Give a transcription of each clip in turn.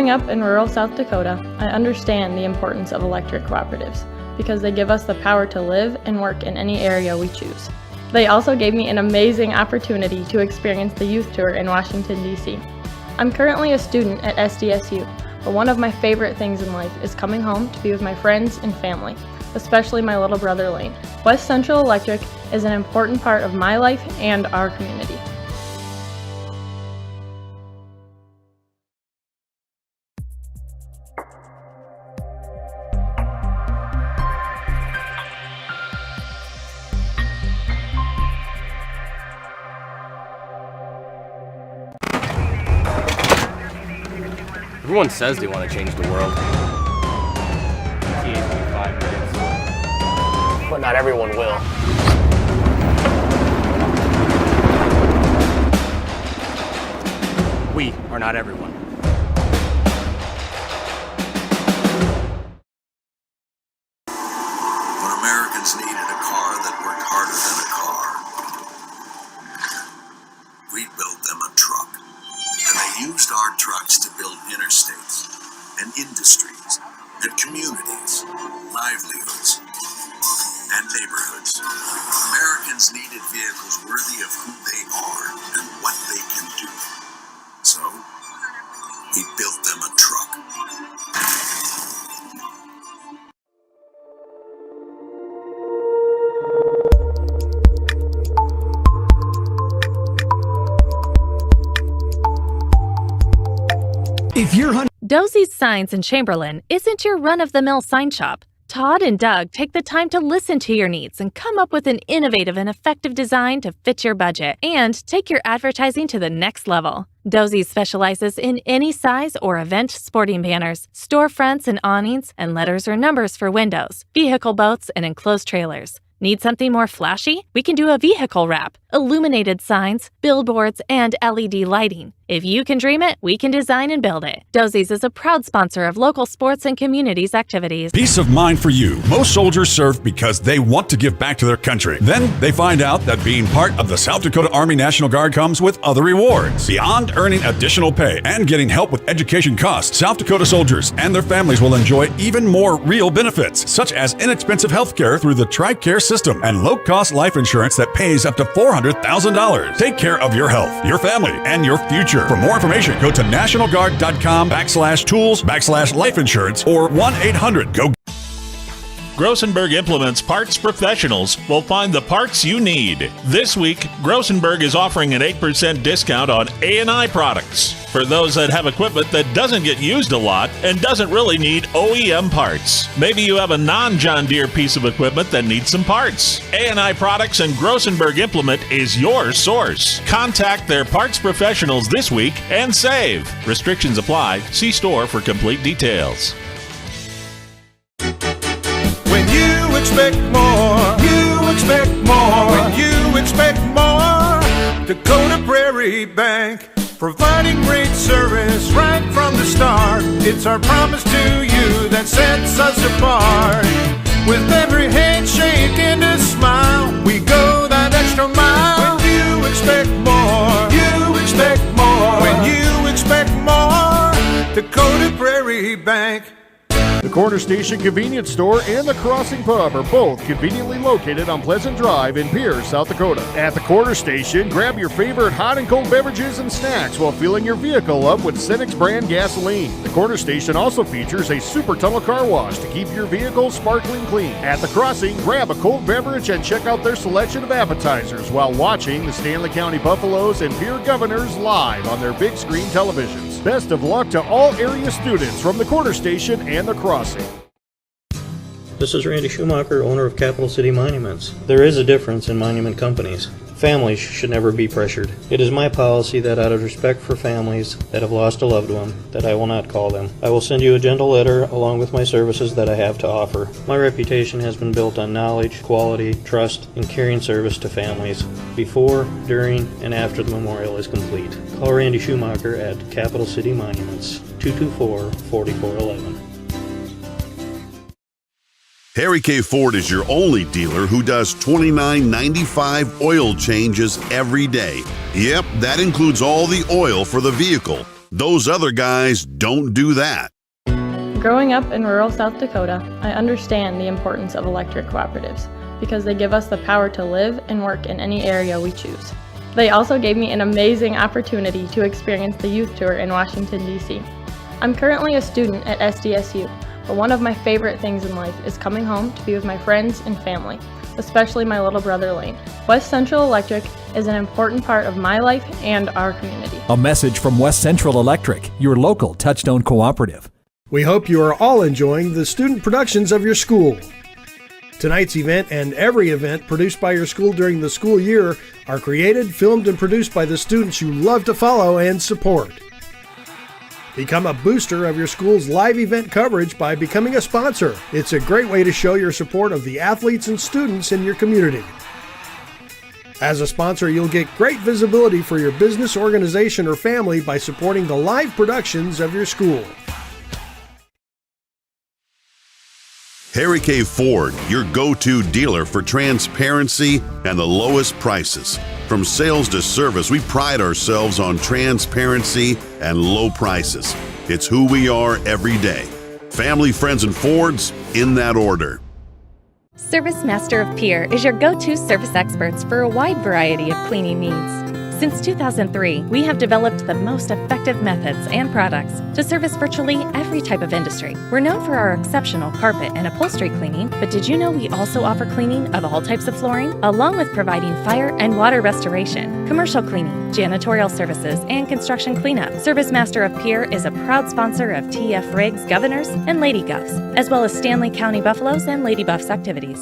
Growing up in rural South Dakota, I understand the importance of electric cooperatives because they give us the power to live and work in any area we choose. They also gave me an amazing opportunity to experience the youth tour in Washington, D.C. I'm currently a student at SDSU, but one of my favorite things in life is coming home to be with my friends and family, especially my little brother Lane. West Central Electric is an important part of my life and our community. Everyone says they want to change the world. But not everyone will. We are not everyone. When Americans needed a car that worked harder than a car, we built them a truck. And they used our trucks to build interstates and industries and communities, livelihoods, and neighborhoods. Americans needed vehicles worthy of who they are and what they can do. So, we built them a truck. If you're Dosey's Signs in Chamberlain isn't your run-of-the-mill sign shop. Todd and Doug take the time to listen to your needs and come up with an innovative and effective design to fit your budget and take your advertising to the next level. Dosey's specializes in any size or event sporting banners, storefronts and awnings, and letters or numbers for windows, vehicle boats, and enclosed trailers. Need something more flashy? We can do a vehicle wrap, illuminated signs, billboards, and LED lighting. If you can dream it, we can design and build it. Dosey's is a proud sponsor of local sports and communities activities. Peace of mind for you. Most soldiers serve because they want to give back to their country. Then they find out that being part of the South Dakota Army National Guard comes with other rewards. Beyond earning additional pay and getting help with education costs, South Dakota soldiers and their families will enjoy even more real benefits, such as inexpensive health care through the TRICARE system and low-cost life insurance that pays up to $400,000. Take care of your health, your family, and your future. For more information, go to nationalguard.com/tools/life insurance or 1-800-GO. Grossenberg Implements parts professionals will find the parts you need. This week, Grossenberg is offering an 8% discount on A&I products for those that have equipment that doesn't get used a lot and doesn't really need OEM parts. Maybe you have a non-John Deere piece of equipment that needs some parts. A&I Products and Grossenberg Implement is your source. Contact their parts professionals this week and save. Restrictions apply. See store for complete details. When you expect more, you expect more. When you expect more, Dakota Prairie Bank, providing great service right from the start. It's our promise to you that sets us apart. With every handshake and a smile, we go that extra mile. When you expect more, you expect more. When you expect more, Dakota Prairie Bank. The Corner Station Convenience Store and the Crossing Pub are both conveniently located on Pleasant Drive in Pierce, South Dakota. At the Corner Station, grab your favorite hot and cold beverages and snacks while filling your vehicle up with Cenex brand gasoline. The Corner Station also features a super tunnel car wash to keep your vehicle sparkling clean. At the Crossing, grab a cold beverage and check out their selection of appetizers while watching the Stanley County Buffaloes and Pierre Governors live on their big screen televisions. Best of luck to all area students from the Corner Station and the Crossing. This is Randy Schumacher, owner of Capital City Monuments. There is a difference in monument companies. Families should never be pressured. It is my policy that out of respect for families that have lost a loved one, that I will not call them. I will send you a gentle letter along with my services that I have to offer. My reputation has been built on knowledge, quality, trust, and caring service to families before, during, and after the memorial is complete. Call Randy Schumacher at Capital City Monuments, 224-4411. Harry K. Ford is your only dealer who does $29.95 oil changes every day. Yep, that includes all the oil for the vehicle. Those other guys don't do that. Growing up in rural South Dakota, I understand the importance of electric cooperatives because they give us the power to live and work in any area we choose. They also gave me an amazing opportunity to experience the youth tour in Washington, D.C. I'm currently a student at SDSU, but one of my favorite things in life is coming home to be with my friends and family, especially my little brother Lane. West Central Electric is an important part of my life and our community. A message from West Central Electric, your local Touchstone cooperative. We hope you are all enjoying the student productions of your school. Tonight's event and every event produced by your school during the school year are created, filmed, and produced by the students you love to follow and support. Become a booster of your school's live event coverage by becoming a sponsor. It's a great way to show your support of the athletes and students in your community. As a sponsor, you'll get great visibility for your business, organization, or family by supporting the live productions of your school. Harry K. Ford, your go-to dealer for transparency and the lowest prices. From sales to service, we pride ourselves on transparency and low prices. It's who we are every day. Family, friends, and Fords, in that order. Service Master of Pier is your go-to service experts for a wide variety of cleaning needs. Since 2003, we have developed the most effective methods and products to service virtually every type of industry. We're known for our exceptional carpet and upholstery cleaning, but did you know we also offer cleaning of all types of flooring, along with providing fire and water restoration, commercial cleaning, janitorial services, and construction cleanup. Service Master of Pier is a proud sponsor of TF Riggs Governors and Lady Govs, as well as Stanley County Buffaloes and Lady Buffs activities.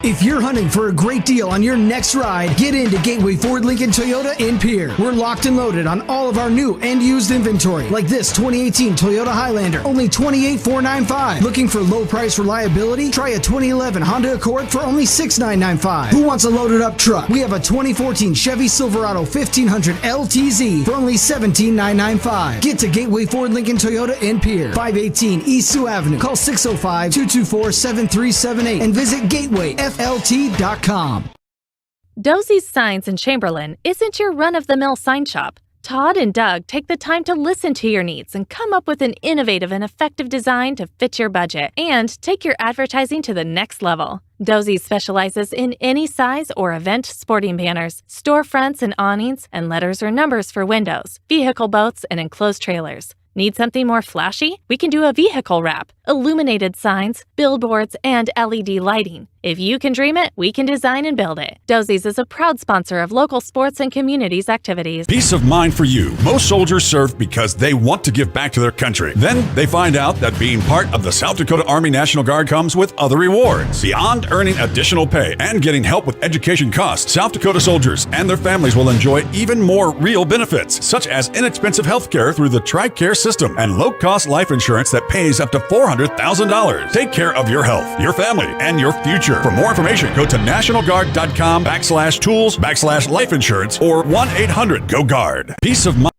If you're hunting for a great deal on your next ride, get into Gateway Ford Lincoln Toyota in Pierre. We're locked and loaded on all of our new and used inventory, like this 2018 Toyota Highlander, only $28,495. Looking for low price reliability? Try a 2011 Honda Accord for only $6,995. Who wants a loaded up truck? We have a 2014 Chevy Silverado 1500 LTZ for only $17,995. Get to Gateway Ford Lincoln Toyota in Pierre, 518 East Sioux Avenue. Call 605-224-7378 and visit GatewayFLT.com. Dosey's Signs in Chamberlain isn't your run-of-the-mill sign shop. Todd and Doug take the time to listen to your needs and come up with an innovative and effective design to fit your budget and take your advertising to the next level. Dosey specializes in any size or event sporting banners, storefronts and awnings, and letters or numbers for windows, vehicle boats, and enclosed trailers. Need something more flashy? We can do a vehicle wrap, illuminated signs, billboards, and LED lighting. If you can dream it, we can design and build it. Dosey's is a proud sponsor of local sports and communities activities. Peace of mind for you. Most soldiers serve because they want to give back to their country. Then they find out that being part of the South Dakota Army National Guard comes with other rewards. Beyond earning additional pay and getting help with education costs, South Dakota soldiers and their families will enjoy even more real benefits, such as inexpensive health care through the TRICARE system and low-cost life insurance that pays up to $400,000. Take care of your health, your family, and your future. For more information, go to nationalguard.com/tools/life insurance or 1-800-GO-GUARD. Peace of mind.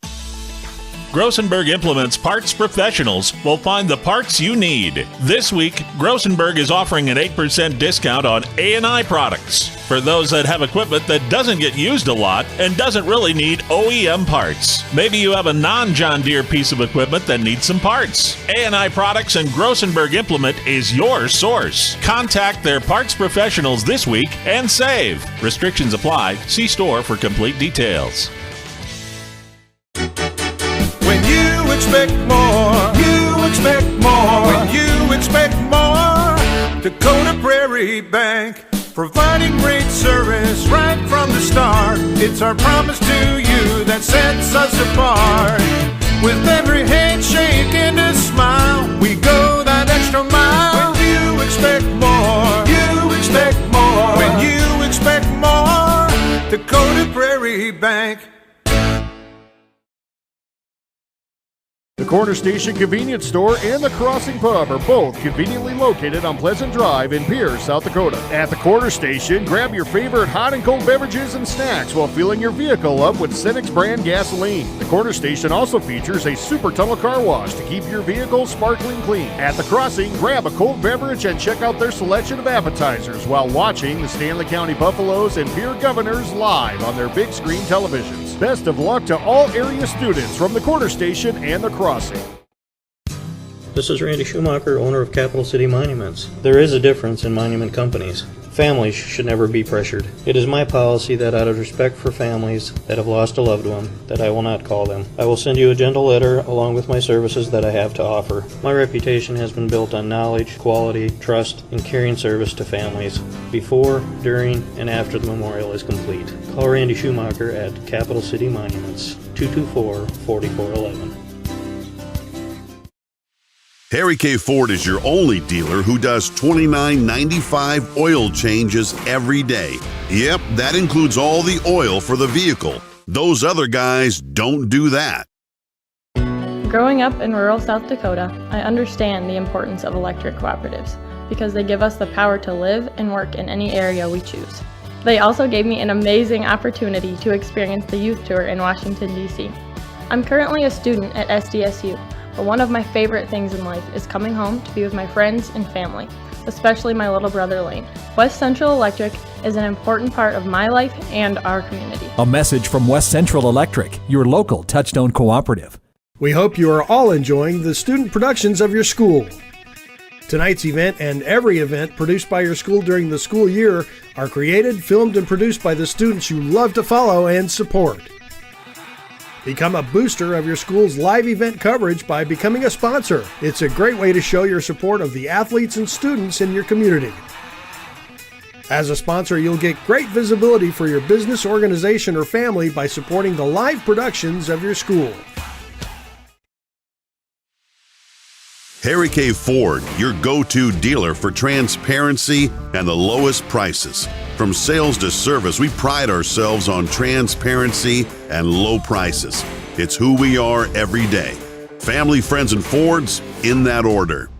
Grossenberg Implements parts professionals will find the parts you need. This week, Grossenberg is offering an 8% discount on A&I products for those that have equipment that doesn't get used a lot and doesn't really need OEM parts. Maybe you have a non-John Deere piece of equipment that needs some parts. A&I Products and Grossenberg Implement is your source. Contact their parts professionals this week and save. Restrictions apply. See store for complete details. When you expect more, you expect more. When you expect more, Dakota Prairie Bank, providing great service right from the start. It's our promise to you that sets us apart. With every handshake and a smile, we go that extra mile. When you expect more, you expect more. When you expect more, Dakota Prairie Bank. The Corner Station Convenience Store and the Crossing Pub are both conveniently located on Pleasant Drive in Pierce, South Dakota. At the Corner Station, grab your favorite hot and cold beverages and snacks while filling your vehicle up with Cenex brand gasoline. The Corner Station also features a super tunnel car wash to keep your vehicle sparkling clean. At the Crossing, grab a cold beverage and check out their selection of appetizers while watching the Stanley County Buffaloes and Pierre Governors live on their big screen televisions. Best of luck to all area students from the Quarter Station and the Crossing. This is Randy Schumacher, owner of Capital City Monuments. There is a difference in monument companies. Families should never be pressured. It is my policy that out of respect for families that have lost a loved one, that I will not call them. I will send you a gentle letter along with my services that I have to offer. My reputation has been built on knowledge, quality, trust, and caring service to families before, during, and after the memorial is complete. Call Randy Schumacher at Capital City Monuments, 224-4411. Harry K. Ford is your only dealer who does $29.95 oil changes every day. Yep, that includes all the oil for the vehicle. Those other guys don't do that. Growing up in rural South Dakota, I understand the importance of electric cooperatives because they give us the power to live and work in any area we choose. They also gave me an amazing opportunity to experience the youth tour in Washington, D.C. I'm currently a student at SDSU. But one of my favorite things in life is coming home to be with my friends and family, especially my little brother Lane. West Central Electric is an important part of my life and our community. A message from West Central Electric, your local Touchstone cooperative. We hope you are all enjoying the student productions of your school. Tonight's event and every event produced by your school during the school year are created, filmed, and produced by the students you love to follow and support. Become a booster of your school's live event coverage by becoming a sponsor. It's a great way to show your support of the athletes and students in your community. As a sponsor, you'll get great visibility for your business, organization, or family by supporting the live productions of your school. Harry K. Ford, your go-to dealer for transparency and the lowest prices. From sales to service, we pride ourselves on transparency and low prices. It's who we are every day. Family, friends, and Fords, in that order.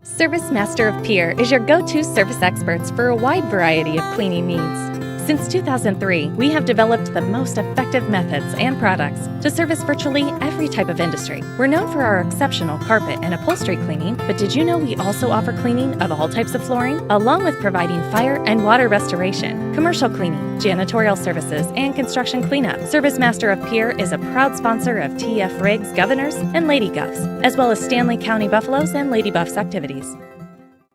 Service Master of Pier is your go-to service experts for a wide variety of cleaning needs. Since 2003, we have developed the most effective methods and products to service virtually every type of industry. We're known for our exceptional carpet and upholstery cleaning, but did you know we also offer cleaning of all types of flooring, along with providing fire and water restoration, commercial cleaning, janitorial services, and construction cleanup. Service Master of Pier is a proud sponsor of TF Riggs Governors and Lady Govs, as well as Stanley County Buffaloes and Lady Buffs activities.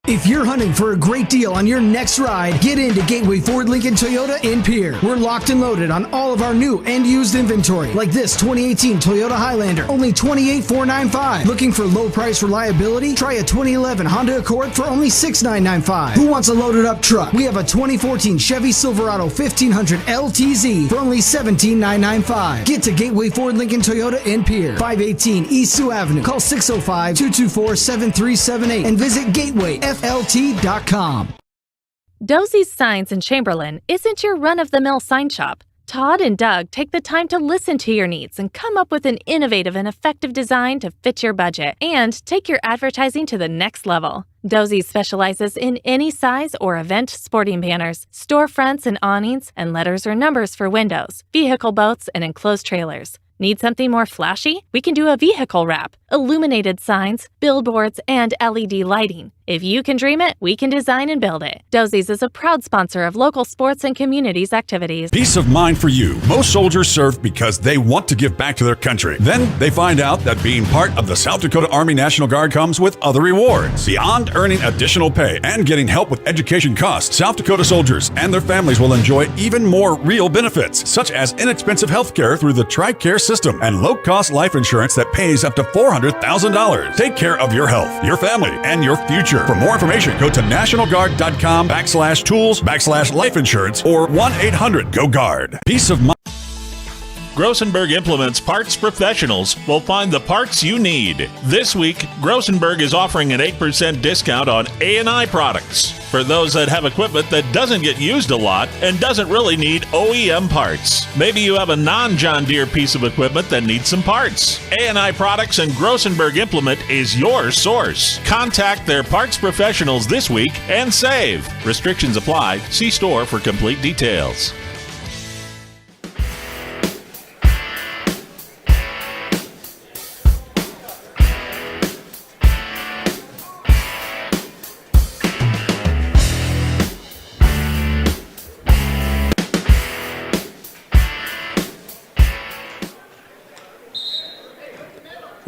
If you're hunting for a great deal on your next ride, get into Gateway Ford Lincoln Toyota in Pierre. We're locked and loaded on all of our new and used inventory, like this 2018 Toyota Highlander, only $28,495. Looking for low price reliability? Try a 2011 Honda Accord for only $6,995. Who wants a loaded up truck? We have a 2014 Chevy Silverado 1500 LTZ for only $17,995. Get to Gateway Ford Lincoln Toyota in Pierre, 518 East Sioux Avenue. Call 605-224-7378 and visit GatewayFLT.com. Dosey's Signs in Chamberlain isn't your run-of-the-mill sign shop. Todd and Doug take the time to listen to your needs and come up with an innovative and effective design to fit your budget and take your advertising to the next level. Dosey specializes in any size or event sporting banners, storefronts and awnings, and letters or numbers for windows, vehicle boats, and enclosed trailers. Need something more flashy? We can do a vehicle wrap, illuminated signs, billboards, and LED lighting. If you can dream it, we can design and build it. Dosey's is a proud sponsor of local sports and communities activities. Peace of mind for you. Most soldiers serve because they want to give back to their country. Then they find out that being part of the South Dakota Army National Guard comes with other rewards. Beyond earning additional pay and getting help with education costs, South Dakota soldiers and their families will enjoy even more real benefits, such as inexpensive health care through the TRICARE system and low-cost life insurance that pays up to $400,000. Take care of your health, your family, and your future. For more information, go to nationalguard.com/tools/life insurance or 1-800-GO-GUARD. Peace of mind. Grossenberg Implements parts professionals will find the parts you need. This week, Grossenberg is offering an 8% discount on A&I products for those that have equipment that doesn't get used a lot and doesn't really need OEM parts. Maybe you have a non-John Deere piece of equipment that needs some parts. A&I Products and Grossenberg Implement is your source. Contact their parts professionals this week and save. Restrictions apply. See store for complete details.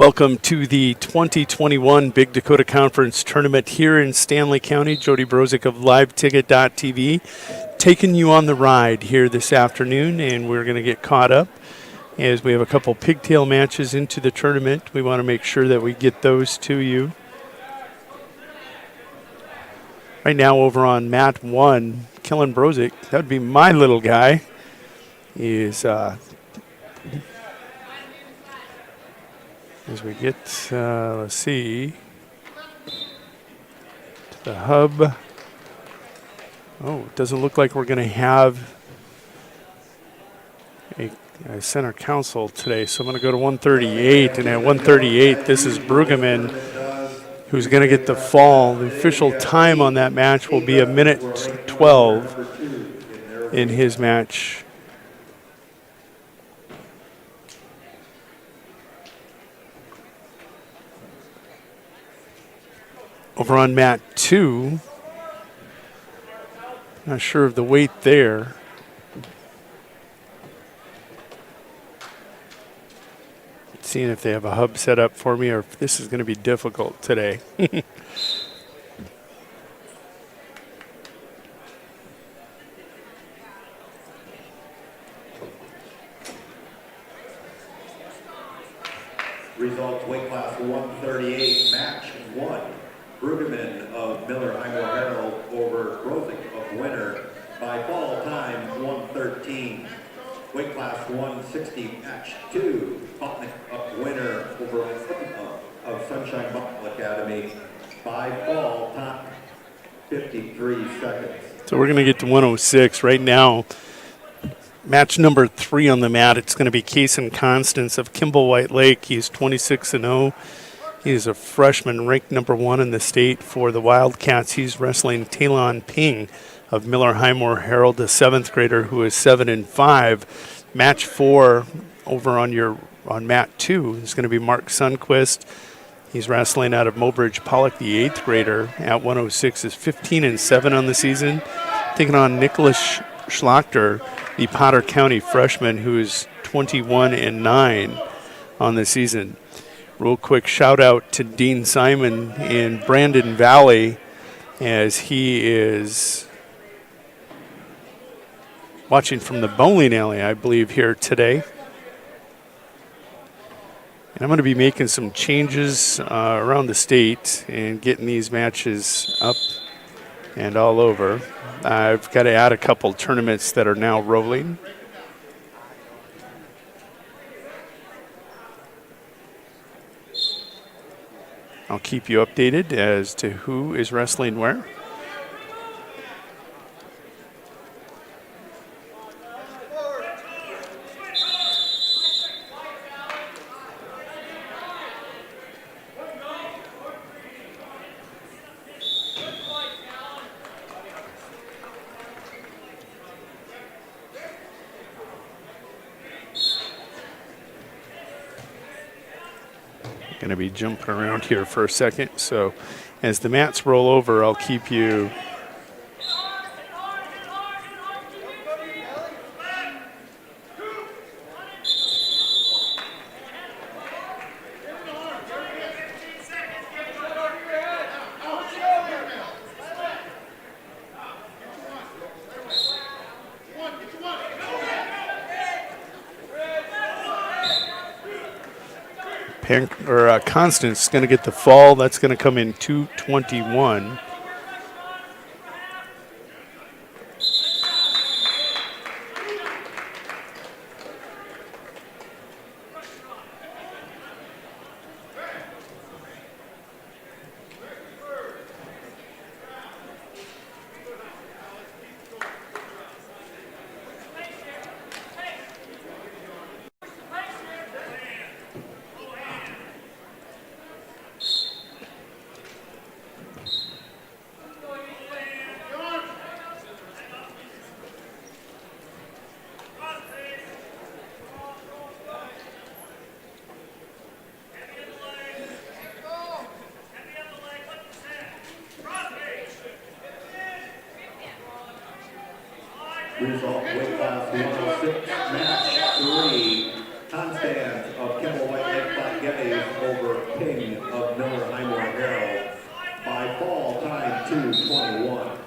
Welcome to the 2021 Big Dakota Conference Tournament here in Stanley County. Jody Brozick of LiveTicket.tv taking you on the ride here this afternoon, and we're going to get caught up as we have a couple pigtail matches into the tournament. We want to make sure that we get those to you. Right now over on mat 1, Kellen Brozick, that would be my little guy, is as we get, let's see, to the hub. Oh, it doesn't look like we're going to have a center council today, so I'm going to go to 138, and at 138, this is Brueggemann, who's going to get the fall. The official time on that match will be 1:12 in his match. Over on mat 2, not sure of the weight there. Seeing if they have a hub set up for me or if this is going to be difficult today. Results weight class 138, match 1. Brueggemann of Miller Highmore Herald over Brozick of Winter by fall time 113. Weight class 160, match 2. Potnick of Winter over of Sunshine Buckle Academy by fall time 53 seconds. So we're going to get to 106 right now. Match number 3 on the mat. It's going to be Kason Constance of Kimball White Lake. He's 26-0. He's a freshman, ranked number 1 in the state for the Wildcats. He's wrestling Talon Ping of Miller Highmore Herald, a 7th grader who is 7-5. Match 4 over on mat 2 is going to be Mark Sundquist. He's wrestling out of Mobridge Pollock, the 8th grader at 106, is 15-7 on the season. Taking on Nicholas Schlachter, the Potter County freshman, who is 21-9 on the season. Real quick shout out to Dean Simon in Brandon Valley, as he is watching from the bowling alley, I believe, here today. And I'm going to be making some changes around the state and getting these matches up and all over. I've got to add a couple tournaments that are now rolling. I'll keep you updated as to who is wrestling where. Going to be jumping around here for a second, so as the mats roll over, I'll keep you Constance is going to get the fall. That's going to come in 2:21. Result weight class 106, match 3. Constance of Kimball White Lake Flat Geddes over King of Miller Highmore Herald by fall time 2:21.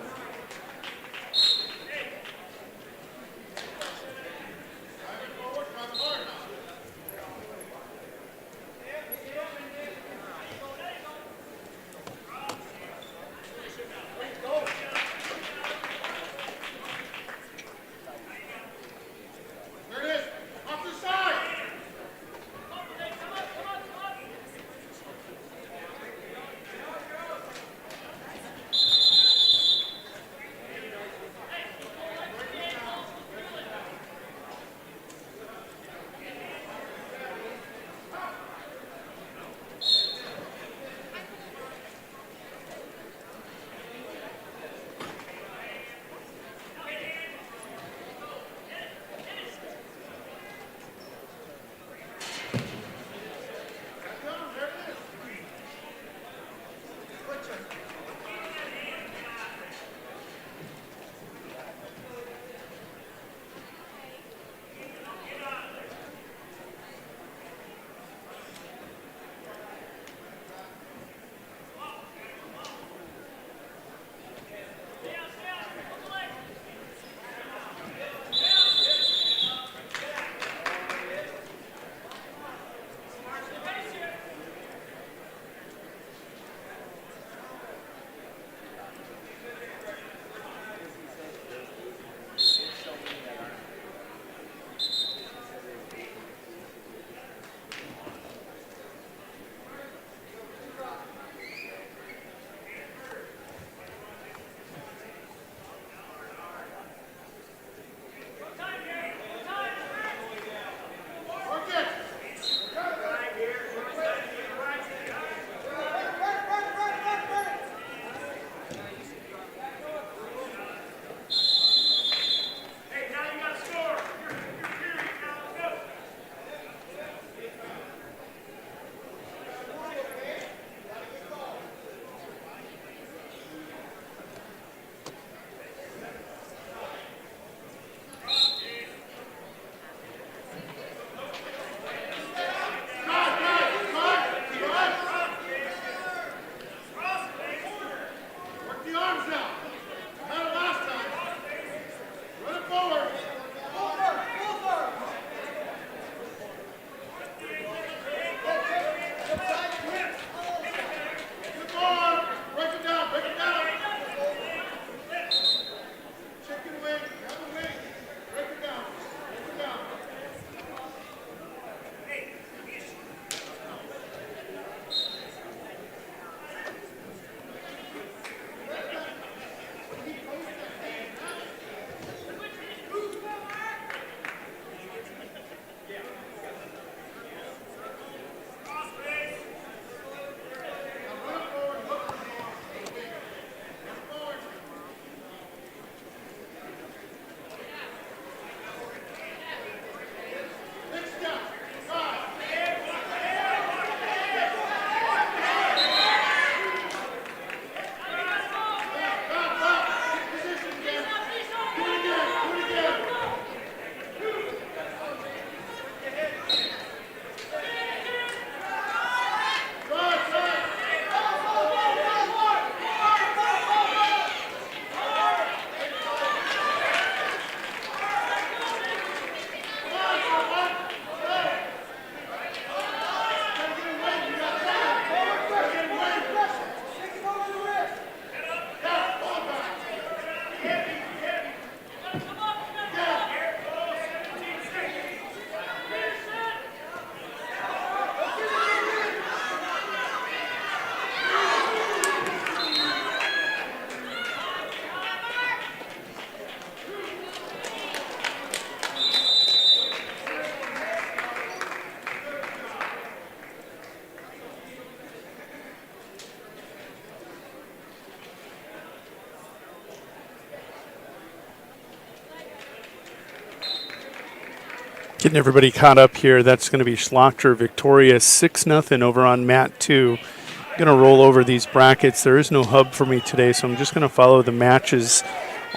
Getting everybody caught up here. That's going to be Schlachter victorious 6-0 over on mat 2. I'm going to roll over these brackets. There is no hub for me today, so I'm just going to follow the matches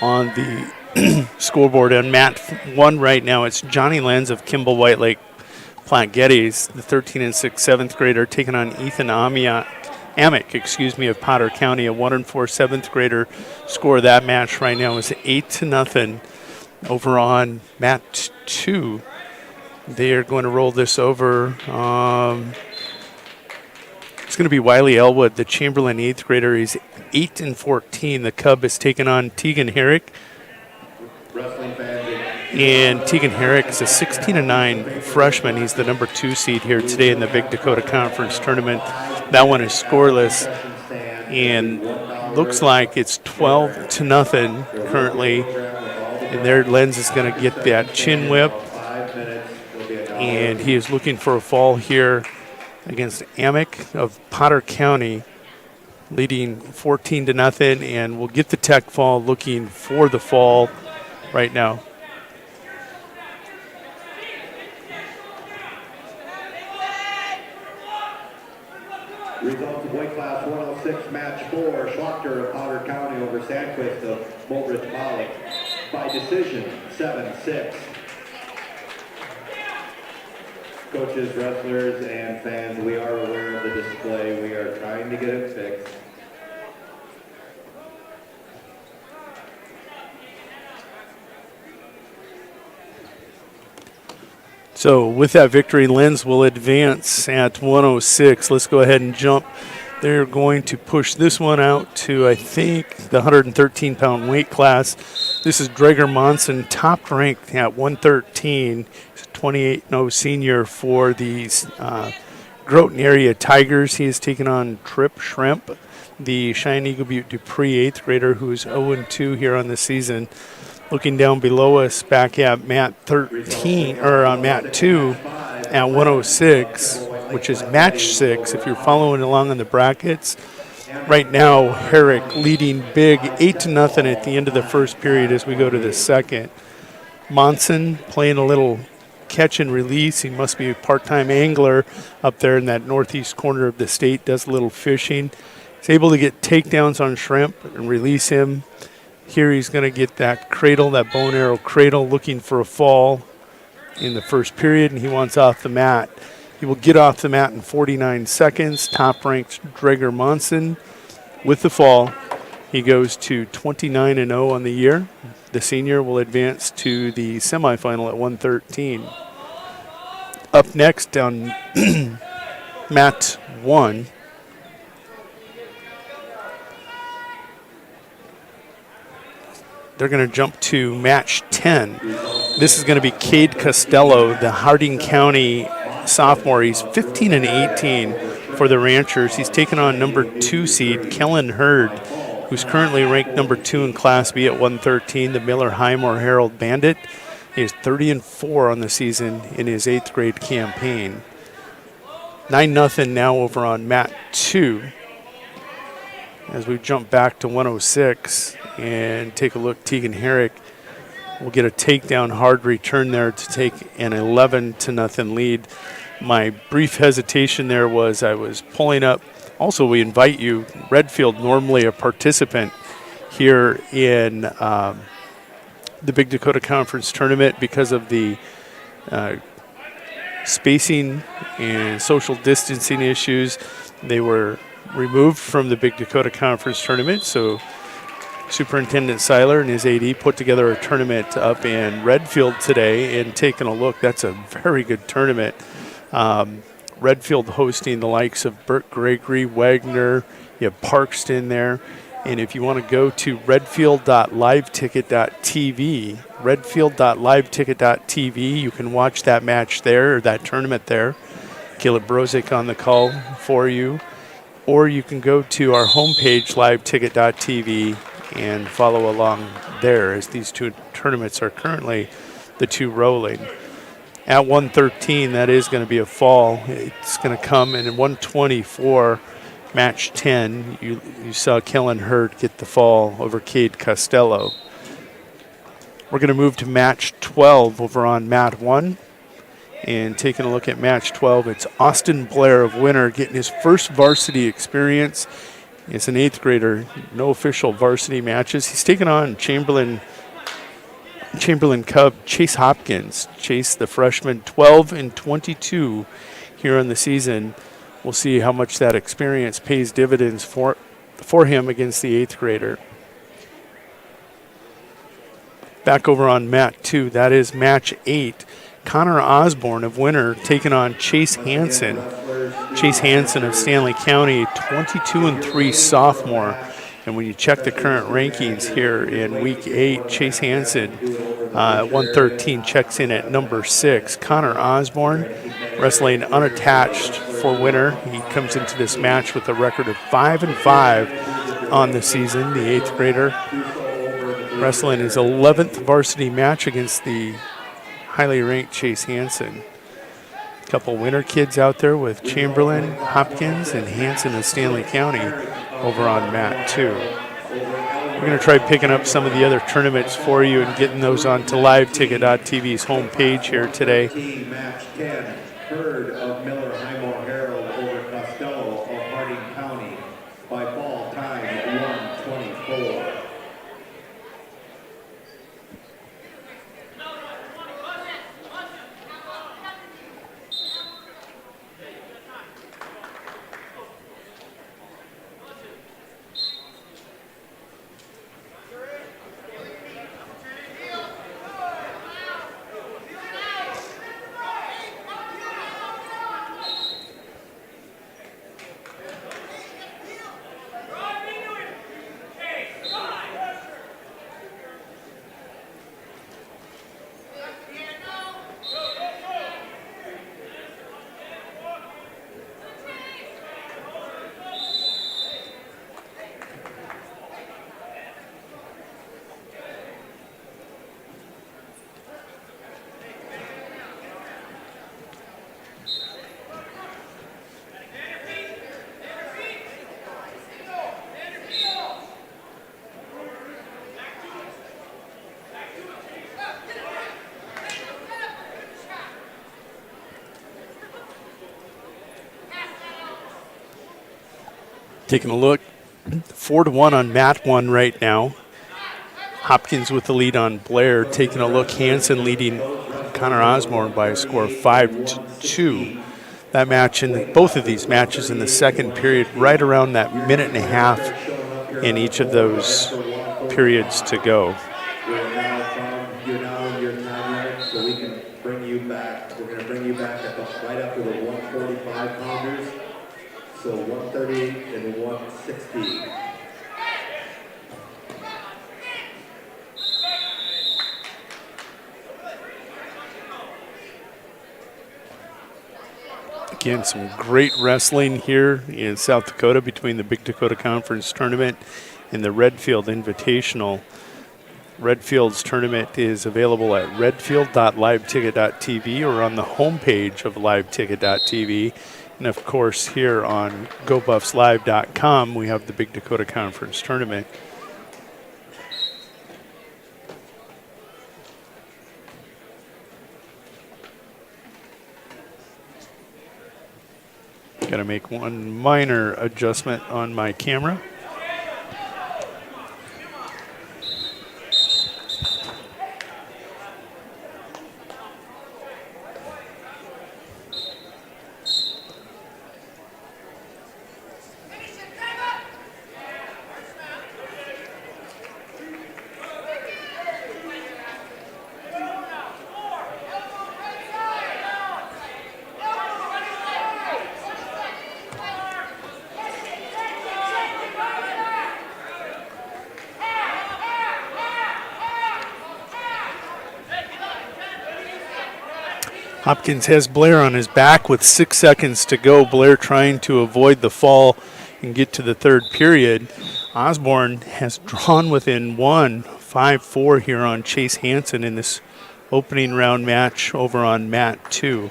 on the scoreboard. On mat 1 right now, it's Johnny Lenz of Kimball White Lake Platte Geddes, the 13 and 6 7th grader, taking on Ethan Amick, of Potter County, a 1-4 7th grader. Score of that match right now is 8-0 over on mat 2. They are going to roll this over. It's going to be Wiley Elwood, the Chamberlain 8th grader. He's 8-14. The Cub is taking on Tegan Herrick. And Tegan Herrick is a 16-9 freshman. He's the number 2 seed here today in the Big Dakota Conference Tournament. That one is scoreless, and looks like it's 12-0 currently. And there, Lenz is going to get that chin whip, and he is looking for a fall here against Amick of Potter County, leading 14-0, and we'll get the tech fall, looking for the fall right now. Results of weight class 106, match 4, Schlachter of Potter County over Sandquist of Mulbridge Poly by decision, 7-6. Coaches, wrestlers, and fans, we are aware of the display. We are trying to get it fixed. So with that victory, Lenz will advance at 106. Let's go ahead and jump. They're going to push this one out to, I think, the 113-pound weight class. This is Drager Monson, top ranked at 113. He's a 28-0 senior for the Groton area Tigers. He is taking on Trip Shrimp, the Cheyenne Eagle Butte Dupree 8th grader, who's 0-2 here on the season. Looking down below us, back at mat 13, or on mat 2 at 106, which is match 6. If you're following along in the brackets, right now Herrick leading big 8-0 at the end of the first period as we go to the second. Monson playing a little catch and release. He must be a part-time angler up there in that northeast corner of the state, does a little fishing. He's able to get takedowns on Shrimp and release him. Here he's going to get that cradle, that bow and arrow cradle, looking for a fall in the first period, and he wants off the mat. He will get off the mat in 49 seconds. Top-ranked Drager Monson with the fall. He goes to 29-0 on the year. The senior will advance to the semifinal at 113. Up next on mat 1, they're going to jump to match 10. This is going to be Cade Costello, the Harding County sophomore. He's 15-18 for the Ranchers. He's taken on number 2 seed Kellen Hurd, who's currently ranked number 2 in Class B at 113, the Miller Highmore Herald Bandit. He is 30-4 on the season in his 8th grade campaign. 9-0 now over on mat 2. As we jump back to 106 and take a look, Tegan Herrick will get a takedown hard return there to take an 11-0 lead. My brief hesitation there was I was pulling up. Also, we invite you, Redfield, normally a participant here in the Big Dakota Conference Tournament because of the spacing and social distancing issues. They were removed from the Big Dakota Conference Tournament, so Superintendent Seiler and his AD put together a tournament up in Redfield today, and taking a look, that's a very good tournament. Redfield hosting the likes of Burt Gregory, Wagner, you have Parkston there. And if you want to go to redfield.liveticket.tv, you can watch that match there, or that tournament there. Caleb Brozick on the call for you. Or you can go to our homepage, liveticket.tv, and follow along there, as these two tournaments are currently the two rolling. At 113, that is going to be a fall. It's going to come in 124, match 10. You saw Kellen Hurd get the fall over Cade Costello. We're going to move to match 12 over on mat 1. And taking a look at match 12, it's Austin Blair of Winter getting his first varsity experience. He's an 8th grader, no official varsity matches. He's taken on Chamberlain Chamberlain Cub Chase Hopkins. Chase, the freshman, 12-22 here in the season. We'll see how much that experience pays dividends for him against the 8th grader. Back over on mat 2, that is match 8. Connor Osborne of Winter taking on Chase Hansen. Chase Hansen of Stanley County, 22-3 sophomore. And when you check the current rankings here in week 8, Chase Hansen, 113, checks in at number 6. Connor Osborne, wrestling unattached for Winter. He comes into this match with a record of 5-5 on the season, the 8th grader. Wrestling his 11th varsity match against the highly ranked Chase Hansen. A couple Winter kids out there with Chamberlain, Hopkins, and Hansen of Stanley County over on mat 2. We're going to try picking up some of the other tournaments for you and getting those onto LiveTicket.tv's homepage here today. Match 10, Herd of Miller Highmore Herald over Costello of Harding County by fall time 1:24. Taking a look, 4-1 on mat 1 right now. Hopkins with the lead on Blair. Taking a look, Hansen leading Connor Osborne by a score of 5-2. That match, in both of these matches in the second period, right around that minute and a half in each of those periods to go. You're now in your timeline, so we can bring you back. We're going to bring you back right after the 145 pounders. So 138 and 160. Again, some great wrestling here in South Dakota between the Big Dakota Conference Tournament and the Redfield Invitational. Redfield's tournament is available at redfield.liveticket.tv or on the homepage of liveticket.tv. And of course, here on GoBuffsLive.com, we have the Big Dakota Conference Tournament. Got to make one minor adjustment on my camera. Hopkins has Blair on his back with 6 seconds to go. Blair trying to avoid the fall and get to the third period. Osborne has drawn within 5-4 here on Chase Hansen in this opening round match over on mat 2.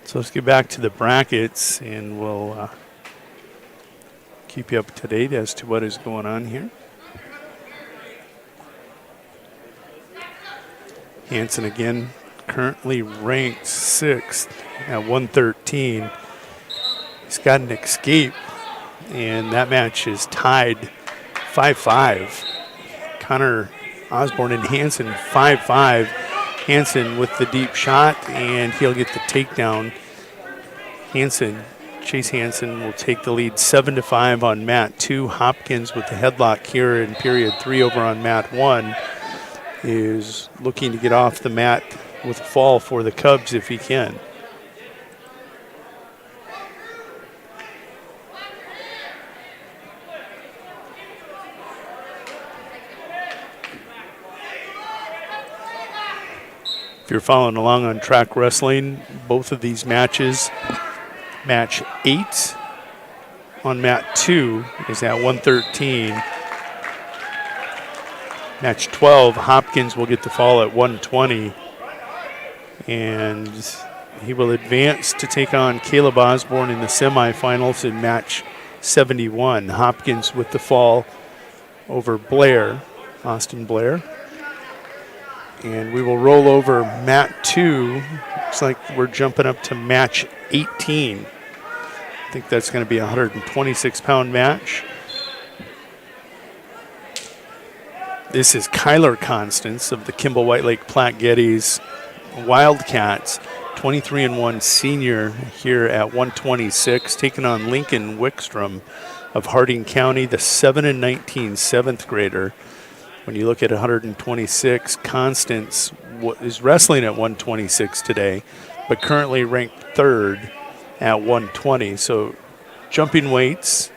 So let's get back to the brackets and we'll keep you up to date as to what is going on here. Hansen again currently ranked 6th at 113. He's got an escape, and that match is tied 5-5. Connor Osborne and Hansen 5-5. Hansen with the deep shot, and he'll get the takedown. Chase Hansen will take the lead 7-5 on mat 2. Hopkins with the headlock here in period 3 over on mat 1 is looking to get off the mat with a fall for the Cubs if he can. If you're following along on Track Wrestling, both of these matches, match 8 on mat 2 is at 113. Match 12, Hopkins will get the fall at 120. And he will advance to take on Caleb Osborne in the semifinals in match 71. Hopkins with the fall over Austin Blair. And we will roll over mat 2. Looks like we're jumping up to match 18. I think that's going to be a 126-pound match. This is Kyler Constance of the Kimball White Lake Platte Geddes Wildcats, 23-1 senior here at 126, taking on Lincoln Wickstrom of Harding County, the 7-19 7th grader. When you look at 126, Constance is wrestling at 126 today, but currently ranked 3rd at 120. So jumping weights,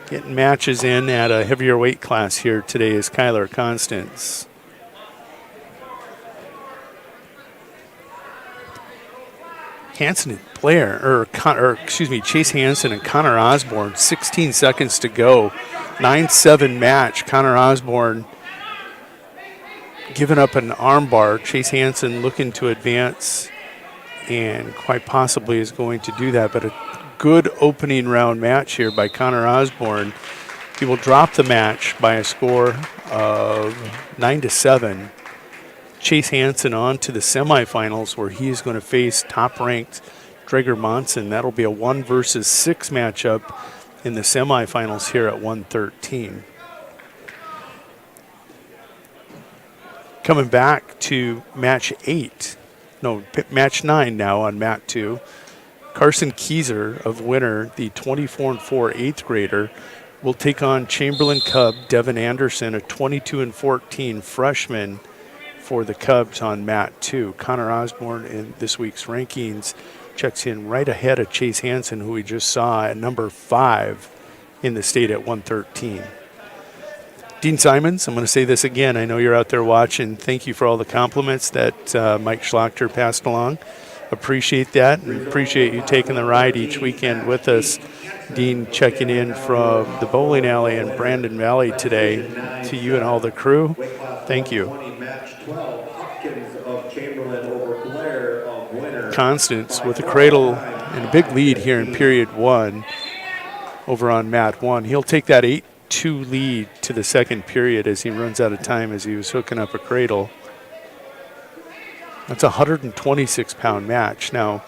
getting matches in at a heavier weight class here today is Kyler Constance. Chase Hansen and Connor Osborne, 16 seconds to go. 9-7 match. Connor Osborne giving up an armbar. Chase Hansen looking to advance and quite possibly is going to do that, but a good opening round match here by Connor Osborne. He will drop the match by a score of 9-7. Chase Hansen on to the semifinals where he is going to face top-ranked Drager Monson. That'll be a 1 versus 6 matchup in the semifinals here at 113. Coming back to match 9 now on mat 2. Carson Keyser of Winter, the 24-4 8th grader, will take on Chamberlain Cub Devin Anderson, a 22-14 freshman for the Cubs on mat 2. Connor Osborne in this week's rankings checks in right ahead of Chase Hansen, who we just saw at number 5 in the state at 113. Dean Simons, I'm going to say this again. I know you're out there watching. Thank you for all the compliments that Mike Schlachter passed along. Appreciate that, and appreciate you taking the ride each weekend with us. Dean checking in from the bowling alley in Brandon Valley today. To you and all the crew, thank you. Constance with a cradle and a big lead here in period 1 over on mat 1. He'll take that 8-2 lead to the second period as he runs out of time as he was hooking up a cradle. That's a 126-pound match. Now,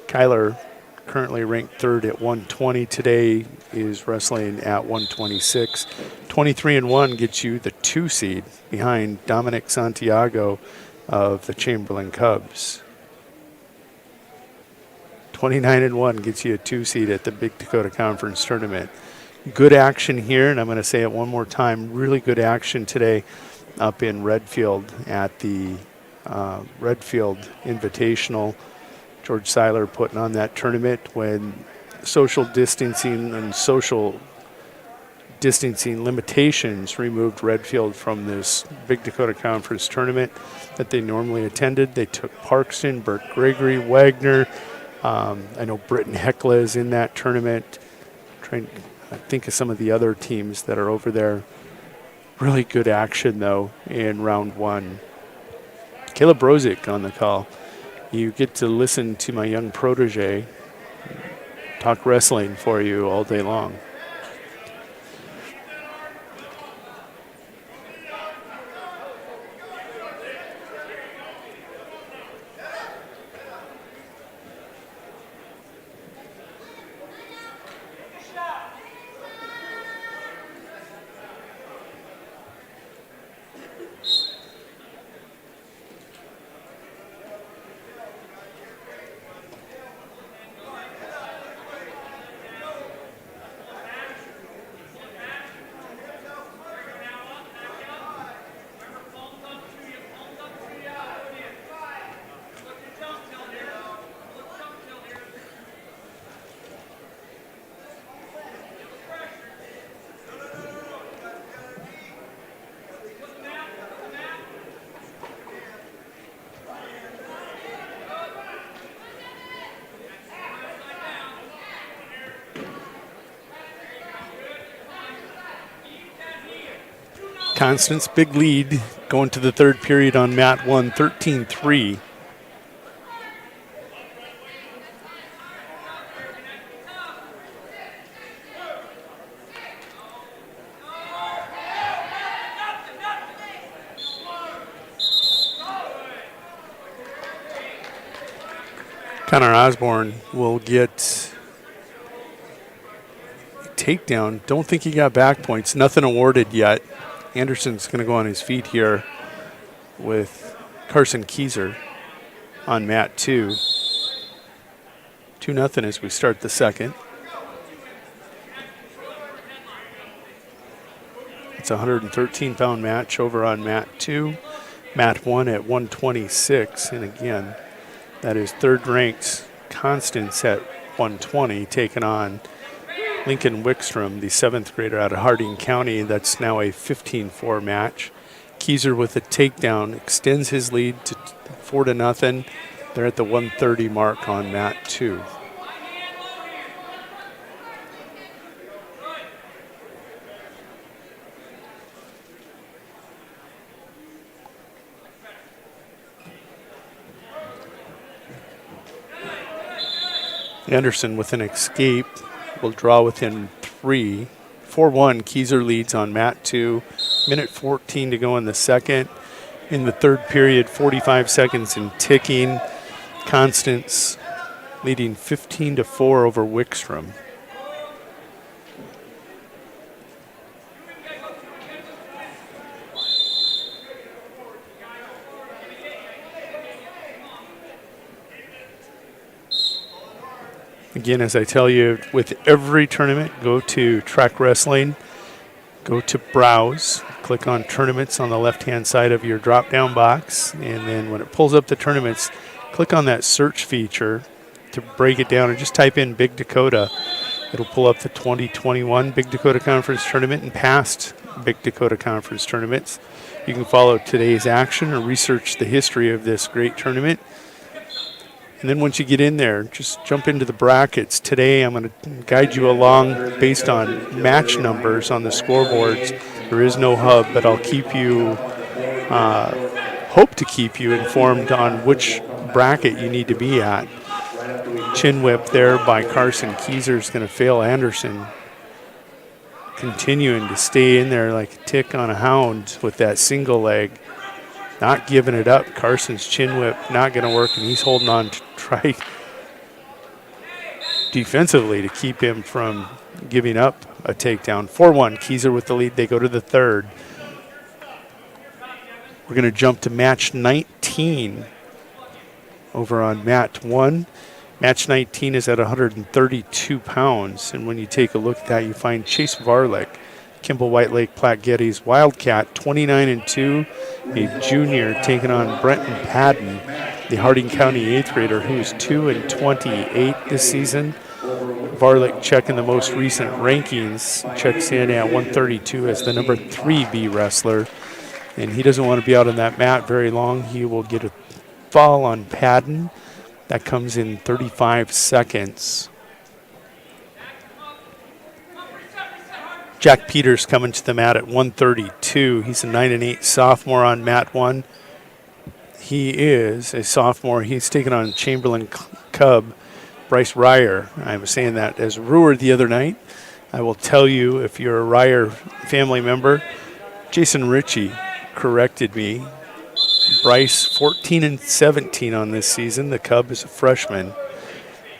Kyler, currently ranked 3rd at 120 today, is wrestling at 126. 23-1 gets you the 2 seed behind Dominic Santiago of the Chamberlain Cubs. 29-1 gets you a 2 seed at the Big Dakota Conference Tournament. Good action here, and I'm going to say it one more time, really good action today up in Redfield at the Redfield Invitational. George Seiler putting on that tournament when social distancing and social distancing limitations removed Redfield from this Big Dakota Conference tournament that they normally attended. They took Parkston, Burt Gregory, Wagner. I know Britton Heckla is in that tournament. Trying to think of some of the other teams that are over there. Really good action, though, in round 1. Caleb Brozick on the call. You get to listen to my young protege talk wrestling for you all day long. Constance, big lead going to the third period on mat 1, 13-3. Connor Osborne will get a takedown. Don't think he got back points. Nothing awarded yet. Anderson's going to go on his feet here with Carson Keyser on mat 2. 2-0 as we start the second. It's a 113-pound match over on mat 2. Mat 1 at 126. And again, that is third-ranked Constance at 120, taking on Lincoln Wickstrom, the 7th grader out of Harding County. That's now a 15-4 match. Keyser with a takedown extends his lead to 4-0. They're at the 130 mark on mat 2. Anderson with an escape will draw within 3. 4-1, Keyser leads on mat 2. Minute 14 to go in the second. In the third period, 45 seconds and ticking. Constance leading 15-4 over Wickstrom. Again, as I tell you, with every tournament, go to Track Wrestling, go to Browse, click on Tournaments on the left-hand side of your drop-down box, and then when it pulls up the tournaments, click on that search feature to break it down and just type in Big Dakota. It'll pull up the 2021 Big Dakota Conference Tournament and past Big Dakota Conference tournaments. You can follow today's action or research the history of this great tournament. And then once you get in there, just jump into the brackets. Today I'm going to guide you along based on match numbers on the scoreboards. There is no hub, but I'll keep you, hope to keep you informed on which bracket you need to be at. Chin whip there by Carson Keyser is going to fail Anderson. Continuing to stay in there like a tick on a hound with that single leg. Not giving it up. Carson's chin whip not going to work, and he's holding on to try defensively to keep him from giving up a takedown. 4-1, Keyser with the lead. They go to the third. We're going to jump to match 19 over on mat 1. Match 19 is at 132 pounds, and when you take a look at that, you find Chase Varlick, Kimball White Lake Platte Getty's Wildcat, 29-2, a junior, taking on Brenton Padden, the Harding County 8th grader, who's 2-28 this season. Varlick checking the most recent rankings, checks in at 132 as the number 3 B wrestler, and he doesn't want to be out on that mat very long. He will get a fall on Padden. That comes in 35 seconds. Jack Peters coming to the mat at 132. He's a 9-8 sophomore on mat 1. He is a sophomore. He's taking on Chamberlain Cub, Bryce Ryer. I was saying that as Ruhr the other night. I will tell you, if you're a Ryer family member, Jason Ritchie corrected me. Bryce 14-17 on this season. The Cub is a freshman.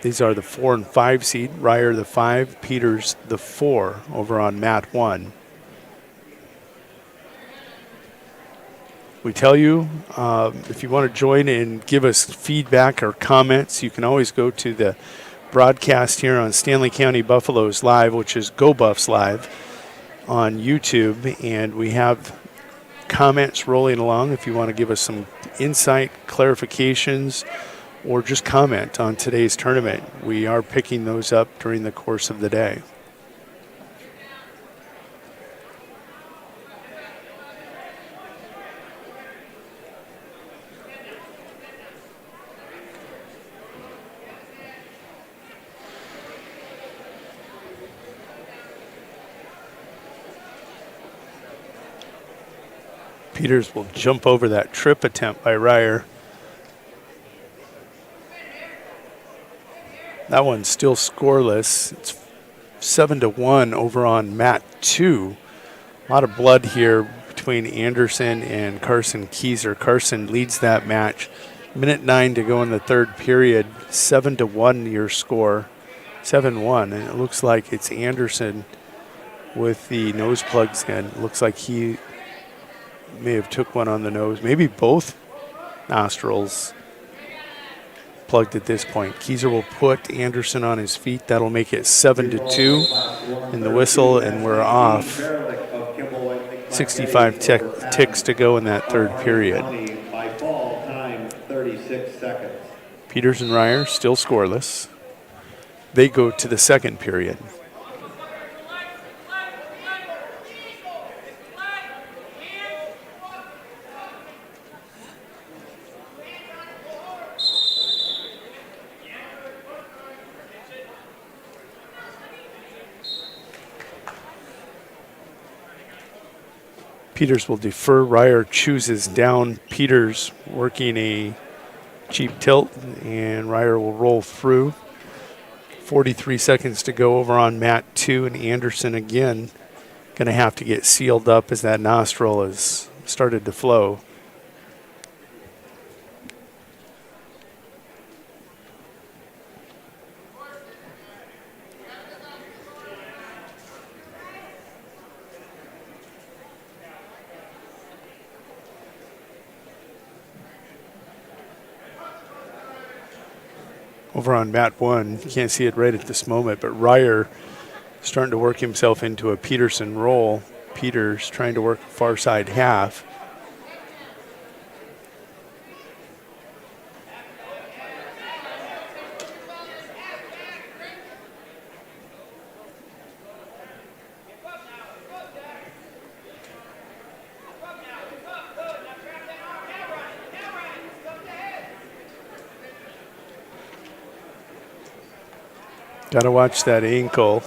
These are the 4 and 5 seed. Ryer the 5, Peters the 4 over on mat 1. We tell you, if you want to join and give us feedback or comments, you can always go to the broadcast here on Stanley County Buffaloes Live, which is Go Buffs Live on YouTube, and we have comments rolling along if you want to give us some insight, clarifications, or just comment on today's tournament. We are picking those up during the course of the day. Peters will jump over that trip attempt by Ryer. That one's still scoreless. It's 7-1 over on mat 2. A lot of blood here between Anderson and Carson Keyser. Carson leads that match. Minute 9 to go in the third period. 7-1 your score. 7-1. And it looks like it's Anderson with the nose plugs in. It looks like he may have took one on the nose. Maybe both nostrils plugged at this point. Keyser will put Anderson on his feet. That'll make it 7-2 in the whistle, and we're off. 65 ticks to go in that third period. Peters and Ryer still scoreless. They go to the second period. Peters will defer. Ryer chooses down. Peters working a cheap tilt, and Ryer will roll through. 43 seconds to go over on mat 2, and Anderson again going to have to get sealed up as that nostril has started to flow. Over on mat 1, you can't see it right at this moment, but Ryer starting to work himself into a Peterson roll. Peters trying to work far side half. Got to watch that ankle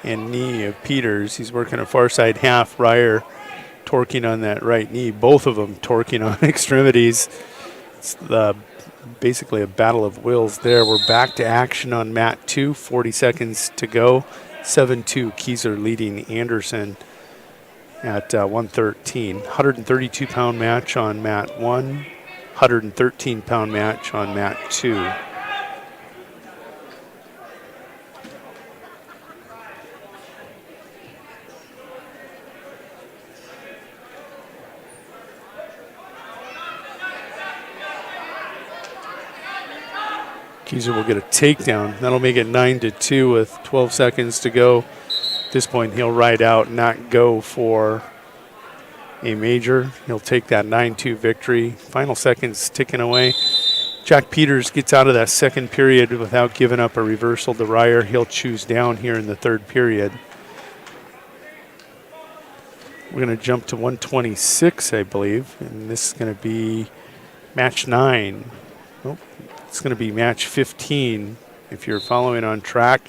and knee of Peters. He's working a far side half. Ryer torquing on that right knee. Both of them torquing on extremities. It's basically a battle of wills there. We're back to action on mat 2. 40 seconds to go. 7-2. Keyser leading Anderson at 113. 132-pound match on mat 1. 113-pound match on mat 2. Keyser will get a takedown. That'll make it 9-2 with 12 seconds to go. At this point, he'll ride out, not go for a major. He'll take that 9-2 victory. Final seconds ticking away. Jack Peters gets out of that second period without giving up a reversal to Ryer. He'll choose down here in the third period. We're going to jump to 126, I believe, and this is going to be match 9. It's going to be match 15 if you're following on track.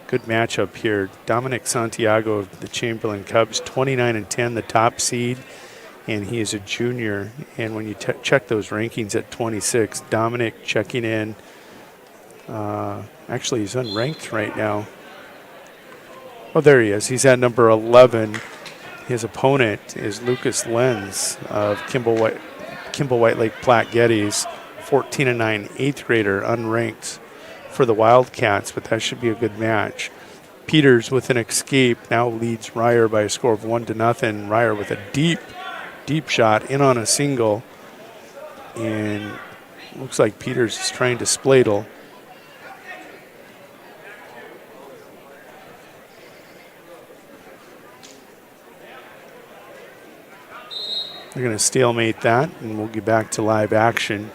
Good matchup here. Dominic Santiago of the Chamberlain Cubs, 29-10, the top seed, and he is a junior. And when you check those rankings at 26, Dominic checking in. Actually, he's unranked right now. Oh, there he is. He's at number 11. His opponent is Lucas Lenz of Kimball White Lake Platte Geddes. 14-9, 8th grader, unranked for the Wildcats, but that should be a good match. Peters with an escape now leads Ryer by a score of 1-0. Ryer with a deep shot in on a single, and looks like Peters is trying to spladle. They're going to stalemate that, and we'll get back to live action.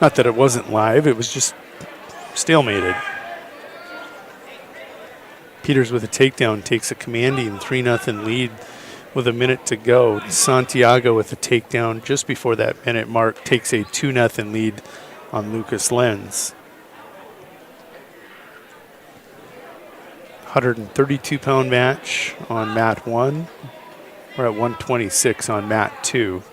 Not that it wasn't live, it was just stalemated. Peters with a takedown takes a commanding 3-0 lead with a minute to go. Santiago with a takedown just before that minute mark takes a 2-0 lead on Lucas Lenz. 132-pound match on mat 1. We're at 126 on mat 2.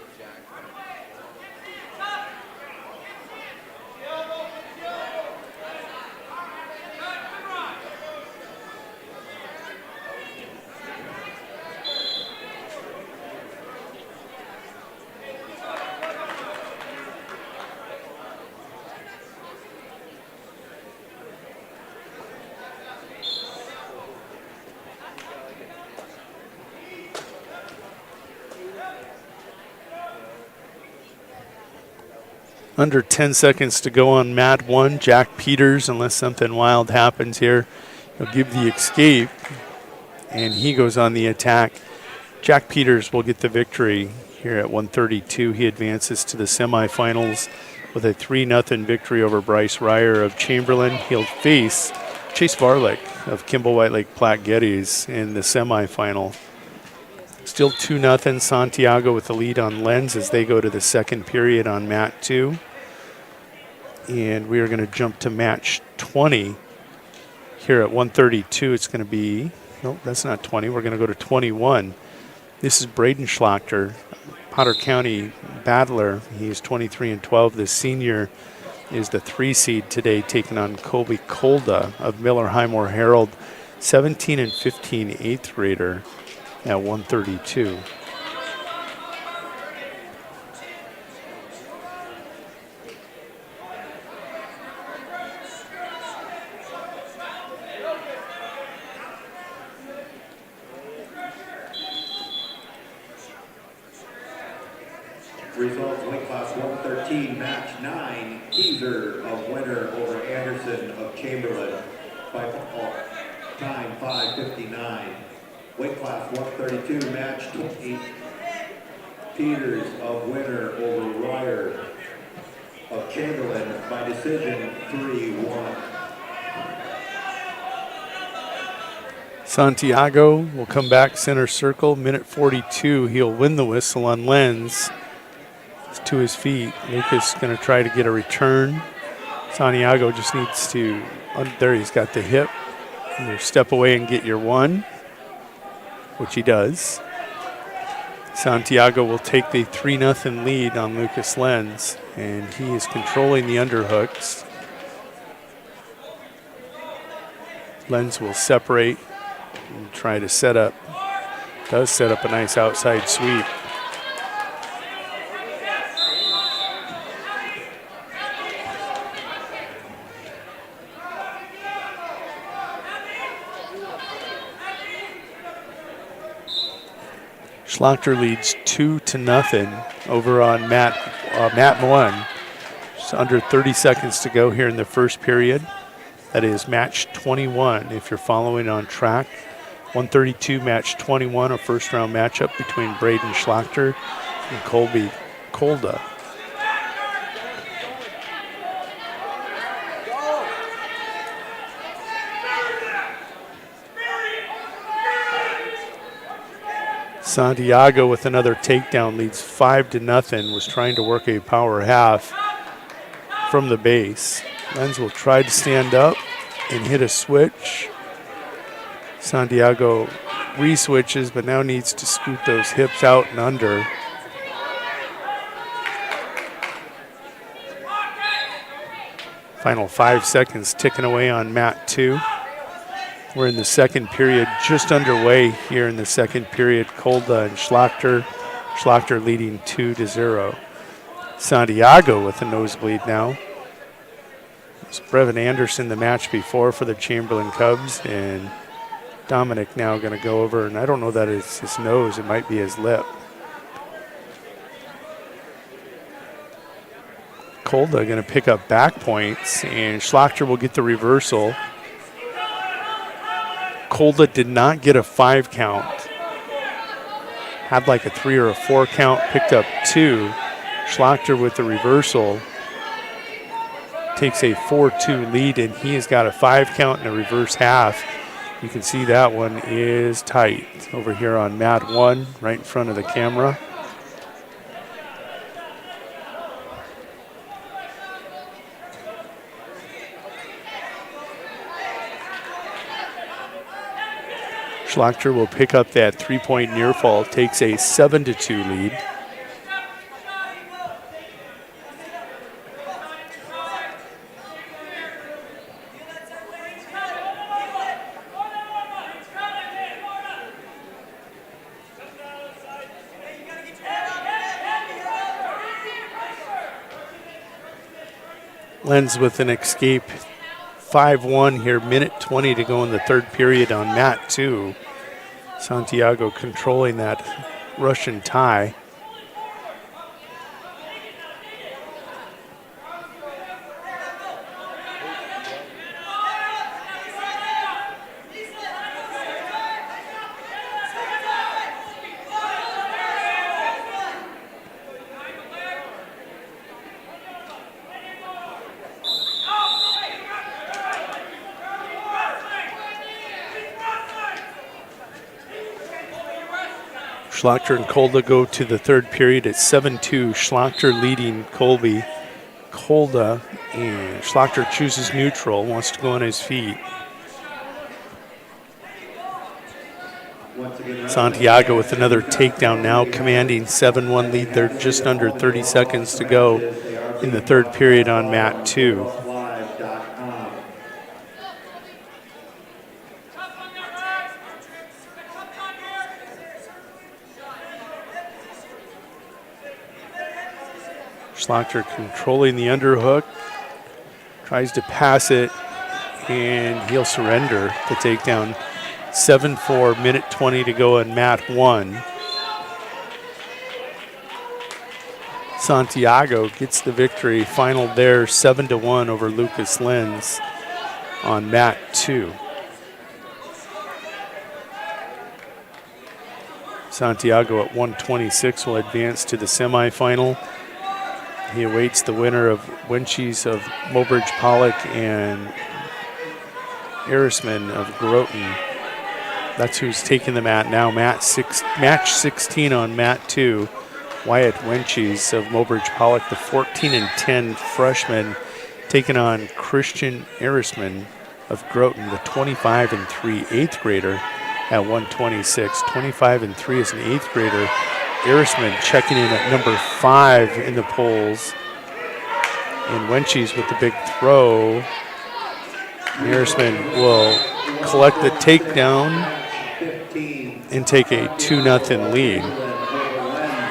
Under 10 seconds to go on mat 1. Jack Peters, unless something wild happens here, he'll give the escape, and he goes on the attack. Jack Peters will get the victory here at 132. He advances to the semifinals with a 3-0 victory over Bryce Ryer of Chamberlain. He'll face Chase Varlick of Kimball White Lake Platte Geddes in the semifinal. Still 2-0. Santiago with the lead on Lenz as they go to the second period on mat 2. And we are going to jump to match 20 here at 132. It's going to be, no, that's not 20. We're going to go to 21. This is Braden Schlachter, Potter County battler. He's 23-12. The senior is the 3 seed today, taking on Colby Kolda of Miller Highmore Herald, 17-15 8th grader at 132. Results, weight class 113, match 9, Keezer of Winter over Anderson of Chamberlain by time 5:59. Weight class 132, match 20, Peters of Winter over Ryer of Chamberlain by decision 3-1. Santiago will come back center circle, minute 42. He'll win the whistle on Lenz. He's to his feet. Lucas going to try to get a return. Santiago just needs to, there he's got the hip. You step away and get your 1, which he does. Santiago will take the 3-0 lead on Lucas Lenz, and he is controlling the underhooks. Lenz will separate and try to set up, does set up a nice outside sweep. Schlachter leads 2-0 over on mat 1. Just under 30 seconds to go here in the first period. That is match 21 if you're following on track. 132, match 21, a first round matchup between Braden Schlachter and Colby Kolda. Santiago with another takedown leads 5-0, was trying to work a power half from the base. Lenz will try to stand up and hit a switch. Santiago re-switches, but now needs to scoot those hips out and under. Final 5 seconds ticking away on mat 2. We're in the second period, just underway here in the second period. Kolda and Schlachter. Schlachter leading 2-0. Santiago with a nosebleed now. It's Brevin Anderson the match before for the Chamberlain Cubs, and Dominic now going to go over, and I don't know that it's his nose, it might be his lip. Kolda going to pick up back points, and Schlachter will get the reversal. Kolda did not get a 5 count. Had like a 3 or a 4 count, picked up 2. Schlachter with the reversal takes a 4-2 lead, and he has got a 5 count and a reverse half. You can see that one is tight over here on mat 1, right in front of the camera. Schlachter will pick up that 3-point near fall, takes a 7-2 lead. Lenz with an escape. 5-1 here, minute 20 to go in the third period on mat 2. Santiago controlling that Russian tie. Schlachter and Kolda go to the third period at 7-2. Schlachter leading Colby. Kolda, and Schlachter chooses neutral, wants to go on his feet. Santiago with another takedown now, commanding 7-1 lead. They're just under 30 seconds to go in the third period on mat 2. Schlachter controlling the underhook, tries to pass it, and he'll surrender the takedown. 7-4, minute 20 to go in mat 1. Santiago gets the victory, final there, 7-1 over Lucas Lenz on mat 2. Santiago at 126 will advance to the semifinal. He awaits the winner of Wenches of Mobridge Pollock and Erisman of Groton. That's who's taking the mat now. Match 16 on mat 2. Wyatt Wenches of Mobridge Pollock, the 14-10 freshman, taking on Christian Erisman of Groton, the 25-3 8th grader at 126. 25-3 is an 8th grader. Erisman checking in at number 5 in the polls. And Wenches with the big throw. Erisman will collect the takedown and take a 2-0 lead.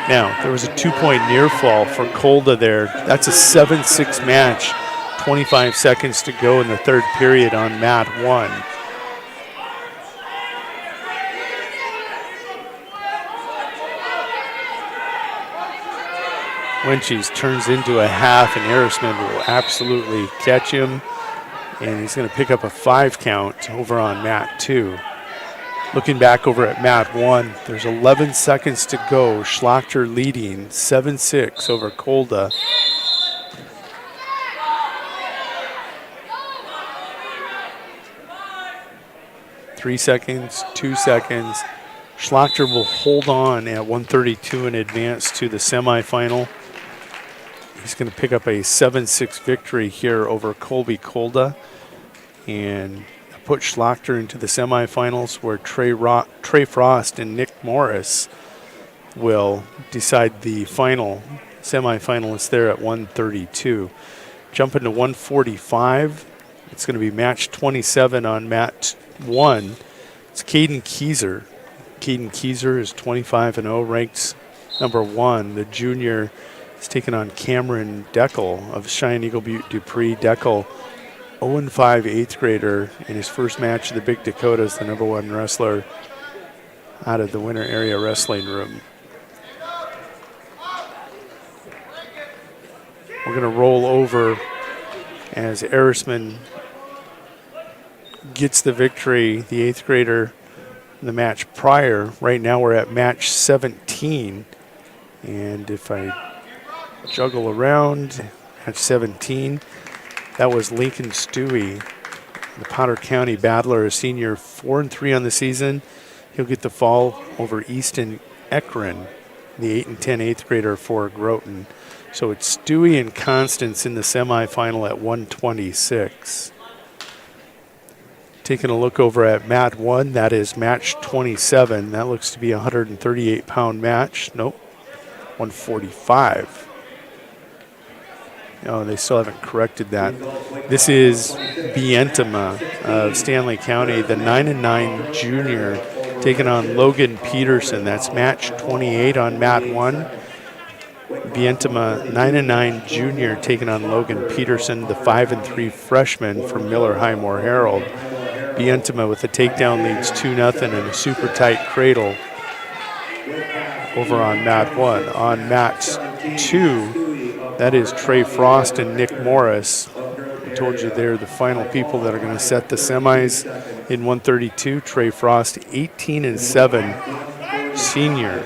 Now, there was a 2-point near fall for Kolda there. That's a 7-6 match. 25 seconds to go in the third period on mat 1. Wenches turns into a half, and Erisman will absolutely catch him. And he's going to pick up a 5 count over on mat 2. Looking back over at mat 1, there's 11 seconds to go. Schlachter leading 7-6 over Kolda. Three seconds, 2 seconds. Schlachter will hold on at 132 and advance to the semifinal. He's going to pick up a 7-6 victory here over Colby Kolda and put Schlachter into the semifinals, where Trey Frost and Nick Morris will decide the final semifinalists there at 132. Jumping to 145, it's going to be match 27 on mat 1. It's Caden Keyser. Caden Keyser is 25-0, ranked number 1. The junior is taking on Cameron Deckel of Cheyenne Eagle Butte Dupree. Deckel, 0-5 8th grader in his first match of the Big Dakota, is the number 1 wrestler out of the winter area wrestling room. We're going to roll over as Erisman gets the victory, the 8th grader, in the match prior. Right now we're at match 17. And if I juggle around, match 17, that was Lincoln Stewie, the Potter County battler, a senior, 4-3 on the season. He'll get the fall over Easton Ekron, the 8-10 8th grader for Groton. So it's Stewie and Constance in the semifinal at 126. Taking a look over at mat 1, that is match 27. That looks to be a 138-pound match. Nope, 145. No, they still haven't corrected that. This is Bientema of Stanley County, the 9-9 junior, taking on Logan Peterson. That's match 28 on mat 1. Bientema, 9-9 junior, taking on Logan Peterson, the 5-3 freshman from Miller Highmore Herald. Bientema with the takedown leads 2-0 and a super tight cradle over on mat 1. On mat 2, that is Trey Frost and Nick Morris. I told you they're the final people that are going to set the semis in 132. Trey Frost, 18-7 senior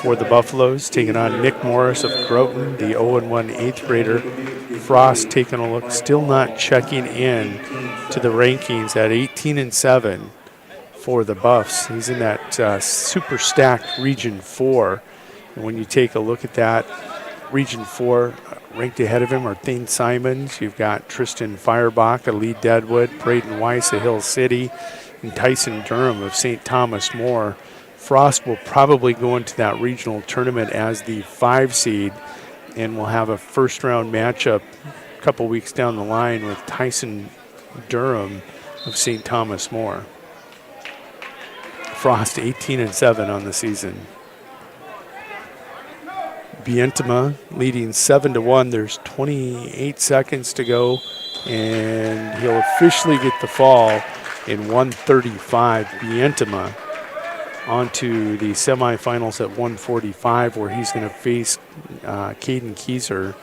for the Buffaloes, taking on Nick Morris of Groton, the 0-1 eighth grader. Frost taking a look, still not checking in to the rankings at 18-7 for the Buffs. He's in that super stacked Region 4. And when you take a look at that, Region 4, ranked ahead of him are Thane Simons. You've got Tristan Firebach of Lee Deadwood, Braden Weiss of Hill City, and Tyson Durham of St. Thomas More. Frost will probably go into that regional tournament as the 5 seed, and we'll have a first-round matchup a couple weeks down the line with Tyson Durham of St. Thomas More. Frost 18-7 on the season. Bientema leading 7-1. There's 28 seconds to go, and he'll officially get the fall in 135. Bientema onto the semifinals at 145, where he's going to face Caden Keyser,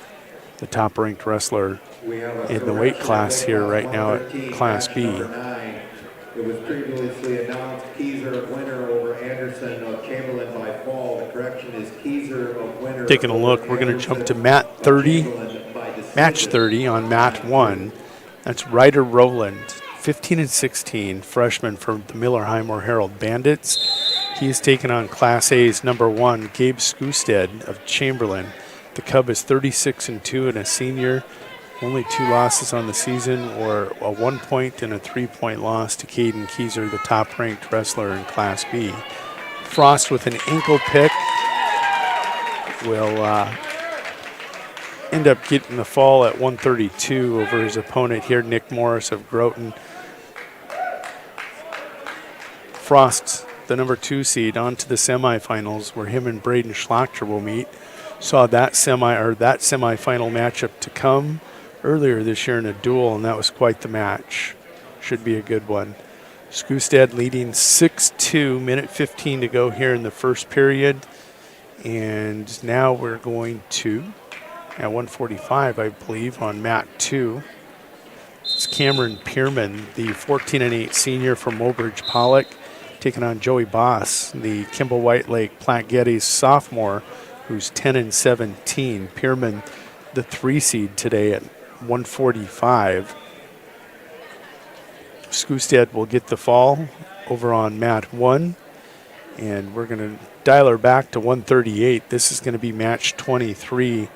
the top-ranked wrestler in the weight class here right now at Class B. It was previously announced Keyser winner over Anderson of Chamberlain by fall. The correction is Keyser of winner. Taking a look, we're going to jump to match 30 on mat 1. That's Ryder Rowland, 15-16, freshman from the Miller Highmore Herald Bandits. He's taken on Class A's number 1, Gabe Skustad of Chamberlain. The Cub is 36-2 and a senior. Only 2 losses on the season, or a 1-point and a 3-point loss to Caden Keyser, the top-ranked wrestler in Class B. Frost with an ankle pick will end up getting the fall at 132 over his opponent here, Nick Morris of Groton. Frost, the number 2 seed, on to the semifinals where him and Braden Schlachter will meet. Saw that semifinal matchup to come earlier this year in a duel, and that was quite the match. Should be a good one. Skustad leading 6-2, minute 15 to go here in the first period. And now we're going to, at 145, I believe, on mat 2. It's Cameron Pierman, the 14-8 senior from Mobridge Pollock, taking on Joey Boss, the Kimball White Lake Platte Geddes sophomore, who's 10-17. Pierman, the 3 seed today at 145. Skustad will get the fall over on mat 1, and we're going to dial her back to 138. This is going to be match 23.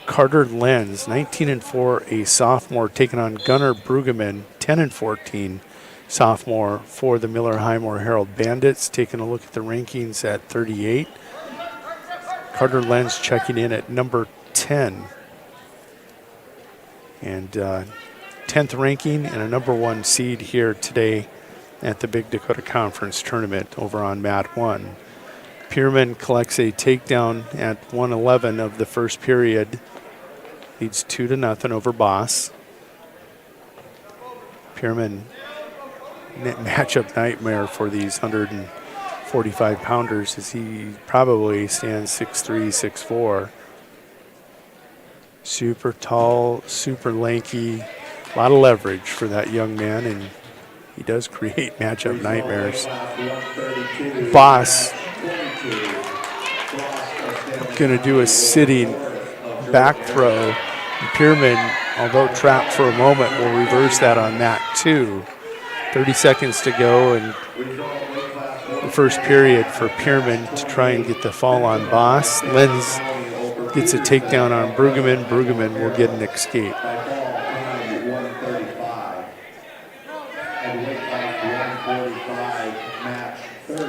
Carter Lenz, 19-4, a sophomore, taking on Gunnar Brueggemann, 10-14, sophomore for the Miller Highmore Herald Bandits. Taking a look at the rankings at 38. Carter Lenz checking in at number 10. And 10th ranking and a number 1 seed here today at the Big Dakota Conference Tournament over on mat 1. Pierman collects a takedown at 1:11 of the first period. Leads 2-0 over Boss. Pierman, matchup nightmare for these 145-pounders as he probably stands 6'3", 6'4". Super tall, super lanky, a lot of leverage for that young man, and he does create matchup nightmares. Boss going to do a sitting back throw. Pierman, although trapped for a moment, will reverse that on mat 2. 30 seconds to go, and the first period for Pierman to try and get the fall on Boss. Lenz gets a takedown on Brueggemann. Brueggemann will get an escape. 45, match 30.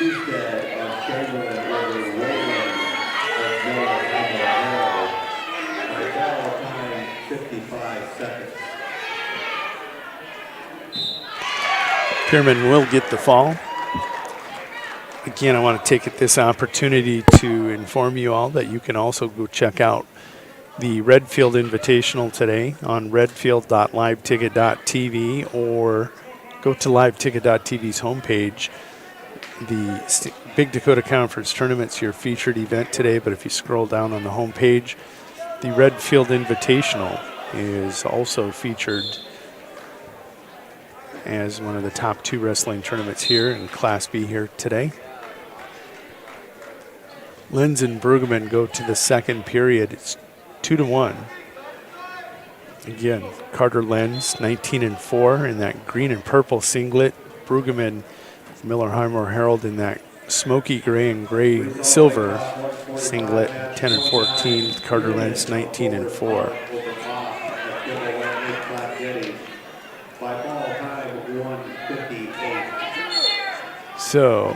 Instead of Chamberlain over Roland of Miller Herald. By ball time, 55 seconds. Pierman will get the fall. Again, I want to take this opportunity to inform you all that you can also go check out the Redfield Invitational today on redfield.liveticket.tv or go to liveticket.tv's homepage. The Big Dakota Conference Tournament's your featured event today, but if you scroll down on the homepage, the Redfield Invitational is also featured as one of the top 2 wrestling tournaments here in Class B here today. Lenz and Brueggemann go to the second period. It's 2-1. Again, Carter Lenz, 19-4 in that green and purple singlet. Brueggemann, Miller Highmore Herald in that smoky gray and gray silver singlet, 10-14. Carter Lenz, 19-4. So,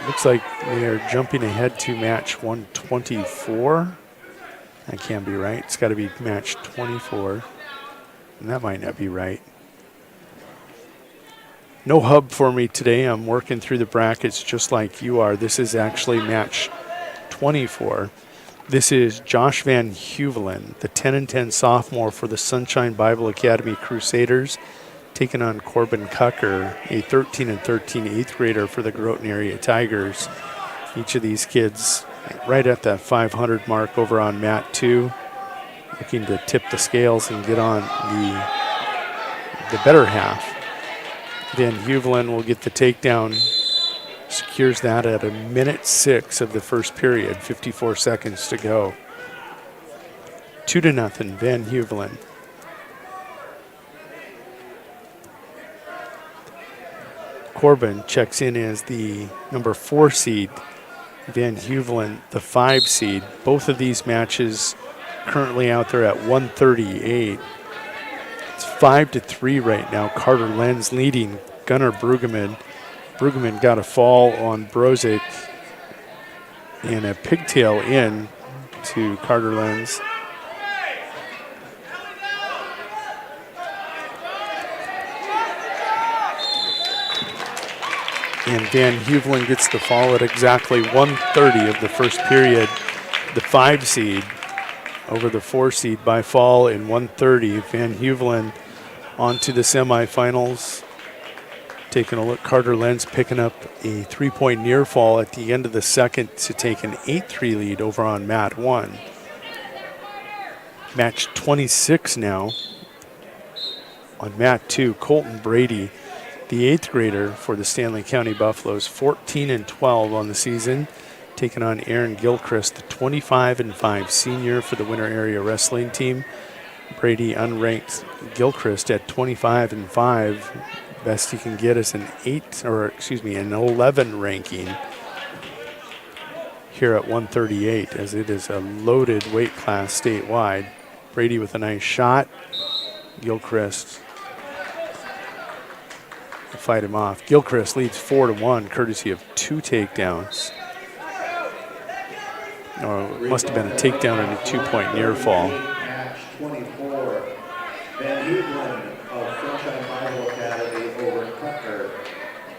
looks like they are jumping ahead to match 124. That can't be right. It's got to be match 24. And that might not be right. No hub for me today. I'm working through the brackets just like you are. This is actually match 24. This is Josh Van Huvelen, the 10-10 sophomore for the Sunshine Bible Academy Crusaders, taking on Corbin Cucker, a 13-13 8th grader for the Groton Area Tigers. Each of these kids right at that 500 mark over on mat 2, looking to tip the scales and get on the better half. Van Huvelen will get the takedown, secures that at 1:06 of the first period, 54 seconds to go. 2-0, Van Huvelen. Corbin checks in as the number 4 seed. Van Huvelen, the 5 seed. Both of these matches currently out there at 138. It's 5-3 right now. Carter Lenz leading Gunnar Brueggemann. Brueggemann got a fall on Brozic and a pigtail in to Carter Lenz. And Van Huvelen gets the fall at exactly 1:30 of the first period. The 5 seed over the 4 seed by fall in 1:30. Van Huvelen on to the semifinals. Taking a look, Carter Lenz picking up a 3-point near fall at the end of the second to take an 8-3 lead over on mat 1. Match 26 now. On mat 2, Colton Brady, the 8th grader for the Stanley County Buffaloes, 14-12 on the season, taking on Aaron Gilchrist, the 25-5 senior for the Winter Area Wrestling Team. Brady unranked Gilchrist at 25-5. Best he can get is an 11 ranking here at 138, as it is a loaded weight class statewide. Brady with a nice shot. Gilchrist will fight him off. Gilchrist leads 4-1, courtesy of 2 takedowns. Oh, it must have been a takedown and a 2-point near fall. Match 24. Van Huvelen of Sunshine Bible Academy over Tucker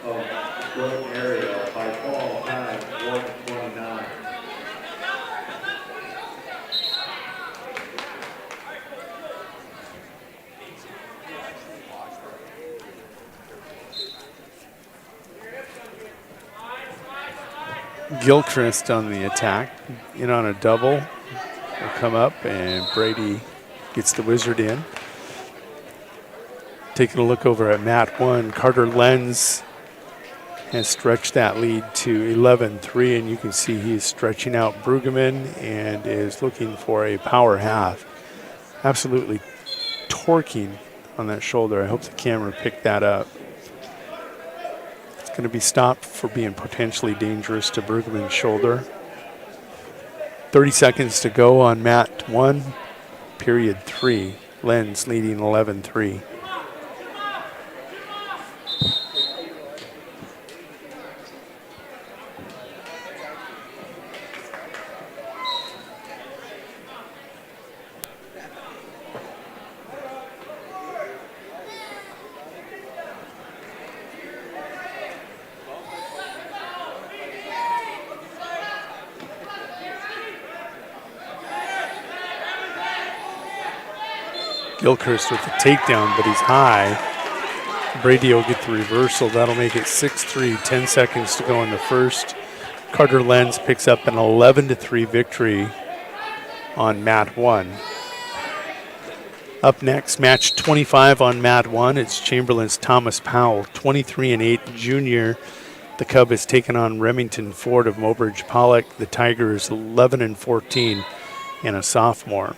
of Groton Area by fall time 1:29. Gilchrist on the attack, in on a double, will come up, and Brady gets the wizard in. Taking a look over at mat 1, Carter Lenz has stretched that lead to 11-3, and you can see he's stretching out Brueggemann and is looking for a power half. Absolutely torquing on that shoulder. I hope the camera picked that up. It's going to be stopped for being potentially dangerous to Brueggemann's shoulder. 30 seconds to go on mat 1, period 3. Lenz leading 11-3. Gilchrist with the takedown, but he's high. Brady will get the reversal. That'll make it 6-3, 10 seconds to go in the first. Carter Lenz picks up an 11-3 victory on mat 1. Up next, match 25 on mat 1. It's Chamberlain's Thomas Powell, 23-8 junior. The Cub has taken on Remington Ford of Mobridge Pollock. The Tiger is 11-14 and a sophomore.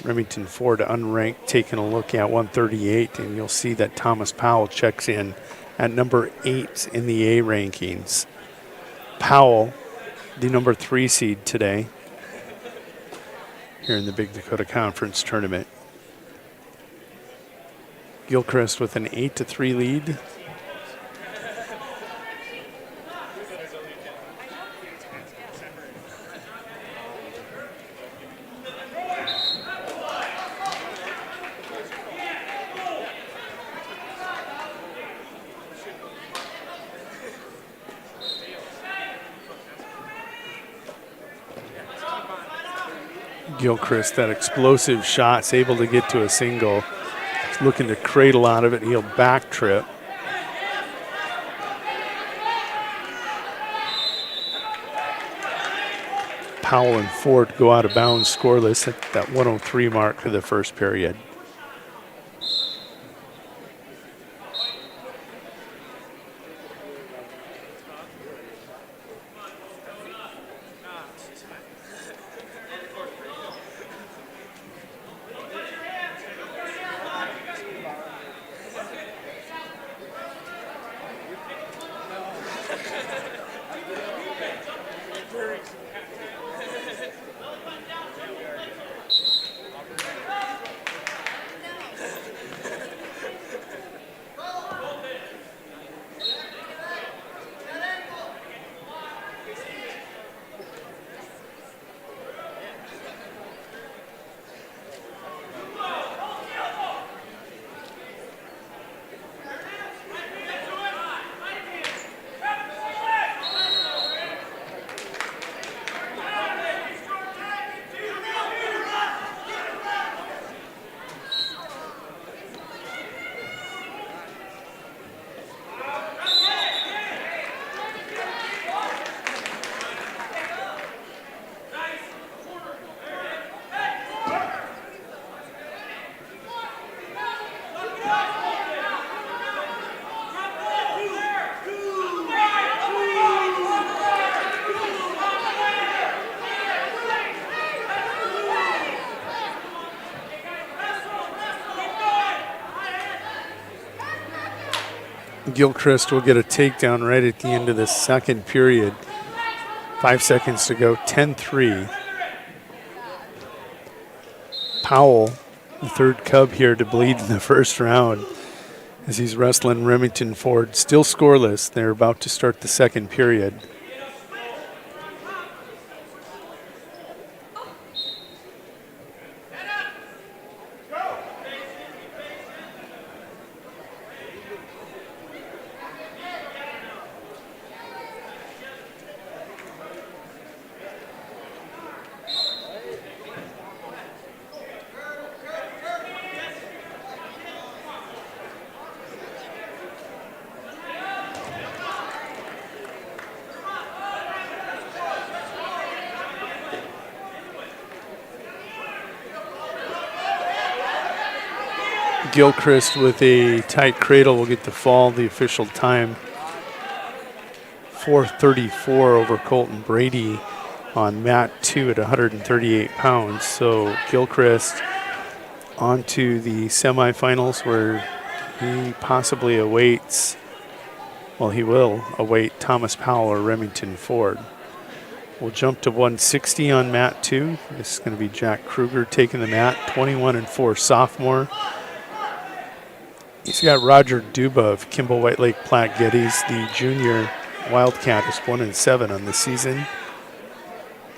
Remington Ford unranked, taking a look at 138, and you'll see that Thomas Powell checks in at number 8 in the A rankings. Powell, the number 3 seed today here in the Big Dakota Conference Tournament. Gilchrist with an 8-3 lead. Gilchrist, that explosive shot's able to get to a single. He's looking to cradle out of it. He'll back trip. Powell and Ford go out of bounds scoreless at that 103 mark for the first period. Gilchrist will get a takedown right at the end of the second period. 5 seconds to go, 10-3. Powell, the third Cub here to bleed in the first round as he's wrestling Remington Ford. Still scoreless. They're about to start the second period. Gilchrist with a tight cradle will get the fall. The official time 4:34 over Colton Brady on mat 2 at 138 pounds. So Gilchrist on to the semifinals where he possibly awaits, well, he will await Thomas Powell or Remington Ford. We'll jump to 160 on mat 2. This is going to be Jack Kruger taking the mat, 21-4 sophomore. He's got Roger Duba of Kimball White Lake Platte Geddes. The junior Wildcat is 1-7 on the season.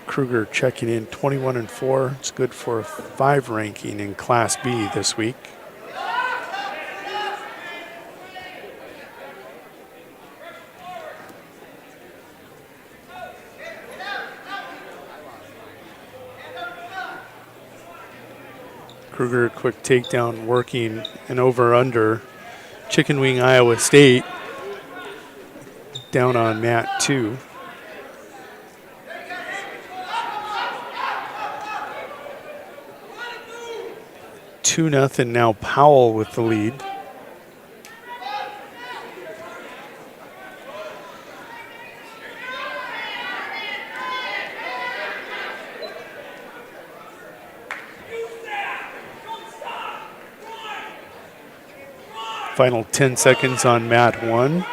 Kruger checking in 21-4. It's good for a 5 ranking in Class B this week. Kruger, quick takedown, working an over-under. Chicken Wing, Iowa State, down on mat 2. Two nothing now. Powell with the lead. Final 10 seconds on mat 1.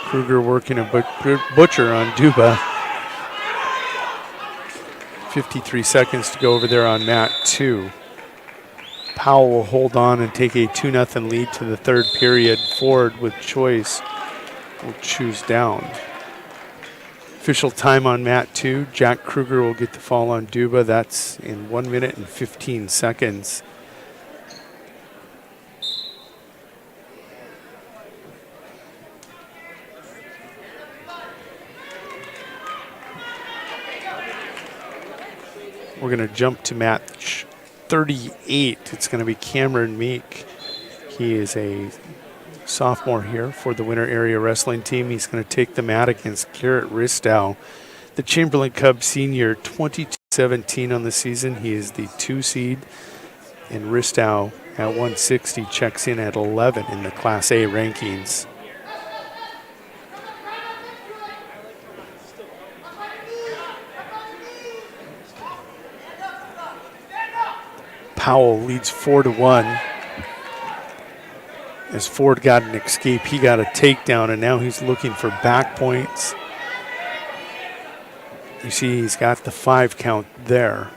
Kruger working a butcher on Duba. 53 seconds to go over there on mat 2. Powell will hold on and take a 2-0 lead to the third period. Ford with choice will choose down. Official time on mat 2. Jack Kruger will get the fall on Duba. That's in 1 minute and 15 seconds. We're going to jump to match 38. It's going to be Cameron Meek. He is a sophomore here for the Winter Area Wrestling Team. He's going to take the mat against Garrett Ristow, the Chamberlain Cub senior, 22-17 on the season. He is the 2 seed, and Ristow at 160 checks in at 11 in the Class A rankings. Powell leads 4-1. As Ford got an escape, he got a takedown, and now he's looking for back points. You see he's got the 5 count there.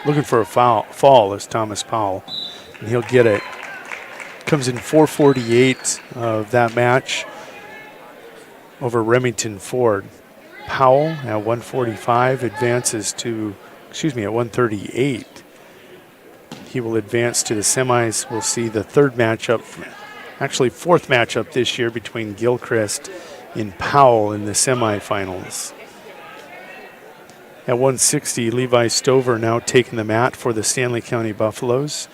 Looking for a fall is Thomas Powell, and he'll get it. Comes in 4:48 of that match over Remington Ford. Powell at 145 advances to, at 138. He will advance to the semis. We'll see the third matchup, actually fourth matchup this year between Gilchrist and Powell in the semifinals. At 160, Levi Stover now taking the mat for the Stanley County Buffaloes.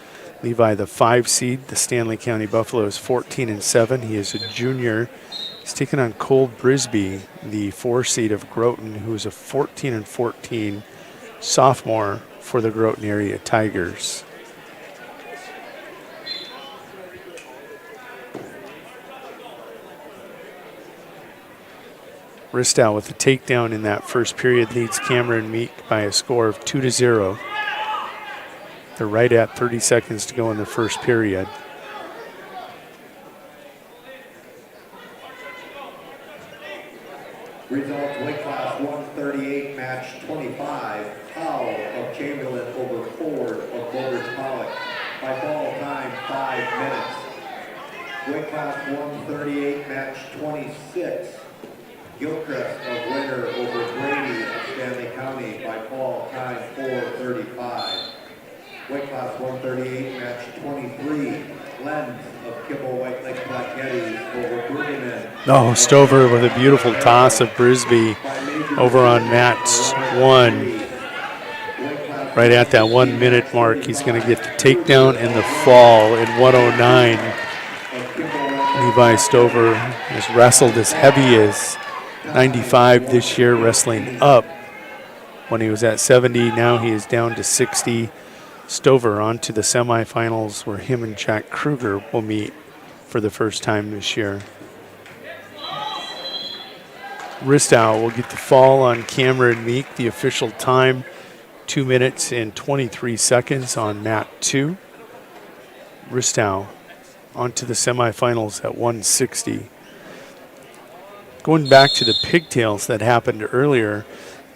Levi, the 5 seed, the Stanley County Buffaloes 14-7. He is a junior. He's taking on Cole Brisby, the 4 seed of Groton, who is a 14-14 sophomore for the Groton area Tigers. Ristow with the takedown in that first period leads Cameron Meek by a score of 2-0. They're right at 30 seconds to go in the first period. Results: weight class 138, match 25. Powell of Chamberlain over Ford of Boulders Pollock. By fall time, 5 minutes. Weight class 138, match 26. Gilchrist of Winter over Brady of Stanley County. By fall time, 4:35. Weight class 138, match 23. Lenz of Kimball White Lake Black Geddes over Brueggemann. Oh, Stover with a beautiful toss of Brisby over on mat 1. Right at that 1 minute mark, he's going to get the takedown and the fall in 109. Levi Stover has wrestled as heavy as 95 this year, wrestling up. When he was at 70, now he is down to 60. Stover on to the semifinals where him and Jack Kruger will meet for the first time this year. Ristow will get the fall on Cameron Meek. The official time, 2 minutes and 23 seconds on mat 2. Ristow on to the semifinals at 160. Going back to the pigtails that happened earlier,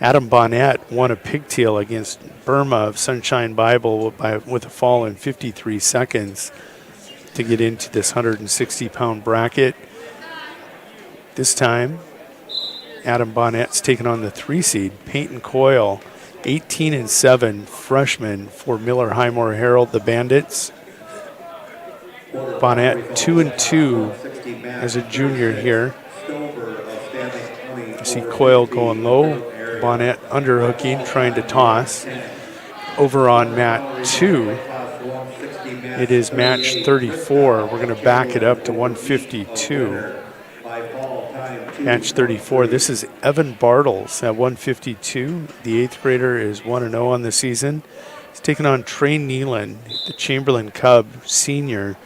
Adam Bonnet won a pigtail against Burma of Sunshine Bible with a fall in 53 seconds to get into this 160-pound bracket. This time, Adam Bonnet's taking on the 3 seed, Peyton Coyle, 18-7 freshman for Miller Highmore Herald, the Bandits. Bonnet 2-2 as a junior here. You see Coyle going low. Bonnet underhooking, trying to toss. Over on mat 2, It is match 34. We're going to back it up to 152. Match 34. This is Evan Bartles at 152. The 8th grader is 1-0 on the season. He's taking on Trey Nealon, the Chamberlain Cub senior,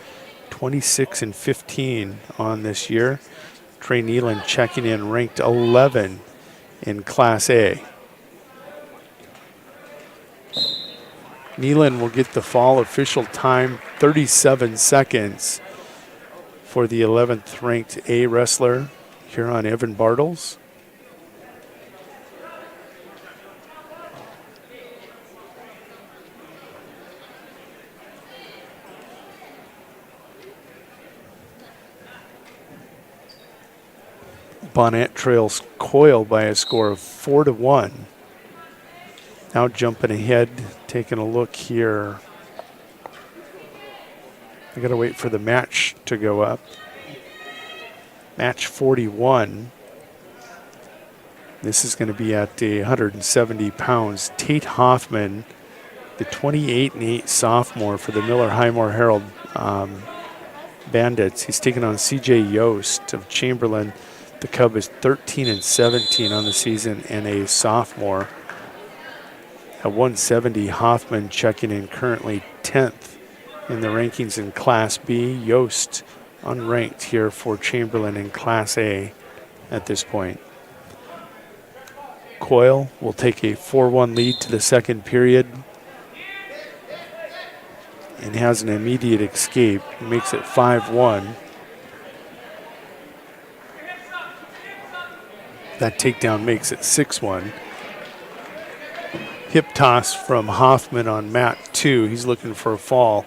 26-15 on this year. Trey Nealon checking in ranked 11 in Class A. Nealon will get the fall official time, 37 seconds for the 11th ranked A wrestler here on Evan Bartles. Bonnet trails Coyle by a score of 4-1. Now jumping ahead, taking a look here. I gotta wait for the match to go up. Match 41. This is gonna be at 170 pounds. Tate Hoffman, the 28-8 sophomore for the Miller Highmore Herald Bandits. He's taking on CJ Yost of Chamberlain. The Cub is 13-17 on the season and a sophomore. At 170, Hoffman checking in currently 10th in the rankings in Class B. Yost unranked here for Chamberlain in Class A at this point. Coyle will take a 4-1 lead to the second period and has an immediate escape. He makes it 5-1. That takedown makes it 6-1. Hip toss from Hoffman on mat 2. He's looking for a fall.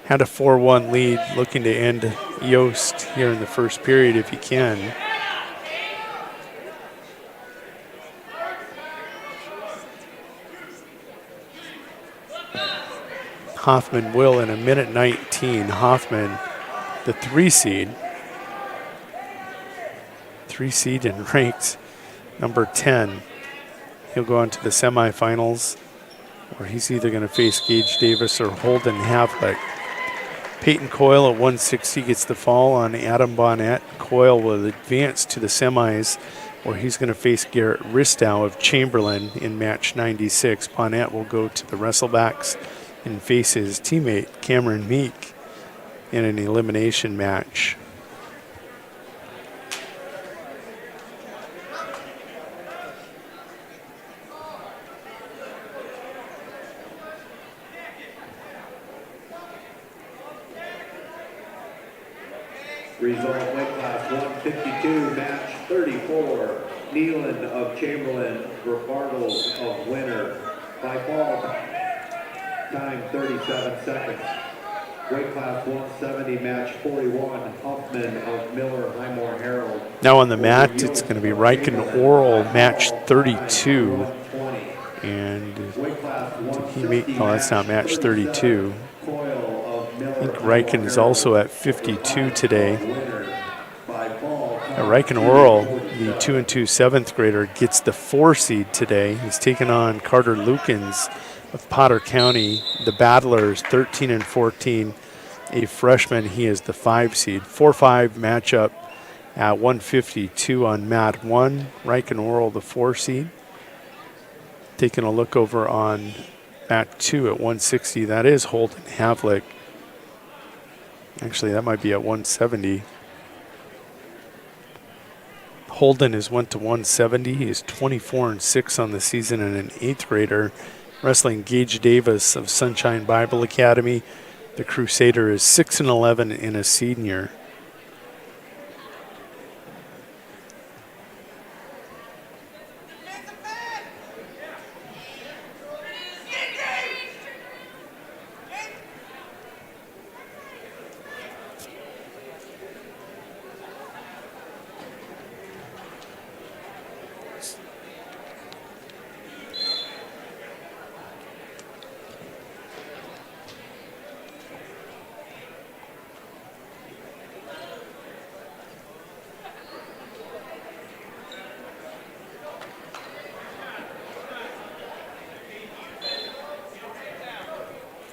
Had a 4-1 lead, looking to end Yost here in the first period if he can. Hoffman will in a minute 19. Hoffman, the 3 seed. 3 seed and ranked number 10. He'll go on to the semifinals, where he's either going to face Gage Davis or Holden Havlick. Peyton Coyle at 160 gets the fall on Adam Bonnet. Coyle will advance to the semis, where he's going to face Garrett Ristow of Chamberlain in match 96. Bonnet will go to the wrestlebacks and face his teammate Cameron Meek in an elimination match. Result weight class 152, match 34. Nealon of Chamberlain, Bartles of Winter. By fall, time 37 seconds. Weight class 170, match 41. Huffman of Miller Highmore Herald. Now on the mat, it's going to be Riken Oral, match 32. And did he make, oh, that's not match 32. I think Riken is also at 52 today. Riken Oral, the 2-2 7th grader, gets the 4 seed today. He's taking on Carter Lukens of Potter County. The Battlers, 13-14. A freshman, he is the 5 seed. 4-5 matchup at 152 on mat 1. Riken Oral, the 4 seed. Taking a look over on mat 2 at 160. That is Holden Havlick. Actually, that might be at 170. Holden went to 170. He is 24-6 on the season and an 8th grader. Wrestling Gage Davis of Sunshine Bible Academy. The Crusader is 6-11 and a senior.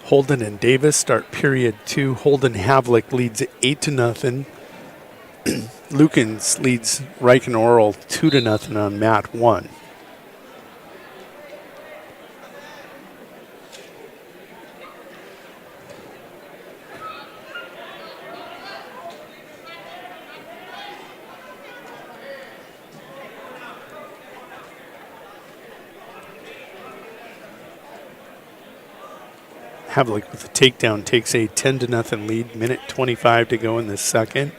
Holden and Davis start period 2. Holden Havlick leads 8-0. Lukens leads Reich and Oral 2-0 on mat 1. Havlick with a takedown takes a 10-0 lead. Minute 25 to go in the second.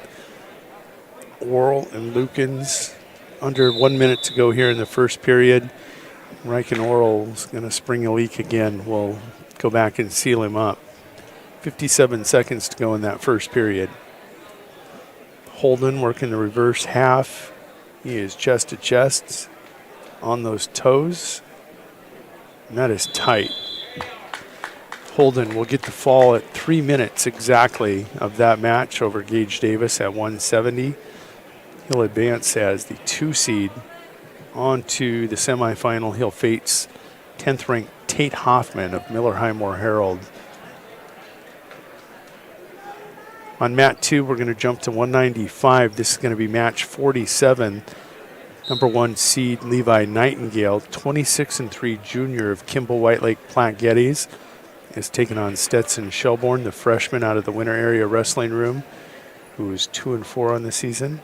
Oral and Lukens under 1 minute to go here in the first period. Reich and Oral is going to spring a leak again. We'll go back and seal him up. 57 seconds to go in that first period. Holden working the reverse half. He is chest to chest on those toes. And that is tight. Holden will get the fall at 3 minutes exactly of that match over Gage Davis at 170. He'll advance as the 2 seed on to the semifinal. He'll face 10th ranked Tate Hoffman of Miller Highmore Herald. On mat 2, we're going to jump to 195. This is going to be match 47. Number 1 seed Levi Nightingale, 26-3 junior of Kimball White Lake Platte Geddes, is taking on Stetson Shelbourne, the freshman out of the Winter Area Wrestling Room, who is 2-4 on the season.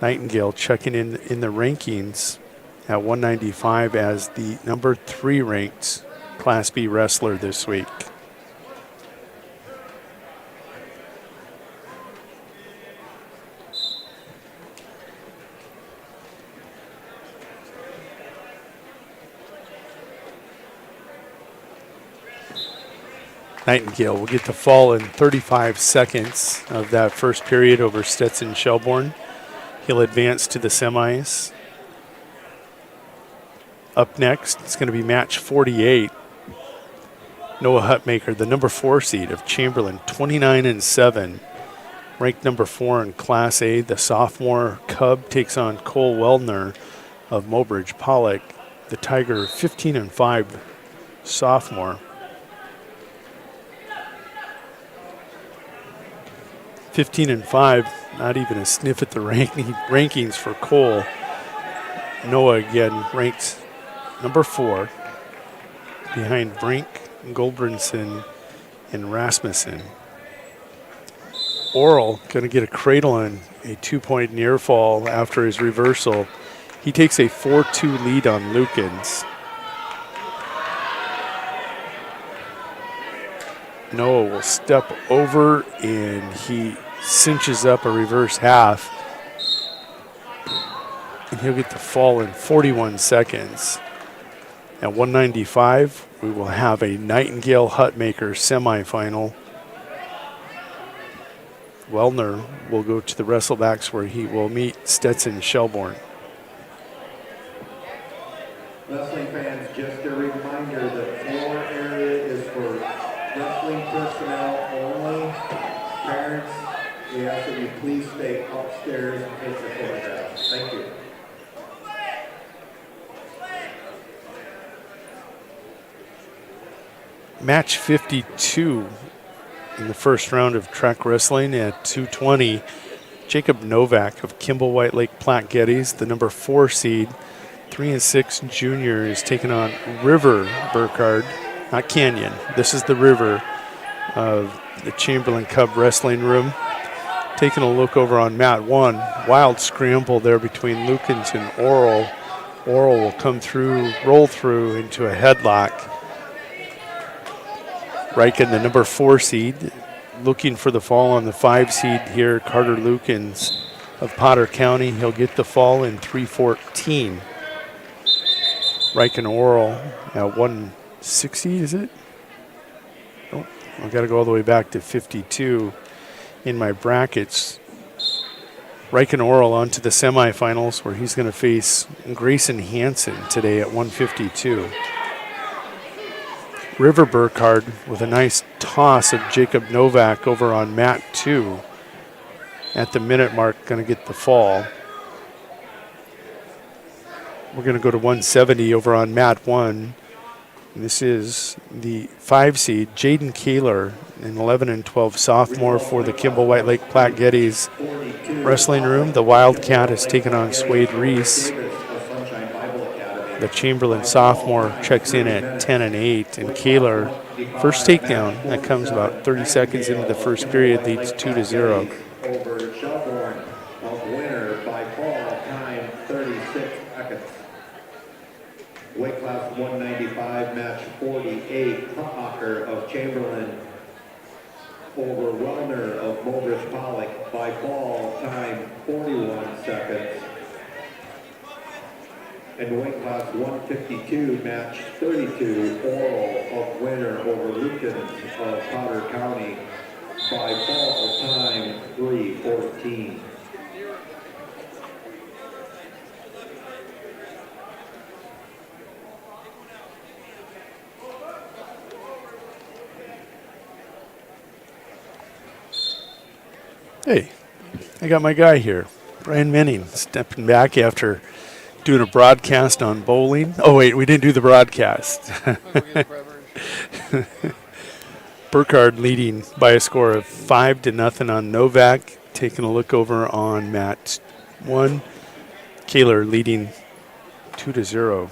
Nightingale checking in the rankings at 195 as the number 3 ranked Class B wrestler this week. Nightingale will get the fall in 35 seconds of that first period over Stetson Shelbourne. He'll advance to the semis. Up next, it's going to be match 48. Noah Hutmaker, the number 4 seed of Chamberlain, 29-7. Ranked number 4 in Class A. The sophomore Cub takes on Cole Weldner of Mobridge Pollock. The Tiger, 15-5 sophomore. 15-5, not even a sniff at the rankings for Cole. Noah again ranked number 4 behind Brink, Goldbrinson, and Rasmussen. Oral going to get a cradle and a 2-point near fall after his reversal. He takes a 4-2 lead on Lukens. Noah will step over and he cinches up a reverse half. And he'll get the fall in 41 seconds. At 195, we will have a Nightingale Hutmaker semifinal. Wellner will go to the wrestlebacks where he will meet Stetson Shelbourne. Wrestling fans, just a reminder, the floor area is for wrestling personnel only. Parents, we ask that you please stay upstairs and take your photographs. Thank you. Match 52 in the first round of track wrestling at 220. Jacob Novak of Kimball White Lake Platte Geddes, the number 4 seed, 3-6 junior, is taking on River Burkhardt, not Canyon. This is the River of the Chamberlain Cub Wrestling Room. Taking a look over on mat 1. Wild scramble there between Lukens and Oral. Oral will come through, roll through into a headlock. Riken, the number 4 seed, looking for the fall on the 5 seed here, Carter Lukens of Potter County. He'll get the fall in 3:14. Riken Oral at 160, is it? Oh, I've got to go all the way back to 52 in my brackets. Riken Oral on to the semifinals where he's going to face Grayson Hansen today at 152. River Burkhardt with a nice toss of Jacob Novak over on mat 2. At the minute mark, going to get the fall. We're going to go to 170 over on mat 1. This is the 5 seed, Jaden Kaler, an 11 and 12 sophomore for the Kimball White Lake Platte Geddes Wrestling Room. The Wildcat has taken on Swade Reese. The Chamberlain sophomore checks in at 10 and 8, and Kaler, first takedown, that comes about 30 seconds into the first period, leads 2-0. Over Shelbourne, of winner by fall, time 36 seconds. Weight class 195, match 48, Hutmacher of Chamberlain over Wellner of Mulbridge Pollock by fall, time 41 seconds. And weight class 152, match 32, Oral of winner over Lucan of Potter County by fall, time 3:14. Hey, I got my guy here, Brian Menning, stepping back after doing a broadcast on bowling. Oh, wait, we didn't do the broadcast. Burkhardt leading by a score of 5-0 on Novak. Taking a look over on match 1. Kaler leading 2-0.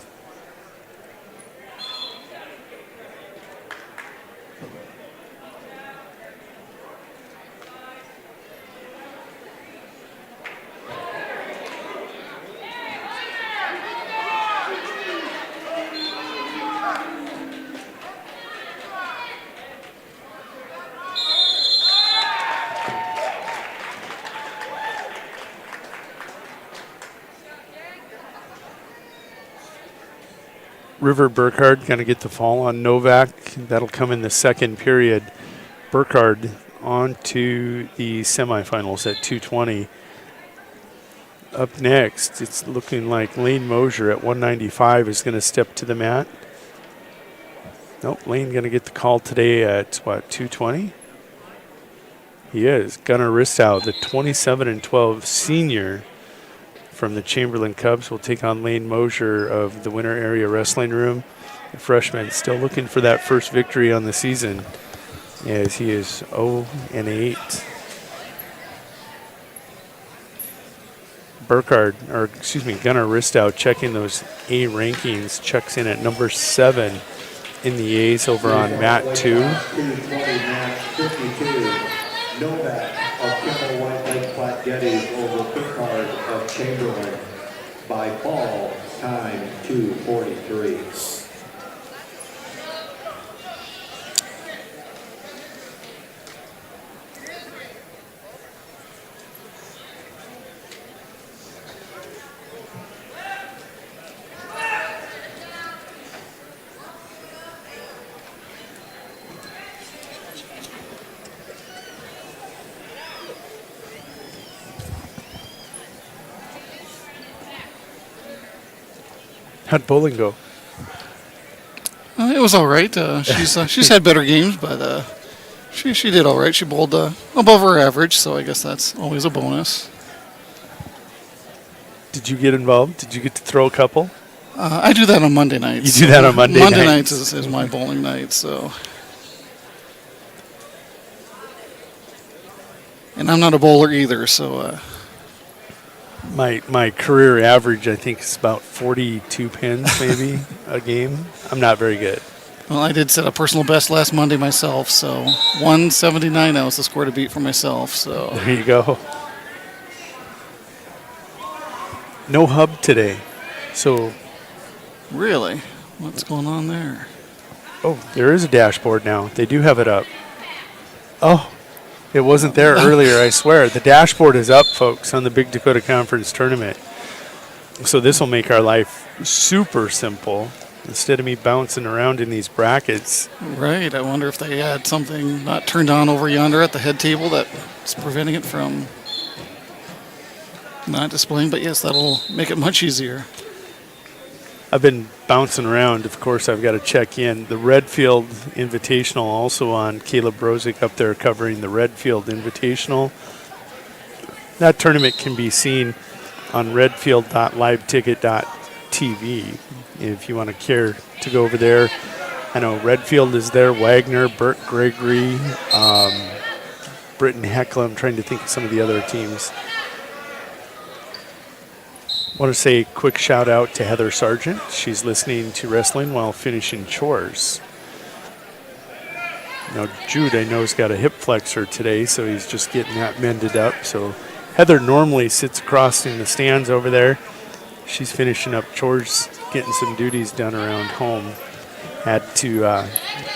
River Burkhardt going to get the fall on Novak. That'll come in the second period. Burkhardt on to the semifinals at 2:20. Up next, it's looking like Lane Mosier at 195 is going to step to the mat. Nope, Lane going to get the call today at, 2:20? He is. Gunnar Ristow, the 27 and 12 senior from the Chamberlain Cubs, will take on Lane Mosier of the Winter Area Wrestling Room. The freshman still looking for that first victory on the season as he is 0 and 8. Gunnar Ristow checking those A rankings, checks in at number 7 in the A's over on mat 2. Novak of Kimball White Lake Platte Geddes over Burkhardt of Chamberlain by fall, time 2:43. How'd bowling go? It was all right. She's had better games, but she did all right. She bowled above her average, so I guess that's always a bonus. Did you get involved? Did you get to throw a couple? I do that on Monday nights. You do that on Monday nights? Monday nights is my bowling night, so. And I'm not a bowler either, so. My career average, I think, is about 42 pins, maybe, a game. I'm not very good. Well, I did set a personal best last Monday myself, so 179, that was the score to beat for myself, so. There you go. No hub today, so. Really? What's going on there? Oh, there is a dashboard now. They do have it up. Oh. It wasn't there earlier, I swear. The dashboard is up, folks, on the Big Dakota Conference Tournament. So this will make our life super simple instead of me bouncing around in these brackets. Right. I wonder if they had something not turned on over yonder at the head table that's preventing it from not displaying. But, yes, that'll make it much easier. I've been bouncing around. Of course, I've got to check in. The Redfield Invitational also on. Caleb Brozick up there covering the Redfield Invitational. That tournament can be seen on redfield.liveticket.tv if you want to care to go over there. I know Redfield is there, Wagner, Burt Gregory, Britton Heckler. I'm trying to think of some of the other teams. I want to say a quick shout out to Heather Sargent. She's listening to wrestling while finishing chores. Now, Jude, I know, has got a hip flexor today, so he's just getting that mended up. So Heather normally sits across in the stands over there. She's finishing up chores, getting some duties done around home. Had to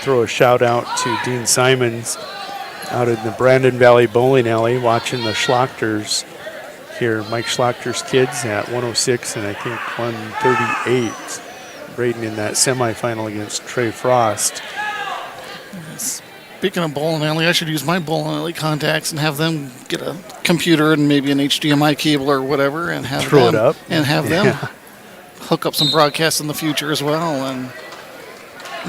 throw a shout out to Dean Simons out in the Brandon Valley Bowling Alley watching the Schlachters here. Mike Schlachter's kids at 106 and I think 138. Braden in that semifinal against Trey Frost. Speaking of bowling alley, I should use my bowling alley contacts and have them get a computer and maybe an HDMI cable or whatever, and have throw it up and have them hook up some broadcasts in the future as well. And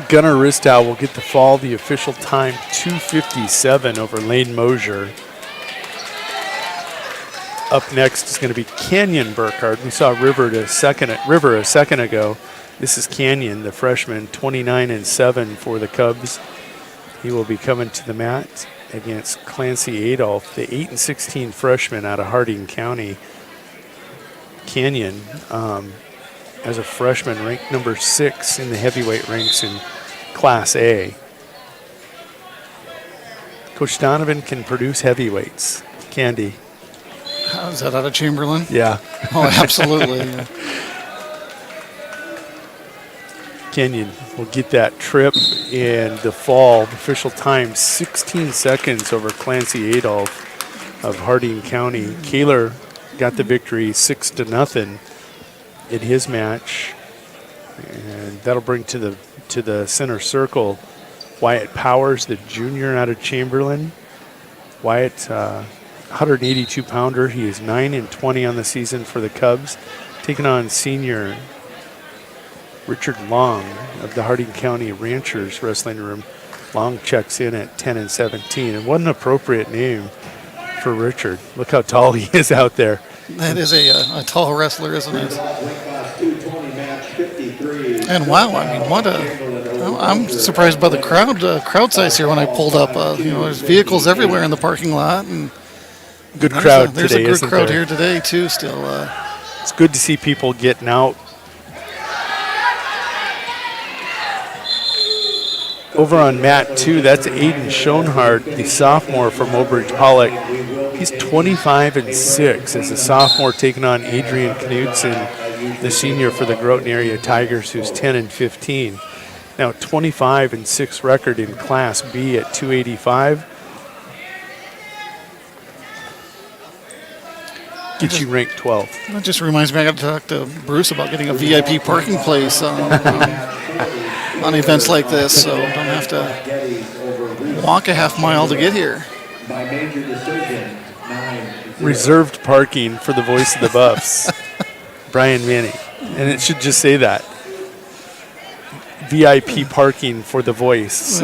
Gunnar Ristow will get the fall. The official time 2:57 over Lane Mosier. Up next is going to be Canyon Burkhardt. We saw River a second ago. This is Canyon, the freshman, 29-7 for the Cubs. He will be coming to the mat against Clancy Adolph, the 8-16 freshman out of Harding County. Canyon, as a freshman, ranked number 6 in the heavyweight ranks in Class A. Coach Donovan can produce heavyweights. Candy. Is that out of Chamberlain? Yeah. Oh, absolutely. Yeah. Kenyon will get that trip in the fall. Official time 16 seconds over Clancy Adolph of Harding County. Kaler got the victory 6-0 in his match, and that'll bring to the center circle Wyatt Powers, the junior out of Chamberlain. Wyatt, 182-pounder. He is 9-20 on the season for the Cubs, taking on senior Richard Long of the Harding County Ranchers Wrestling Room. Long checks in at 10-17, and what an appropriate name for Richard. Look how tall he is out there. That is a tall wrestler, isn't it? And wow, I mean, I'm surprised by the crowd size here when I pulled up. There's vehicles everywhere in the parking lot, and good crowd there's today. There's a good crowd here today too. Still, it's good to see people getting out. Over on mat 2, that's Aiden Schoenhardt, the sophomore from Mobridge Pollock. He's 25-6 as a sophomore, taking on Adrian Knudsen, the senior for the Groton Area Tigers, who's 10-15. Now 25-6 record in Class B at 285. Gets you ranked 12th. That just reminds me, I got to talk to Bruce about getting a VIP parking place on events like this, so don't have to walk a half mile to get here. Reserved parking for the voice of the Buffs, Brian Manning. And it should just say that. VIP parking for the voice.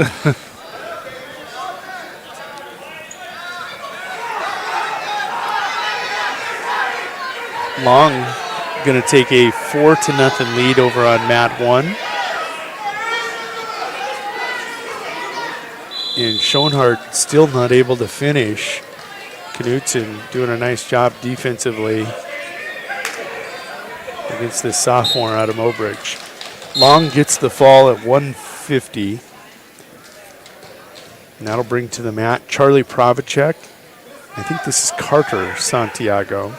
Long going to take a 4-0 lead over on mat 1. And Schoenhardt still not able to finish. Knudsen doing a nice job defensively against this sophomore out of Mobridge. Long gets the fall at 150. And that'll bring to the mat Charlie Provacek. I think this is Carter Santiago.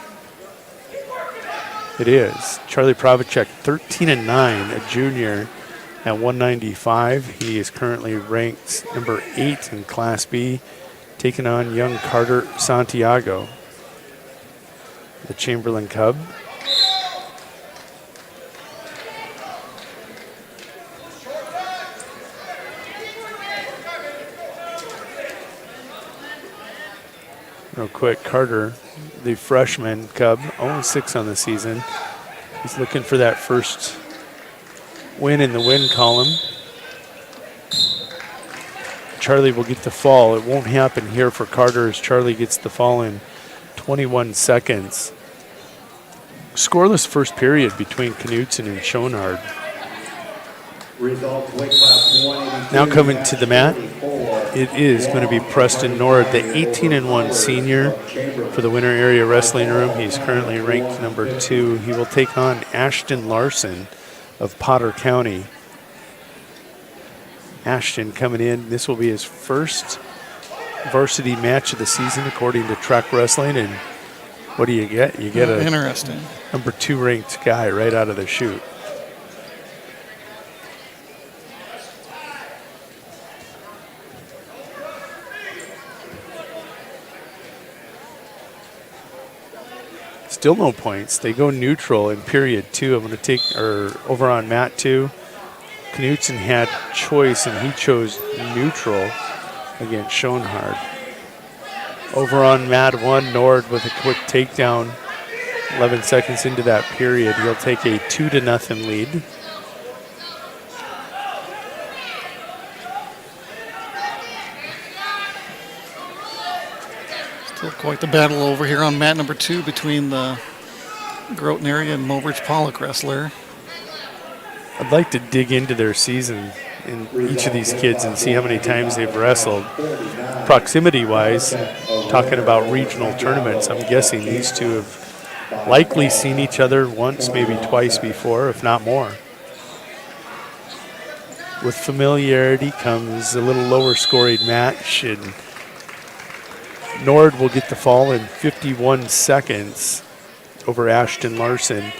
It is. Charlie Provacek, 13-9, a junior at 195. He is currently ranked number 8 in Class B, taking on young Carter Santiago, the Chamberlain Cub. Real quick, Carter, the freshman Cub, 0-6 on the season. He's looking for that first win in the win column. Charlie will get the fall. It won't happen here for Carter as Charlie gets the fall in 21 seconds. Scoreless first period between Knudsen and Schoenhardt. Results weight class Now coming to the mat, it is going to be Preston Nord, the 18-1 senior for the Winter Area Wrestling Room. He's currently ranked number 2. He will take on Ashton Larson of Potter County. Ashton coming in. This will be his first varsity match of the season, according to Track Wrestling. And what do you get? You get a interesting number 2 ranked guy right out of the chute. Still no points. They go neutral in period 2. I'm going to take, over on mat 2. Knutson had choice, and he chose neutral against Schoenhard. Over on mat 1, Nord with a quick takedown. 11 seconds into that period, he'll take a 2-0 lead. Still quite the battle over here on mat number 2 between the Groton area and Mobridge Pollock wrestler. I'd like to dig into their season in each of these kids and see how many times they've wrestled. Proximity-wise, talking about regional tournaments, I'm guessing these two have likely seen each other once, maybe twice before, if not more. With familiarity comes a little lower scoring match, and Nord will get the fall in 51 seconds over Ashton Larson.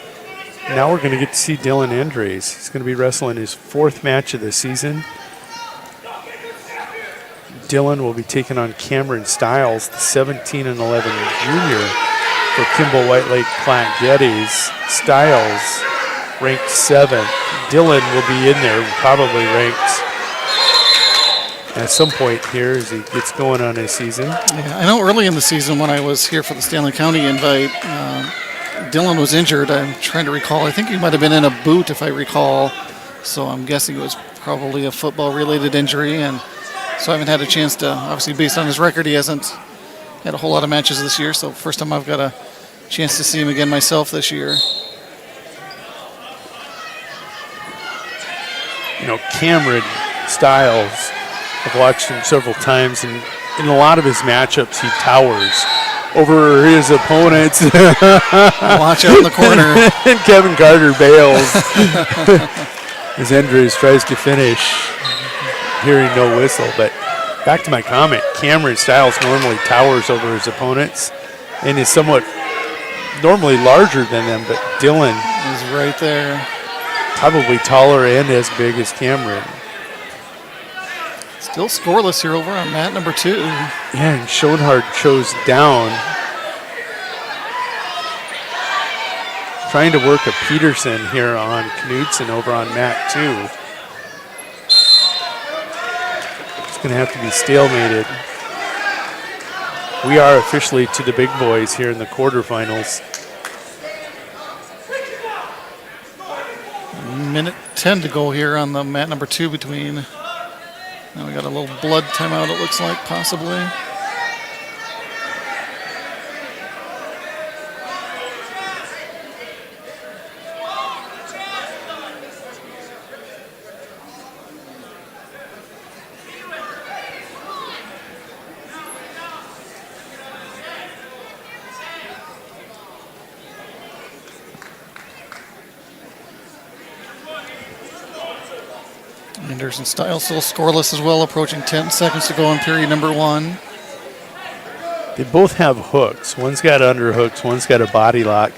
Now we're going to get to see Dylan Andres. He's going to be wrestling his 4th match of the season. Dylan will be taking on Cameron Stiles, the 17-11 junior for Kimball White Lake Platte Geddes. Stiles ranked 7th. Dylan will be in there, probably ranked at some point here as he gets going on his season. Yeah, I know early in the season when I was here for the Stanley County invite, Dylan was injured. I'm trying to recall. I think he might have been in a boot, if I recall. So I'm guessing it was probably a football-related injury. And so I haven't had a chance to, obviously based on his record, he hasn't had a whole lot of matches this year. So first time I've got a chance to see him again myself this year. You know, Cameron Stiles, I've watched him several times, and in a lot of his matchups, he towers over his opponents. Watch out in the corner. And Kevin Carter bails as Andres tries to finish, hearing no whistle. But back to my comment, Cameron Stiles normally towers over his opponents and is somewhat normally larger than them, but Dylan is right there. Probably taller and as big as Cameron. Still scoreless here over on mat number 2. Yeah, and Schoenhard chose down. Trying to work a Peterson here on Knutson over on mat 2. It's going to have to be stalemated. We are officially to the big boys here in the quarterfinals. Minute 10 to go here on the mat number 2 between. Now we got a little blood timeout, it looks like, possibly. Anderson Stiles still scoreless as well, approaching 10 seconds to go in period number 1. They both have hooks. One's got underhooks, one's got a body lock.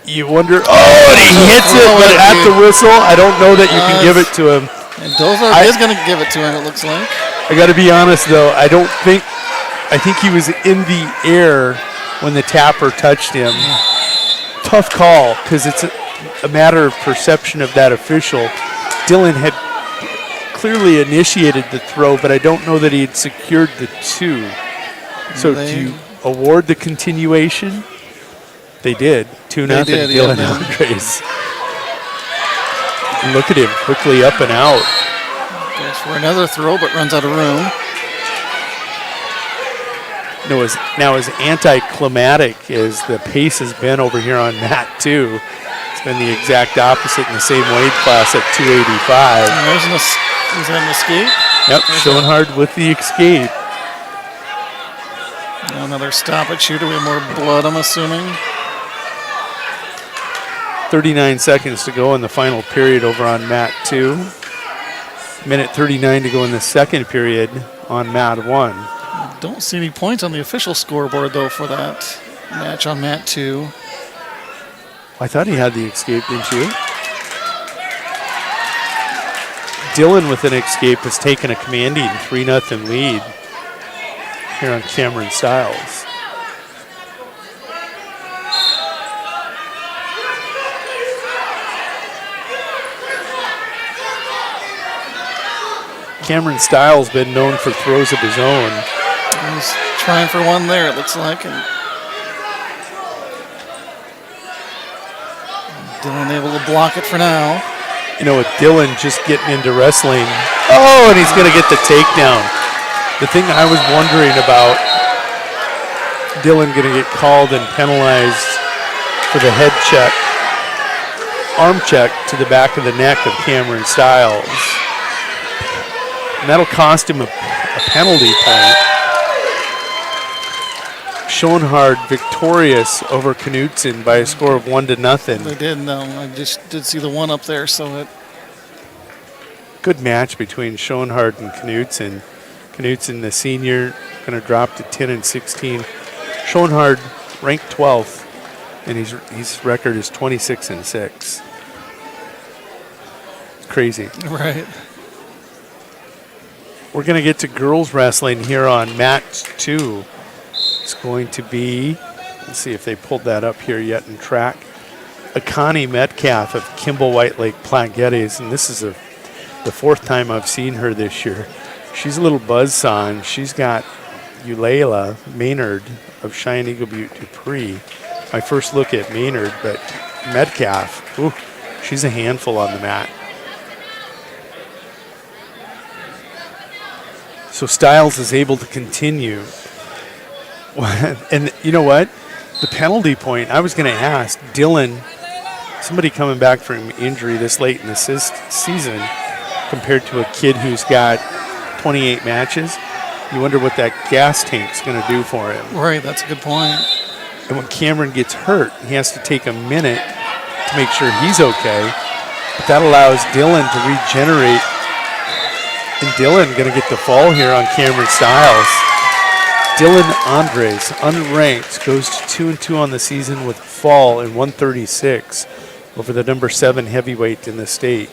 You wonder, and he hits it, but at the whistle, I don't know that you can give it to him. And Dozar is going to give it to him, it looks like. I got to be honest, though, I think he was in the air when the tapper touched him. Tough call, because it's a matter of perception of that official. Dylan had clearly initiated the throw, but I don't know that he had secured the 2. So do you award the continuation? They did. 2-0 Dylan Andres. Look at him quickly up and out. Goes for another throw, but runs out of room. Now as anticlimactic as the pace has been over here on mat 2, it's been the exact opposite in the same weight class at 285. Is that an escape? Yep, Schoenhardt with the escape. Another stoppage here. Do we have more blood, I'm assuming? 39 seconds to go in the final period over on mat 2. Minute 39 to go in the second period on mat 1. Don't see any points on the official scoreboard, though, for that match on mat 2. I thought he had the escape, didn't you? Dylan with an escape has taken a commanding 3-0 lead here on Cameron Stiles. Cameron Stiles been known for throws of his own. He's trying for one there, it looks like. And Dylan able to block it for now. You know, with Dylan just getting into wrestling. Oh, and he's going to get the takedown. The thing I was wondering about, Dylan going to get called and penalized for the head check, arm check to the back of the neck of Cameron Stiles. And that'll cost him a penalty point. Schoenhardt victorious over Knudsen by a score of 1-0. They did, no. I just did see the one up there, so it. Good match between Schoenhardt and Knudsen. Knudsen, the senior, going to drop to 10-16. Schoenhardt ranked 12th, and his record is 26-6. Crazy. Right. We're going to get to girls wrestling here on mat 2. It's going to be, let's see if they pulled that up here yet in track, Akani Metcalf of Kimball White Lake Platte Geddes, and this is the fourth time I've seen her this year. She's a little buzzsaw, and she's got Eulayla Maynard of Cheyenne Eagle Butte Dupree. My first look at Maynard, but Metcalf, ooh, she's a handful on the mat. So Stiles is able to continue. And you know what? The penalty point, I was going to ask Dylan, somebody coming back from injury this late in the season compared to a kid who's got 28 matches, you wonder what that gas tank's going to do for him. Right, that's a good point. And when Cameron gets hurt, he has to take a minute to make sure he's okay. But that allows Dylan to regenerate. And Dylan going to get the fall here on Cameron Stiles. Dylan Andres, unranked, goes to 2-2 on the season with a fall in 136 over the number 7 heavyweight in the state.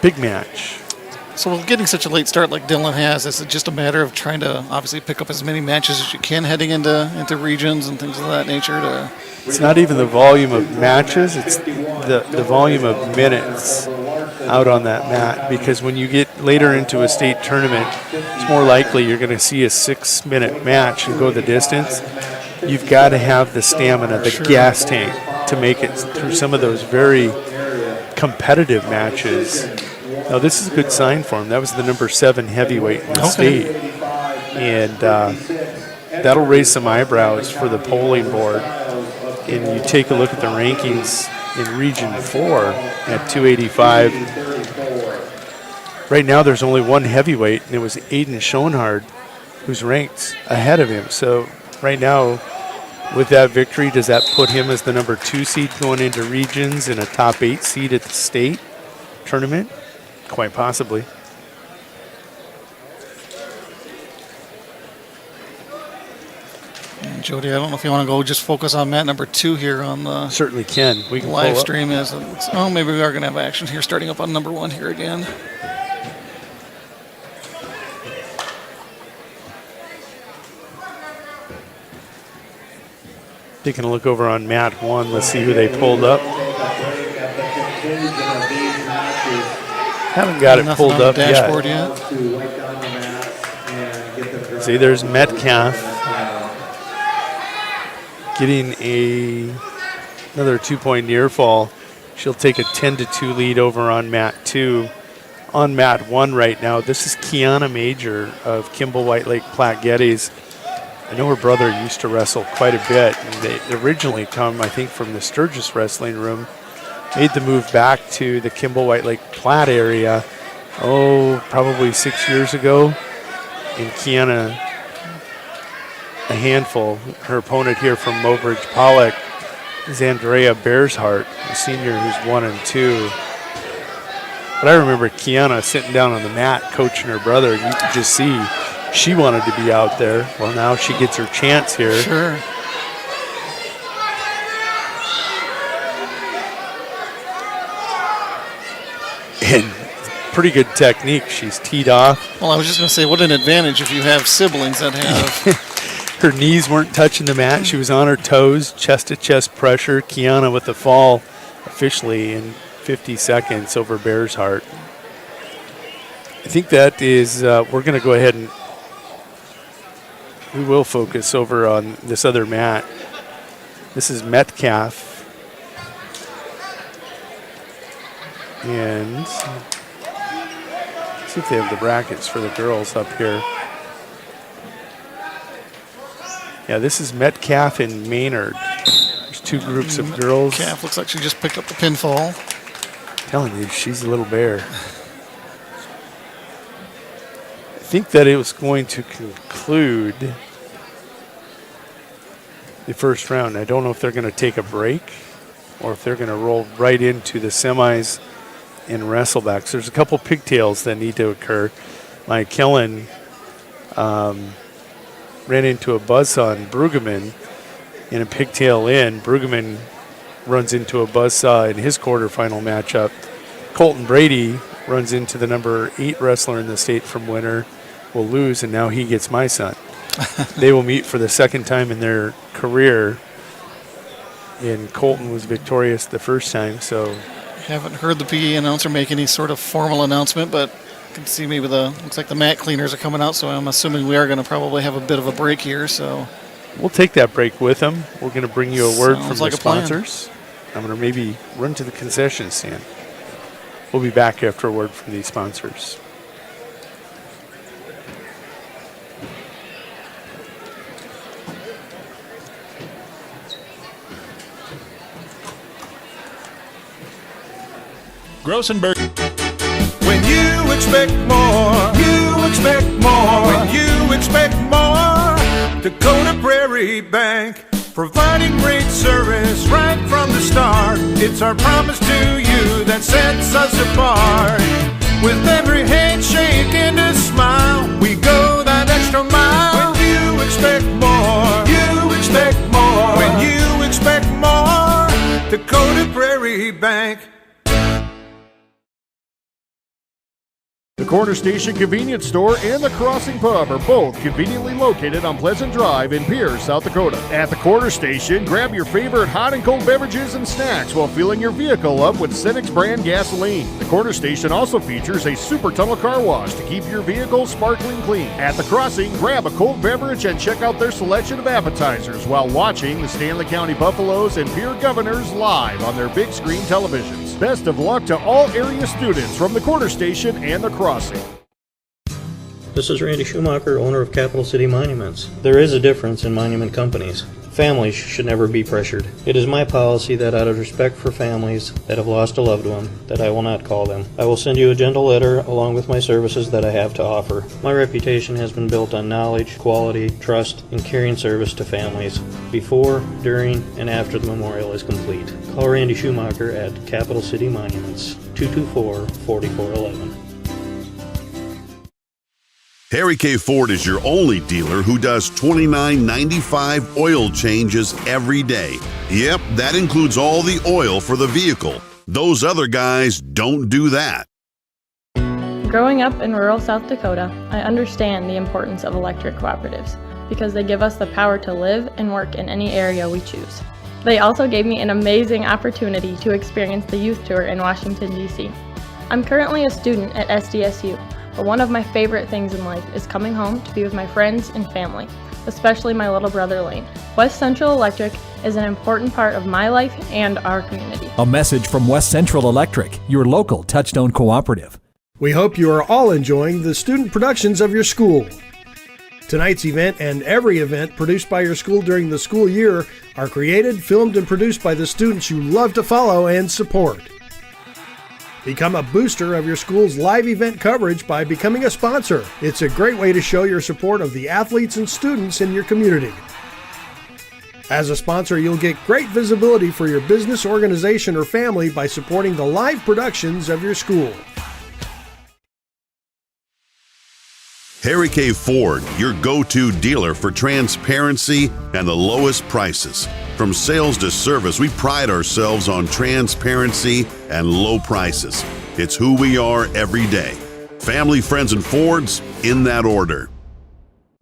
Big match. So with getting such a late start like Dylan has, is it just a matter of trying to obviously pick up as many matches as you can heading into regions and things of that nature? It's not even the volume of matches, it's the volume of minutes out on that mat, because when you get later into a state tournament, it's more likely you're going to see a 6-minute match and go the distance. You've got to have the stamina, the gas tank, to make it through some of those very competitive matches. Now, this is a good sign for him. That was the number 7 heavyweight in the state. And that'll raise some eyebrows for the polling board. And you take a look at the rankings in Region 4 at 285. Right now, there's only one heavyweight, and it was Aiden Schoenhardt, who's ranked ahead of him. So right now, with that victory, does that put him as the number 2 seed going into regions and a top 8 seed at the state tournament? Quite possibly. And Jody, I don't know if you want to go just focus on mat number 2 here on the certainly can. We can live stream. Maybe we are going to have action here starting up on number 1 here again. Taking a look over on mat 1. Let's see who they pulled up. Haven't got it pulled up yet. See, there's Metcalf getting another 2-point near fall. She'll take a 10-2 lead over on mat 2. On mat 1 right now, this is Kiana Major of Kimball White Lake Platte Geddes. I know her brother used to wrestle quite a bit. And they originally come, I think, from the Sturgis Wrestling Room. Made the move back to the Kimball White Lake Platte area, probably 6 years ago. And Kiana, a handful. Her opponent here from Mobridge Pollock is Andrea Bearshart, a senior who's 1 and 2. But I remember Kiana sitting down on the mat coaching her brother, and you could just see she wanted to be out there. Well, now she gets her chance here. Sure. And pretty good technique. She's teed off. Well, I was just going to say, what an advantage if you have siblings that have. Her knees weren't touching the mat. She was on her toes, chest-to-chest pressure. Kiana with the fall officially in 50 seconds over Bearshart. I think that is, we're going to go ahead and we will focus over on this other mat. This is Metcalf. And let's see if they have the brackets for the girls up here. Yeah, this is Metcalf and Maynard. There's two groups of girls. Metcalf looks like she just picked up the pinfall. Telling you, she's a little bear. I think that it was going to conclude the first round. I don't know if they're going to take a break or if they're going to roll right into the semis and wrestlebacks. There's a couple pigtails that need to occur. Mike Kellen ran into a buzzsaw in Brueggemann in a pigtail in. Brueggemann runs into a buzzsaw in his quarterfinal matchup. Colton Brady runs into the number 8 wrestler in the state from Winter, will lose, and now he gets my son. They will meet for the second time in their career, and Colton was victorious the first time. So haven't heard the PE announcer make any sort of formal announcement, but I can see maybe looks like the mat cleaners are coming out, so I'm assuming we are going to probably have a bit of a break here. So we'll take that break with them. We're going to bring you a word Sounds from like the a plan. sponsors. I'm going to maybe run to the concession stand. We'll be back after a word from these sponsors. Grossenberg. When you expect more, you expect more. When you expect more, Dakota Prairie Bank, providing great service right from the start. It's our promise to you that sets us apart. With every handshake and a smile, we go that extra mile. When you expect more, you expect more. When you expect more, Dakota Prairie Bank. The Corner Station Convenience Store and the Crossing Pub are both conveniently located on Pleasant Drive in Pierce, South Dakota. At the Corner Station, grab your favorite hot and cold beverages and snacks while filling your vehicle up with Cenex brand gasoline. The Corner Station also features a super tunnel car wash to keep your vehicle sparkling clean. At the Crossing, grab a cold beverage and check out their selection of appetizers while watching the Stanley County Buffaloes and Pierre Governors live on their big screen televisions. Best of luck to all area students from the Corner Station and the Crossing. This is Randy Schumacher, owner of Capital City Monuments. There is a difference in monument companies. Families should never be pressured. It is my policy that out of respect for families that have lost a loved one, that I will not call them. I will send you a gentle letter along with my services that I have to offer. My reputation has been built on knowledge, quality, trust, and caring service to families before, during, and after the memorial is complete. Call Randy Schumacher at Capital City Monuments, 224-4411. Harry K. Ford is your only dealer who does $29.95 oil changes every day. Yep, that includes all the oil for the vehicle. Those other guys don't do that. Growing up in rural South Dakota, I understand the importance of electric cooperatives because they give us the power to live and work in any area we choose. They also gave me an amazing opportunity to experience the youth tour in Washington, D.C. I'm currently a student at SDSU. But one of my favorite things in life is coming home to be with my friends and family, especially my little brother Lane. West Central Electric is an important part of my life and our community. A message from West Central Electric, your local Touchstone cooperative. We hope you are all enjoying the student productions of your school. Tonight's event and every event produced by your school during the school year are created, filmed, and produced by the students you love to follow and support. Become a booster of your school's live event coverage by becoming a sponsor. It's a great way to show your support of the athletes and students in your community. As a sponsor, you'll get great visibility for your business, organization, or family by supporting the live productions of your school. Harry K. Ford, your go-to dealer for transparency and the lowest prices. From sales to service, we pride ourselves on transparency and low prices. It's who we are every day. Family, friends, and Fords, in that order.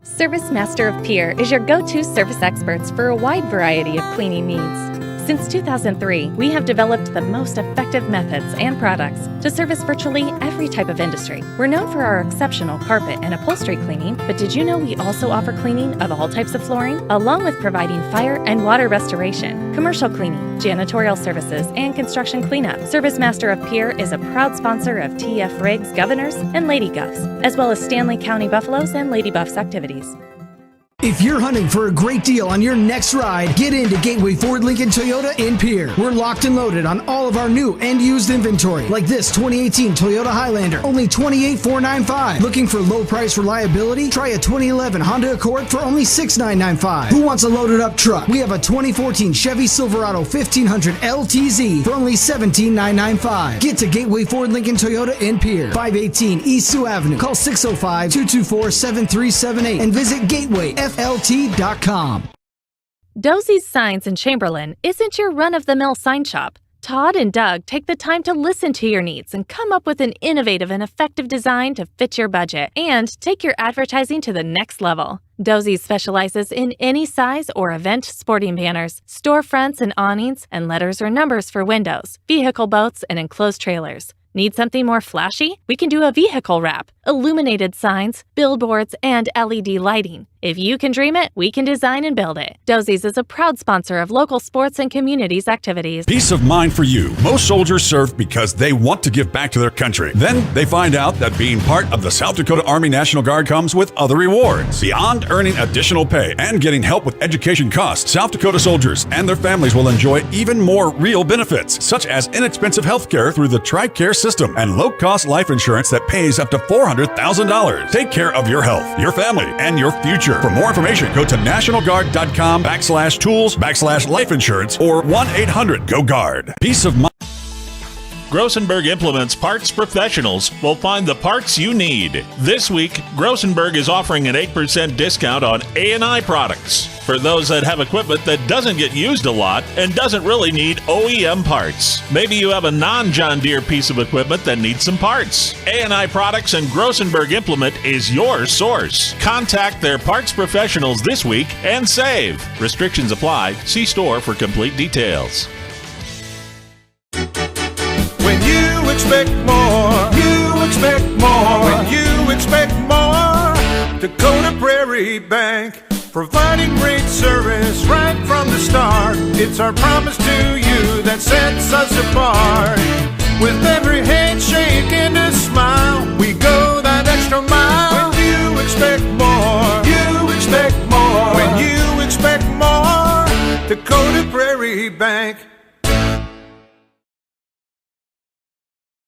Service Master of Pier is your go-to service experts for a wide variety of cleaning needs. Since 2003, we have developed the most effective methods and products to service virtually every type of industry. We're known for our exceptional carpet and upholstery cleaning, but did you know we also offer cleaning of all types of flooring, along with providing fire and water restoration, commercial cleaning, janitorial services, and construction cleanup. Service Master of Pier is a proud sponsor of TF Riggs Governors and Lady Guffs, as well as Stanley County Buffaloes and Lady Buffs activities. If you're hunting for a great deal on your next ride, get into Gateway Ford Lincoln Toyota in Pier. We're locked and loaded on all of our new and used inventory, like this 2018 Toyota Highlander, only $28,495. Looking for low price reliability? Try a 2011 Honda Accord for only $6,995. Who wants a loaded up truck? We have a 2014 Chevy Silverado 1500 LTZ for only $17,995. Get to Gateway Ford Lincoln Toyota in Pier, 518 East Sioux Avenue. Call 605-224-7378 and visit GatewayFLT.com. Dosey's Signs in Chamberlain isn't your run-of-the-mill sign shop. Todd and Doug take the time to listen to your needs and come up with an innovative and effective design to fit your budget and take your advertising to the next level. Dosey specializes in any size or event sporting banners, storefronts and awnings, and letters or numbers for windows, vehicle boats, and enclosed trailers. Need something more flashy? We can do a vehicle wrap, illuminated signs, billboards, and LED lighting. If you can dream it, we can design and build it. Dosey's is a proud sponsor of local sports and communities activities. Peace of mind for you. Most soldiers serve because they want to give back to their country. Then they find out that being part of the South Dakota Army National Guard comes with other rewards. Beyond earning additional pay and getting help with education costs, South Dakota soldiers and their families will enjoy even more real benefits, such as inexpensive health care through the TRICARE system and low-cost life insurance that pays up to $400,000. Take care of your health, your family, and your future. For more information, go to nationalguard.com/tools/life insurance or 1-800-GO-GUARD. Peace of mind. Grossenberg Implements parts professionals will find the parts you need. This week, Grossenberg is offering an 8% discount on A&I products for those that have equipment that doesn't get used a lot and doesn't really need OEM parts. Maybe you have a non-John Deere piece of equipment that needs some parts. A&I Products and Grossenberg Implement is your source. Contact their parts professionals this week and save. Restrictions apply. See store for complete details. When you expect more, you expect more. When you expect more, Dakota Prairie Bank, providing great service right from the start. It's our promise to you that sets us apart. With every handshake and a smile, we go that extra mile. When you expect more, you expect more. When you expect more, Dakota Prairie Bank.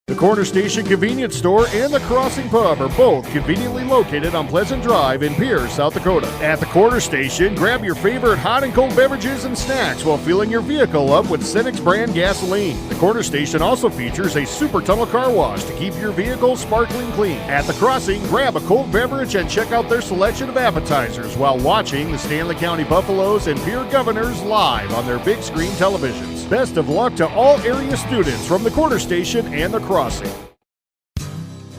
The Corner Station Convenience Store and the Crossing Pub are both conveniently located on Pleasant Drive in Pierce, South Dakota. At the Corner Station, grab your favorite hot and cold beverages and snacks while filling your vehicle up with Cenex brand gasoline. The Corner Station also features a super tunnel car wash to keep your vehicle sparkling clean. At the Crossing, grab a cold beverage and check out their selection of appetizers while watching the Stanley County Buffaloes and Pierre Governors live on their big screen televisions. Best of luck to all area students from the Corner Station and the Crossing.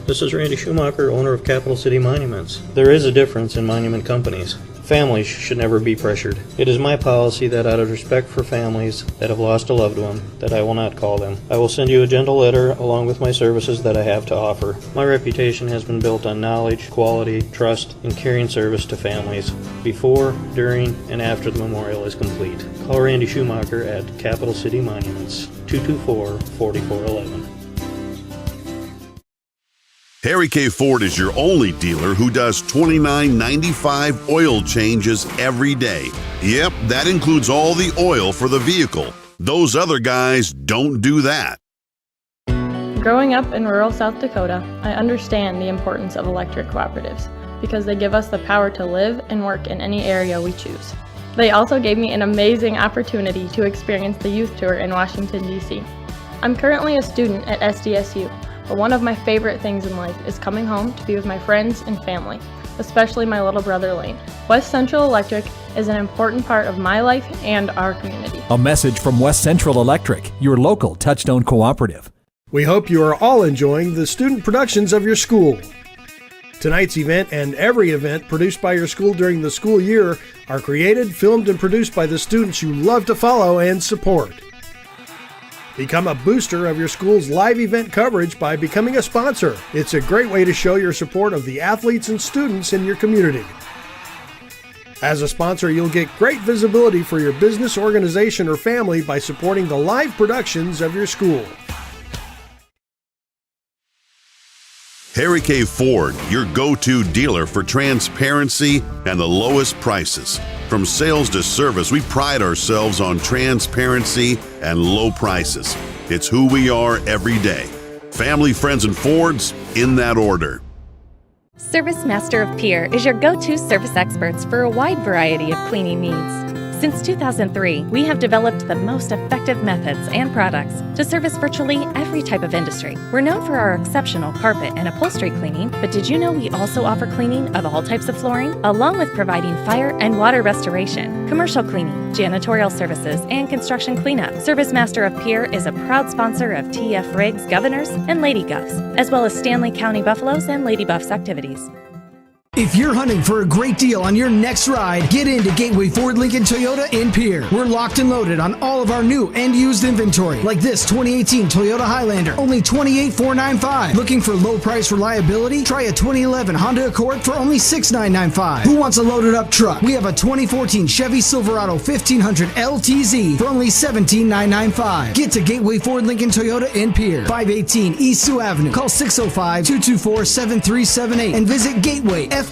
This is Randy Schumacher, owner of Capital City Monuments. There is a difference in monument companies. Families should never be pressured. It is my policy that out of respect for families that have lost a loved one, that I will not call them. I will send you a gentle letter along with my services that I have to offer. My reputation has been built on knowledge, quality, trust, and caring service to families before, during, and after the memorial is complete. Call Randy Schumacher at Capital City Monuments, 224-4411. Harry K. Ford is your only dealer who does $29.95 oil changes every day. Yep, that includes all the oil for the vehicle. Those other guys don't do that. Growing up in rural South Dakota, I understand the importance of electric cooperatives because they give us the power to live and work in any area we choose. They also gave me an amazing opportunity to experience the youth tour in Washington, D.C. I'm currently a student at SDSU, but one of my favorite things in life is coming home to be with my friends and family, especially my little brother Lane. West Central Electric is an important part of my life and our community. A message from West Central Electric, your local Touchstone cooperative. We hope you are all enjoying the student productions of your school. Tonight's event and every event produced by your school during the school year are created, filmed, and produced by the students you love to follow and support. Become a booster of your school's live event coverage by becoming a sponsor. It's a great way to show your support of the athletes and students in your community. As a sponsor, you'll get great visibility for your business, organization, or family by supporting the live productions of your school. Harry K. Ford, your go-to dealer for transparency and the lowest prices. From sales to service, we pride ourselves on transparency and low prices. It's who we are every day. Family, friends, and Fords, in that order. Service Master of Pier is your go-to service experts for a wide variety of cleaning needs. Since 2003, we have developed the most effective methods and products to service virtually every type of industry. We're known for our exceptional carpet and upholstery cleaning, but did you know we also offer cleaning of all types of flooring, along with providing fire and water restoration, commercial cleaning, janitorial services, and construction cleanup. Service Master of Pier is a proud sponsor of TF Riggs Governors and Lady Guffs, as well as Stanley County Buffaloes and Lady Buffs activities. If you're hunting for a great deal on your next ride, get into Gateway Ford Lincoln Toyota in Pierre. We're locked and loaded on all of our new and used inventory, like this 2018 Toyota Highlander, only $28,495. Looking for low price reliability? Try a 2011 Honda Accord for only $6,995. Who wants a loaded up truck? We have a 2014 Chevy Silverado 1500 LTZ for only $17,995. Get to Gateway Ford Lincoln Toyota in Pierre, 518 East Sioux Avenue. Call 605-224-7378 and visit GatewayFLT.com.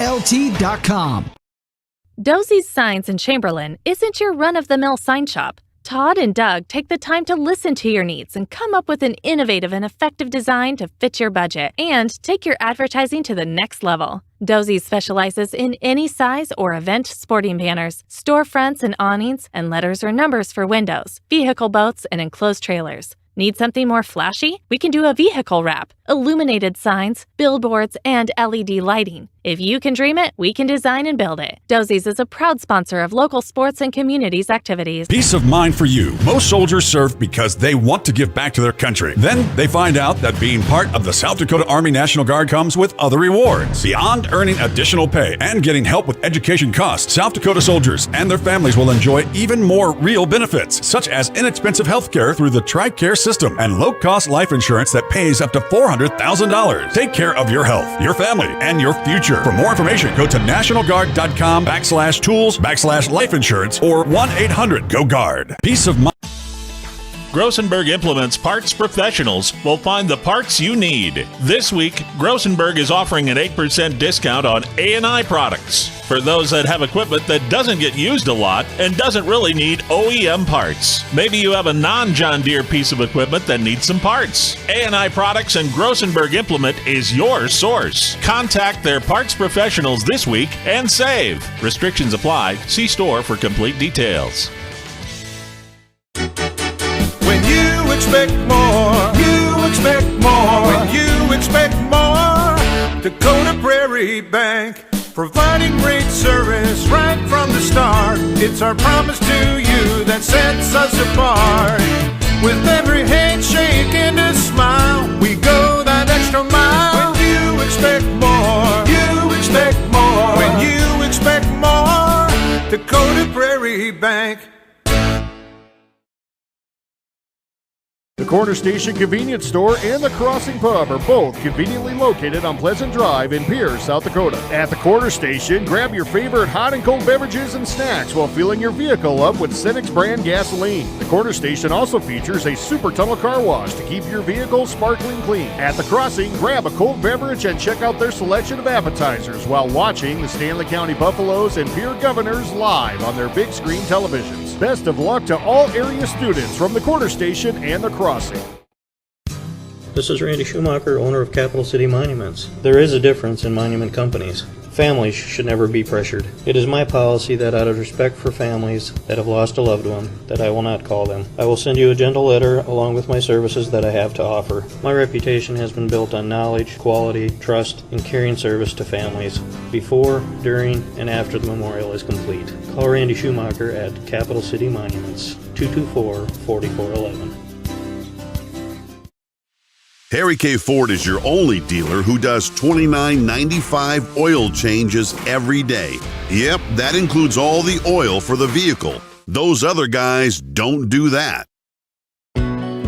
Dosey's Signs in Chamberlain isn't your run-of-the-mill sign shop. Todd and Doug take the time to listen to your needs and come up with an innovative and effective design to fit your budget and take your advertising to the next level. Dosey specializes in any size or event sporting banners, storefronts and awnings, and letters or numbers for windows, vehicle boats, and enclosed trailers. Need something more flashy? We can do a vehicle wrap, illuminated signs, billboards, and LED lighting. If you can dream it, we can design and build it. Dosey's is a proud sponsor of local sports and communities activities. Peace of mind for you. Most soldiers serve because they want to give back to their country. Then they find out that being part of the South Dakota Army National Guard comes with other rewards. Beyond earning additional pay and getting help with education costs, South Dakota soldiers and their families will enjoy even more real benefits, such as inexpensive health care through the TRICARE system and low-cost life insurance that pays up to $400,000. Take care of your health, your family, and your future. For more information, go to nationalguard.com/tools/life insurance or 1-800-GO-GUARD. Peace of mind. Grossenberg Implements parts professionals will find the parts you need. This week, Grossenberg is offering an 8% discount on A&I products for those that have equipment that doesn't get used a lot and doesn't really need OEM parts. Maybe you have a non-John Deere piece of equipment that needs some parts. A&I Products and Grossenberg Implement is your source. Contact their parts professionals this week and save. Restrictions apply. See store for complete details. When you expect more, you expect more. When you expect more, Dakota Prairie Bank, providing great service right from the start. It's our promise to you that sets us apart. With every handshake and a smile, we go that extra mile. When you expect more, you expect more. When you expect more, Dakota Prairie Bank. The Corner Station Convenience Store and the Crossing Pub are both conveniently located on Pleasant Drive in Pierce, South Dakota. At the Corner Station, grab your favorite hot and cold beverages and snacks while filling your vehicle up with Cenex brand gasoline. The Corner Station also features a super tunnel car wash to keep your vehicle sparkling clean. At the Crossing, grab a cold beverage and check out their selection of appetizers while watching the Stanley County Buffaloes and Pierre Governors live on their big screen televisions. Best of luck to all area students from the Corner Station and the Crossing. This is Randy Schumacher, owner of Capital City Monuments. There is a difference in monument companies. Families should never be pressured. It is my policy that out of respect for families that have lost a loved one, that I will not call them. I will send you a gentle letter along with my services that I have to offer. My reputation has been built on knowledge, quality, trust, and caring service to families before, during, and after the memorial is complete. Call Randy Schumacher at Capital City Monuments, 224-4411. Harry K. Ford is your only dealer who does $29.95 oil changes every day. Yep, that includes all the oil for the vehicle. Those other guys don't do that.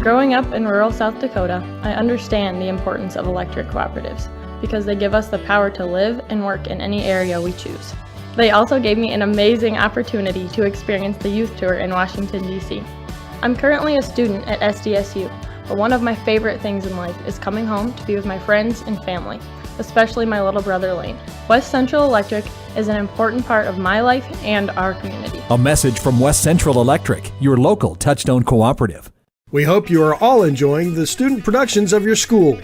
Growing up in rural South Dakota, I understand the importance of electric cooperatives because they give us the power to live and work in any area we choose. They also gave me an amazing opportunity to experience the youth tour in Washington, D.C. I'm currently a student at SDSU. But one of my favorite things in life is coming home to be with my friends and family, especially my little brother Lane. West Central Electric is an important part of my life and our community. A message from West Central Electric, your local Touchstone cooperative. We hope you are all enjoying the student productions of your school.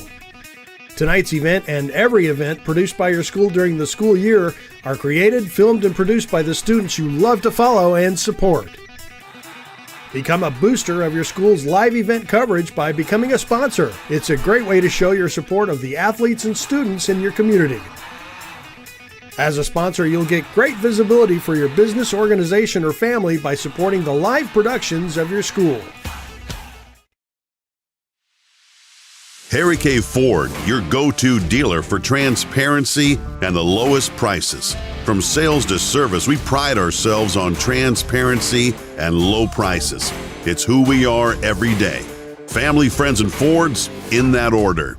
Tonight's event and every event produced by your school during the school year are created, filmed, and produced by the students you love to follow and support. Become a booster of your school's live event coverage by becoming a sponsor. It's a great way to show your support of the athletes and students in your community. As a sponsor, you'll get great visibility for your business, organization, or family by supporting the live productions of your school. Harry K. Ford, your go-to dealer for transparency and the lowest prices. From sales to service, we pride ourselves on transparency and low prices. It's who we are every day. Family, friends, and Fords, in that order.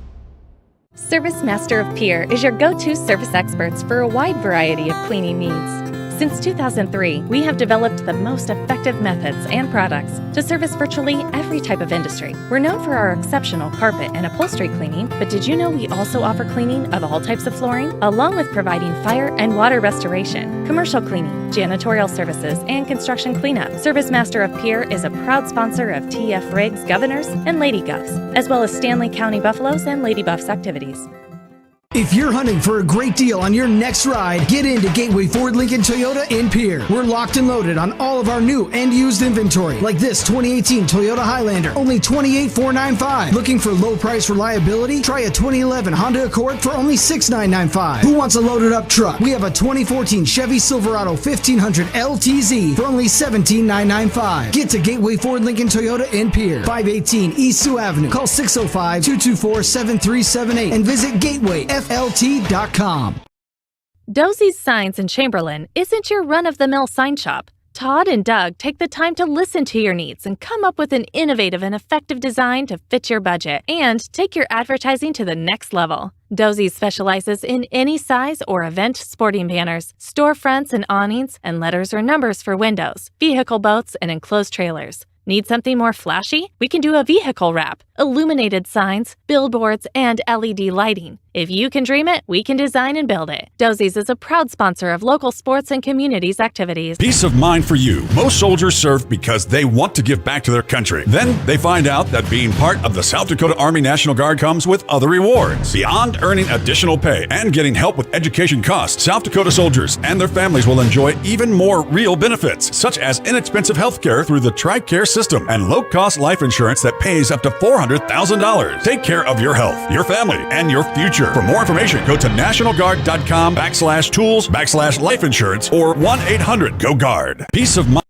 Service Master of Pierre is your go-to service experts for a wide variety of cleaning needs. Since 2003, we have developed the most effective methods and products to service virtually every type of industry. We're known for our exceptional carpet and upholstery cleaning, but did you know we also offer cleaning of all types of flooring, along with providing fire and water restoration, commercial cleaning, janitorial services, and construction cleanup. Service Master of Pierre is a proud sponsor of TF Riggs Governors and Lady Govs, as well as Stanley County Buffaloes and Lady Buffs activities. If you're hunting for a great deal on your next ride, get into Gateway Ford Lincoln Toyota in Pierre. We're locked and loaded on all of our new and used inventory, like this 2018 Toyota Highlander, only $28,495. Looking for low price reliability? Try a 2011 Honda Accord for only $6,995. Who wants a loaded up truck? We have a 2014 Chevy Silverado 1500 LTZ for only $17,995. Get to Gateway Ford Lincoln Toyota in Pierre, 518 East Sioux Avenue. Call 605-224-7378 and visit GatewayFLT.com. Dosey's Signs in Chamberlain isn't your run-of-the-mill sign shop. Todd and Doug take the time to listen to your needs and come up with an innovative and effective design to fit your budget and take your advertising to the next level. Dosey's specializes in any size or event sporting banners, storefronts and awnings, and letters or numbers for windows, vehicle boats, and enclosed trailers. Need something more flashy? We can do a vehicle wrap, illuminated signs, billboards, and LED lighting. If you can dream it, we can design and build it. Dosey's is a proud sponsor of local sports and communities activities. Peace of mind for you. Most soldiers serve because they want to give back to their country. Then they find out that being part of the South Dakota Army National Guard comes with other rewards. Beyond earning additional pay and getting help with education costs, South Dakota soldiers and their families will enjoy even more real benefits, such as inexpensive health care through the TRICARE system and low-cost life insurance that pays up to $400,000. Take care of your health, your family, and your future. For more information, go to nationalguard.com/tools/life insurance or 1-800-GO-GUARD. Peace of mind.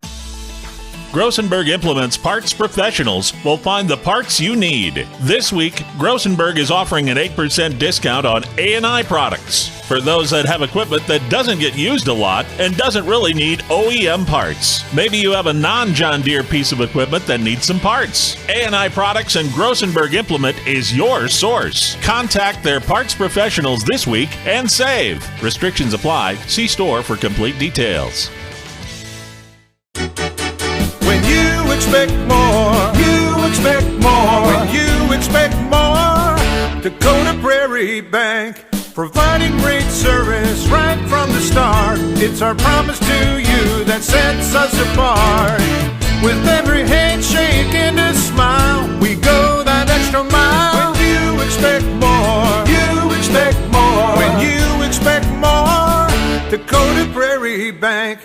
Grossenberg Implements parts professionals will find the parts you need. This week, Grossenberg is offering an 8% discount on A&I products for those that have equipment that doesn't get used a lot and doesn't really need OEM parts. Maybe you have a non-John Deere piece of equipment that needs some parts. A&I Products and Grossenberg Implement is your source. Contact their parts professionals this week and save. Restrictions apply. See store for complete details. When you expect more, you expect more. When you expect more, Dakota Prairie Bank, providing great service right from the start. It's our promise to you that sets us apart. With every handshake and a smile, we go that extra mile. When you expect more, you expect more. When you expect more, Dakota Prairie Bank.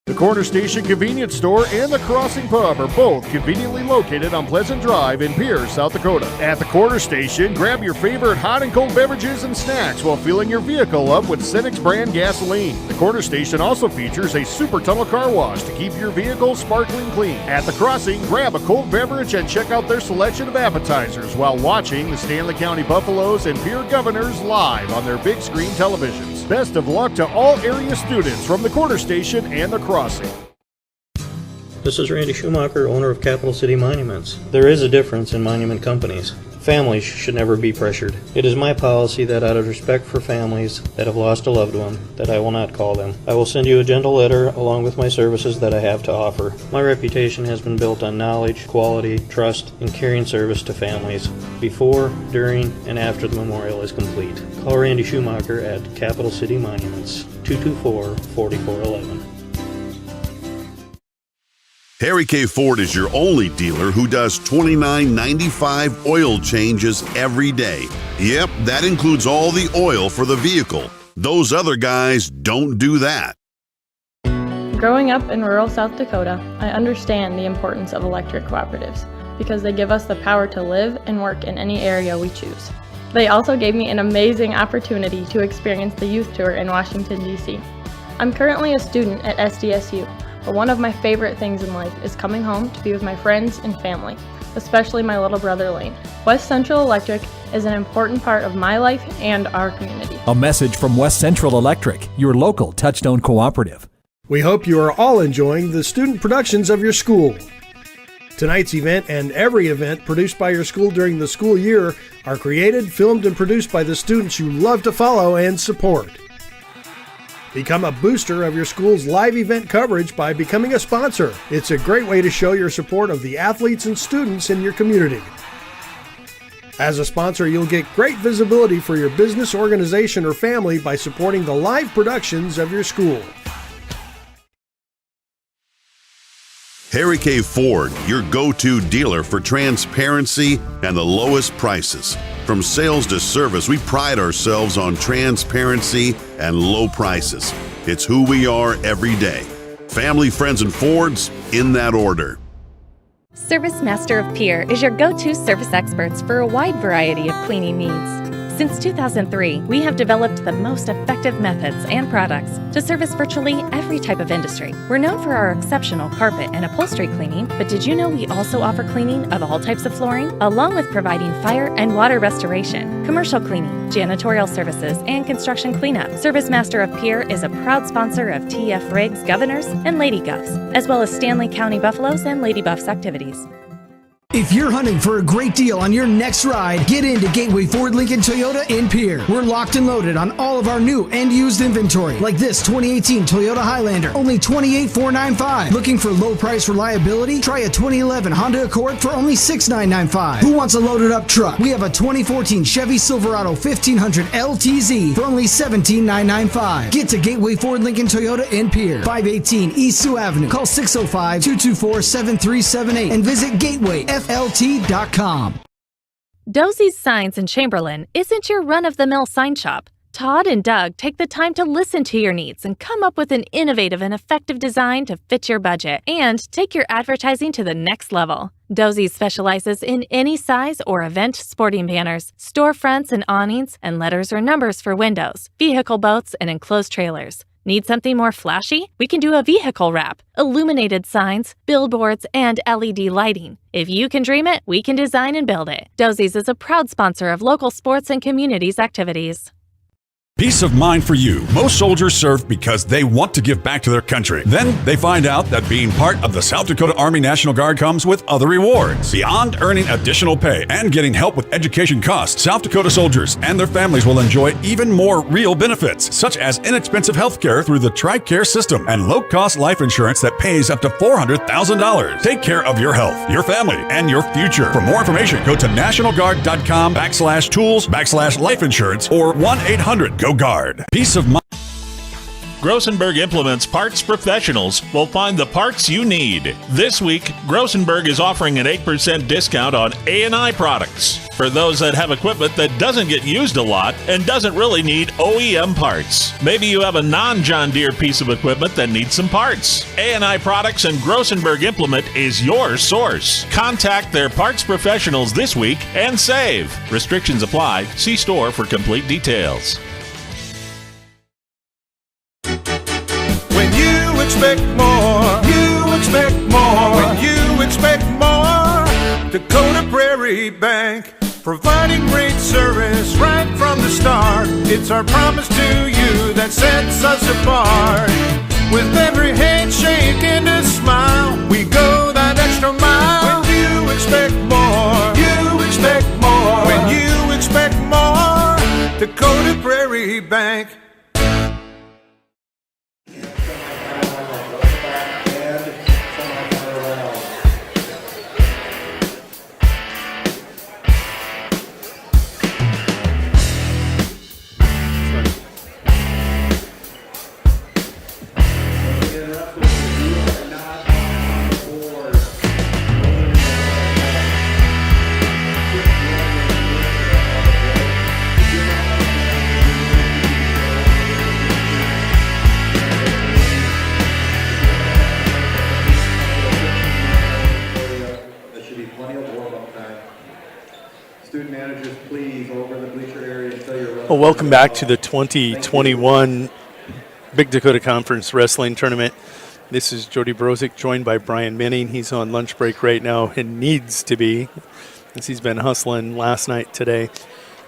The Corner Station Convenience Store and the Crossing Pub are both conveniently located on Pleasant Drive in Pierce, South Dakota. At the Corner Station, grab your favorite hot and cold beverages and snacks while filling your vehicle up with Cenex brand gasoline. The Corner Station also features a super tunnel car wash to keep your vehicle sparkling clean. At the Crossing, grab a cold beverage and check out their selection of appetizers while watching the Stanley County Buffaloes and Pierre Governors live on their big screen televisions. Best of luck to all area students from the Corner Station and the Crossing. This is Randy Schumacher, owner of Capital City Monuments. There is a difference in monument companies. Families should never be pressured. It is my policy that out of respect for families that have lost a loved one, that I will not call them. I will send you a gentle letter along with my services that I have to offer. My reputation has been built on knowledge, quality, trust, and caring service to families before, during, and after the memorial is complete. Call Randy Schumacher at Capital City Monuments, 224-4411. Harry K. Ford is your only dealer who does $29.95 oil changes every day. Yep, that includes all the oil for the vehicle. Those other guys don't do that. Growing up in rural South Dakota, I understand the importance of electric cooperatives because they give us the power to live and work in any area we choose. They also gave me an amazing opportunity to experience the youth tour in Washington, D.C. I'm currently a student at SDSU. But one of my favorite things in life is coming home to be with my friends and family, especially my little brother Lane. West Central Electric is an important part of my life and our community. A message from West Central Electric, your local Touchstone cooperative. We hope you are all enjoying the student productions of your school. Tonight's event and every event produced by your school during the school year are created, filmed, and produced by the students you love to follow and support. Become a booster of your school's live event coverage by becoming a sponsor. It's a great way to show your support of the athletes and students in your community. As a sponsor, you'll get great visibility for your business, organization, or family by supporting the live productions of your school. Harry K. Ford, your go-to dealer for transparency and the lowest prices. From sales to service, we pride ourselves on transparency and low prices. It's who we are every day. Family, friends, and Fords, in that order. Service Master of Pierre is your go-to service experts for a wide variety of cleaning needs. Since 2003, we have developed the most effective methods and products to service virtually every type of industry. We're known for our exceptional carpet and upholstery cleaning, but did you know we also offer cleaning of all types of flooring, along with providing fire and water restoration, commercial cleaning, janitorial services, and construction cleanup. Service Master of Pierre is a proud sponsor of TF Riggs Governors and Lady Govs, as well as Stanley County Buffaloes and Lady Buffs activities. If you're hunting for a great deal on your next ride, get into Gateway Ford Lincoln Toyota in Pierre. We're locked and loaded on all of our new and used inventory, like this 2018 Toyota Highlander, only $28,495. Looking for low price reliability? Try a 2011 Honda Accord for only $6,995. Who wants a loaded up truck? We have a 2014 Chevy Silverado 1500 LTZ for only $17,995. Get to Gateway Ford Lincoln Toyota in Pierre, 518 East Sioux Avenue. Call 605-224-7378 and visit GatewayFLT.com. Dosey's Signs in Chamberlain isn't your run-of-the-mill sign shop. Todd and Doug take the time to listen to your needs and come up with an innovative and effective design to fit your budget and take your advertising to the next level. Dosey specializes in any size or event sporting banners, storefronts and awnings, and letters or numbers for windows, vehicle boats, and enclosed trailers. Need something more flashy? We can do a vehicle wrap, illuminated signs, billboards, and LED lighting. If you can dream it, we can design and build it. Dozie's is a proud sponsor of local sports and communities activities. Peace of mind for you. Most soldiers serve because they want to give back to their country. Then they find out that being part of the South Dakota Army National Guard comes with other rewards. Beyond earning additional pay and getting help with education costs, South Dakota soldiers and their families will enjoy even more real benefits, such as inexpensive health care through the TRICARE system and low-cost life insurance that pays up to $400,000. Take care of your health, your family, and your future. For more information, go to nationalguard.com/tools/life insurance or 1-800-GO Guard. Peace of mind. Grossenberg Implements parts professionals will find the parts you need. This week, Grossenberg is offering an 8% discount on A&I products for those that have equipment that doesn't get used a lot and doesn't really need OEM parts. Maybe you have a non-John Deere piece of equipment that needs some parts. A&I Products and Grossenberg Implement is your source. Contact their parts professionals this week and save. Restrictions apply. See store for complete details. When you expect more, you expect more. When you expect more, Dakota Prairie Bank, providing great service right from the start. It's our promise to you that sets us apart. With every handshake and a smile, we go that extra mile. When you expect more, you expect more. When you expect more, Dakota Prairie Bank. Well, welcome back to the 2021 Big Dakota Conference Wrestling Tournament. This is Jody Brozick, joined by Brian Minning. He's on lunch break right now and needs to be, as he's been hustling last night, today.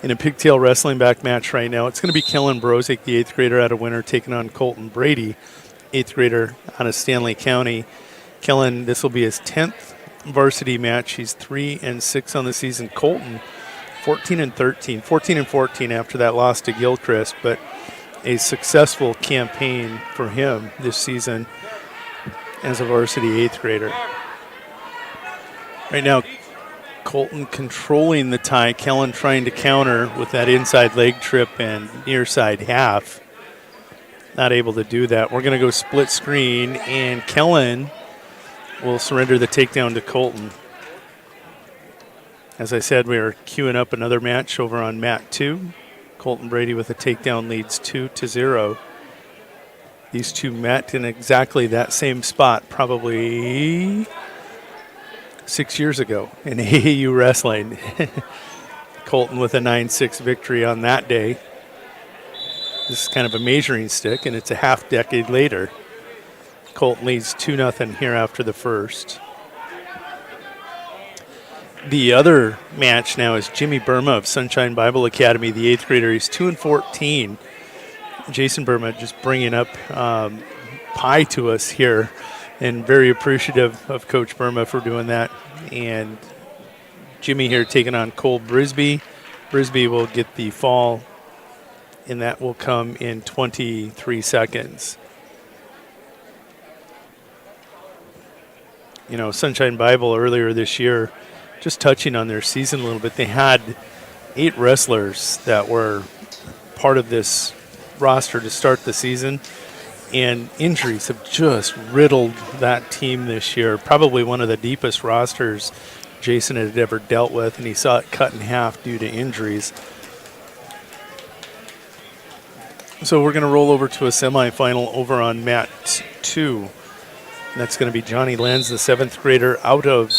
In a pigtail wrestling back match right now, it's going to be Kellen Brozick, the 8th grader out of Winter, taking on Colton Brady, 8th grader out of Stanley County. Kellen, this will be his 10th varsity match. He's 3-6 on the season. Colton, 14-14 after that loss to Gilchrist, but a successful campaign for him this season as a varsity 8th grader. Right now, Colton controlling the tie. Kellen trying to counter with that inside leg trip and near side half. Not able to do that. We're going to go split screen, and Kellen will surrender the takedown to Colton. As I said, we are queuing up another match over on mat 2. Colton Brady with a takedown leads 2-0. These two met in exactly that same spot probably 6 years ago in AAU wrestling. Colton with a 9-6 victory on that day. This is kind of a measuring stick, and it's a half decade later. Colton leads 2-0 here after the first. The other match now is Jimmy Burma of Sunshine Bible Academy, the 8th grader. He's 2-14. Jason Burma just bringing up pie to us here, and very appreciative of Coach Burma for doing that. And Jimmy here taking on Cole Brisby. Brisby will get the fall, and that will come in 23 seconds. You know, Sunshine Bible earlier this year, just touching on their season a little bit, they had 8 wrestlers that were part of this roster to start the season, and injuries have just riddled that team this year. Probably one of the deepest rosters Jason had ever dealt with, and he saw it cut in half due to injuries. So we're going to roll over to a semifinal over on mat 2. That's going to be Johnny Lenz, the 7th grader out of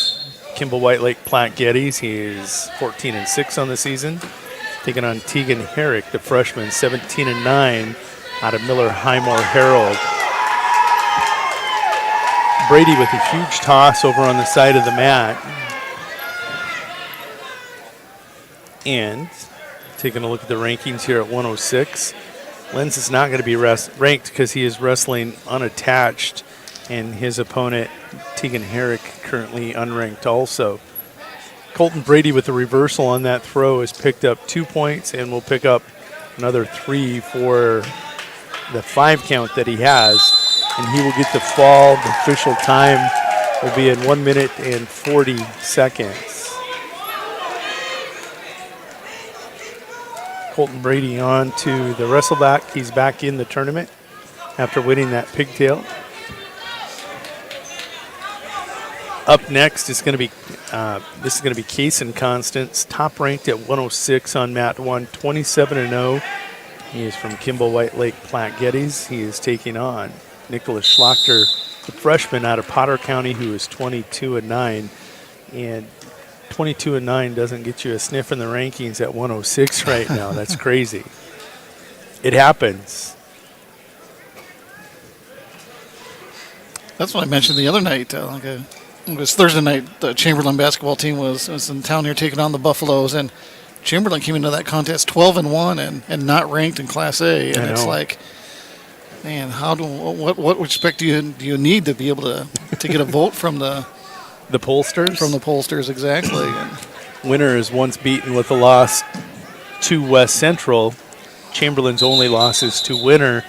Kimball White Lake Platte Geddes. He is 14-6 on the season, taking on Tegan Herrick, the freshman, 17-9 out of Miller Highmore Herald. Brady with a huge toss over on the side of the mat. And taking a look at the rankings here at 106. Lenz is not going to be ranked because he is wrestling unattached, and his opponent, Tegan Herrick, currently unranked also. Colton Brady with the reversal on that throw has picked up 2 points and will pick up another 3 for the 5 count that he has, and he will get the fall. The official time will be in 1 minute and 40 seconds. Colton Brady on to the wrestleback. He's back in the tournament after winning that pigtail. Up next is going to be this is going to be Kaysen Constance, top ranked at 106 on mat 1, 27-0. He is from Kimball White Lake Platte Geddes. He is taking on Nicholas Schlachter, the freshman out of Potter County, who is 22-9, and 22-9 doesn't get you a sniff in the rankings at 106 right now. That's crazy. It happens. That's what I mentioned the other night. It was Thursday night. The Chamberlain basketball team was in town here taking on the Buffaloes, and Chamberlain came into that contest 12-1 and not ranked in Class A. And it's like, man, what respect do you need to be able to get a vote from the pollsters? From the pollsters, exactly. And Winter is once beaten with a loss to West Central. Chamberlain's only loss is to Winter.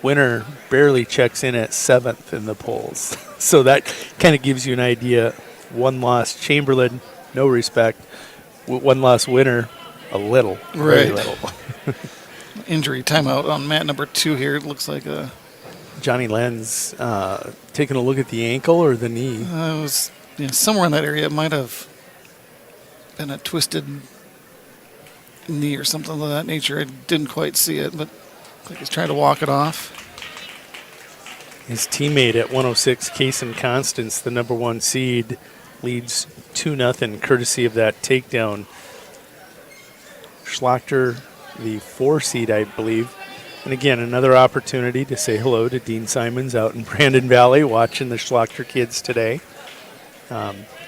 Winter barely checks in at 7th in the polls. So that kind of gives you an idea. 1 loss Chamberlain, no respect. 1 loss Winter, a little. Very little. Injury timeout on mat number 2 here. It looks like Johnny Lenz taking a look at the ankle or the knee. It was somewhere in that area. It might have been a twisted knee or something of that nature. I didn't quite see it, but I think he's trying to walk it off. His teammate at 106, Kaysen Constance, the number 1 seed, leads 2-0 courtesy of that takedown. Schlachter, the 4 seed, I believe. And again, another opportunity to say hello to Dean Simons out in Brandon Valley watching the Schlachter kids today.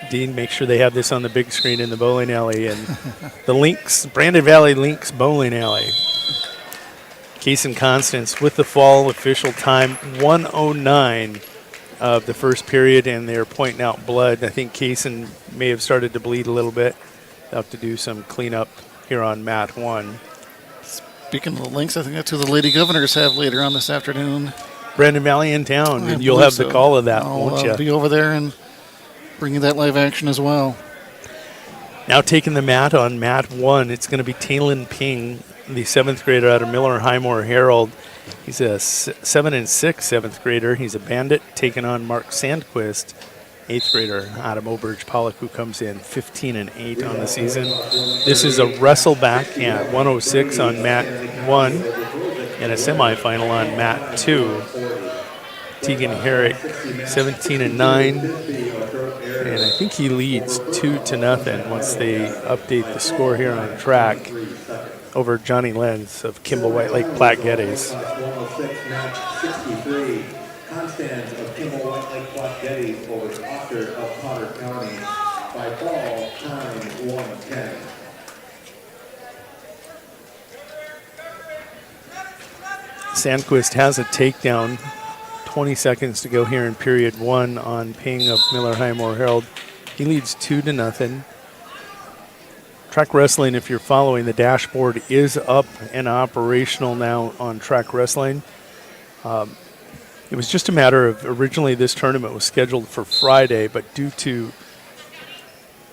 Dean, make sure they have this on the big screen in the bowling alley and the Lynx, Brandon Valley Lynx bowling alley. Kaysen Constance with the fall, official time 1:09 of the first period, and they're pointing out blood. I think Kaysen may have started to bleed a little bit. They'll have to do some cleanup here on mat 1. Speaking of the Lynx, I think that's who the Lady Governors have later on this afternoon. Brandon Valley in town, and you'll have the call of that, won't you? I'll be over there and bring you that live action as well. Now taking the mat on mat 1, it's going to be Talon Ping, the 7th grader out of Miller Highmore Herald. He's a 7 and 6 7th grader. He's a bandit, taking on Mark Sandquist, 8th grader out of Mobridge Pollock, who comes in 15 and 8 on the season. This is a wrestle back at 106 on mat 1 and a semifinal on mat 2. Tegan Herrick, 17 and 9. And I think he leads 2-0 once they update the score here on track over Johnny Lenz of Kimball White Lake Platte Geddes. 106, match 63. Constance of Kimball White Lake Platte Geddes over Proctor of Potter County by fall time 1:10. Sandquist has a takedown. 20 seconds to go here in period 1 on Ping of Miller Highmore Herald. He leads 2-0. Track wrestling, if you're following, the dashboard is up and operational now on track wrestling. It was just a matter of, originally this tournament was scheduled for Friday, but due to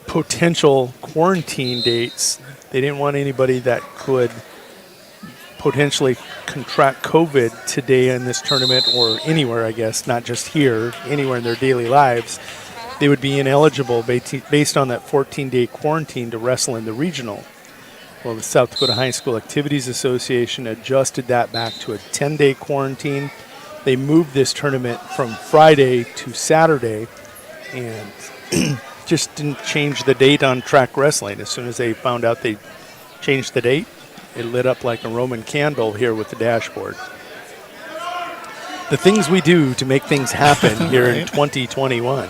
potential quarantine dates, they didn't want anybody that could potentially contract COVID today in this tournament or anywhere, I guess, not just here, anywhere in their daily lives. They would be ineligible based on that 14-day quarantine to wrestle in the regional. Well, the South Dakota High School Activities Association adjusted that back to a 10-day quarantine. They moved this tournament from Friday to Saturday and just didn't change the date on track wrestling. As soon as they found out they changed the date, it lit up like a Roman candle here with the dashboard. the things we do to make things happen here in 2021.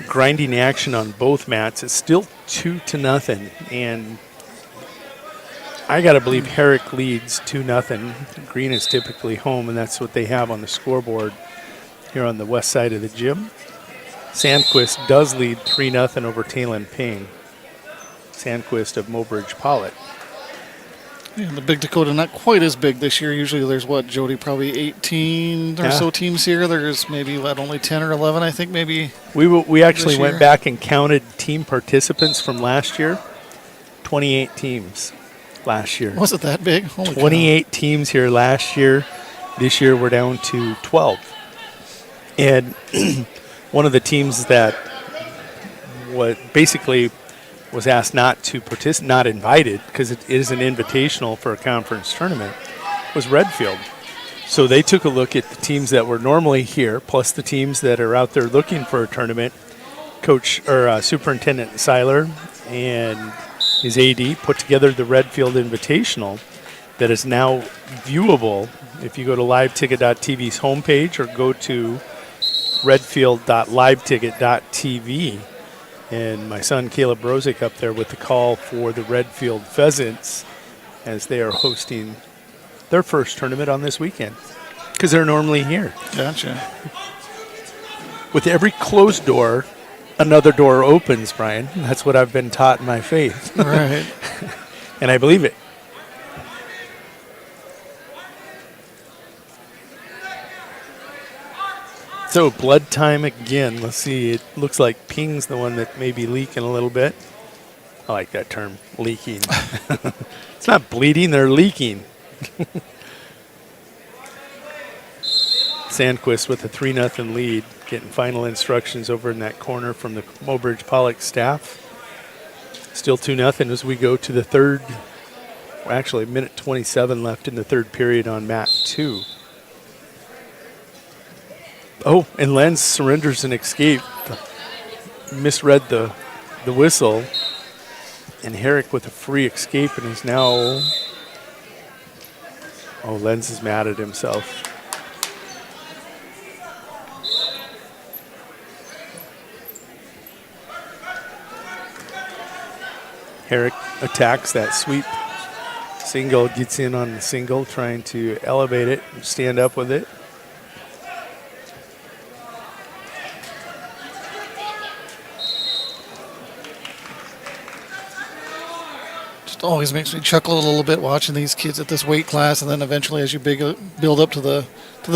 Grinding action on both mats. It's still 2-0, and I got to believe Herrick leads 2-0. Green is typically home, and that's what they have on the scoreboard here on the west side of the gym. Sandquist does lead 3-0 over Talon Payne. Sandquist of Mobridge Pollitt. Yeah, the Big Dakota not quite as big this year. Usually there's what, Jody, probably 18 or so teams here. There's maybe only 10 or 11, I think, maybe. We actually went back and counted team participants from last year. 28 teams last year. Was it that big? Holy 28 teams here last year. This year we're down to 12. And one of the teams that was asked not to participate, not invited, because it is an invitational for a conference tournament, was Redfield. So they took a look at the teams that were normally here, plus the teams that are out there looking for a tournament. Superintendent Seiler and his AD put together the Redfield Invitational that is now viewable if you go to liveticket.tv's homepage or go to redfield.liveticket.tv. And my son Caleb Brozick up there with the call for the Redfield Pheasants as they are hosting their first tournament on this weekend because they're normally here. Gotcha. With every closed door, another door opens, Brian. That's what I've been taught in my faith. Right. And I believe it. So blood time again. Let's see. It looks like Ping's the one that may be leaking a little bit. I like that term, leaking. It's not bleeding, they're leaking. Sandquist with a 3-0 lead, getting final instructions over in that corner from the Mobridge Pollock staff. Still 2-0 as we go to the third. Well, actually, minute 27 left in the third period on mat 2. Oh, and Lenz surrenders an escape. Misread the whistle. And Herrick with a free escape and is now... Oh, Lenz is mad at himself. Herrick attacks that sweep. Single, gets in on the single, trying to elevate it, stand up with it. Always makes me chuckle a little bit watching these kids at this weight class, and then eventually as you build up to the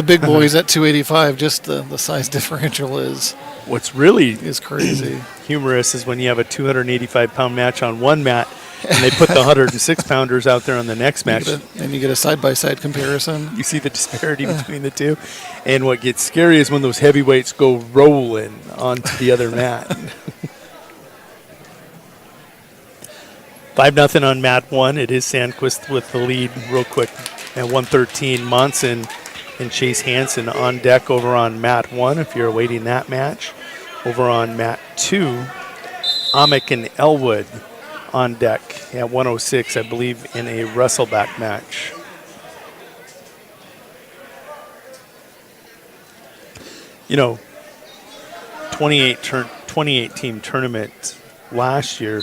big boys at 285, just the size differential is what's really crazy. Humorous is when you have a 285-pound match on one mat and they put the 106-pounders out there on the next match. And you get a side-by-side comparison. You see the disparity between the two. And what gets scary is when those heavyweights go rolling onto the other mat. 5-0 on mat 1. It is Sandquist with the lead real quick at 113. Monson and Chase Hansen on deck over on mat 1 if you're awaiting that match. Over on mat 2, Amick and Elwood on deck at 106, I believe, in a wrestleback match. You know, 28-team tournament last year,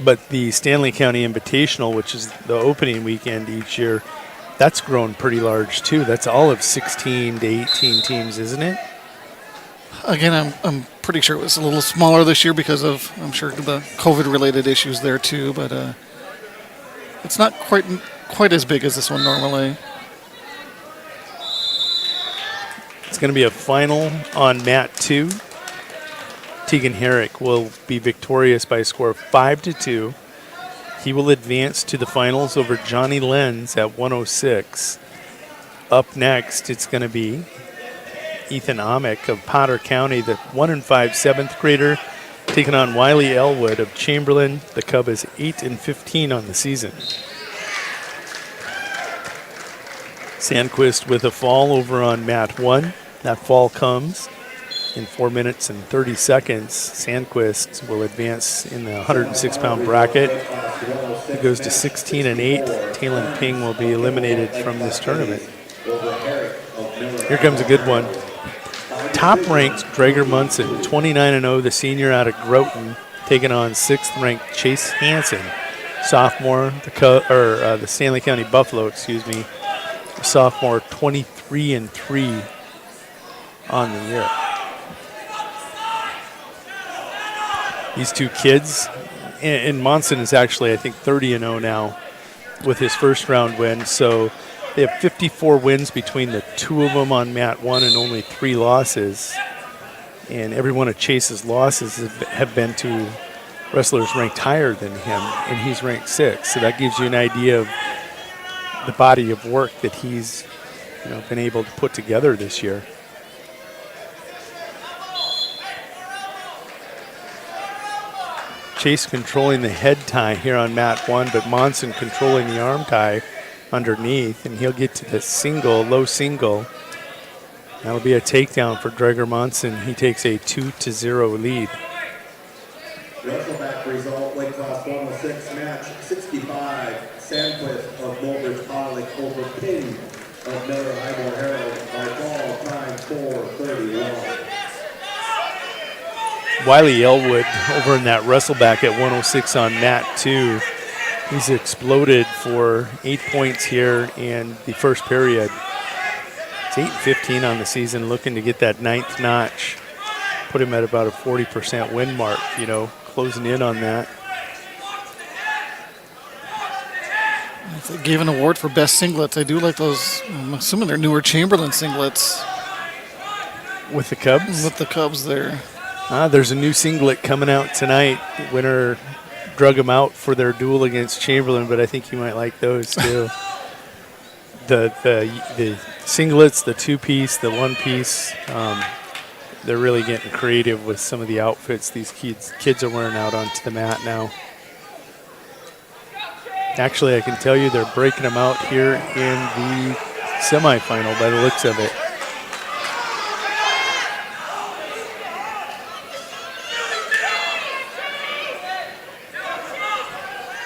but the Stanley County Invitational, which is the opening weekend each year, that's grown pretty large too. That's all of 16 to 18 teams, isn't it? Again, I'm pretty sure it was a little smaller this year because of, I'm sure, the COVID-related issues there too, but it's not quite as big as this one normally. It's going to be a final on mat 2. Tegan Herrick will be victorious by a score of 5-2. He will advance to the finals over Johnny Lenz at 106. Up next, it's going to be Ethan Amick of Potter County, the 1-5 7th grader, taking on Wiley Elwood of Chamberlain. The Cub is 8-15 on the season. Sandquist with a fall over on mat 1. That fall comes In 4 minutes and 30 seconds, Sandquist will advance in the 106-pound bracket. He goes to 16-8. Talon Ping will be eliminated from this tournament. Here comes a good one. Top-ranked Drager Munson, 29-0, the senior out of Groton, taking on 6th-ranked Chase Hansen, sophomore, the Stanley County Buffalo, sophomore, 23-3 on the year. These two kids, and Monson is actually, I think, 30-0 now with his first round win. So they have 54 wins between the two of them on mat 1 and only 3 losses. And every one of Chase's losses have been to wrestlers ranked higher than him, and he's ranked 6th. So that gives you an idea of the body of work that he's been able to put together this year. Chase controlling the head tie here on mat 1, but Monson controlling the arm tie underneath, and he'll get to the low single. That'll be a takedown for Drager Monson. He takes a 2-0 lead. Wrestleback result, weight class 106, match 65, Sandquist of Mulbridge Poly over Ping of Miller Highmore Herald by fall time 4:31. Wiley Elwood over in that wrestleback at 106 on mat 2. He's exploded for 8 points here in the first period. It's 8-15 on the season, looking to get that 9th notch. Put him at about a 40% win mark, closing in on that. If they gave an award for best singlets, I do like those. I'm assuming they're newer Chamberlain singlets. With the Cubs? With the Cubs there. There's a new singlet coming out tonight. Winner drug them out for their duel against Chamberlain, but I think you might like those too. the singlets, the 2-piece, the 1-piece, they're really getting creative with some of the outfits these kids are wearing out onto the mat now. Actually, I can tell you they're breaking them out here in the semifinal by the looks of it.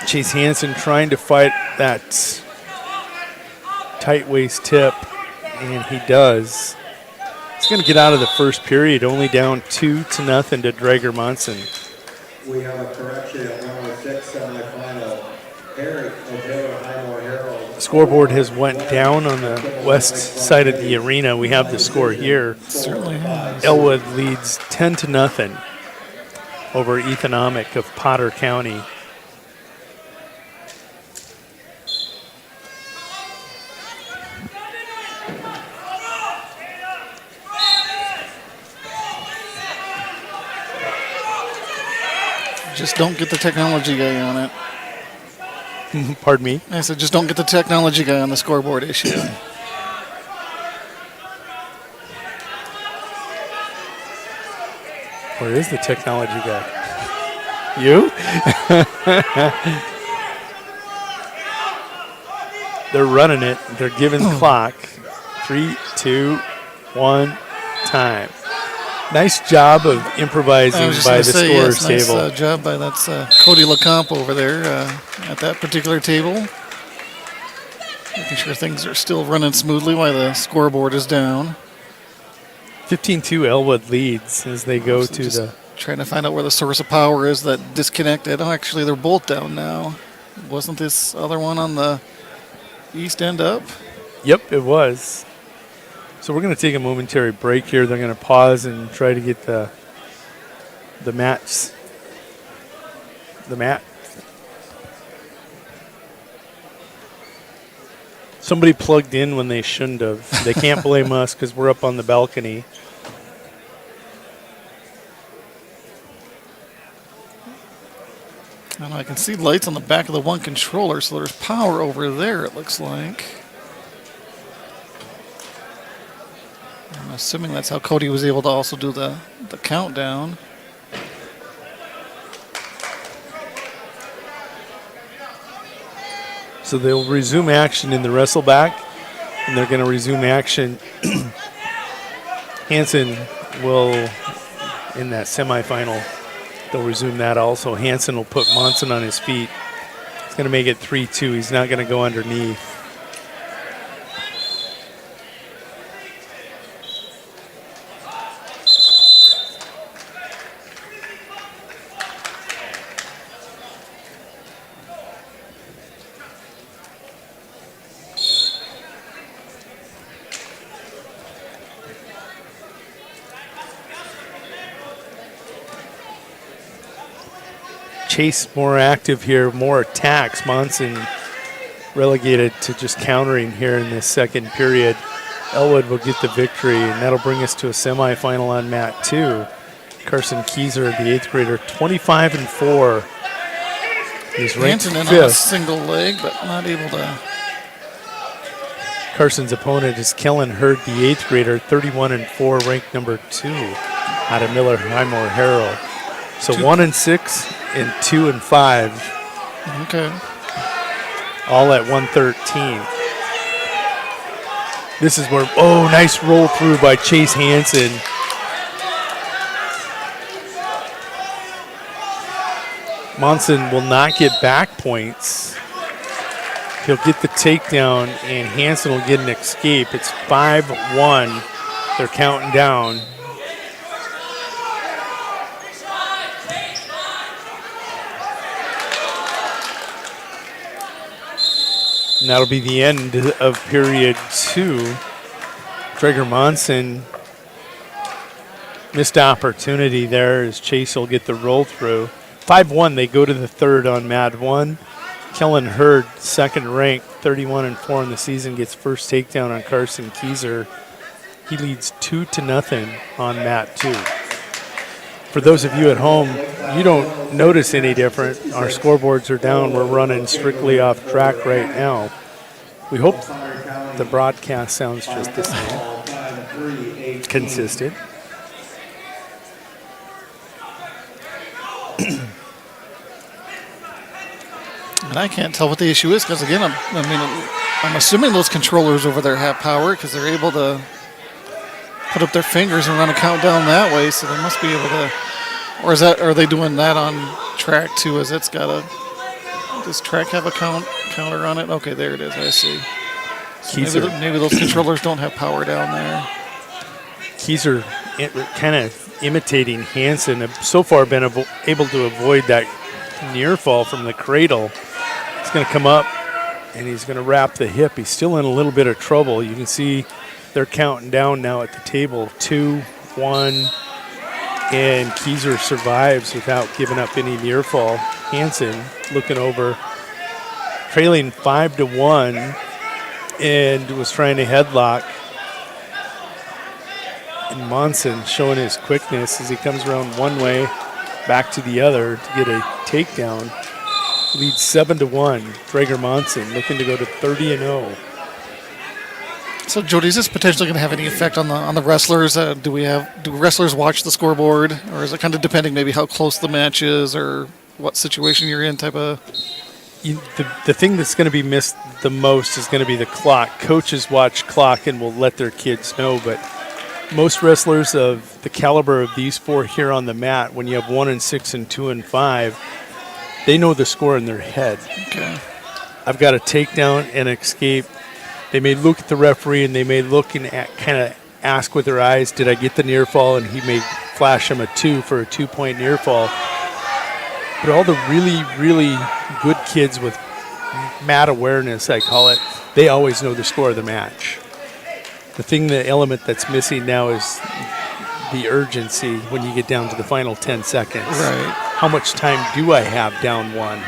Chase Hansen trying to fight that tight waist tip, and he does. He's going to get out of the first period, only down 2-0 to Drager Monson. We have a correction at 106 semifinal. Eric of Miller Highmore Herald. The scoreboard has went down on the west side of the arena. We have the score here. Certainly has. Elwood leads 10-0 over Ethan Amick of Potter County. Just don't get the technology guy on it. Pardon me? I said just don't get the technology guy on the scoreboard issue. Where is the technology guy? You? They're running it. They're giving the clock. 3, 2, 1, time. Nice job of improvising by the scorer's table. Nice job by Cody LeComp over there at that particular table. Making sure things are still running smoothly while the scoreboard is down. 15-2 Elwood leads as they go to the... Trying to find out where the source of power is that disconnected. Oh, actually, they're both down now. Wasn't this other one on the east end up? Yep, it was. So we're going to take a momentary break here. They're going to pause and try to get the mat. Somebody plugged in when they shouldn't have. They can't blame us because we're up on the balcony. I don't know, I can see lights on the back of the one controller, so there's power over there, it looks like. I'm assuming that's how Cody was able to also do the countdown. So they'll resume action in the wrestleback, and they're going to resume action. Hansen will, in that semifinal, they'll resume that also. Hansen will put Monson on his feet. He's going to make it 3-2. He's not going to go underneath. Chase more active here, more attacks. Monson relegated to just countering here in this second period. Elwood will get the victory, and that'll bring us to a semifinal on mat 2. Carson Keyser, the 8th grader, 25-4. He's ranked Hansen in 5th. on a single leg, but not able to. Carson's opponent is Kellen Hurd, the 8th grader, 31-4, ranked number 2 out of Miller Highmore Harrell. So 1-6 and 2-5. Okay. All at 113. This is where, nice roll through by Chase Hansen. Monson will not get back points. He'll get the takedown, and Hansen will get an escape. It's 5-1. They're counting down. And that'll be the end of period 2. Traeger Monson missed opportunity there as Chase will get the roll through. 5-1, they go to the third on mat 1. Kellen Hurd, second ranked, 31-4 in the season, gets first takedown on Carson Keyser. He leads 2-0 on mat 2. For those of you at home, you don't notice any different. Our scoreboards are down. We're running strictly off track right now. We hope the broadcast sounds just the same. Consistent. And I can't tell what the issue is because, again, I'm assuming those controllers over there have power because they're able to put up their fingers and run a countdown that way, so they must be able to. Or are they doing that on track too? As it's got does track have a counter on it? Okay, there it is. I see. So maybe those controllers don't have power down there. Keyser kind of imitating Hansen. Have so far been able to avoid that near fall from the cradle. He's going to come up and he's going to wrap the hip. He's still in a little bit of trouble. You can see they're counting down now at the table. 2, 1, and Keyser survives without giving up any near fall. Hansen looking over, trailing 5-1, and was trying to headlock. And Monson showing his quickness as he comes around one way, back to the other to get a takedown. Leads 7-1. Traeger Monson looking to go to 30-0. So, Jody, is this potentially going to have any effect on the wrestlers? Do wrestlers watch the scoreboard, or is it kind of depending maybe how close the match is or what situation you're in? The thing that's going to be missed the most is going to be the clock. Coaches watch clock and will let their kids know, but most wrestlers of the caliber of these four here on the mat, when you have 1-6 and 2-5, they know the score in their head. Okay. I've got a takedown and escape. They may look at the referee and they may look and kind of ask with their eyes, did I get the near fall? And he may flash them a 2 for a 2-point near fall. But all the really, really good kids with mat awareness, I call it, they always know the score of the match. The element that's missing now is the urgency when you get down to the final 10 seconds. Right. How much time do I have down 1?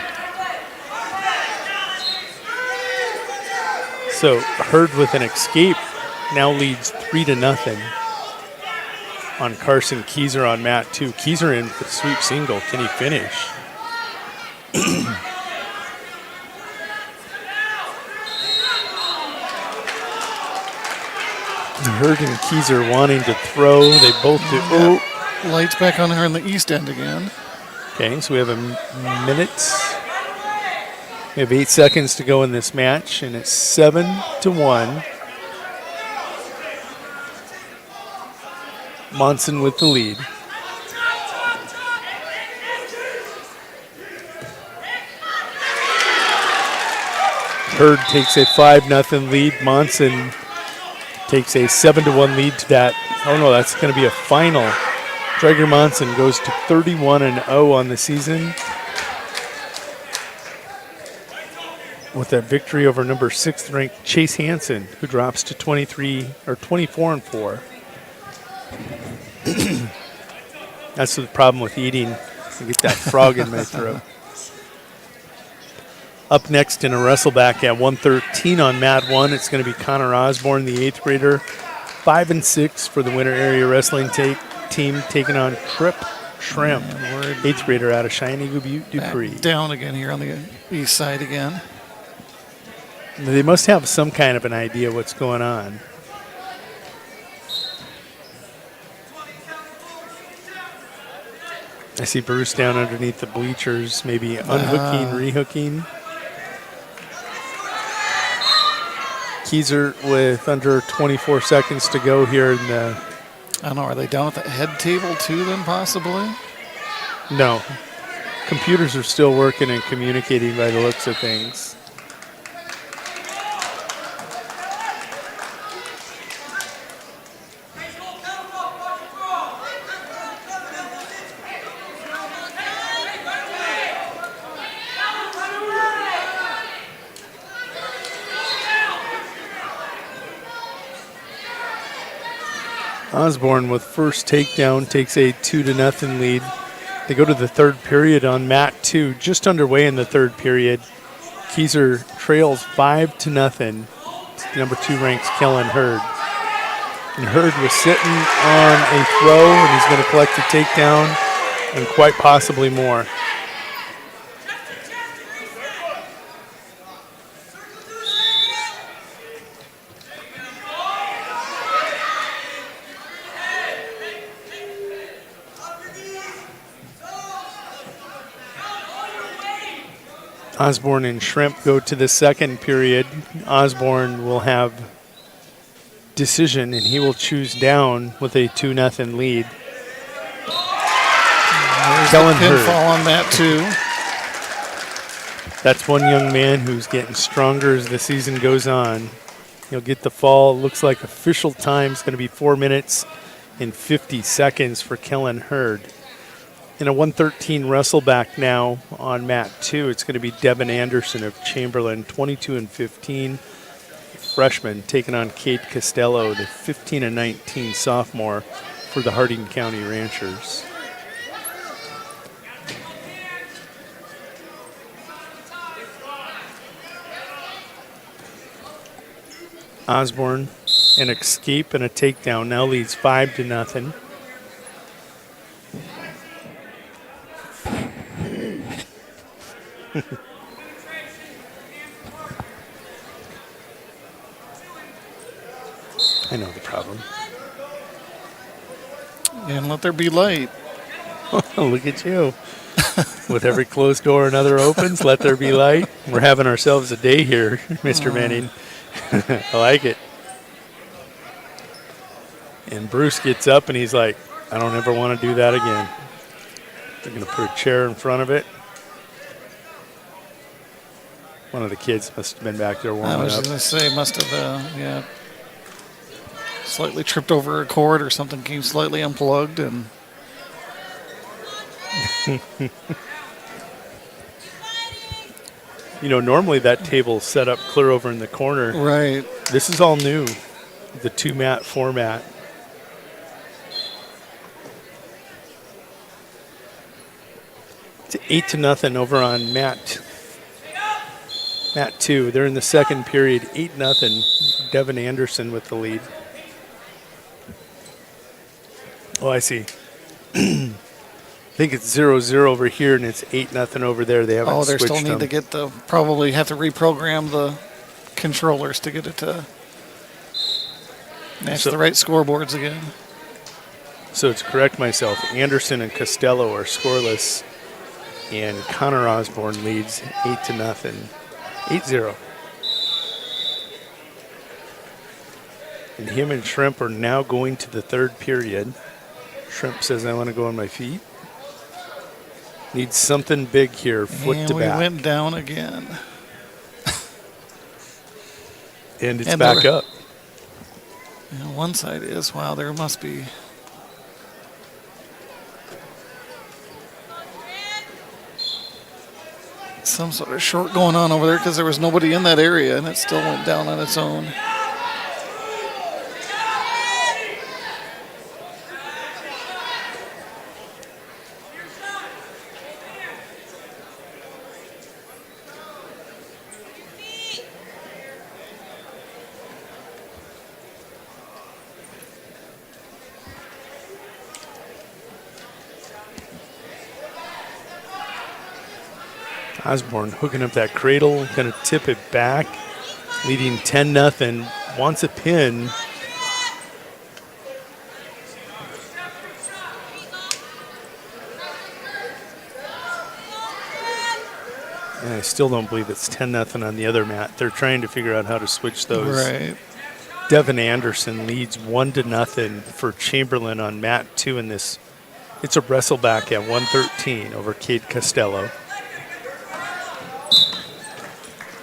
So Hurd with an escape now leads 3-0 on Carson Keyser on mat 2. Keyser in for the sweep single. Can he finish? Hurd and Keyser wanting to throw. They both do. Oh. Lights back on here in the east end again. Okay, so we have a minute. We have 8 seconds to go in this match, and it's 7-1. Monson with the lead. Hurd takes a 5-0 lead. Monson takes a 7-1 lead to that. Oh no, that's going to be a final. Drager Monson goes to 31-0 on the season with a victory over number 6th ranked Chase Hansen, who drops to 24-4. That's the problem with eating. I get that frog in my throat. Up next in a wrestleback at 113 on mat 1, it's going to be Connor Osborne, the 8th grader. 5-6 for the Winter Area Wrestling team, taking on Trip Shrimp, 8th grader out of Shining Butte, Dupree. Back down again here on the east side again. They must have some kind of an idea what's going on. I see Bruce down underneath the bleachers, maybe unhooking, rehooking. Keyser with under 24 seconds to go here in the... I don't know, are they down at the head table too then possibly? No. Computers are still working and communicating by the looks of things. Osborne with first takedown takes a 2-0 lead. They go to the third period on mat 2, just underway in the third period. Keyser trails 5-0 to number 2 ranks Kellen Hurd. And Hurd was sitting on a throw, and he's going to collect a takedown and quite possibly more. Osborne and Shrimp go to the second period. Osborne will have decision, and he will choose down with a 2-0 lead. There's Kellen the pinfall on that too. That's one young man who's getting stronger as the season goes on. He'll get the fall. Looks like official time is going to be 4 minutes and 50 seconds for Kellen Hurd. In a 113 wrestleback now on mat 2, it's going to be Devin Anderson of Chamberlain, 22-15, freshman, taking on Kate Costello, the 15-19 sophomore for the Harding County Ranchers. Osborne, an escape and a takedown, now leads 5-0. I know the problem. And let there be light. Look at you. With every closed door another opens, let there be light. We're having ourselves a day here, Mr. Manning. I like it. And Bruce gets up and he's like, I don't ever want to do that again. They're going to put a chair in front of it. One of the kids must have been back there warming up. I was going to say, must have, slightly tripped over a cord or something, came slightly unplugged. And you know, normally that table's set up clear over in the corner. Right. This is all new, the 2-mat format. It's 8-0 over on mat 2. They're in the second period, 8-0. Devin Anderson with the lead. Oh, I see. I think it's 0-0 over here, and it's 8-0 over there. They haven't switched them. They still need to get probably have to reprogram the controllers to get it to match the right scoreboards again. So to correct myself, Anderson and Costello are scoreless, and Connor Osborne leads 8-0. 8-0. And him and Shrimp are now going to the third period. Shrimp says, I want to go on my feet. Need something big here, foot and to we back. went down again. And it's back up. Yeah, one side is. Wow, there must be. Some sort of short going on over there because there was nobody in that area and it still went down on its own. Osborne hooking up that cradle, going to tip it back, leading 10-0. Wants a pin. And I still don't believe it's 10-0 on the other mat. They're trying to figure out how to switch those. Right. Devin Anderson leads 1-0 for Chamberlain on mat 2 in this. It's a wrestle back at 113 over Cade Costello.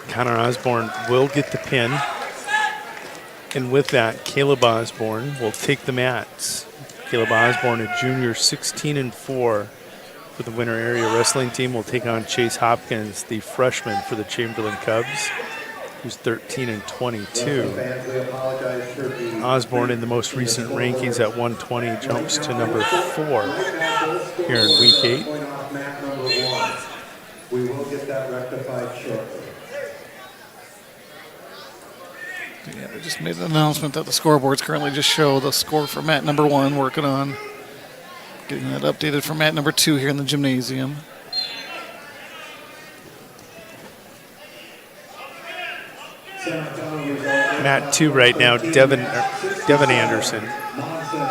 Connor Osborne will get the pin. And with that, Caleb Osborne will take the mats. Caleb Osborne, a junior, 16-4 for the Winter Area Wrestling Team, will take on Chase Hopkins, the freshman for the Chamberlain Cubs, who's 13-22. Osborne, in the most recent rankings at 120, jumps to number 4 here in week 8. We will get that rectified shortly. Yeah, they just made an announcement that the scoreboards currently just show the score for mat number 1, working on getting that updated for mat number 2 here in the gymnasium. Mat 2 right now, Devin Anderson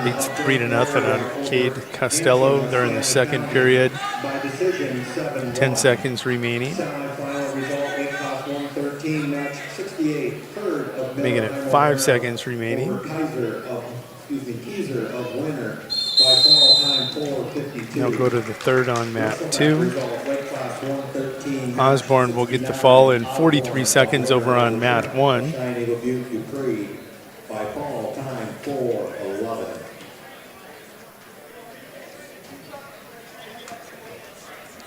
leads 3-0 on Cade Costello. They're in the second period. 10 seconds remaining. Making it 5 seconds remaining. Now go to the third on mat 2. Osborne will get the fall in 43 seconds over on mat 1.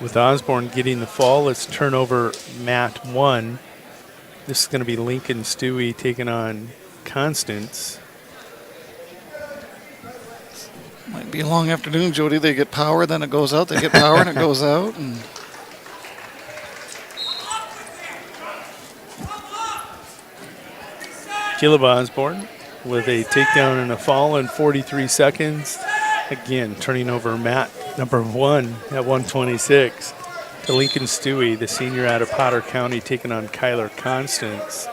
With Osborne getting the fall, let's turn over mat 1. This is going to be Lincoln Stewie taking on Constance. Might be a long afternoon, Jody. They get power, then it goes out. They get power, and it goes out. And Caleb Osborne with a takedown and a fall in 43 seconds. Again, turning over mat number 1 at 126. To Lincoln Stewie, the senior out of Potter County, taking on Kyler Constance.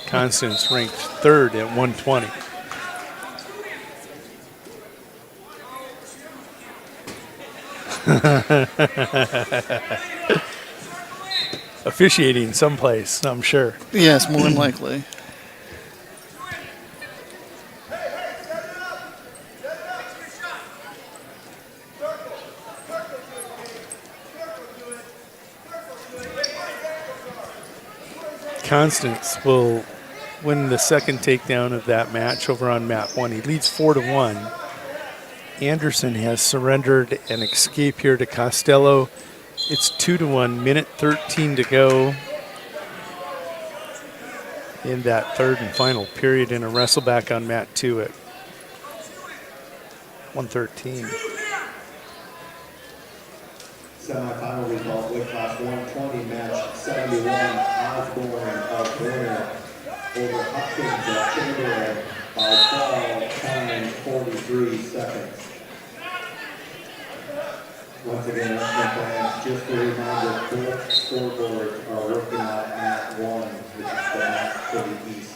Constance ranked 3rd at 120. Officiating someplace, I'm sure. yes, more than likely. Constance will win the second takedown of that match over on mat 1. He leads 4-1. Anderson has surrendered an escape here to Costello. It's 2-1, minute 13 to go in that third and final period in a wrestle back on mat 2 at 113. Semi-final result, weight class 120, match 71, Osborne of Winter over Hopkins of Chamberlain by fall time 43 seconds. Once again, fans, just a reminder, both scoreboards are working on mat 1, which is the mat to the east.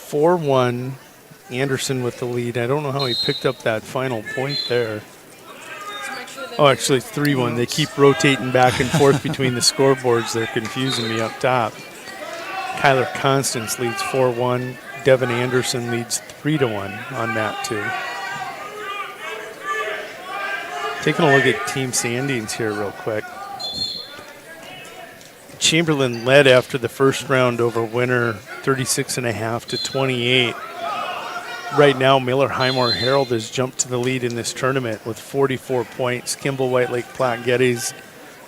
(4-1), Anderson with the lead. I don't know how he picked up that final point there. To make sure Oh, actually, 3-1. They keep rotating back and forth between the scoreboards. They're confusing me up top. Kyler Constance leads 4-1. Devin Anderson leads 3-1 on mat 2. Taking a look at team standings here real quick. Chamberlain led after the first round over Winter, 36.5 to 28. Right now, Miller Highmore Herald has jumped to the lead in this tournament with 44 points. Kimball White Lake Platte Geddes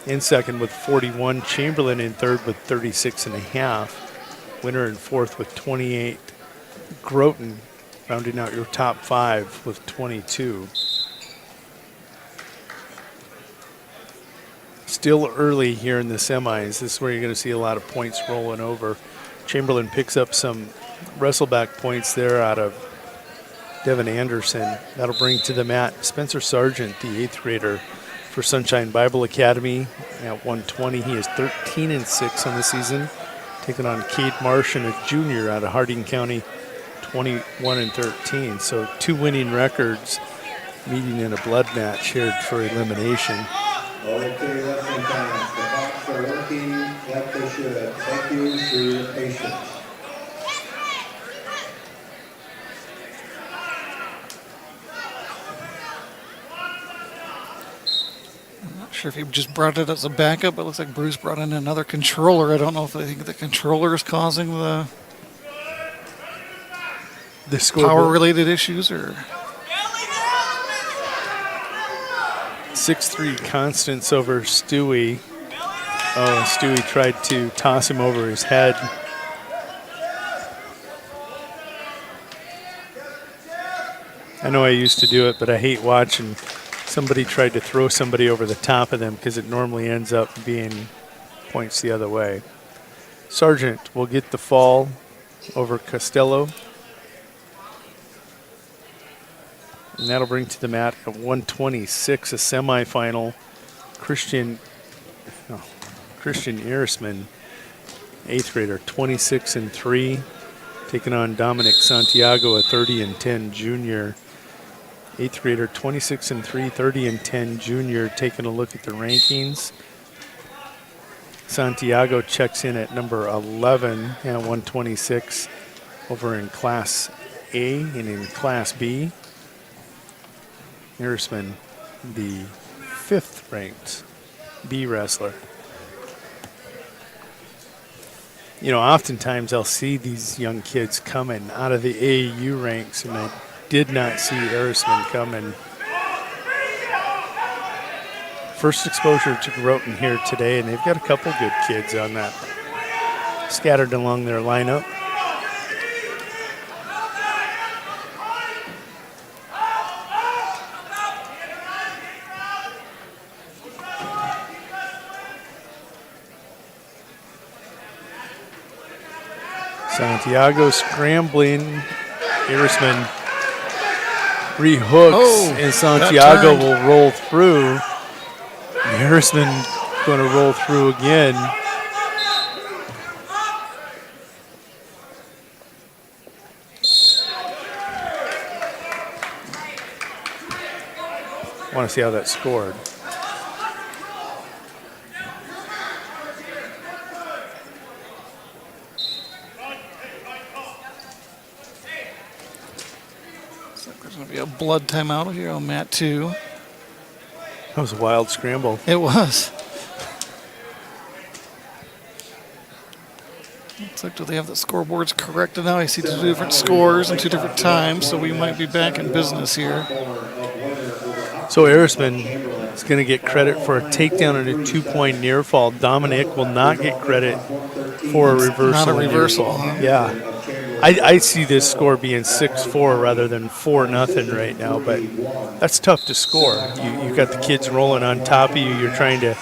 in second with 41. Chamberlain in third with 36.5. Winter in fourth with 28. Groton rounding out your top 5 with 22. Still early here in the semis. This is where you're going to see a lot of points rolling over. Chamberlain picks up some wrestleback points there out of Devin Anderson. That'll bring to the mat Spencer Sargent, the 8th grader for Sunshine Bible Academy at 120. He is 13-6 on the season, taking on Cade Martian, a junior out of Harding County, 21-13. So 2 winning records meeting in a blood match here for elimination. Okay, wrestling fans, the Hawks are working like they should. Thank you for your patience. I'm not sure if he just brought it as a backup, but it looks like Bruce brought in another controller. I don't know if they think the controller is causing the power-related issues or... 6'3" Constance over Stewie. Oh, Stewie tried to toss him over his head. I know I used to do it, but I hate watching somebody try to throw somebody over the top of them because it normally ends up being points the other way. Sargent will get the fall over Costello. And that'll bring to the mat at 126, a semifinal. Christian Erisman, 8th grader, 26-3, taking on Dominic Santiago, a 30-10 junior. 8th grader, 26-3, 30-10 junior. Taking a look at the rankings. Santiago checks in at number 11 at 126 over in Class A and in Class B. Erisman, the 5th ranked B wrestler. You know, oftentimes I'll see these young kids coming out of the AAU ranks, and I did not see Erisman coming. First exposure to Groton here today, and they've got a couple good kids on that scattered along their lineup. Santiago scrambling. Erisman rehooks, and Santiago will roll through. Erisman going to roll through again. I want to see how that scored. A blood timeout here on mat 2. That was a wild scramble. It was. Looks like, do they have the scoreboards corrected now? I see 2 different scores and 2 different times, so we might be back in business here. So Erisman is going to get credit for a takedown and a 2-point near fall. Dominic will not get credit for a reversal. Not a reversal. Yeah. I see this score being 6-4 rather than 4-0 right now, but that's tough to score. You've got the kids rolling on top of you. You're trying to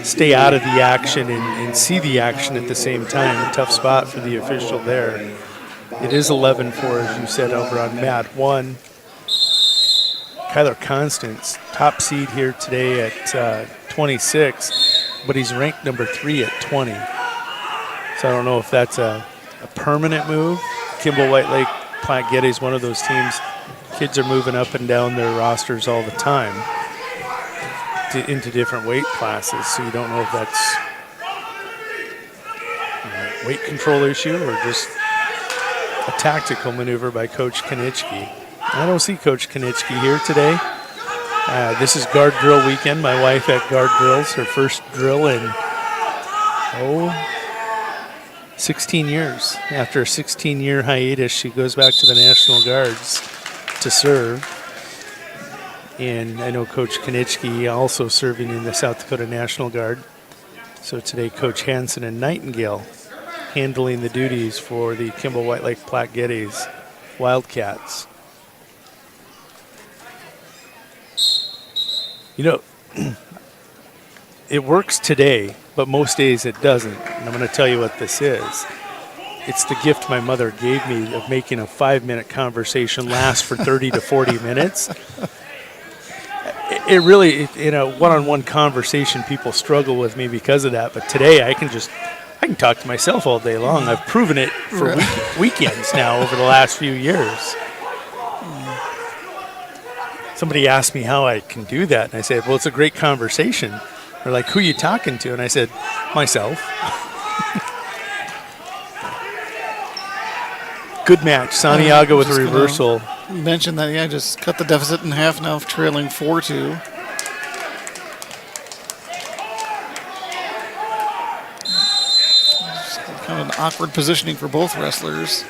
stay out of the action and see the action at the same time. A tough spot for the official there. It is 11-4, as you said, over on mat 1. Kyler Constance, top seed here today at 26, but he's ranked number 3 at 20. So I don't know if that's a permanent move. Kimball White Lake Platte Geddes, one of those teams. Kids are moving up and down their rosters all the time. into different weight classes, so you don't know if that's a weight control issue or just a tactical maneuver by Coach Konitsky. I don't see Coach Konitsky here today. This is guard drill weekend. My wife at guard drills, her first drill in 16 years. After a 16-year hiatus, she goes back to the National Guards to serve. And I know Coach Konitsky also serving in the South Dakota National Guard. So today, Coach Hansen and Nightingale handling the duties for the Kimball White Lake Platte Geddes Wildcats. You know, it works today, but most days it doesn't. And I'm going to tell you what this is. It's the gift my mother gave me of making a 5-minute conversation last for 30 to 40 minutes. It really, in a one-on-one conversation, people struggle with me because of that. But today I can talk to myself all day long. I've proven it for weekends now over the last few years. Somebody asked me how I can do that, and I said, well, it's a great conversation. They're like, who are you talking to? And I said, myself. Good match. Santiago with a reversal. Mentioned that, yeah, just cut the deficit in half now, trailing 4-2. Kind of an awkward positioning for both wrestlers.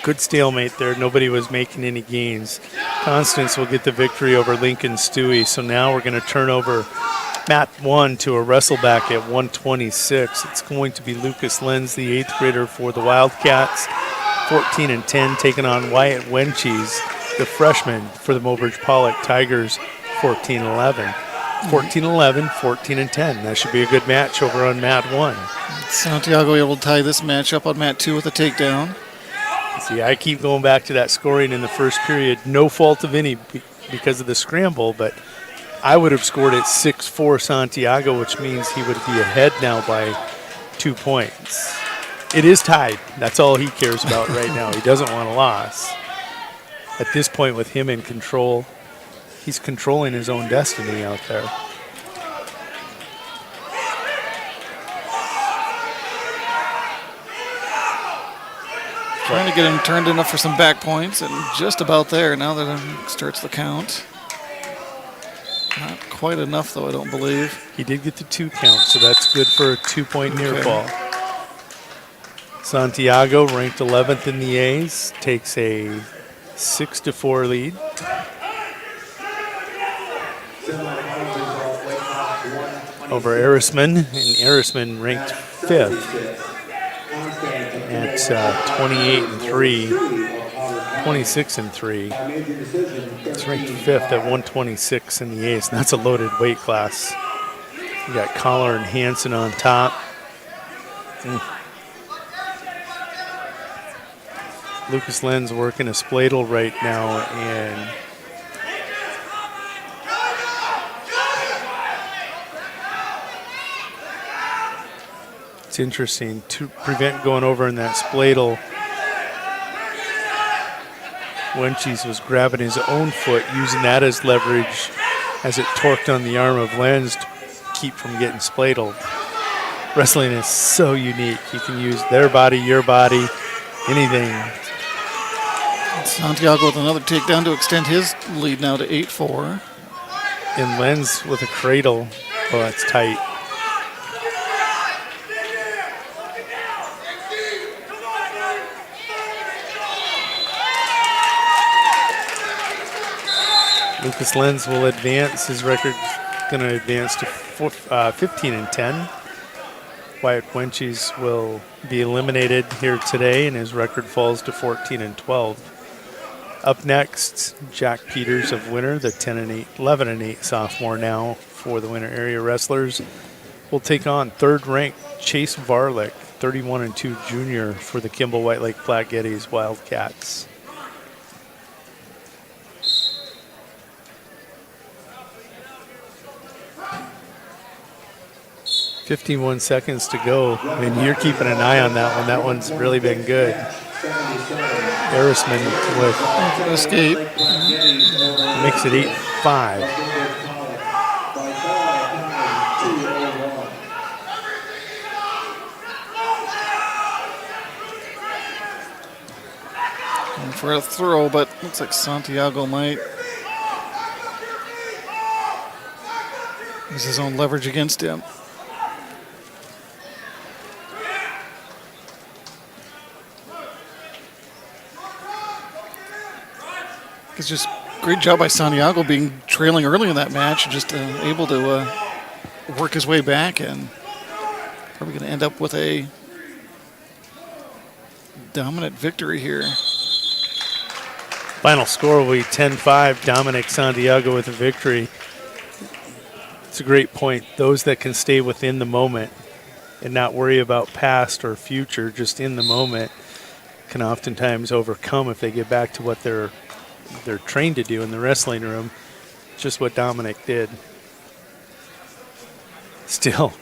Good stalemate there. Nobody was making any gains. Constance will get the victory over Lincoln Stewie. So now we're going to turn over mat 1 to a wrestle back at 126. It's going to be Lucas Lenz, the 8th grader for the Wildcats, 14-10, taking on Wyatt Wenchies, the freshman for the Mobridge Pollock Tigers, 14-11. 14-11, 14-10. That should be a good match over on mat 1. Santiago able to tie this match up on mat 2 with a takedown. See, I keep going back to that scoring in the first period. No fault of any because of the scramble, but I would have scored it 6-4 Santiago, which means he would be ahead now by 2 points. It is tied. That's all he cares about right now. He doesn't want a loss. At this point, with him in control, he's controlling his own destiny out there. Trying to get him turned enough for some back points, and just about there. Now that he starts the count. Not quite enough, though, I don't believe. He did get the 2 count, so that's good for a 2-point near fall. Santiago, ranked 11th in the A's, takes a 6-4 lead. Over Erisman, and Erisman ranked 5th at 28-3, 26-3. It's ranked 5th at 126 in the A's, and that's a loaded weight class. You got Collar and Hansen on top. Lucas Lenz working a spladle right now, and it's interesting to prevent going over in that spladle. Wenchies was grabbing his own foot, using that as leverage as it torqued on the arm of Lenz to keep from getting spladled. Wrestling is so unique. You can use their body, your body, anything. Santiago with another takedown to extend his lead now to 8-4. And Lenz with a cradle. Oh, that's tight. Lucas Lenz will advance. His record's going to advance to 15-10. Wyatt Wenchies will be eliminated here today, and his record falls to 14-12. Up next, Jack Peters of Winter, the 11-8 sophomore now for the Winter area wrestlers, will take on third-ranked Chase Varlick, 31-2 junior for the Kimball White Lake Platte Geddes Wildcats. $51 seconds to go, and you're keeping an eye on that one. That one's really been good. Erisman with escape. makes it 8-5. And for a throw, but looks like Santiago might use his own leverage against him. It's just great job by Santiago being trailing early in that match, just able to work his way back, and probably going to end up with a dominant victory here. Final score will be 10-5. Dominic Santiago with a victory. It's a great point. Those that can stay within the moment and not worry about past or future, just in the moment, can oftentimes overcome if they get back to what they're trained to do in the wrestling room. Just what Dominic did. Still,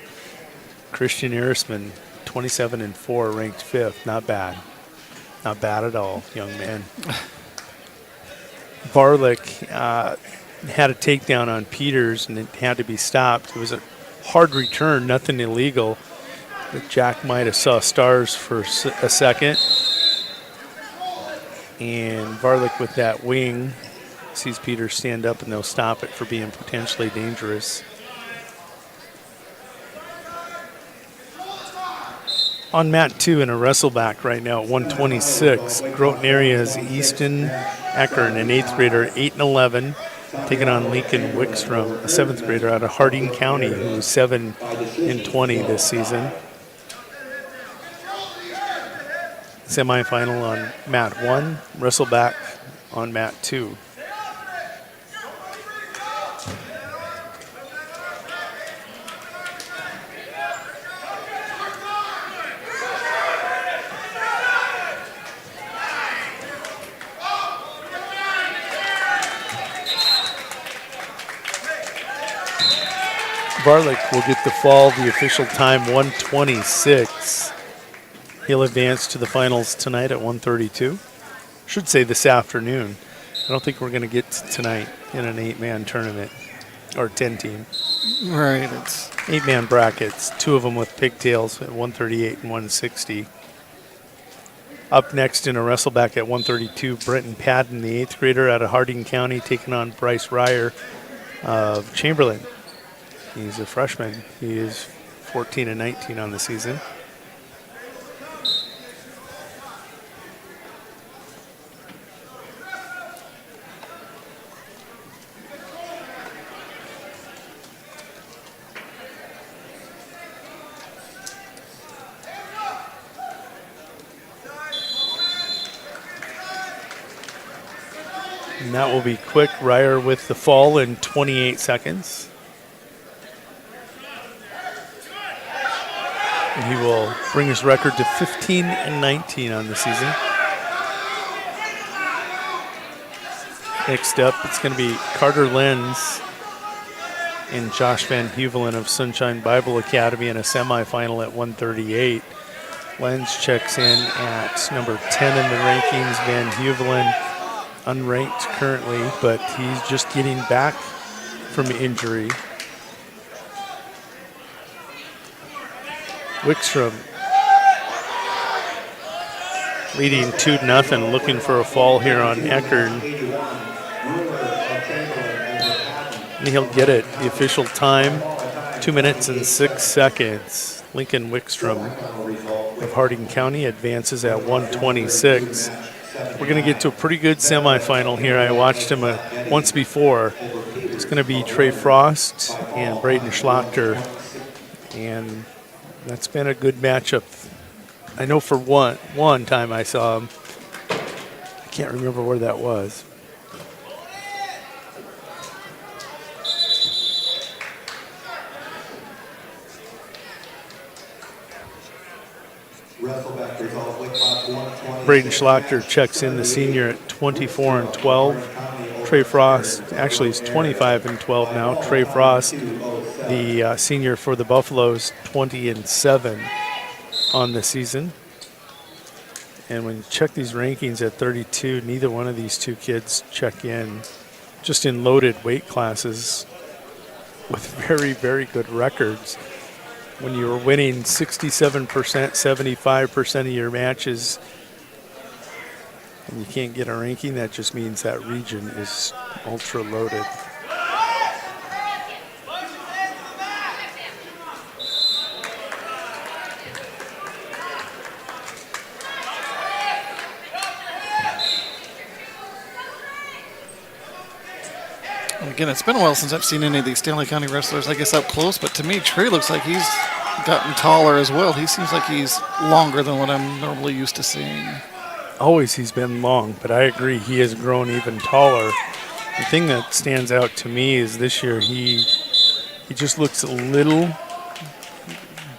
Christian Erisman, 27-4, ranked 5th. Not bad. Not bad at all, young man. Barlick had a takedown on Peters, and it had to be stopped. It was a hard return, nothing illegal. But Jack might have saw stars for a second. And Barlick with that wing sees Peters stand up, and they'll stop it for being potentially dangerous. On mat 2 in a wrestleback right now at 126. Groton Area's Easton Eckern, an 8th grader, 8-11, taking on Lincoln Wickstrom, a 7th grader out of Harding County, who's 7-20 this season. Semifinal on mat 1, wrestleback on mat 2. Barlick will get the fall, the official time 126. He'll advance to the finals tonight at 132. Should say this afternoon. I don't think we're going to get to tonight in an 8-man tournament or 10-team. Right. It's 8-man brackets, 2 of them with pigtails at 138 and 160. Up next in a wrestleback at 132, Brenton Padden, the 8th grader out of Harding County, taking on Bryce Ryer of Chamberlain. He's a freshman. He is 14-19 on the season. And that will be quick. Ryer with the fall in 28 seconds. And he will bring his record to 15-19 on the season. Next up, it's going to be Carter Lenz and Josh Van Huvelen of Sunshine Bible Academy in a semifinal at 138. Lenz checks in at number 10 in the rankings. Van Huvelen unranked currently, but he's just getting back from injury. Wickstrom leading 2-0, looking for a fall here on Eckern. And he'll get it. The official time, 2 minutes and 6 seconds. Lincoln Wickstrom of Harding County advances at 126. We're going to get to a pretty good semifinal here. I watched him once before. It's going to be Trey Frost and Braden Schlachter. And that's been a good matchup. I know for one time I saw him. I can't remember where that was. Braden Schlachter checks in, the senior, at 24-12. Trey Frost, actually he's 25-12 now. Trey Frost, the senior for the Buffaloes, 20-7 on the season. And when you check these rankings at 32, neither one of these two kids check in just in loaded weight classes with very, very good records. When you were winning 67%, 75% of your matches, and you can't get a ranking, that just means that region is ultra loaded. Again, it's been a while since I've seen any of these Stanley County wrestlers, I guess, up close, but to me, Trey looks like he's gotten taller as well. He seems like he's longer than what I'm normally used to seeing. Always he's been long, but I agree he has grown even taller. The thing that stands out to me is this year he just looks a little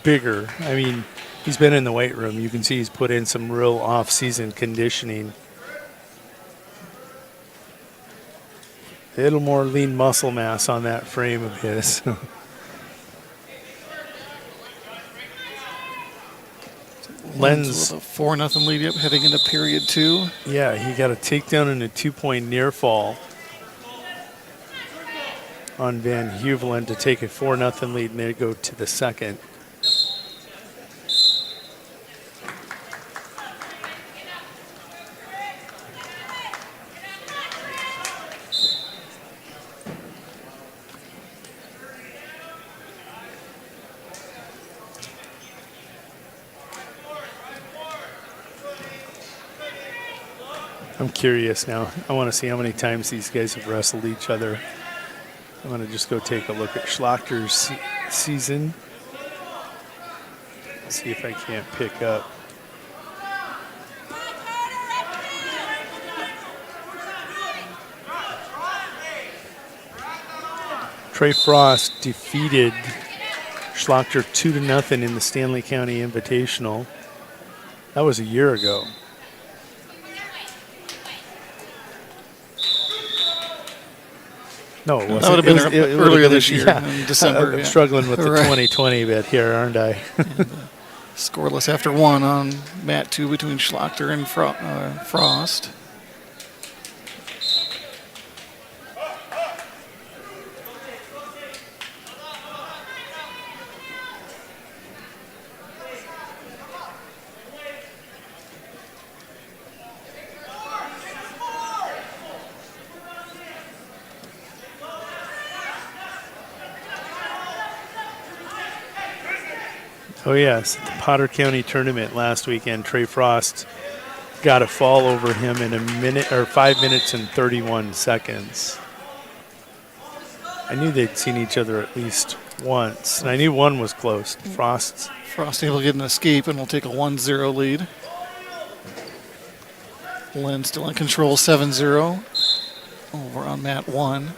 bigger. I mean, he's been in the weight room. You can see he's put in some real off-season conditioning. A little more lean muscle mass on that frame of his. Lens with a 4-0 lead up heading into period 2. Yeah, he got a takedown and a 2-point near fall on Van Huvelen to take a 4-0 lead, and they go to the second. I'm curious now. I want to see how many times these guys have wrestled each other. I'm going to just go take a look at Schlachter's season. See if I can't pick up. Trey Frost defeated Schlachter 2-0 in the Stanley County Invitational. That was a year ago. No, it wasn't. That would have been earlier this year in December. I'm struggling with the 2020 bit here, aren't I? Scoreless after 1 on mat 2 between Schlachter and Frost. Oh, yes. At the Potter County tournament last weekend, Trey Frost got a fall over him in 5 minutes and 31 seconds. I knew they'd seen each other at least once, and I knew one was close. Frost able to get an escape, and will take a 1-0 lead. Lynn still in control, 7-0 over on mat 1.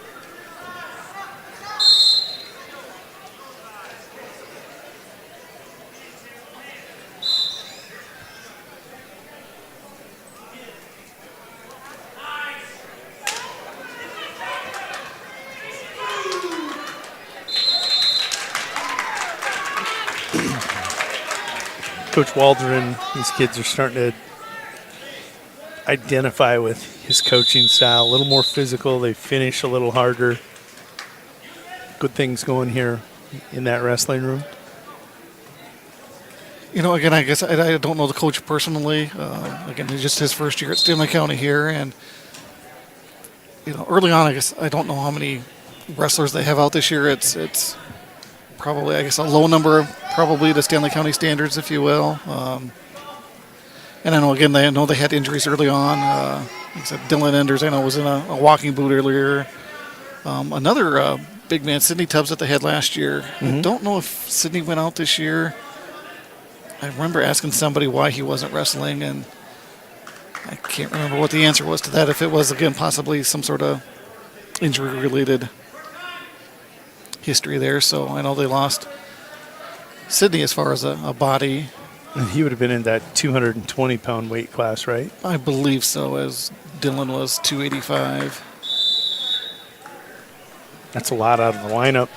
Coach Waldron, these kids are starting to identify with his coaching style, a little more physical. They finish a little harder. Good things going here in that wrestling room. You know, again, I guess I don't know the coach personally. Again, it's just his first year at Stanley County here. And, you know, early on, I guess I don't know how many wrestlers they have out this year. It's probably, I guess, a low number, probably to Stanley County standards, if you will. And I know, again, they had injuries early on. Like I said, Dylan Enders, I know, was in a walking boot earlier. Another big man, Sidney Tubbs, that they had last year. I don't know if Sidney went out this year. I remember asking somebody why he wasn't wrestling, and I can't remember what the answer was to that. If it was, again, possibly some sort of injury-related history there. So I know they lost Sidney as far as a body. And he would have been in that 220-pound weight class, right? I believe so, as Dylan was 285. That's a lot out of the lineup.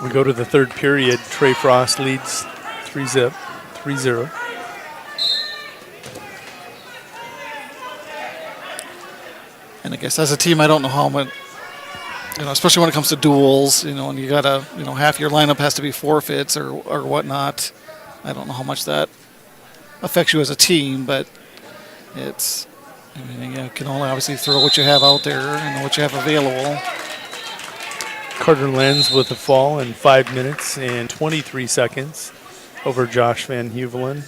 We go to the third period. Trey Frost leads 3-0. And I guess as a team, I don't know how much, especially when it comes to duels, and you got to, half your lineup has to be forfeits or whatnot. I don't know how much that affects you as a team, but you can only obviously throw what you have out there and what you have available. Carter Lenz with a fall in 5 minutes and 23 seconds over Josh Van Huvelen.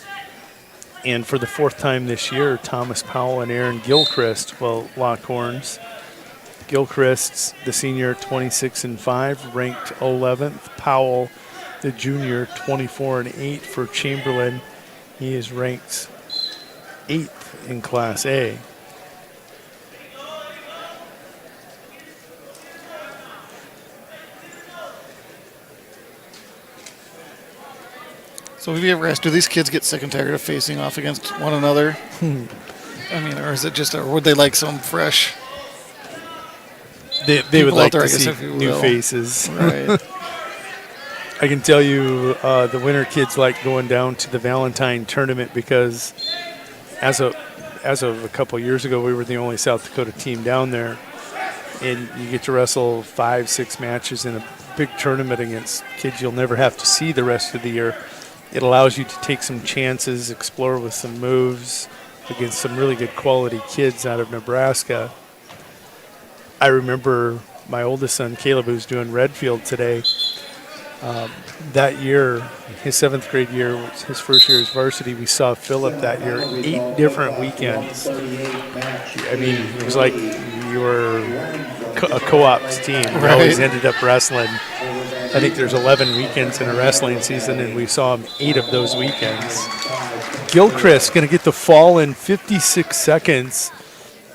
And for the fourth time this year, Thomas Powell and Aaron Gilchrist will lock horns. Gilchrist, the senior, 26-5, ranked 11th. Powell, the junior, 24-8 for Chamberlain. He is ranked 8th in Class A. So have you ever asked, do these kids get sick and tired of facing off against one another? Or is it or would they like some fresh? They would like to see new faces. Right. I can tell you the winter kids like going down to the Valentine tournament because as of a couple years ago, we were the only South Dakota team down there. And you get to wrestle 5-6 matches in a big tournament against kids you'll never have to see the rest of the year. It allows you to take some chances, explore with some moves against some really good quality kids out of Nebraska. I remember my oldest son, Caleb, who's doing Redfield today. That year, his 7th grade year, his first year as varsity, we saw Philip that year 8 different weekends. I mean, it was like you were a co-op's team. We always ended up wrestling. I think there's 11 weekends in a wrestling season, and we saw him 8 of those weekends. Gilchrist going to get the fall in 56 seconds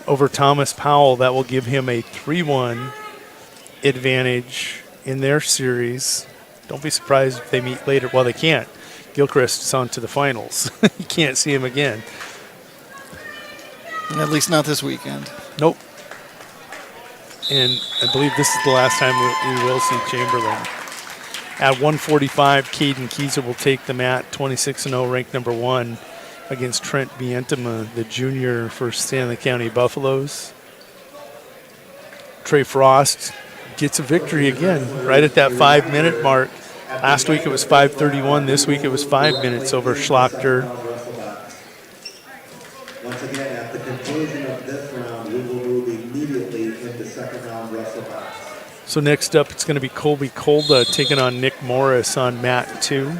over Thomas Powell. That will give him a 3-1 advantage in their series. Don't be surprised if they meet later. Well, they can't. Gilchrist is on to the finals. You can't see him again. At least not this weekend. Nope. And I believe this is the last time we will see Chamberlain. At 145, Caden Kieser will take the mat, 26-0, ranked number 1, against Trent Bientema, the junior for Stanley County Buffaloes. Trey Frost gets a victory again, right at that 5-minute mark. Last week it was 5:31. This week it was 5 minutes over Schlachter. Once again, at the conclusion of this round, we will move immediately into second round wrestle box. So next up, it's going to be Colby Kolda taking on Nick Morris on mat 2.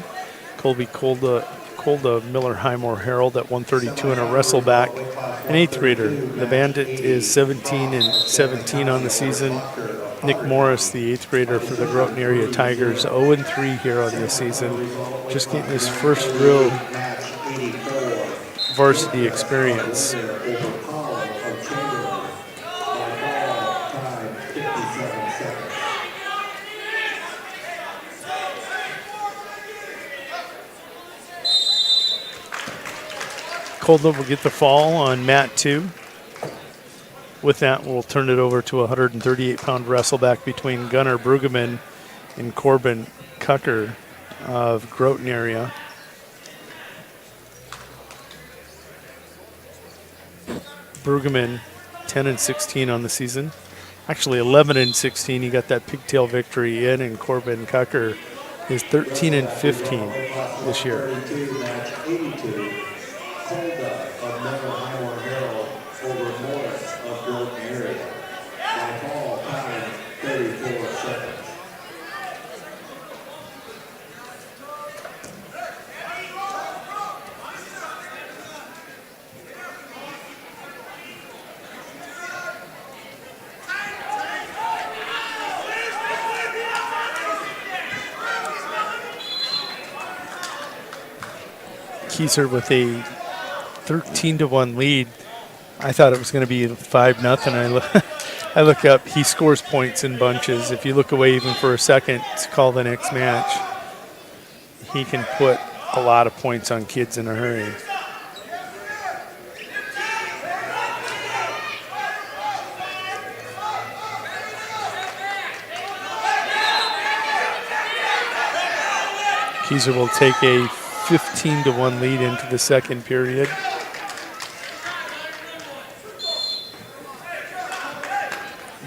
Colby Kolda Miller Highmore Herald at 132 in a wrestleback, an 8th grader. The Bandit is 17-17 on the season. Nick Morris, the 8th grader for the Groton Area Tigers, 0-3 here on this season. Just getting his first real varsity experience. Kolda will get the fall on mat 2. With that, we'll turn it over to a 138-pound wrestleback between Gunnar Brueggemann and Corbin Cucker of Groton area. Brueggemann, 10-16 on the season. Actually, 11-16. He got that pigtail victory in, and Corbin Cucker is 13-15 this year. Kieser with a 13-1 lead. I thought it was going to be 5-0. I look up, he scores points in bunches. If you look away even for a second to call the next match, he can put a lot of points on kids in a hurry. Kieser will take a 15-1 lead into the second period.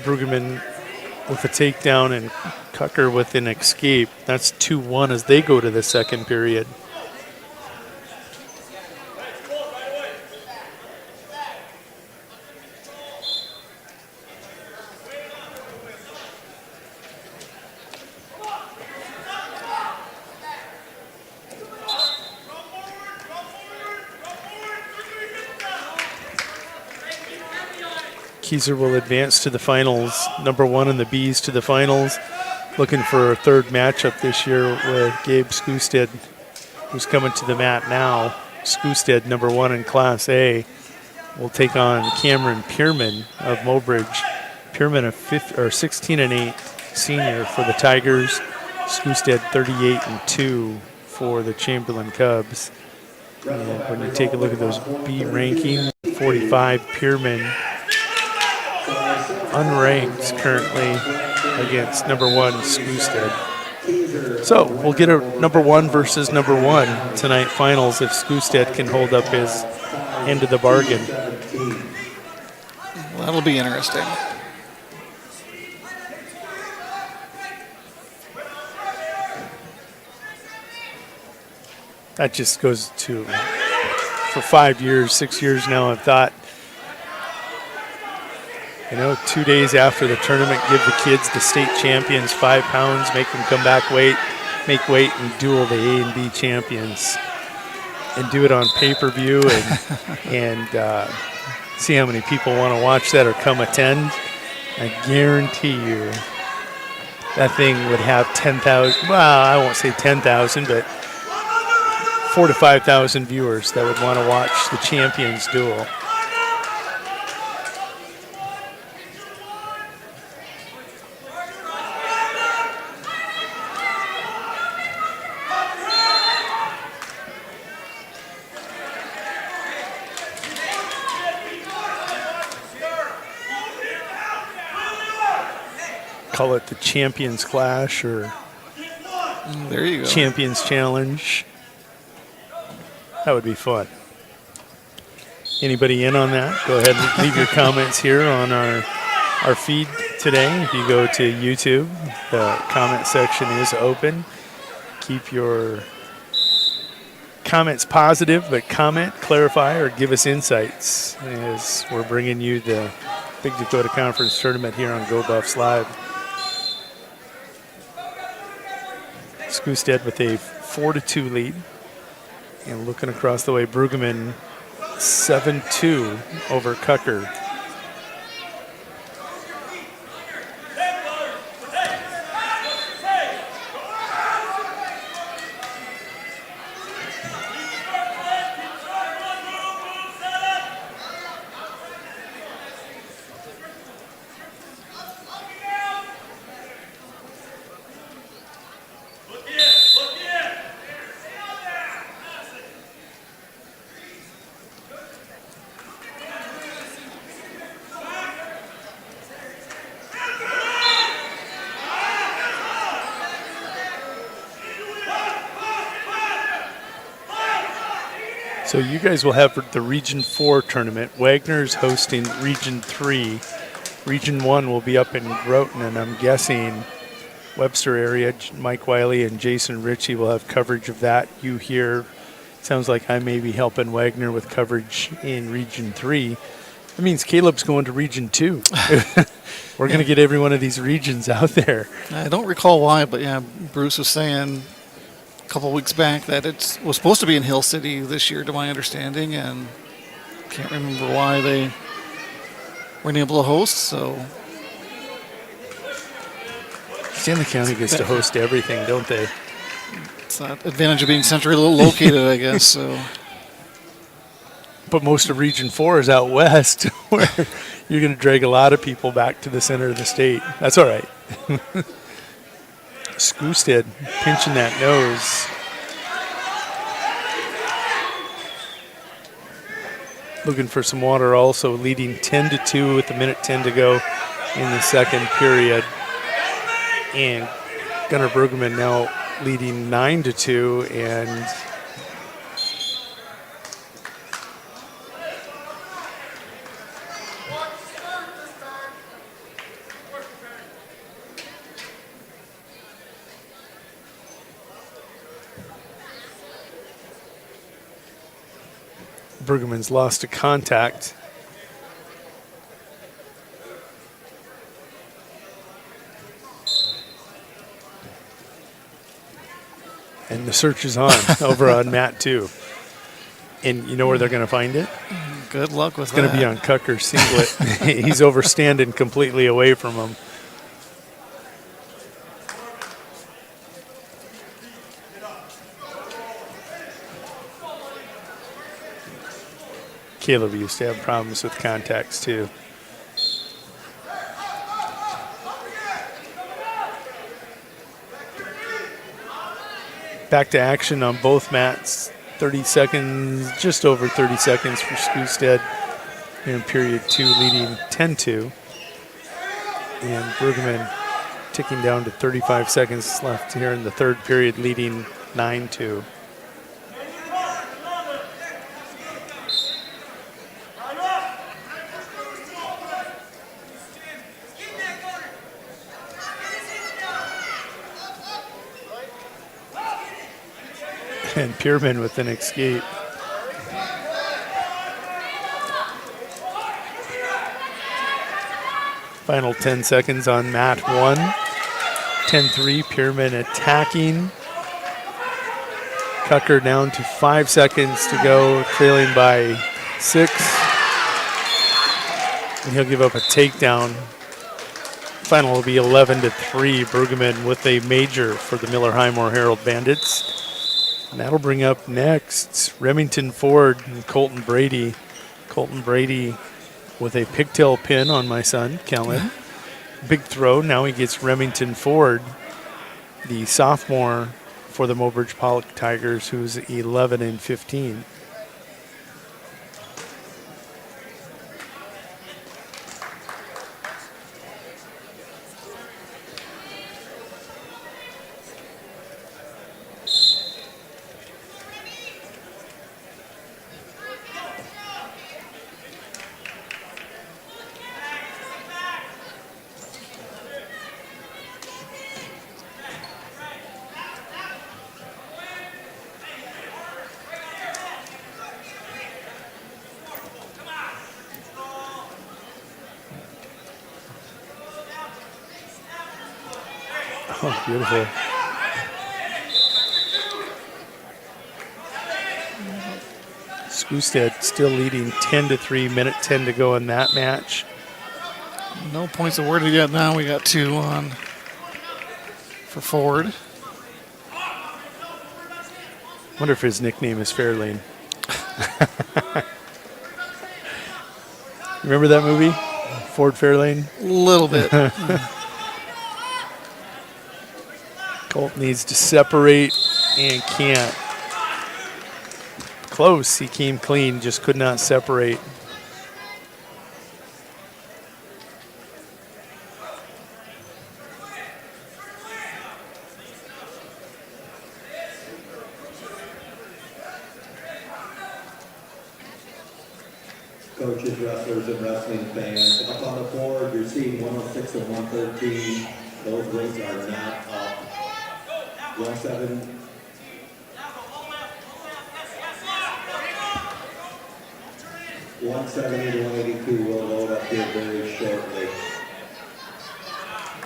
Brueggemann with a takedown and Cucker with an escape. That's 2-1 as they go to the second period. Keyser will advance to the finals. Number 1 in the Bees to the finals. Looking for a third matchup this year with Gabe Skustad, who's coming to the mat now. Skustad, number 1 in Class A, will take on Cameron Pierman of Mobridge. Pierman, a 16-8 senior for the Tigers. Skustad, 38-2 for the Chamberlain Cubs. And when you take a look at those B rankings, 45 Pierman, unranked currently against number 1 Skustad. So we'll get a number 1 versus number 1 tonight finals if Skustad can hold up his end of the bargain. Well, that'll be interesting. That just goes to, for 5 years, 6 years now, I've thought, 2 days after the tournament, give the kids, the state champions, 5 pounds, make them come back make weight and duel the A and B champions. And do it on pay-per-view and see how many people want to watch that or come attend. I guarantee you that thing would have 10,000, well, I won't say 10,000, but 4,000 to 5,000 viewers that would want to watch the champions duel. Call it the Champions Clash or there you go. Champions Challenge. That would be fun. Anybody in on that? Go ahead and leave your comments here on our feed today. If you go to YouTube, the comment section is open. Keep your comments positive, but comment, clarify, or give us insights as we're bringing you the Big Dakota Conference Tournament here on Go Buffs Live. Skustad with a 4-2 lead. And looking across the way, Brueggemann 7-2 over Cucker. So you guys will have the Region 4 tournament. Wagner's hosting Region 3. Region 1 will be up in Groton, and I'm guessing Webster area, Mike Wiley and Jason Ritchie will have coverage of that. You hear, sounds like I may be helping Wagner with coverage in Region 3. That means Caleb's going to Region 2. We're going to get every one of these regions out there. I don't recall why, but yeah, Bruce was saying a couple weeks back that it was supposed to be in Hill City this year, to my understanding, and can't remember why they weren't able to host. So Stanley County gets to host everything, don't they? It's that advantage of being centrally located, I guess. So, but most of Region 4 is out west, where you're going to drag a lot of people back to the center of the state. That's all right. Skustad pinching that nose. Looking for some water also, leading 10-2 with 1:10 to go in the second period. And Gunnar Brueggemann now leading 9-2, and Bergman's lost to contact. And the search is on over on mat 2. And you know where they're going to find it? Good luck with that. It's going to be on Kucker's singlet. He's overstanding completely away from him. Caleb used to have problems with contacts too. Back to action on both mats. 30 seconds, just over 30 seconds for Skewstead in period 2, leading 10-2. And Bergman ticking down to 35 seconds left here in the third period, leading 9-2. And Pierman with an escape. Final 10 seconds on mat 1. 10-3, Pierman attacking. Kucker down to 5 seconds to go, trailing by 6. And he'll give up a takedown. Final will be 11-3, Bergman with a major for the Miller Highmore Herald Bandits. And that'll bring up next Remington Ford and Colton Brady. Colton Brady with a pigtail pin on my son, Kellen. Big throw. Now he gets Remington Ford, the sophomore for the Mobridge Pollock Tigers, who's 11-15. Oh, beautiful. Skewstead still leading 10-3, minute 10 to go in that match. No points awarded yet now. We got 2 on for Ford. Wonder if his nickname is Fairlane. Remember that movie? Ford Fairlane? A little bit. Colt needs to separate and can't. Close, he came clean, just could not separate. Coaches, wrestlers, and wrestling fans, up on the board, you're seeing 106 and 113. Those weights are not up. 170 to 182 will load up here very shortly.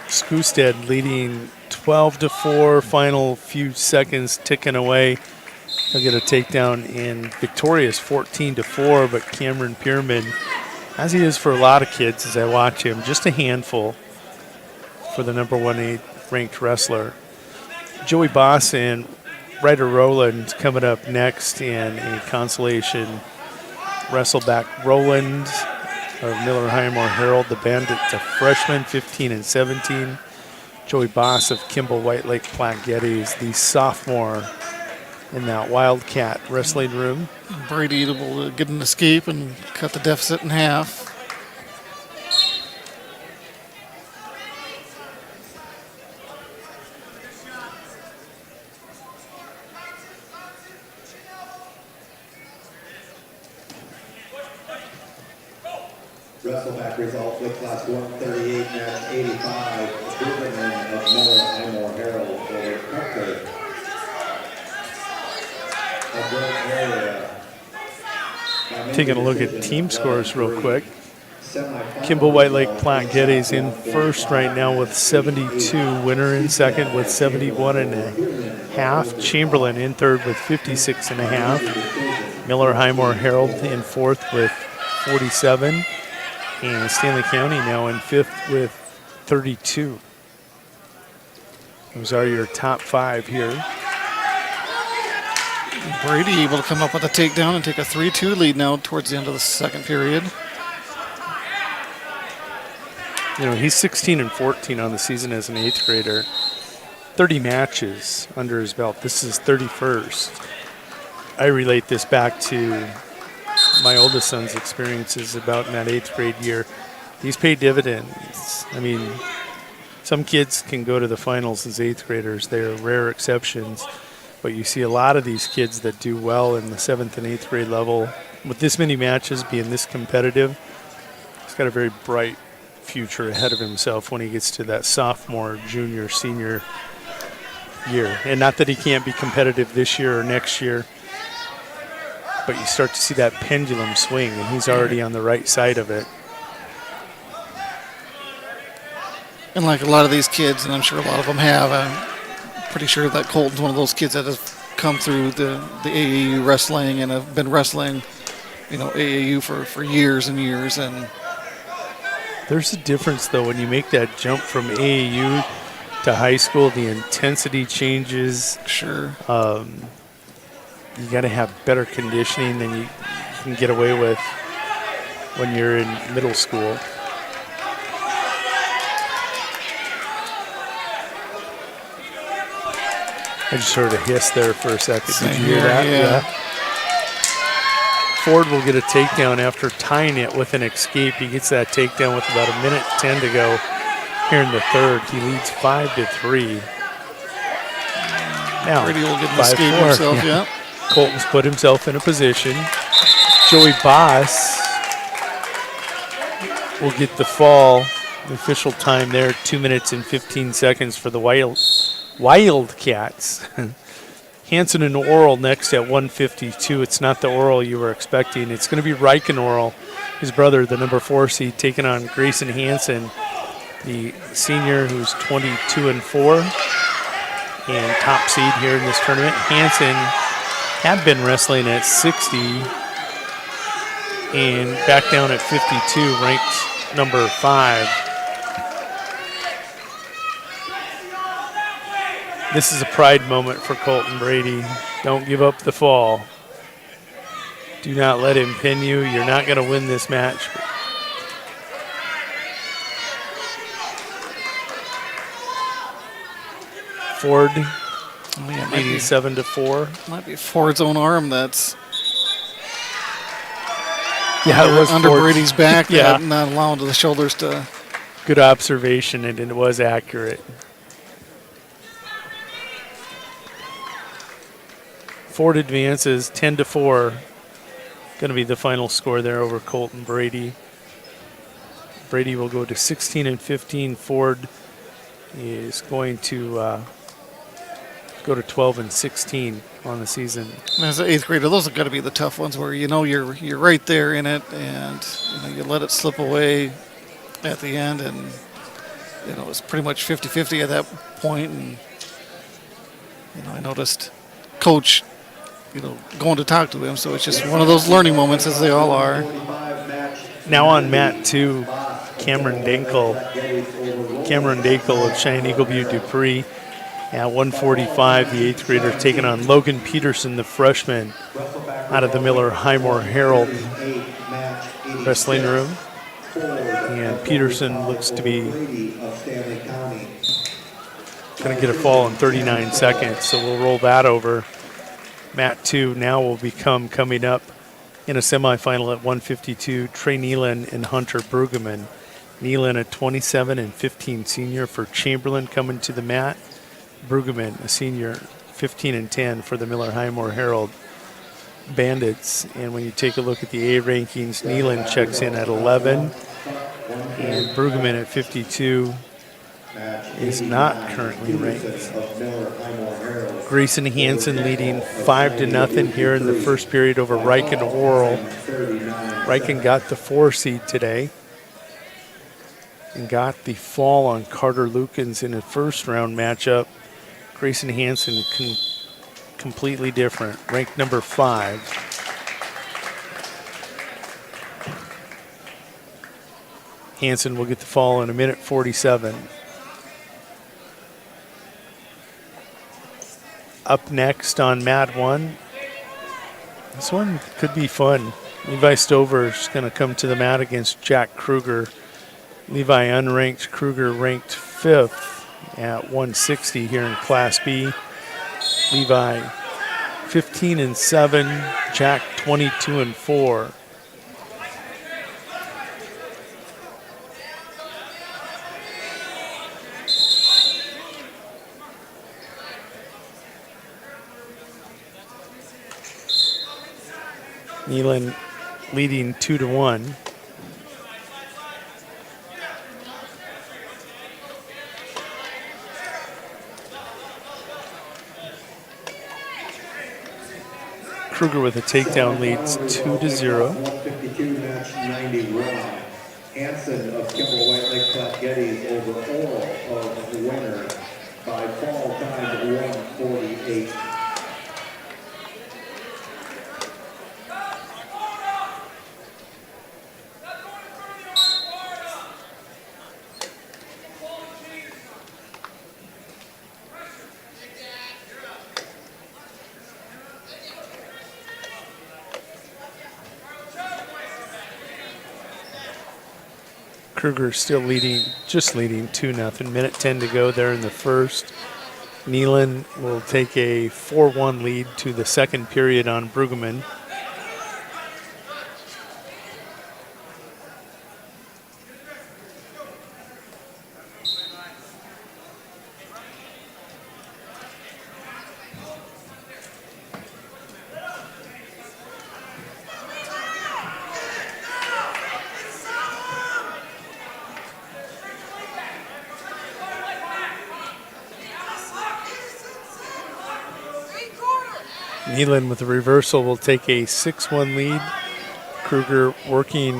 Skewstead leading 12-4, final few seconds ticking away. He'll get a takedown and victorious 14-4, but Cameron Pierman, as he is for a lot of kids as I watch him, just a handful for the number 1 ranked wrestler. Joey Boss and Ryder Rowland coming up next in a Consolation Wrestleback. Rowland of Miller Highmore Herald, the Bandits, a freshman, 15-17. Joey Boss of Kimball White Lake Platte Geddes, the sophomore in that Wildcat wrestling room. Brady able to get an escape and cut the deficit in half. Wrestleback results with class 138, match 85. Bergman of Miller Highmore Herald over Kucker of Grove Area by Taking a look at team scores real quick. Kimball White Lake Platte Geddes in first right now with 72. Winter in second with 71.5. Chamberlain in third with 56.5. Miller Highmore Herald in fourth with 47. And Stanley County now in fifth with 32. Those are your top five here. Brady able to come up with a takedown and take a 3-2 lead now towards the end of the second period. You know, he's 16-14 on the season as an 8th grader. 30 matches under his belt. This is 31st. I relate this back to my oldest son's experiences about in that 8th grade year. These pay dividends. I mean, some kids can go to the finals as 8th graders. They're rare exceptions. But you see a lot of these kids that do well in the 7th and 8th grade level. With this many matches being this competitive, he's got a very bright future ahead of himself when he gets to that sophomore, junior, senior year. And not that he can't be competitive this year or next year, but you start to see that pendulum swing, and he's already on the right side of it. And like a lot of these kids, and I'm sure a lot of them have, I'm pretty sure that Colton's one of those kids that has come through the AAU wrestling and have been wrestling, you know, AAU for years and years. And there's a difference, though, when you make that jump from AAU to high school. The intensity changes. Sure. You got to have better conditioning than you can get away with when you're in middle school. I just heard a hiss there for a second. Did you hear that? Yeah. Ford will get a takedown after tying it with an escape. He gets that takedown with about 1:10 to go here in the third. He leads 5-3. Now, Brady will get an escape himself, yeah. Colton's put himself in a position. Joey Boss will get the fall. The official time there, 2 minutes and 15 seconds for the Wildcats. Hansen and Oral next at 1:52. It's not the Oral you were expecting. It's going to be Riken Oral, his brother, the number 4 seed, taking on Grayson Hansen, the senior who's 22-4 and top seed here in this tournament. Hansen had been wrestling at 60 and back down at 52, ranked number 5. This is a pride moment for Colton Brady. Don't give up the fall. Do not let him pin you. You're not going to win this match. Ford, 87-4. Might be Ford's own arm that's it was under Ford's. Brady's back. Yeah. Not allowing the shoulders to. Good observation, and it was accurate. Ford advances 10-4. Going to be the final score there over Colton Brady. Brady will go to 16-15. Ford is going to go to 12-16 on the season. And as an 8th grader, those have got to be the tough ones where you know you're right there in it, and you let it slip away at the end, and it's pretty much 50-50 at that point. And I noticed Coach going to talk to him, so it's just one of those learning moments, as they all are. Now on mat 2, Cameron Dinkel of Cheyenne Eagle View Dupree. At 1:45, the 8th grader taking on Logan Peterson, the freshman, out of the Miller Highmore Herald wrestling room. And Peterson looks to be going to get a fall in 39 seconds, so we'll roll that over. Mat 2 now will become coming up in a semifinal at 1:52, Trey Nealon and Hunter Brueggemann. Nealon, a 27-15 senior for Chamberlain, coming to the mat. Brueggemann, a senior, 15-10 for the Miller Highmore Herald Bandits. And when you take a look at the A rankings, Nealon checks in at 11, and Brueggemann at 52 is not currently ranked. Grayson Hansen leading 5-0 here in the first period over Riken Oral. Riken got the 4 seed today and got the fall on Carter Lukens in a first round matchup. Grayson Hansen completely different, ranked number 5. Hansen will get the fall in a minute 47. Up next on mat 1. This one could be fun. Levi Stover's going to come to the mat against Jack Kruger. Levi unranked, Kruger ranked 5th at 160 here in Class B. Levi 15-7, Jack 22-4. Nealon leading 2-1. Kruger with a takedown leads 2-0. 152 match 91. Hansen of Kimball White Lake Platte Getty over Oral of the winner by fall time 148. Kruger still leading, just leading 2-0. Minute 10 to go there in the first. Nealon will take a 4-1 lead to the second period on Brueggemann. Nealon with a reversal will take a 6-1 lead. Kruger working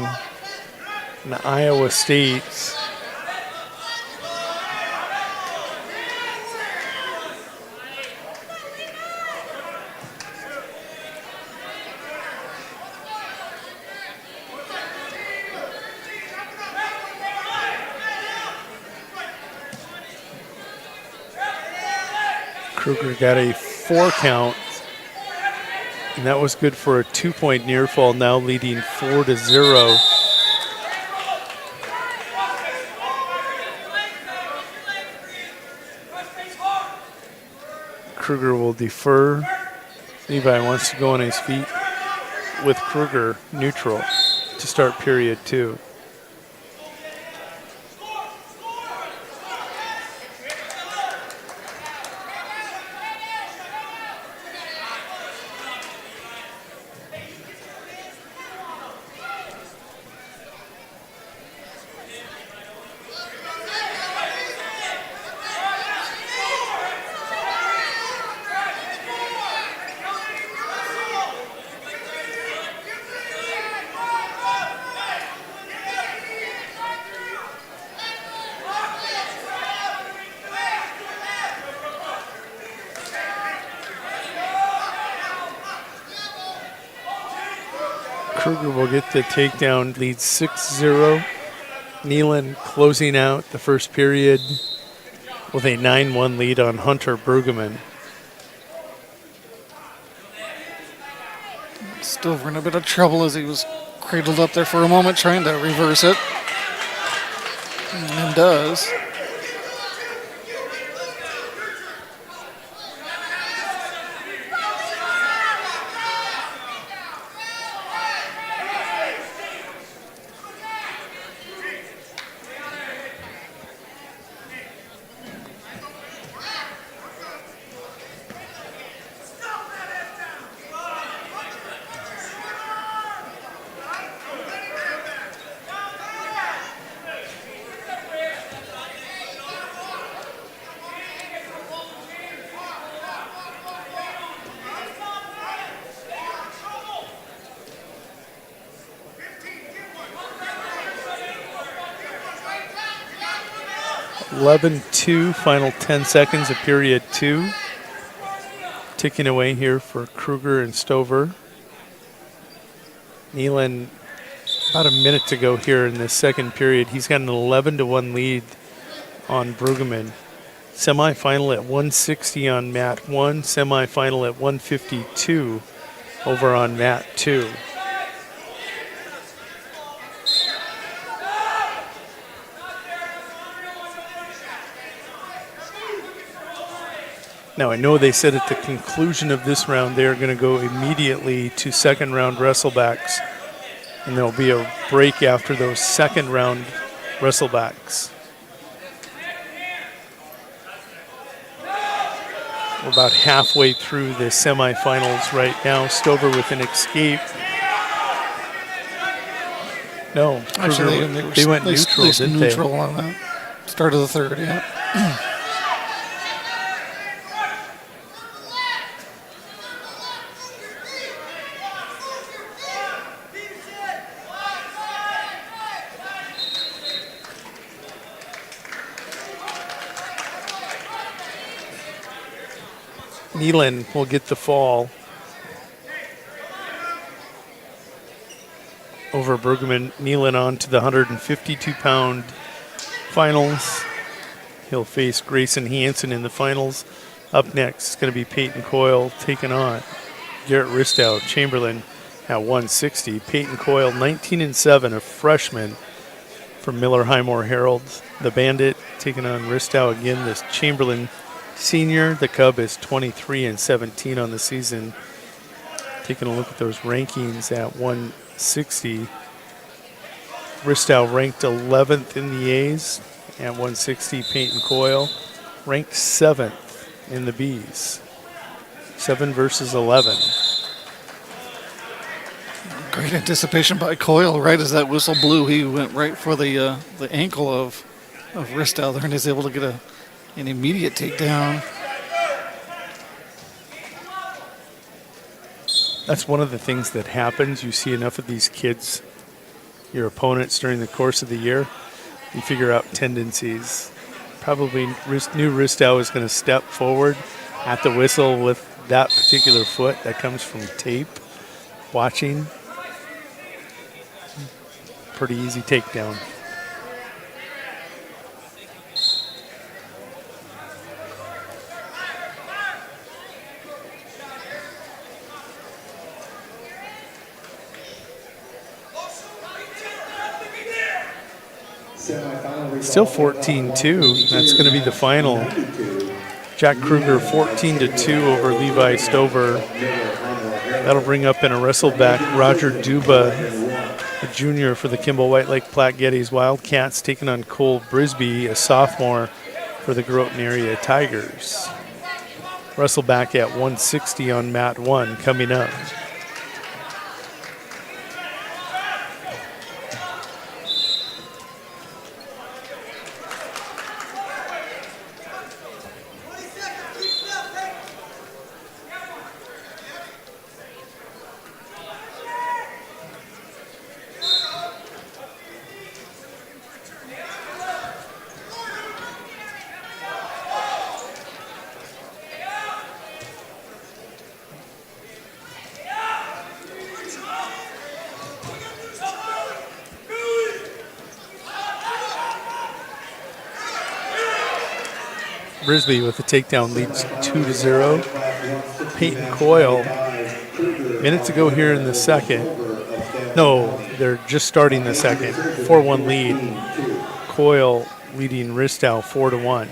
in Iowa State. Kruger got a 4 count. And that was good for a 2-point near fall, now leading 4-0. Kruger will defer. Levi wants to go on his feet with Kruger neutral to start period 2. Kruger will get the takedown, lead 6-0. Nealon closing out the first period with a 9-1 lead on Hunter Brueggemann. Stover in a bit of trouble as he was cradled up there for a moment trying to reverse it. And does. 11-2, final 10 seconds of period 2. Ticking away here for Kruger and Stover. Nealon, about a minute to go here in this second period. He's got an 11-1 lead on Brueggemann. Semifinal at 160 on mat 1, semifinal at 152 over on mat 2. Now, I know they said at the conclusion of this round they are going to go immediately to second round wrestlebacks, and there'll be a break after those second round wrestlebacks. We're about halfway through the semifinals right now. Stover with an escape. No, actually, they went neutral, didn't they? Neutral on that start of the third, yeah. Nealon will get the fall over Brueggemann. Nealon on to the 152-pound finals. He'll face Grayson Hansen in the finals. Up next is going to be Peyton Coyle taking on Garrett Ristow. Chamberlain at 160. Peyton Coyle, 19-7, a freshman from Miller Highmore Herald. The Bandit taking on Ristow again, this Chamberlain senior. The Cub is 23-17 on the season. Taking a look at those rankings at 160. Ristow ranked 11th in the A's at 160. Peyton Coyle ranked 7th in the B's. 7 versus 11. Great anticipation by Coyle. Right as that whistle blew, he went right for the ankle of Ristow there and is able to get an immediate takedown. That's one of the things that happens. You see enough of these kids, your opponents, during the course of the year, you figure out tendencies. Probably new Ristow is going to step forward at the whistle with that particular foot. That comes from tape, watching. Pretty easy takedown. Still 14-2. That's going to be the final. Jack Kruger 14-2 over Levi Stover. That'll bring up in a wrestleback Roger Duba, a junior for the Kimball White Lake Platte Geddes Wildcats, taking on Cole Brisby, a sophomore for the Groton Area Tigers. Wrestleback at 160 on mat 1 coming up. Brisby with the takedown leads 2-0. Peyton Coyle, minutes to go here in the second. No, they're just starting the second. 4-1 lead. Coyle leading Ristow 4-1.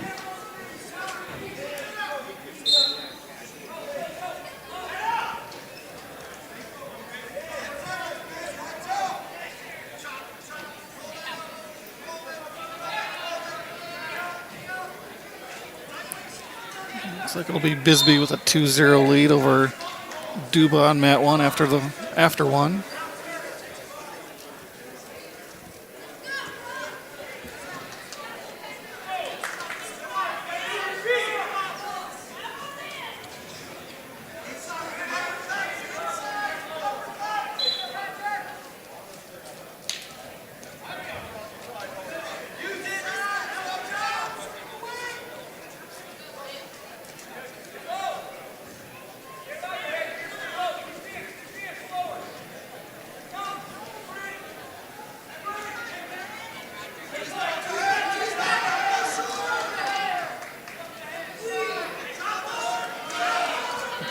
Looks like it'll be Bisbee with a 2-0 lead over Duba on mat 1 after one.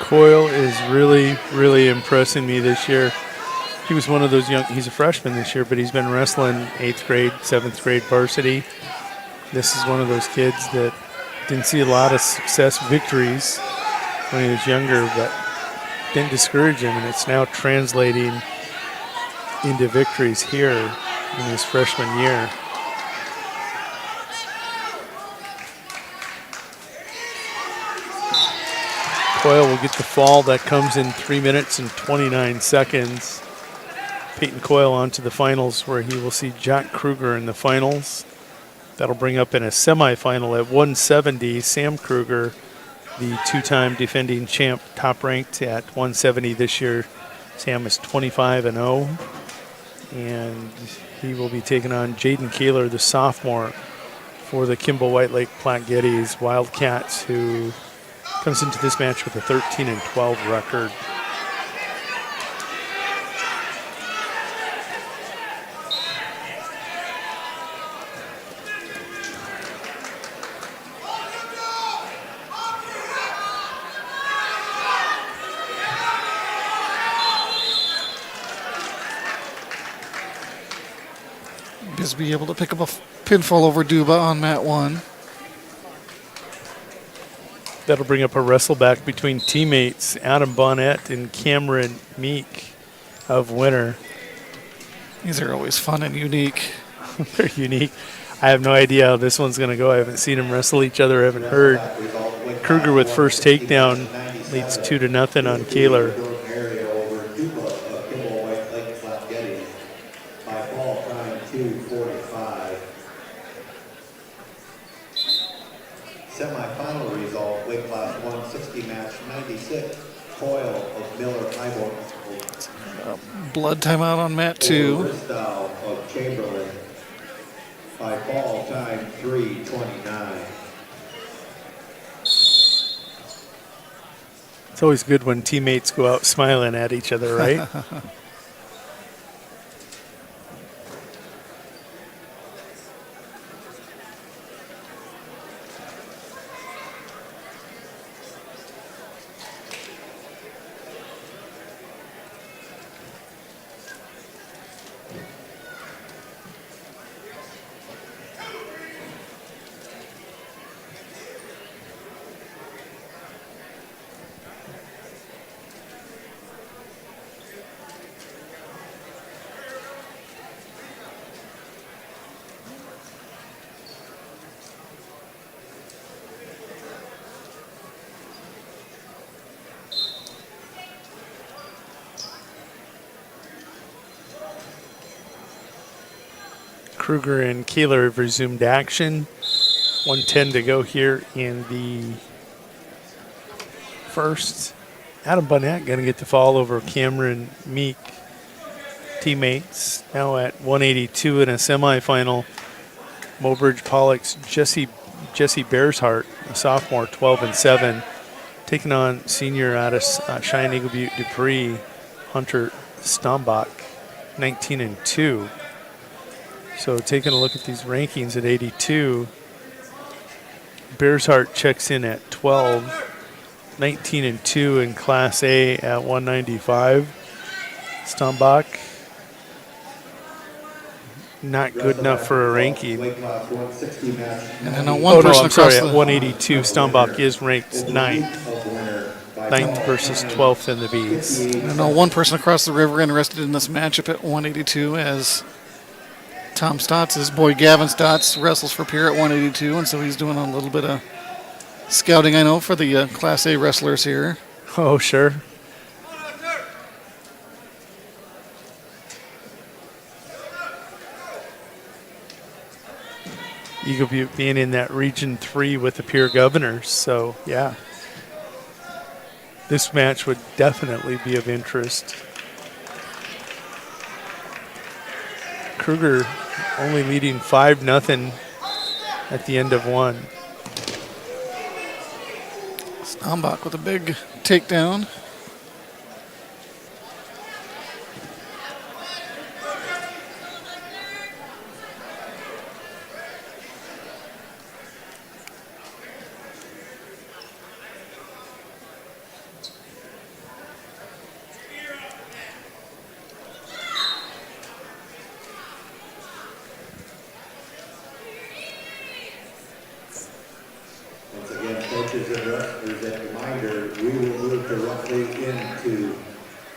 Coyle is really, really impressing me this year. He was one of those he's a freshman this year, but he's been wrestling 8th grade, 7th grade varsity. This is one of those kids that didn't see a lot of success victories when he was younger, but didn't discourage him, and it's now translating into victories here in his freshman year. Coyle will get the fall. That comes in 3 minutes and 29 seconds. Peyton Coyle on to the finals, where he will see Jack Kruger in the finals. That'll bring up in a semifinal at 170 Sam Kruger, the two-time defending champ, top-ranked at 170 this year. Sam is 25-0, and he will be taking on Jaden Kaler, the sophomore, for the Kimball White Lake Platte Geddes Wildcats, who comes into this match with a 13-12 record. Bisbee able to pick up a pinfall over Duba on mat 1. That'll bring up a wrestle back between teammates Adam Bonnet and Cameron Meek of Winter. These are always fun and unique. They're unique. I have no idea how this one's going to go. I haven't seen them wrestle each other. I haven't heard. Kruger with first takedown leads 2-0 on Kaler. Semi-final result, weight class 160 match 96, Coyle of Miller Highborn. Blood timeout on mat 2. Bristow of Chamberlain by fall time 3:29. It's always good when teammates go out smiling at each other, right? Kruger and Kaler have resumed action. 1:10 to go here in the first. Adam Bonnet going to get the fall over Cameron Meek. Teammates now at 182 in a semifinal. Mobridge Pollock's Jesse Bearsheart, a sophomore, 12-7, taking on senior out of Cheyenne Eagle Butte Dupree, Hunter Stombach, 19-2. So taking a look at these rankings at 82, Bearsheart checks in at 12, 19-2 in Class A at 195. Stombach, not good enough for a ranking. And then one person at 182, Stombach is ranked 9th. 9th versus 12th in the Bs. I know one person across the river interested in this matchup at 182 as Tom Stotts, his boy Gavin Stotts, wrestles for Pierre at 182, and so he's doing a little bit of scouting, I know, for the Class A wrestlers here. Oh, sure. Eagle Butte being in that Region 3 with the Pierre Governors, so yeah. This match would definitely be of interest. Kruger only leading 5-0 at the end of one. Stombach with a big takedown. we will move directly into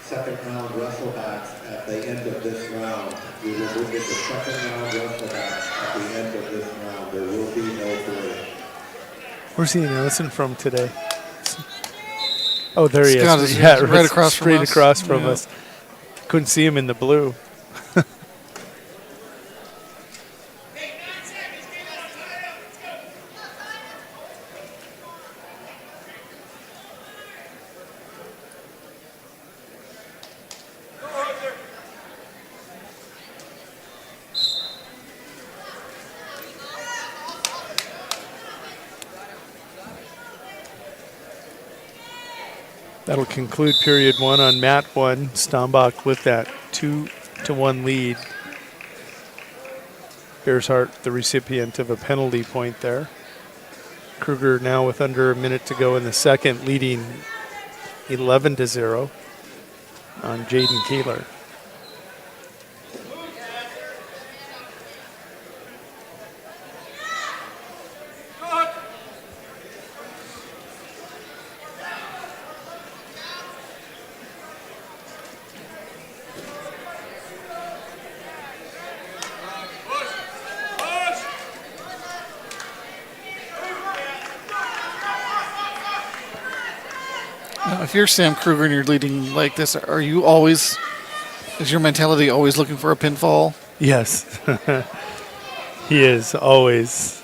second round wrestlebacks at the end of this round. We will move into second round wrestlebacks at the end of this round. There will be no break. Where's he announcing from today? Oh, there he Scott is. is Yeah, right across from straight us. across from Yeah. us. Couldn't see him in the blue. That'll conclude period one on mat one. Stombach with that 2-1 lead. Bearshart, the recipient of a penalty point there. Kruger now with under a minute to go in the second, leading 11-0 on Jaden Kaler. Now, if you're Sam Kruger and you're leading like this, are you always, is your mentality always looking for a pinfall? Yes, he is always.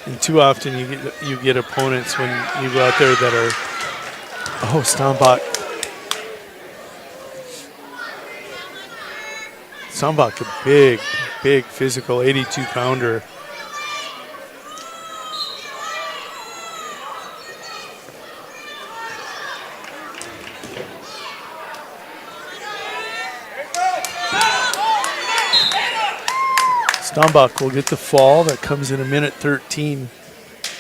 And too often you get opponents when you go out there that are, oh, Stombach. Stombach, a big physical 82-pounder. Stombach will get the fall. That comes in a minute 13.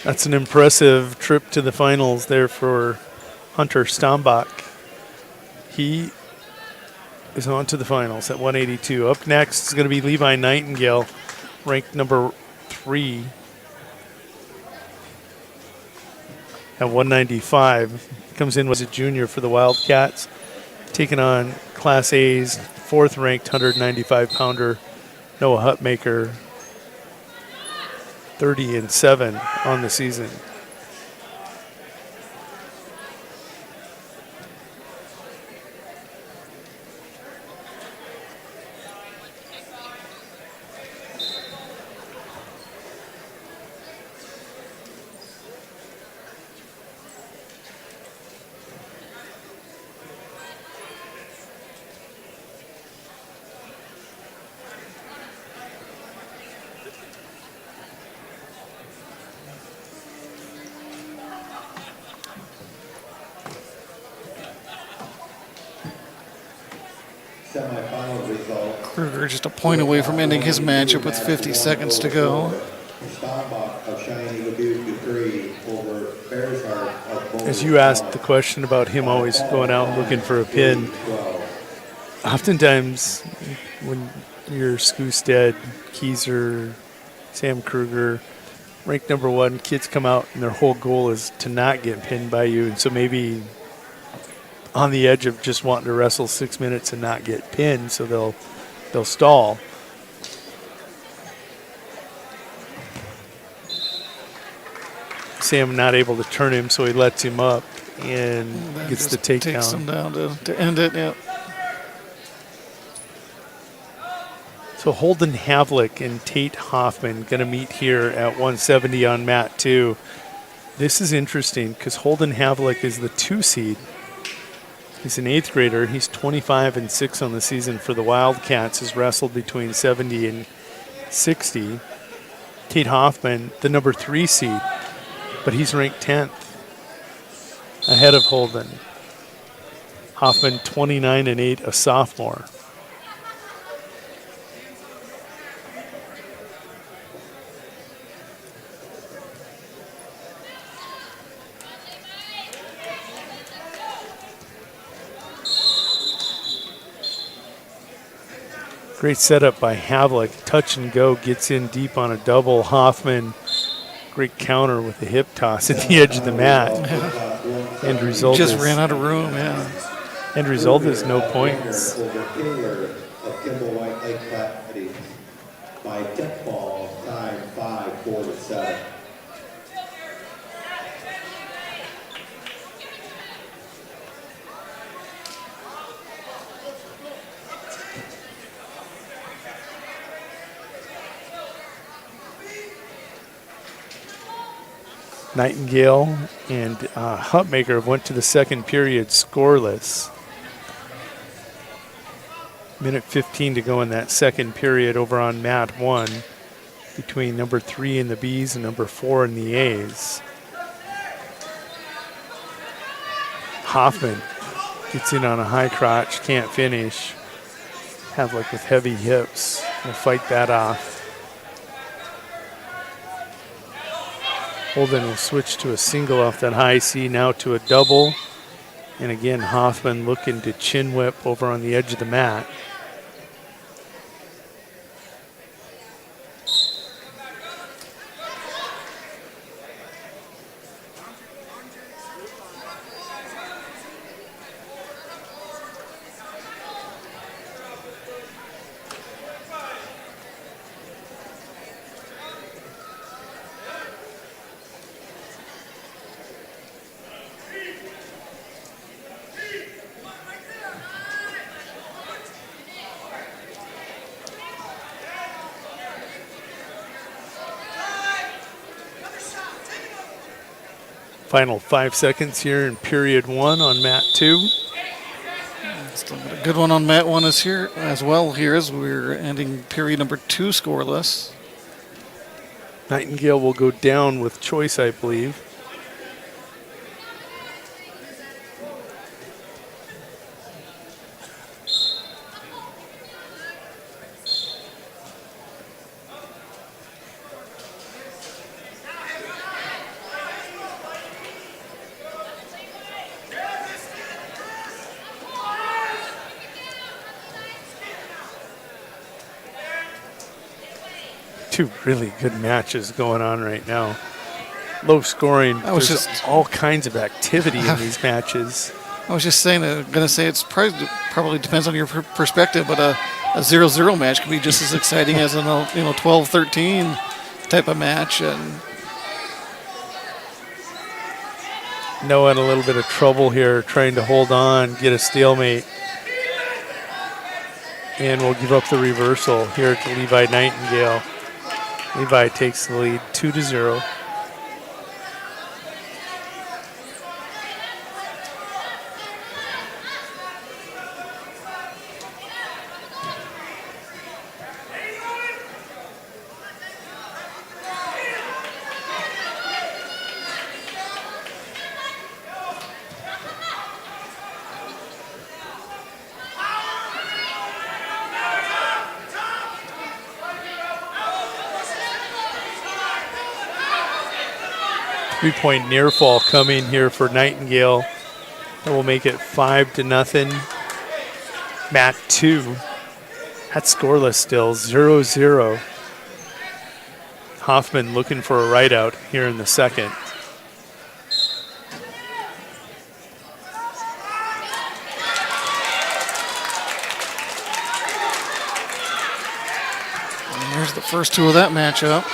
That's an impressive trip to the finals there for Hunter Stombach. He is on to the finals at 182. Up next is going to be Levi Nightingale, ranked number 3 at 195. Comes in as a junior for the Wildcats, taking on Class A's 4th-ranked 195-pounder Noah Hutmaker, 30-7 on the season. Semifinal result. Kruger just a point away from ending his matchup with 50 seconds to go. Stombach of Shiny Labutte Dupree over Bearshart of Boulder. As you asked the question about him always going out looking for a pin, oftentimes when you're Skoosted, Keyser, Sam Kruger, ranked number 1, kids come out and their whole goal is to not get pinned by you. And so maybe on the edge of just wanting to wrestle 6 minutes and not get pinned, so they'll stall. Sam not able to turn him, so he lets him up and gets the takedown. Takes him down to end it, yeah. So Holden Havlick and Tate Hoffman going to meet here at 170 on mat 2. This is interesting because Holden Havlick is the 2 seed. He's an 8th grader. He's 25-6 on the season for the Wildcats. Has wrestled between 70 and 60. Tate Hoffman, the number 3 seed, but he's ranked 10th, ahead of Holden. Hoffman 29-8, a sophomore. Great setup by Havlick. Touch and go, gets in deep on a double. Hoffman, great counter with the hip toss at the edge of the mat. End result just ran out of room, yeah. End result is no points. By tip ball, time 5:47. Nightingale and Hutmaker went to the second period scoreless. Minute 15 to go in that second period over on mat 1 between number 3 in the Bs and number 4 in the As. Hoffman gets in on a high crotch, can't finish. Havlick with heavy hips will fight that off. Holden will switch to a single off that high C, now to a double. And again, Hoffman looking to chin whip over on the edge of the mat. Final 5 seconds here in period 1 on mat 2. Still got a good one on mat 1 is here as well here as we're ending period number 2 scoreless. Nightingale will go down with choice, I believe. Two really good matches going on right now. Low scoring. There's just all kinds of activity in these matches. I was just saying, going to say it's probably depends on your perspective, but a 0-0 match can be just as exciting as a 12-13 type of match. And Noah in a little bit of trouble here, trying to hold on, get a stalemate. And we'll give up the reversal here to Levi Nightingale. Levi takes the lead 2-0. Three-point near fall coming here for Nightingale. That will make it 5-0. Mat 2. That's scoreless still, 0-0. Hoffman looking for a right out here in the second. And here's the first two of that matchup.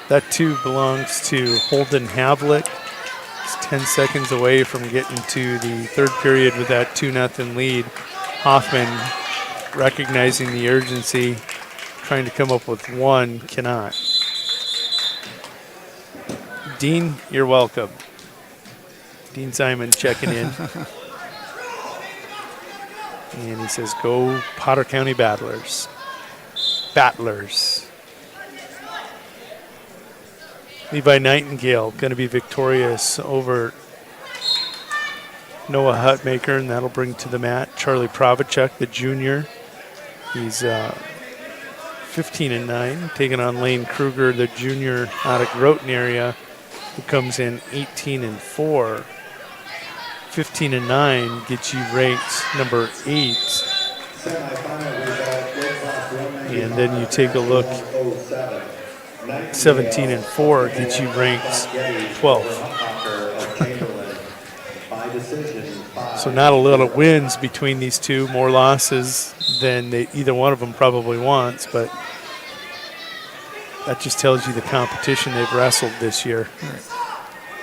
That 2 belongs to Holden Havlick. He's 10 seconds away from getting to the third period with that 2-0 lead. Hoffman, recognizing the urgency, trying to come up with one, cannot. Dean, you're welcome. Dean Simon checking in. And he says, go Potter County Battlers. Battlers. Levi Nightingale going to be victorious over Noah Hutmaker, and that'll bring to the mat Charlie Provichuk, the junior. He's 15-9, taking on Lane Kruger, the junior out of Groton area, who comes in 18-4. 15-9 gets you ranked number 8. And then you take a look, 17-4 gets you ranked 12th. So not a lot of wins between these two, more losses than either one of them probably wants, but that just tells you the competition they've wrestled this year.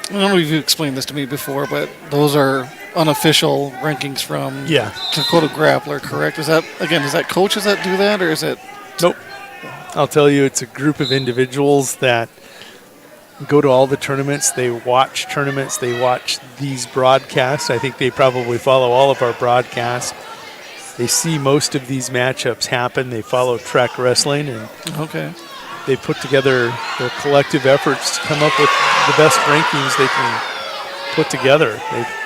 I don't know if you've explained this to me before, but those are unofficial rankings from Dakota Grappler, correct? Is that coaches that do that, or is it? Nope. I'll tell you, it's a group of individuals that go to all the tournaments. They watch tournaments. They watch these broadcasts. I think they probably follow all of our broadcasts. They see most of these matchups happen. They follow track wrestling, and they put together their collective efforts to come up with the best rankings they can put together.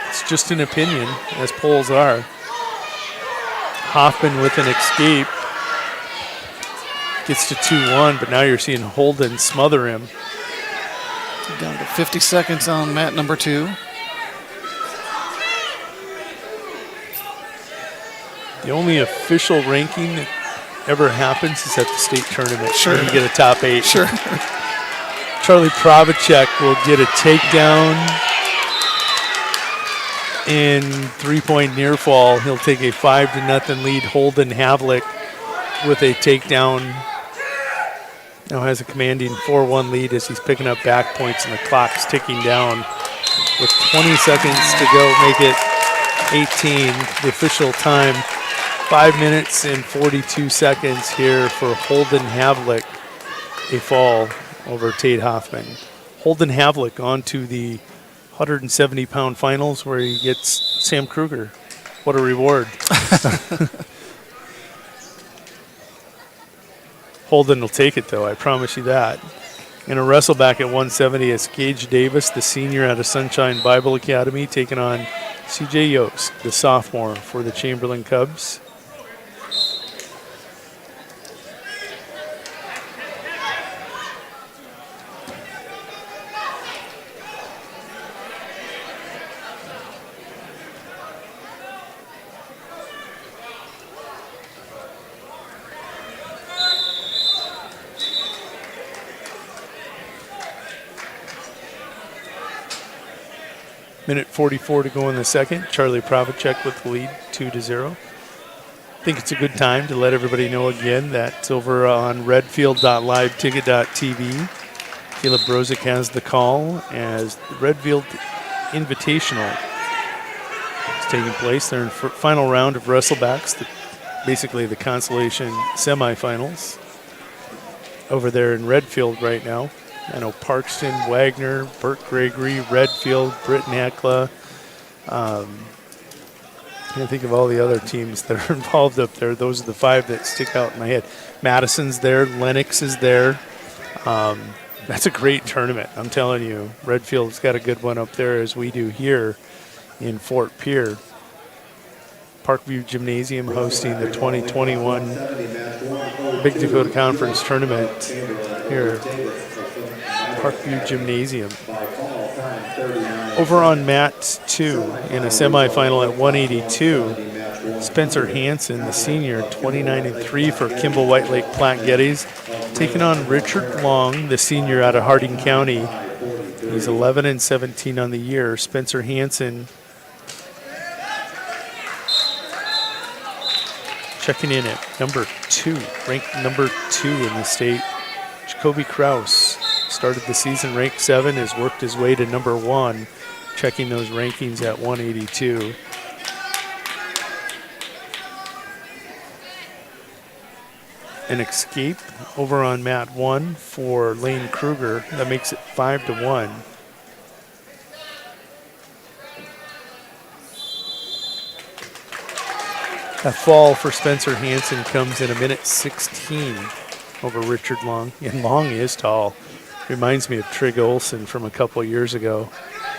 It's just an opinion, as polls are. Hoffman with an escape gets to 2-1, but now you're seeing Holden smother him. Down to 50 seconds on mat number 2. The only official ranking that ever happens is at the state tournament. Sure. You get a top 8. Sure. Charlie Pravacek will get a takedown in 3-point near fall. He'll take a 5-0 lead. Holden Havlick with a takedown. Now has a commanding 4-1 lead as he's picking up back points, and the clock's ticking down. With 20 seconds to go, make it 18. The official time, 5 minutes and 42 seconds here for Holden Havlick. A fall over Tate Hoffman. Holden Havlick on to the 170-pound finals where he gets Sam Kruger. What a reward. Holden will take it, though, I promise you that. In a wrestle back at 170 is Gage Davis, the senior out of Sunshine Bible Academy, taking on C.J. Yost, the sophomore for the Chamberlain Cubs. Minute 44 to go in the second. Charlie Pravacek with the lead, 2-0. I think it's a good time to let everybody know again that over on redfield.liveticket.tv, Caleb Brozick has the call as the Redfield Invitational is taking place. They're in final round of wrestlebacks, basically the Consolation semifinals over there in Redfield right now. I know Parkston, Wagner, Burt Gregory, Redfield, Britton Hecla. Can't think of all the other teams that are involved up there. Those are the 5 that stick out in my head. Madison's there. Lennox is there. That's a great tournament, I'm telling you. Redfield's got a good one up there, as we do here in Fort Pierre. Parkview Gymnasium hosting the 2021 Big Dakota Conference Tournament here. Parkview Gymnasium. Over on mat 2 in a semifinal at 182, Spencer Hansen, the senior, 29-3 for Kimball White Lake Platte Geddes, taking on Richard Long, the senior out of Harding County. He's 11-17 on the year. Spencer Hansen checking in at number 2, ranked number 2 in the state. Jacoby Kraus started the season ranked 7, has worked his way to number 1, checking those rankings at 182. An escape over on mat 1 for Lane Kruger. That makes it 5-1. That fall for Spencer Hansen comes in a minute 16 over Richard Long. And Long is tall. Reminds me of Trig Olson from a couple of years ago.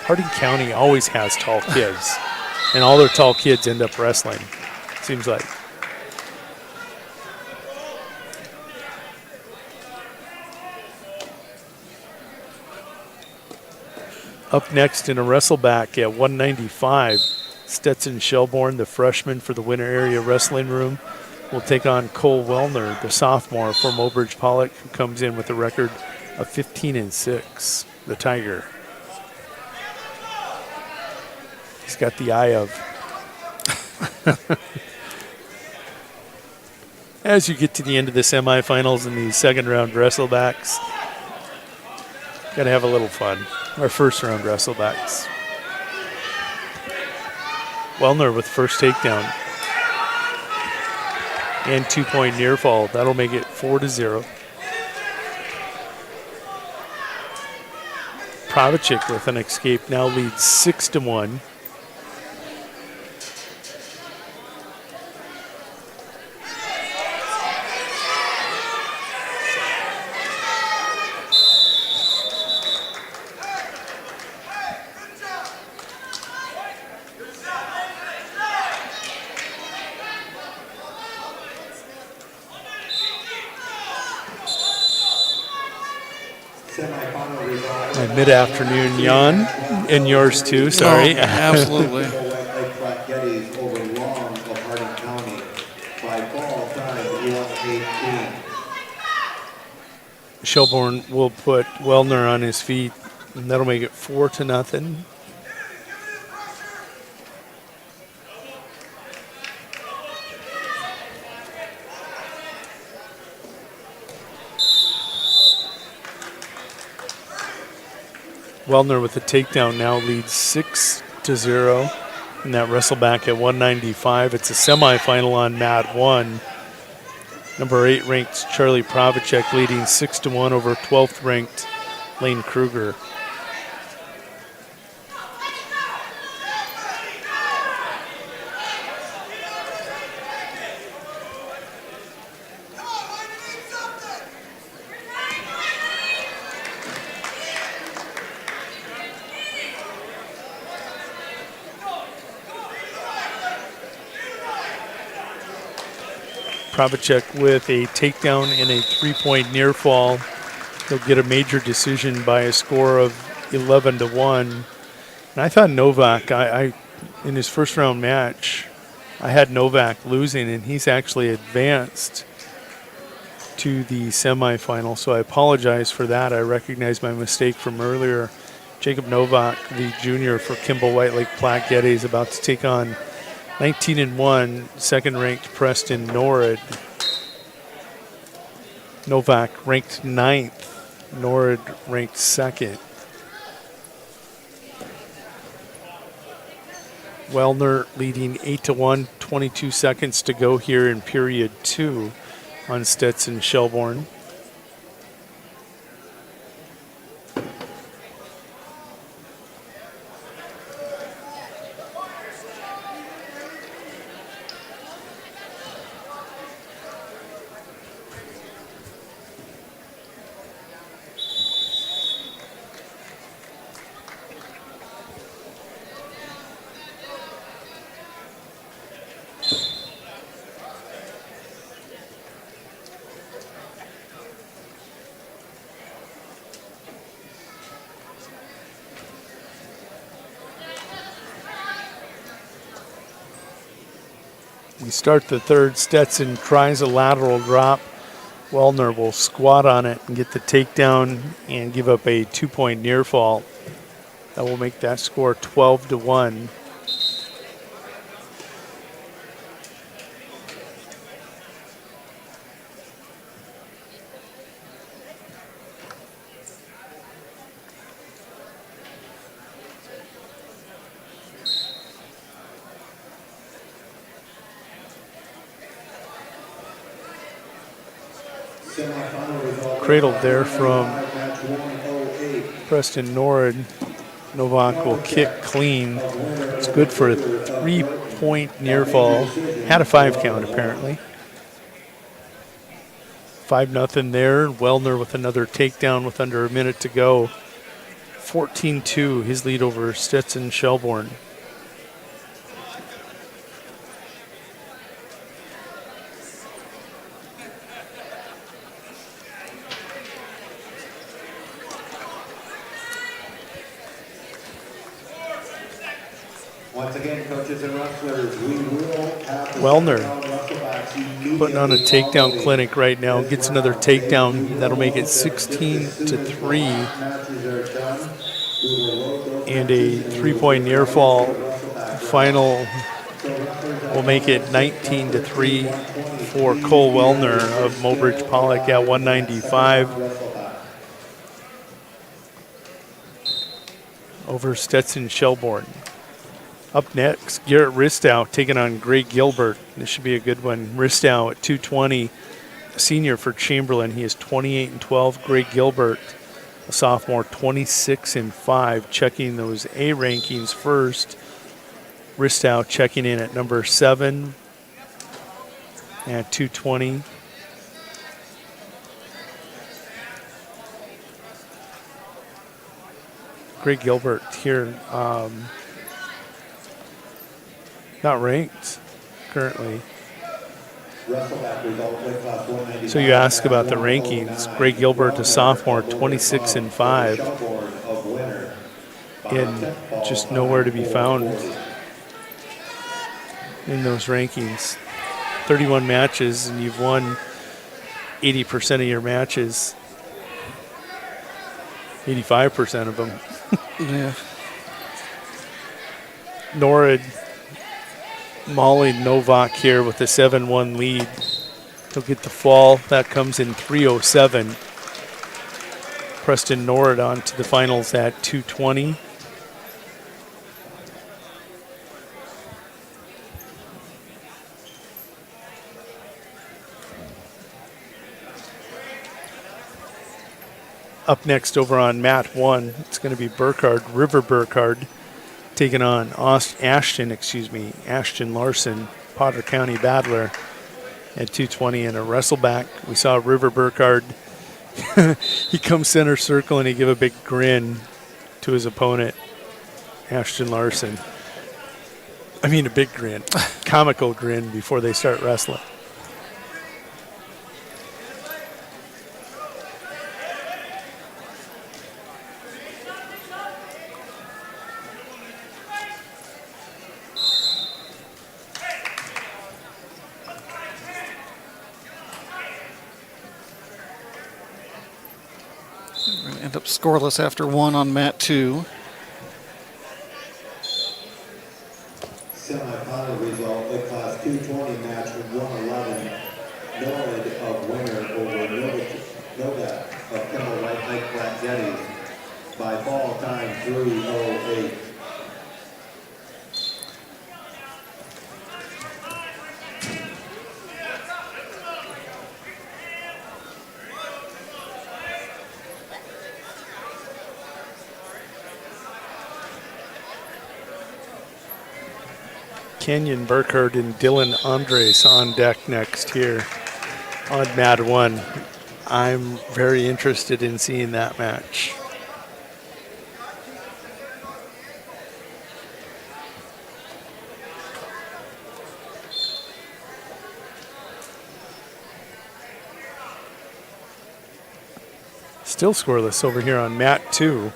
Harding County always has tall kids. And all their tall kids end up wrestling, seems like. Up next in a wrestleback at 195, Stetson Shelbourne, the freshman for the Winter Area Wrestling Room, will take on Cole Wellner, the sophomore from Mobridge Pollock, who comes in with a record of 15-6, the Tiger. He's got the eye of. As you get to the end of the semifinals and these second-round wrestlebacks, got to have a little fun. Our first-round wrestlebacks. Wellner with first takedown. And 2-point near fall. That'll make it 4-0. Pravicic with an escape now leads 6-1. My mid-afternoon yawn, and yours too, sorry. Oh, absolutely. Shelbourne will put Wellner on his feet, and that'll make it 4-0. Wellner with a takedown now leads 6-0 in that wrestleback at 195. It's a semifinal on mat 1. Number 8 ranked Charlie Pravicic leading 6-1 over 12th ranked Lane Kruger. Pravicic with a takedown and a 3-point near fall. He'll get a major decision by a score of 11-1. And I thought Novak, I in his first round match, I had Novak losing, and he's actually advanced to the semifinal. So I apologize for that. I recognize my mistake from earlier. Jacob Novak, the junior for Kimball White Lake Platte Getty, is about to take on 19-1, second-ranked Preston Norrid. Novak ranked 9th, Norrid ranked 2nd. Wellner leading 8-1, 22 seconds to go here in period 2 on Stetson Shelbourne. We start the third. Stetson tries a lateral drop. Wellner will squat on it and get the takedown and give up a 2-point near fall. That will make that score 12-1. Cradled there from Preston Norrid. Novak will kick clean. It's good for a 3-point near fall. Had a 5 count apparently. 5-0 there. Wellner with another takedown with under a minute to go. 14-2, his lead over Stetson Shelbourne. Once again, coaches and wrestlers, we will have Wellner putting on a takedown clinic right now. Gets another takedown. That'll make it 16-3. And a 3-point near fall. Final will make it 19-3 for Cole Wellner of Mobridge Pollock at 195. Over Stetson Shelbourne. Up next, Garrett Ristow taking on Gray Gilbert. This should be a good one. Ristow at 220, senior for Chamberlain. He is 28-12. Gray Gilbert, a sophomore, 26-5. Checking those A rankings first. Ristow checking in at number 7 at 220. Gray Gilbert here, not ranked currently. So you ask about the rankings. Gray Gilbert, a sophomore, 26-5, and just nowhere to be found in those rankings. 31 matches, and you've won 80% of your matches. 85% of them. Yeah. Norrid Molly Novak here with a 7-1 lead. He'll get the fall. That comes in 3:07. Preston Norrid on to the finals at 2:20. Up next over on mat 1, it's going to be River Burkhardt, taking on Ashton Larson, Potter County Battler at 2:20 and a wrestleback. We saw River Burkhardt. He comes center circle and he give a big grin to his opponent, Ashton Larson. I mean a big grin, comical grin before they start wrestling. We're going to end up scoreless after 1 on mat 2. Semi-final result, the class 220 match with 111. Norwood of winner over Novak of Kimball White Lake Flat Jetties by fall time 3:08. Kenyon Burkhardt and Dylan Andres on deck next here on mat 1. I'm very interested in seeing that match. Still scoreless over here on mat 2.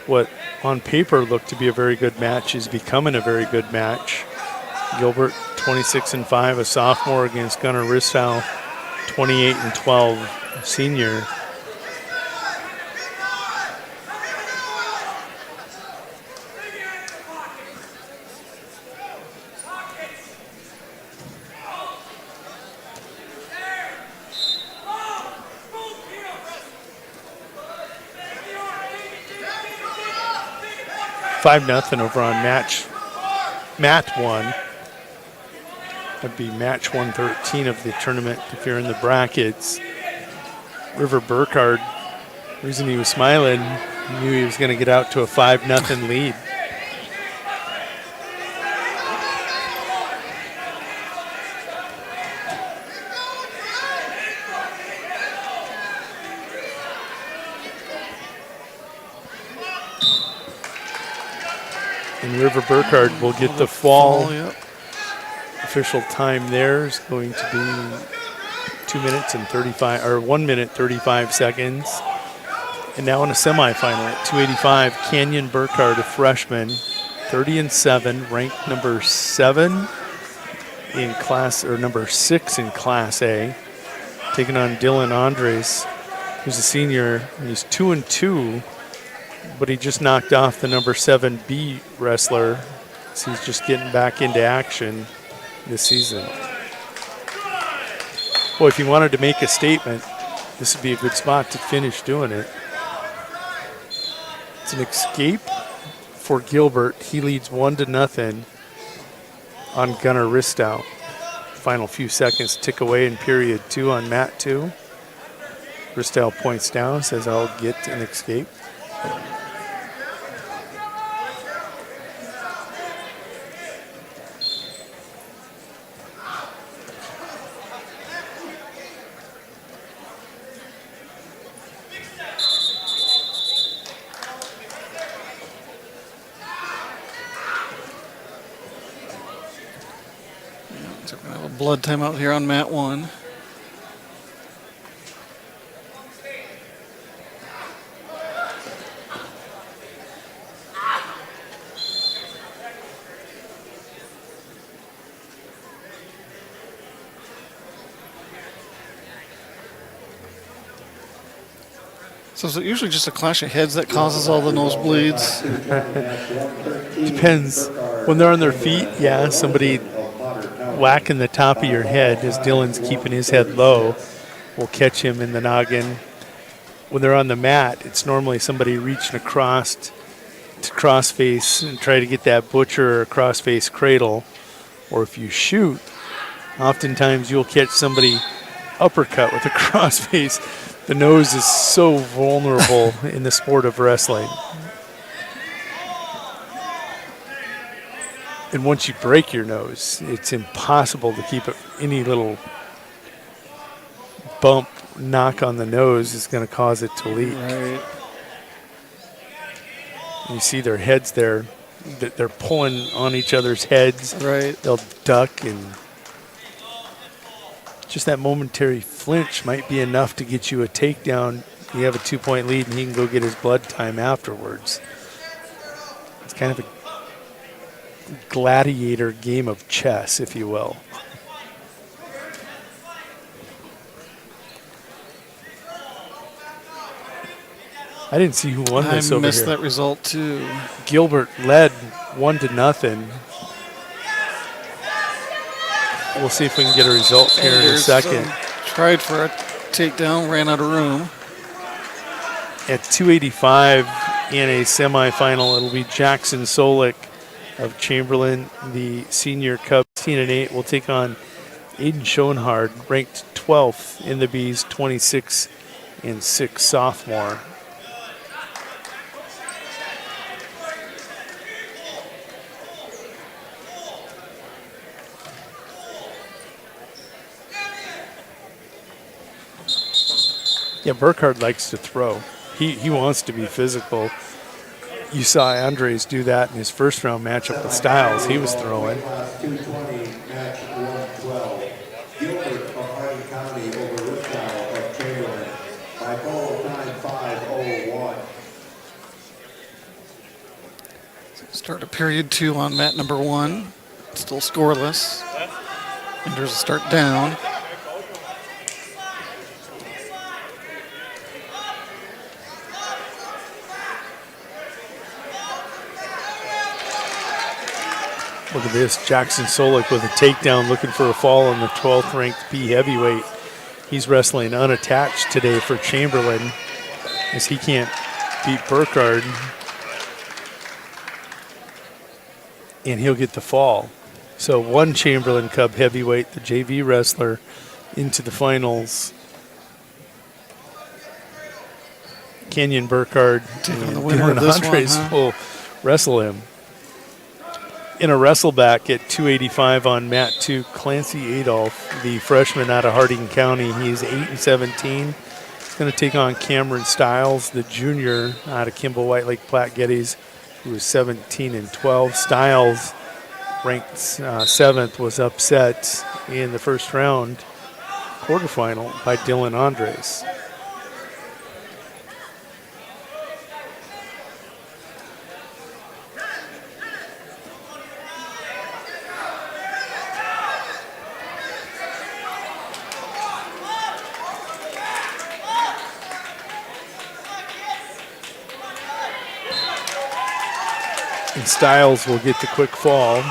What on paper looked to be a very good match is becoming a very good match. Gilbert 26-5, a sophomore against Gunnar Ristow, 28-12, senior. Five nothing over on mat 1. That'd be match 113 of the tournament if you're in the brackets. River Burkhardt, the reason he was smiling, he knew he was going to get out to a 5-0 lead. And River Burkhardt will get the fall. Yep. Official time there is going to be 1 minute 35 seconds. And now in a semifinal at 285, Kenyon Burkhardt, a freshman, 30-7, ranked number 7 in class, or number 6 in Class A, taking on Dylan Andres, who's a senior. He's 2-2, but he just knocked off the number 7B wrestler. So he's just getting back into action this season. Boy, if you wanted to make a statement, this would be a good spot to finish doing it. It's an escape for Gilbert. He leads 1-0 on Gunnar Ristow. Final few seconds tick away in period 2 on mat 2. Ristow points down, says, I'll get an escape. So we're going to have a blood timeout here on mat 1. So is it usually just a clash of heads that causes all the nosebleeds? Depends. When they're on their feet, yeah, somebody whacking the top of your head as Dylan's keeping his head low will catch him in the noggin. When they're on the mat, it's normally somebody reaching across to crossface and try to get that butcher or crossface cradle. Or if you shoot, oftentimes you'll catch somebody uppercut with a crossface. The nose is so vulnerable in the sport of wrestling. And once you break your nose, it's impossible to keep it. Any little bump, knock on the nose is going to cause it to leak. Right. You see their heads there. They're pulling on each other's heads. Right. They'll duck, and just that momentary flinch might be enough to get you a takedown. You have a 2-point lead, and he can go get his blood time afterwards. It's kind of a gladiator game of chess, if you will. I didn't see who won this over here. I missed that result too. Gilbert led 1-0. We'll see if we can get a result here in a second. Tried for a takedown, ran out of room. At 285 in a semifinal, it'll be Jackson Solik of Chamberlain, the senior Cub, 16-8, will take on Aiden Schoenhard, ranked 12th in the B's, 26-6 sophomore. Yeah, Burkhardt likes to throw. He wants to be physical. You saw Andres do that in his first round matchup with Styles. He was throwing. 220, match 112. Gilbert of Hardin County over Ristow of Chamberlain by total time 5:01. Start of period 2 on mat number 1. Still scoreless. And there's a start down. Look at this, Jackson Solik with a takedown, looking for a fall on the 12th ranked B heavyweight. He's wrestling unattached today for Chamberlain, as he can't beat Burkhardt, and he'll get the fall. So one Chamberlain Cub heavyweight, the JV wrestler, into the finals. Kenyon Burkhardt and the winner of this Andres one, will wrestle him. In a wrestle back at 285 on mat 2, Clancy Adolph, the freshman out of Hardin County. He's 8-17. He's going to take on Cameron Stiles, the junior out of Kimball White Lake Platte Geddes, who was 17-12. Stiles, ranked 7th, was upset in the first round quarterfinal by Dylan Andres. And Stiles will get the quick fall.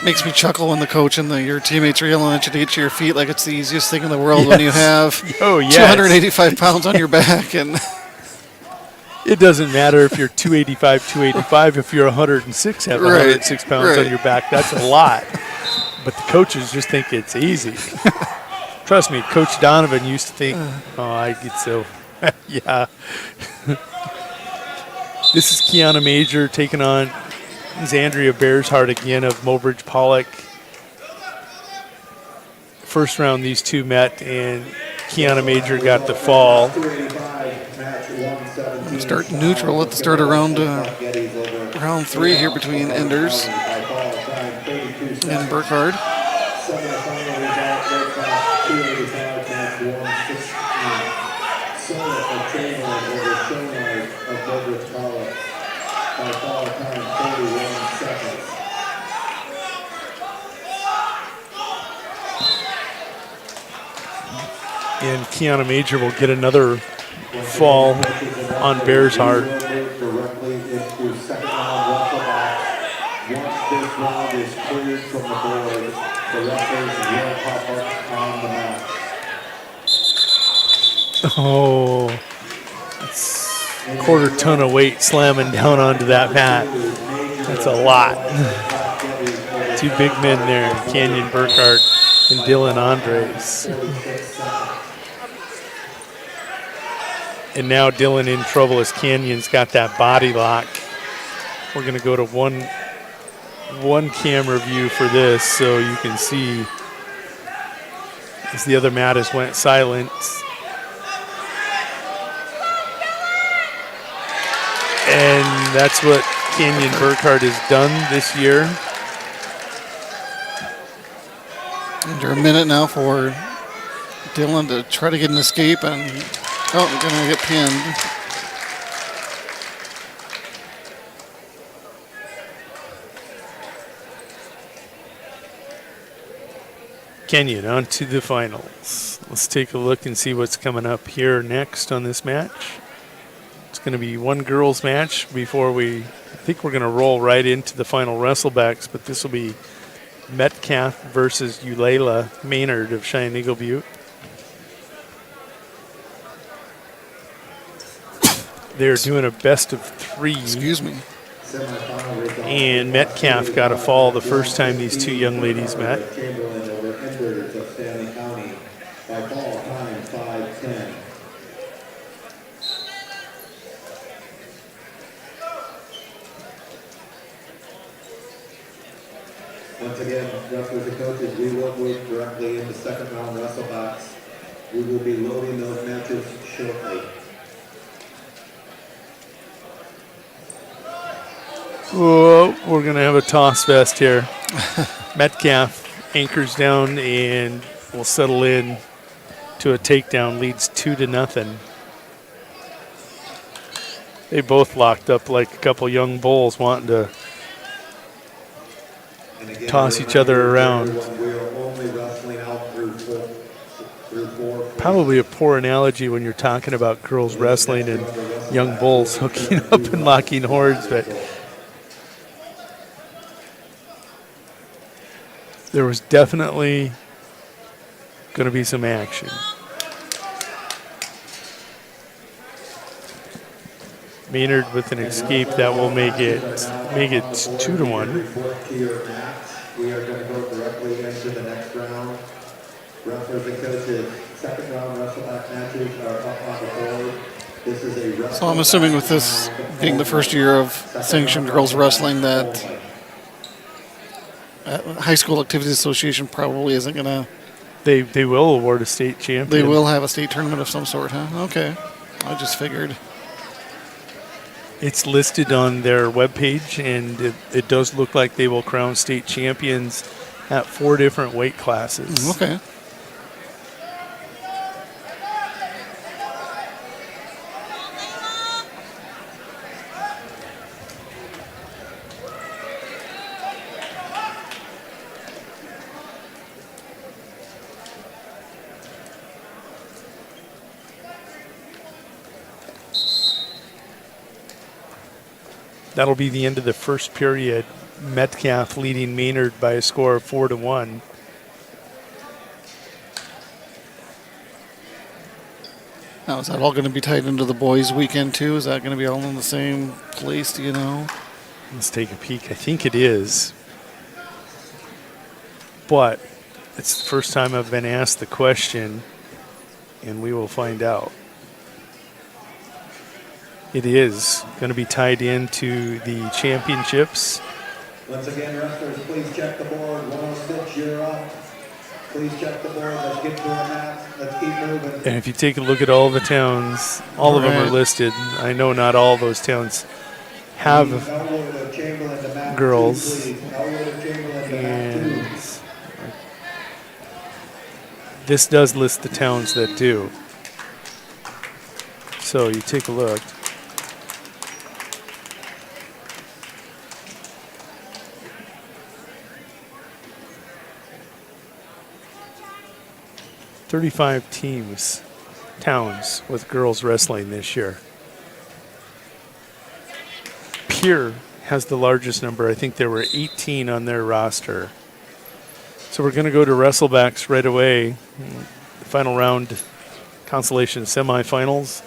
Makes me chuckle when the coach and your teammates are yelling at you to get to your feet like it's the easiest thing in the world when you have 285 pounds on your back. And it doesn't matter if you're 285 if you're 106, have 106 pounds on your back. That's a lot. But the coaches just think it's easy. Trust me, Coach Donovan used to think, I get so, yeah. This is Kiana Major taking on Zandria Bearsheart again of Mobridge Pollock. First round, these two met, and Kiana Major got the fall. Start neutral at the start of round 3 here between Enders and Burkhardt. And Kiana Major will get another fall on Bearsheart. Once this round is cleared from the board, the referees will pop up on the mat. Oh, it's a quarter ton of weight slamming down onto that mat. That's a lot. Two big men there, Canyon Burkhardt and Dylan Andres. And now Dylan in trouble as Canyon's got that body lock. We're going to go to one camera view for this so you can see as the other mat has went silent. And that's what Canyon Burkhardt has done this year. Under a minute now for Dylan to try to get an escape, and they're going to get pinned. Kenyon on to the finals. Let's take a look and see what's coming up here next on this match. It's going to be one girls match before I think we're going to roll right into the final wrestlebacks, but this will be Metcalf versus Eulalia Maynard of Cheyenne Eagle Butte. They're doing a best of 3. Excuse me. And Metcalf got a fall the first time these two young ladies met. Once again, wrestlers and coaches, we will move directly into second round wrestlebacks. We will be loading those matches shortly. Oh, we're going to have a toss fest here. Metcalf anchors down and will settle in to a takedown, leads 2-0. They both locked up like a couple young bulls wanting to toss each other around. Probably a poor analogy when you're talking about girls wrestling and young bulls hooking up and locking horns, but there was definitely going to be some action. Maynard with an escape that will make it 2-1. We are going to go directly into the next round. Wrestlers and coaches, second round wrestleback matches are up on the board. This is a So I'm assuming with this being the first year of sanctioned girls wrestling that High School Activities Association probably isn't going to... They will award a state champion. They will have a state tournament of some sort, huh? Okay. I just figured. It's listed on their webpage, and it does look like they will crown state champions at 4 different weight classes. Okay. That'll be the end of the first period. Metcalf leading Maynard by a score of 4-1. Now, is that all going to be tied into the boys' weekend too? Is that going to be all in the same place? Do you know? Let's take a peek. I think it is. But it's the first time I've been asked the question, and we will find out. It is going to be tied into the championships. Once again, wrestlers, please check the board. 106, you're up. Please check the board. Let's get to a mat. Let's keep moving. And if you take a look at all the towns, all of them are listed. I know not all those towns have girls. And this does list the towns that do. So you take a look. "35 teams, towns with girls wrestling this year." Pierre has the largest number. I think there were 18 on their roster. So we're going to go to wrestlebacks right away. The final round, Consolation semifinals.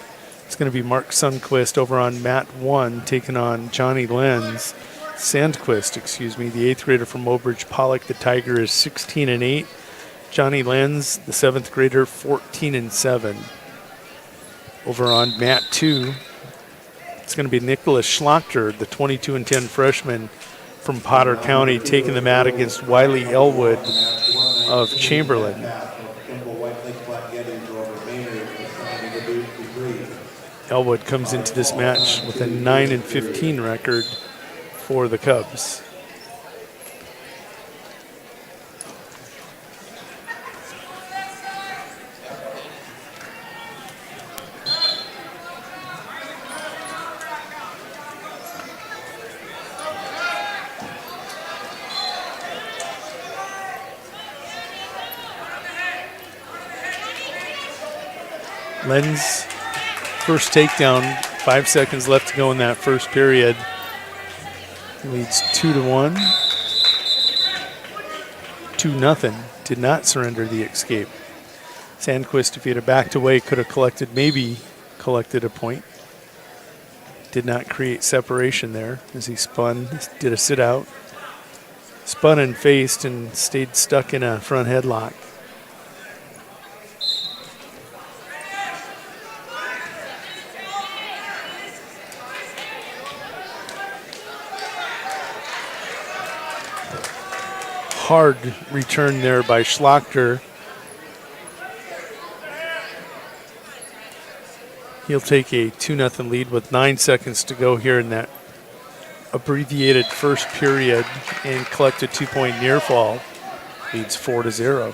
It's going to be Mark Sundquist over on mat 1 taking on Johnny Sandquist, the 8th grader from Mobridge Pollock. The Tiger is 16-8. Johnny Lenz, the 7th grader, 14-7. Over on mat 2, it's going to be Nicholas Schlachter, the 22-10 freshman from Potter County, taking the mat against Wiley Elwood of Chamberlain. Elwood comes into this match with a 9-15 record for the Cubs. Lenz, first takedown, 5 seconds left to go in that first period. He leads 2-1. 2-0. Did not surrender the escape. Sandquist, if he had backed away, could have collected a point. Did not create separation there as he spun, did a sit out. Spun and faced and stayed stuck in a front headlock. Hard return there by Schlachter. He'll take a 2-0 lead with 9 seconds to go here in that abbreviated first period and collect a 2-point near fall. Leads 4-0.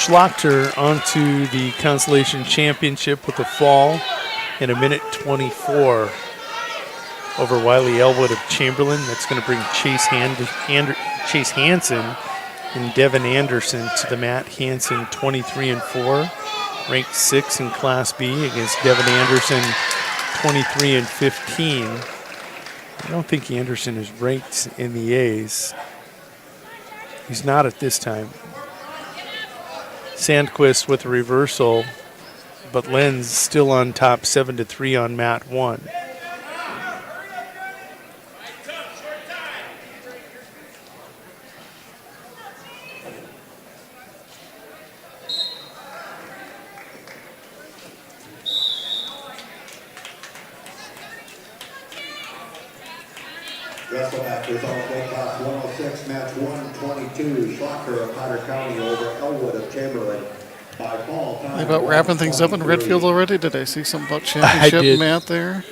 Schlachter onto the Consolation Championship with a fall in 1:24 over Wiley Elwood of Chamberlain. That's going to bring Chase Hansen and Devin Anderson to the mat. Hansen 23-4, ranked 6th in Class B against Devin Anderson 23-15. I don't think Anderson is ranked in the A's. He's not at this time. Sandquist with a reversal, but Lenz still on top 7-3 on mat 1. Wrestleback result, weight class 106, match 122, Schlocker of Potter County over Elwood of Chamberlain. By fall time. Are they about wrapping things up in Redfield already? Did I see something about I championship did. Matt there?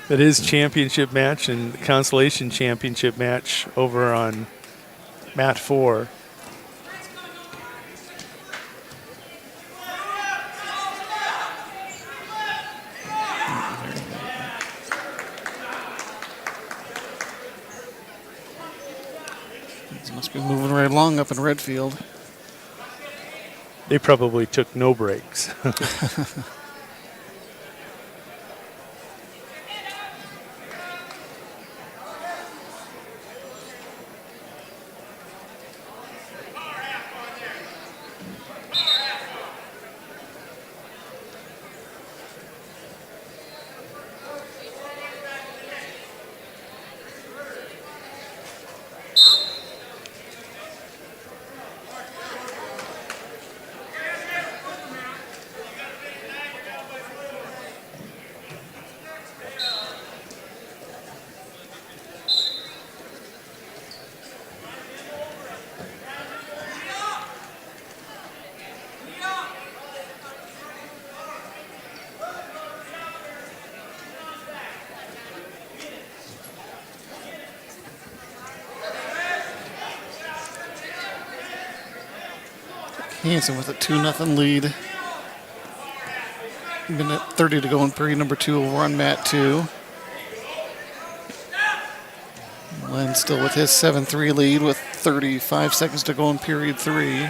It is championship match and the Consolation championship match over on mat 4. Things must be moving right along up in Redfield. They probably took no breaks. Hanson with a 2-0 lead. Minute 30 to go in period number 2 over on mat 2. Len still with his 7-3 lead with 35 seconds to go in period 3.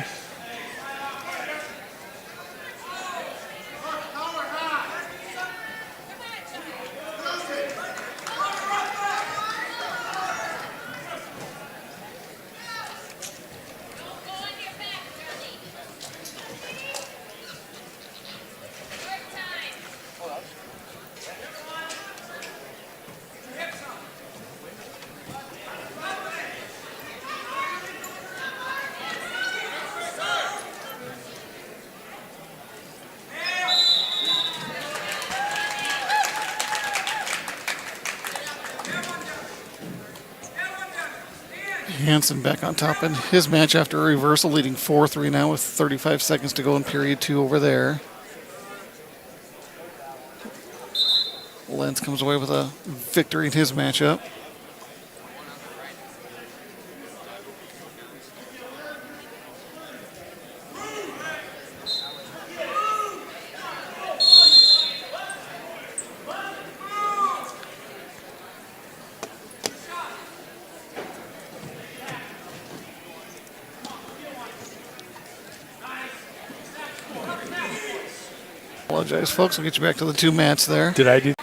Hanson back on top in his match after a reversal, leading 4-3 now with 35 seconds to go in period 2 over there. Lenz comes away with a victory in his matchup. Apologize, folks. We'll get you back to the 2 mats there. Did I do?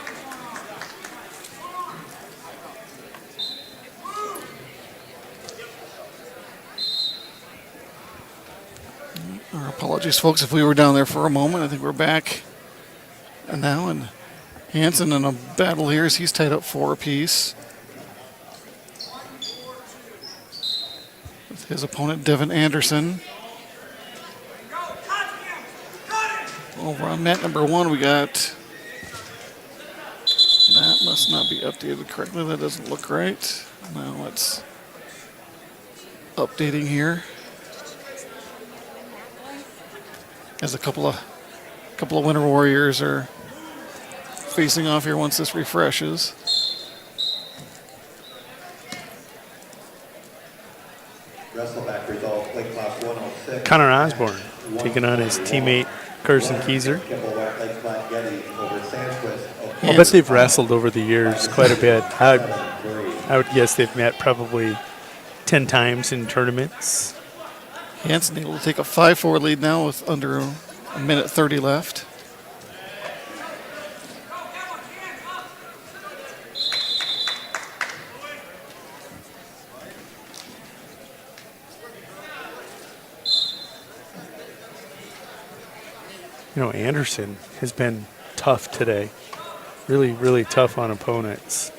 Our apologies, folks, if we were down there for a moment. I think we're back now, and Hanson in a battle here as he's tied up 4 apiece. With his opponent, Devin Anderson. Over on mat number 1, we got, that must not be updated correctly. That doesn't look right. Now it's updating here. As a couple of Winter Warriors are facing off here once this refreshes. Wrestleback result, weight class 106. Connor Osborne taking on his teammate Carson Keyser. I'll bet they've wrestled over the years quite a bit. I would guess they've met probably 10 times in tournaments. Hanson able to take a 5-4 lead now with under a minute 30 left. You know, Anderson has been tough today. Really, really tough on opponents.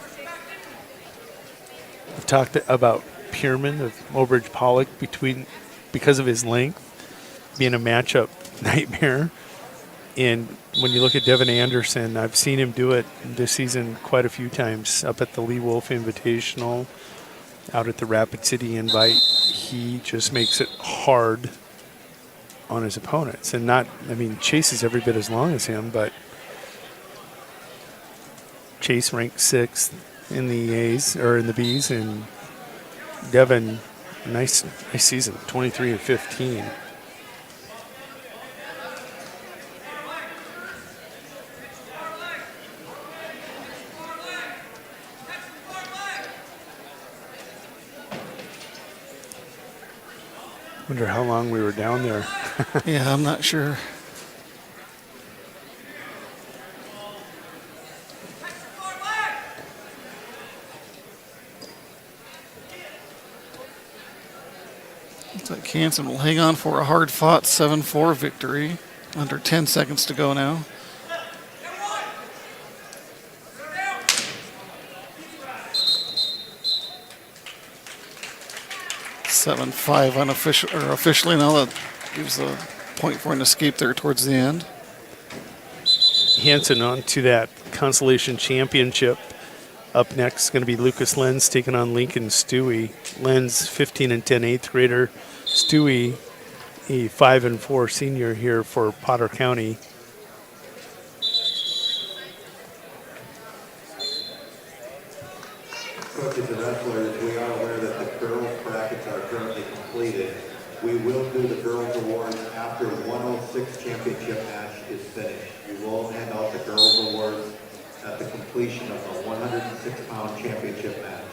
I've talked about Pierman of Mobridge Pollock because of his length being a matchup nightmare. And when you look at Devin Anderson, I've seen him do it this season quite a few times up at the Lee Wolf Invitational out at the Rapid City Invite, he just makes it hard on his opponents. And Chase is every bit as long as him, but Chase ranked 6th in the A's, or in the B's, and Devin, nice season, 23-15. Wonder how long we were down there. Yeah, I'm not sure. Looks like Hansen will hang on for a hard-fought 7-4 victory. Under 10 seconds to go now. Officially now. That gives a point for an escape there towards the end. Hansen on to that Consolation Championship. Up next is going to be Lucas Lenz taking on Lincoln Stewie. Lenz, 15-10 8th grader. Stewie, a 5-4 senior here for Potter County. Coaches and wrestlers, we are aware that the girls' brackets are currently completed. We will do the girls' awards after 106 championship match is finished. We will hand out the girls' awards at the completion of the 106-pound championship match.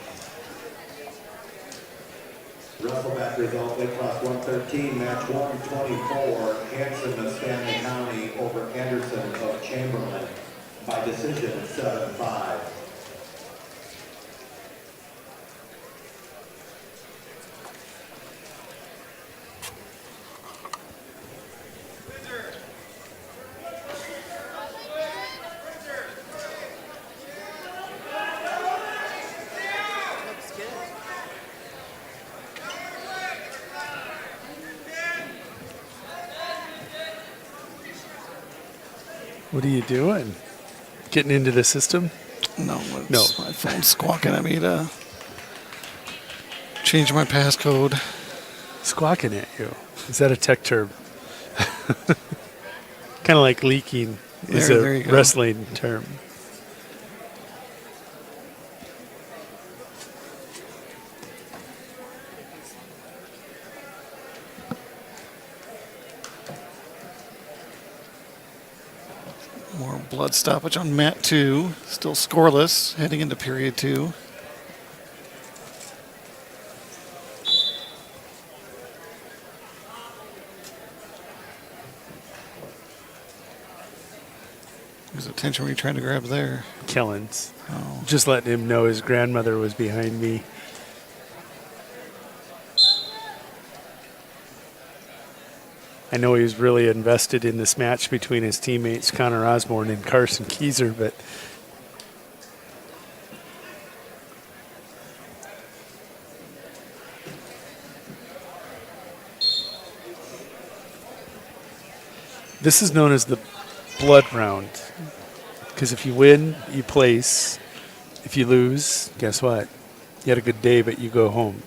Wrestleback result, weight class 113, match 124, Hanson of Stanley County over Anderson of Chamberlain by decision 7-5. What are you doing? Getting into the system? No. My phone's squawking at me to change my passcode. Squawking at you. Is that a tech term? Kind of like leaking is a wrestling term. More blood stoppage on mat 2. Still scoreless heading into period 2. Whose attention were you trying to grab there? Kellen's. Oh. Just letting him know his grandmother was behind me. I know he was really invested in this match between his teammates Connor Osborne and Carson Keyser, but this is known as the blood round, because if you win, you place. If you lose, guess what? You had a good day, but you go home.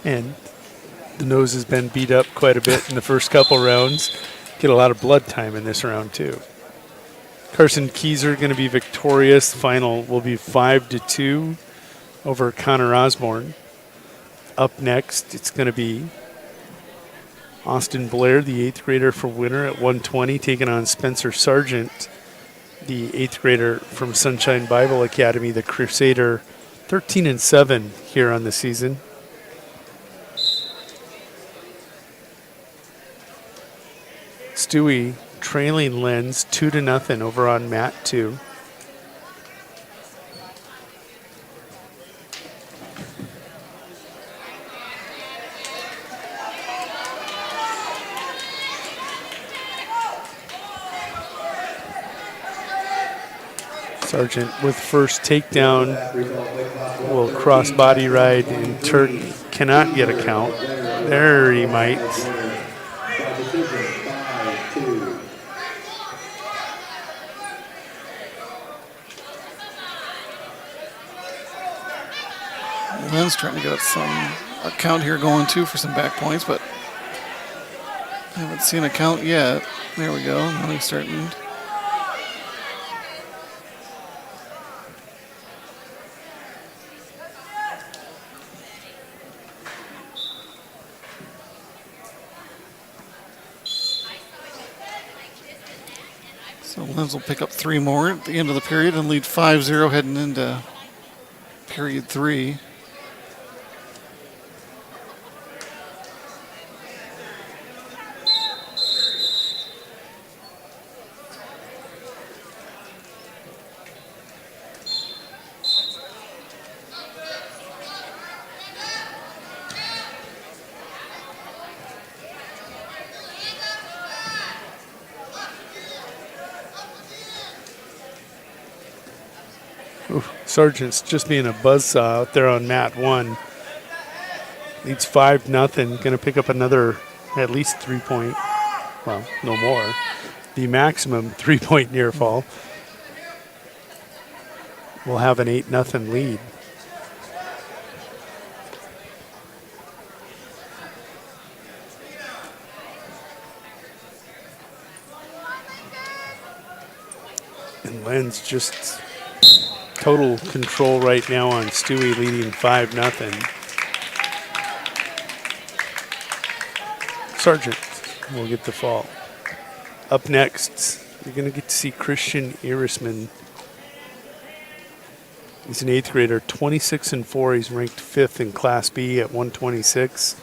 And the nose has been beat up quite a bit in the first couple rounds. Get a lot of blood time in this round, too. Carson Keyser going to be victorious. Final will be 5-2 over Connor Osborne. Up next, it's going to be Austin Blair, the 8th grader for winner at 120, taking on Spencer Sargent, the 8th grader from Sunshine Bible Academy, the Crusader, 13-7 here on the season. Stewie trailing Lenz 2-0 over on mat 2. Sargent with first takedown will cross body ride, and Turk cannot get a count. There he might. Lynn's trying to get a count here going too for some back points, but I haven't seen a count yet. There we go. Now he's starting. So Lynn's will pick up 3 more at the end of the period and lead 5-0 heading into period 3. Sargent's just being a buzzsaw out there on mat 1. Leads 5-0. Going to pick up another at least 3-point. Well, no more. The maximum 3-point near fall. We'll have an 8-0 lead. And Len's just total control right now on Stewie, leading 5-0. Sargent will get the fall. Up next, you're going to get to see Christian Irisman. He's an 8th grader, 26-4. He's ranked 5th in Class B at 126.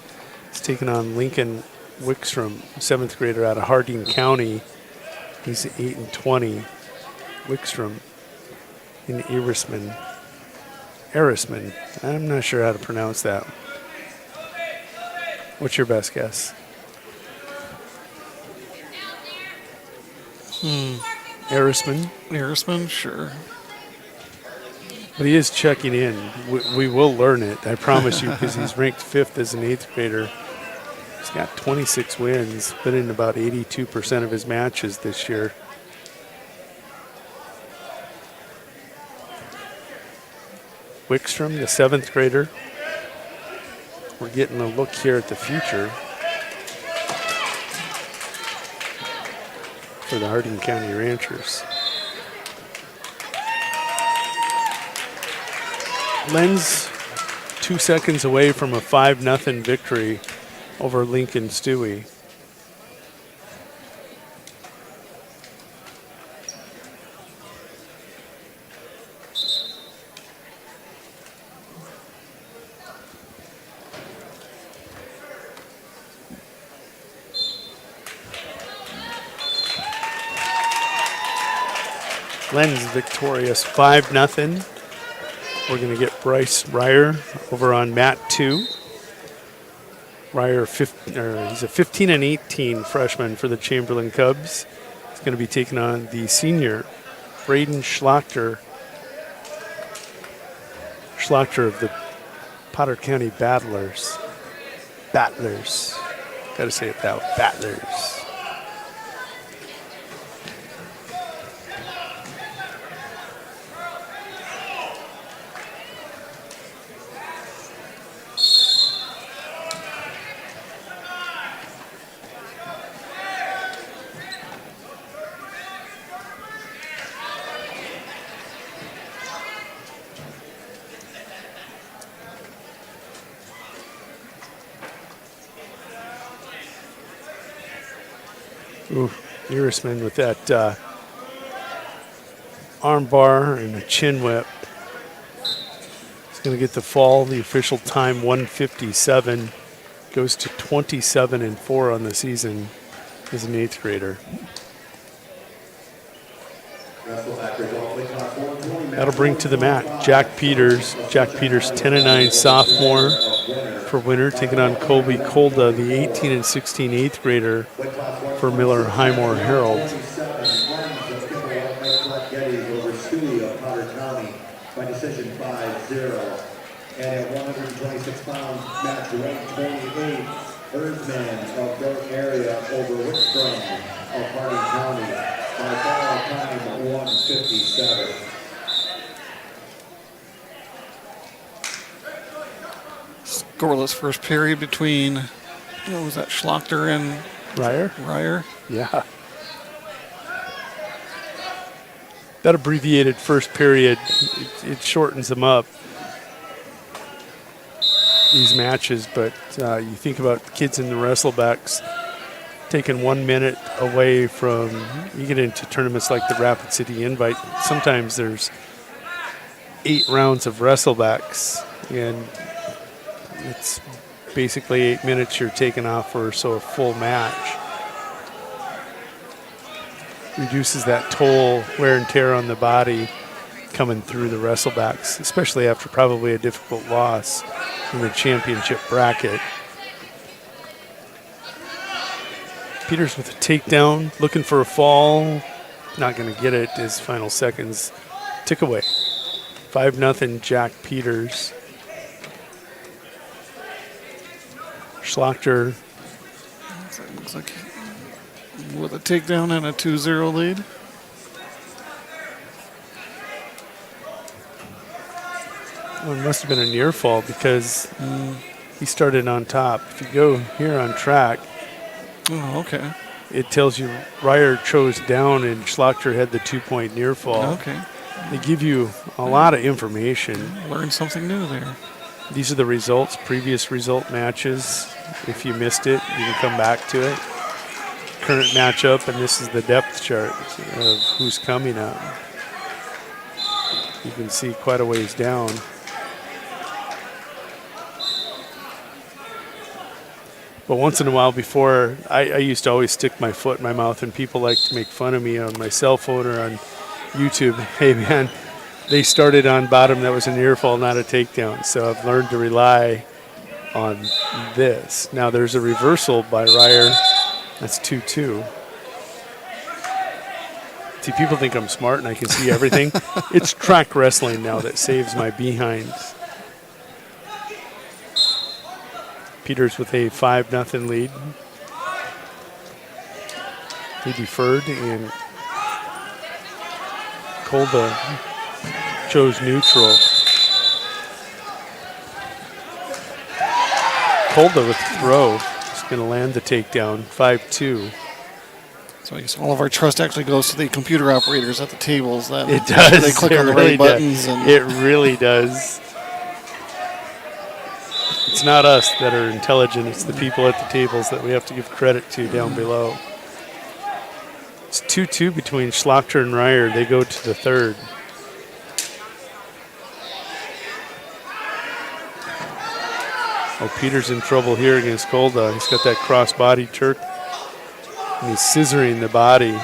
He's taking on Lincoln Wickstrom, 7th grader out of Harding County. He's 8-20. Wickstrom and Irisman. I'm not sure how to pronounce that. What's your best guess? Irisman, sure. But he is checking in. We will learn it, I promise you, because he's ranked 5th as an 8th grader. He's got 26 wins, been in about 82% of his matches this year. Wickstrom, the 7th grader. We're getting a look here at the future for the Harding County Ranchers. Len's 2 seconds away from a 5-0 victory over Lincoln Stewie. Len's victorious 5-0. We're going to get Bryce Ryer over on mat 2. Ryer, he's a 15-18 freshman for the Chamberlain Cubs. He's going to be taking on the senior, Braden Schlachter. Schlachter of the Potter County Battlers. Got to say it that way, Battlers. Irisman with that arm bar and a chin whip. He's going to get the fall. The official time 1:57. Goes to 27-4 on the season as an 8th grader. That'll bring to the mat Jack Peters. Jack Peters, 10-9 sophomore for winner, taking on Colby Kolda, the 18-16 8th grader for Miller Highmore Herald. by decision 5-0. And at 126 pounds, match weight 28, Erdman of Brook Area over Whitstrom of Harding County by fall time 157. Scoreless first period between, what was that, Schlachter and Ryer? Yeah. That abbreviated first period, it shortens them up, these matches, but you think about kids in the wrestlebacks taking 1 minute away from, you get into tournaments like the Rapid City Invite, sometimes there's 8 rounds of wrestlebacks, and it's basically 8 minutes you're taking off for a full match. Reduces that toll, wear and tear on the body coming through the wrestlebacks, especially after probably a difficult loss in the championship bracket. Peters with a takedown, looking for a fall, not going to get it as final seconds tick away. 5-0 Jack Peters. Schlachter. Looks like with a takedown and a 2-0 lead. Well, it must have been a near fall because he started on top. If you go here on track, okay, it tells you Ryer chose down and Schlachter had the 2-point near fall. Okay. They give you a lot of information. Learn something new there. These are the results, previous result matches. If you missed it, you can come back to it. Current matchup, and this is the depth chart of who's coming up. You can see quite a ways down. But once in a while before, I used to always stick my foot in my mouth, and people like to make fun of me on my cell phone or on YouTube. Hey man, they started on bottom, that was a near fall, not a takedown. So I've learned to rely on this. Now there's a reversal by Ryer. That's 2-2. See, people think I'm smart and I can see everything. It's track wrestling now that saves my behinds. Peters with a 5-0 lead. He deferred, and Kolda chose neutral. Kolda with throw. He's going to land the takedown, 5-2. So I guess all of our trust actually goes to the computer operators at the tables. That it does. They click it on the really right buttons. And it really does. It's not us that are intelligent. It's the people at the tables that we have to give credit to down below. It's 2-2 between Schlachter and Ryer. They go to the third. Oh, Peters in trouble here against Kolda. He's got that cross-body Turk, and he's scissoring the body.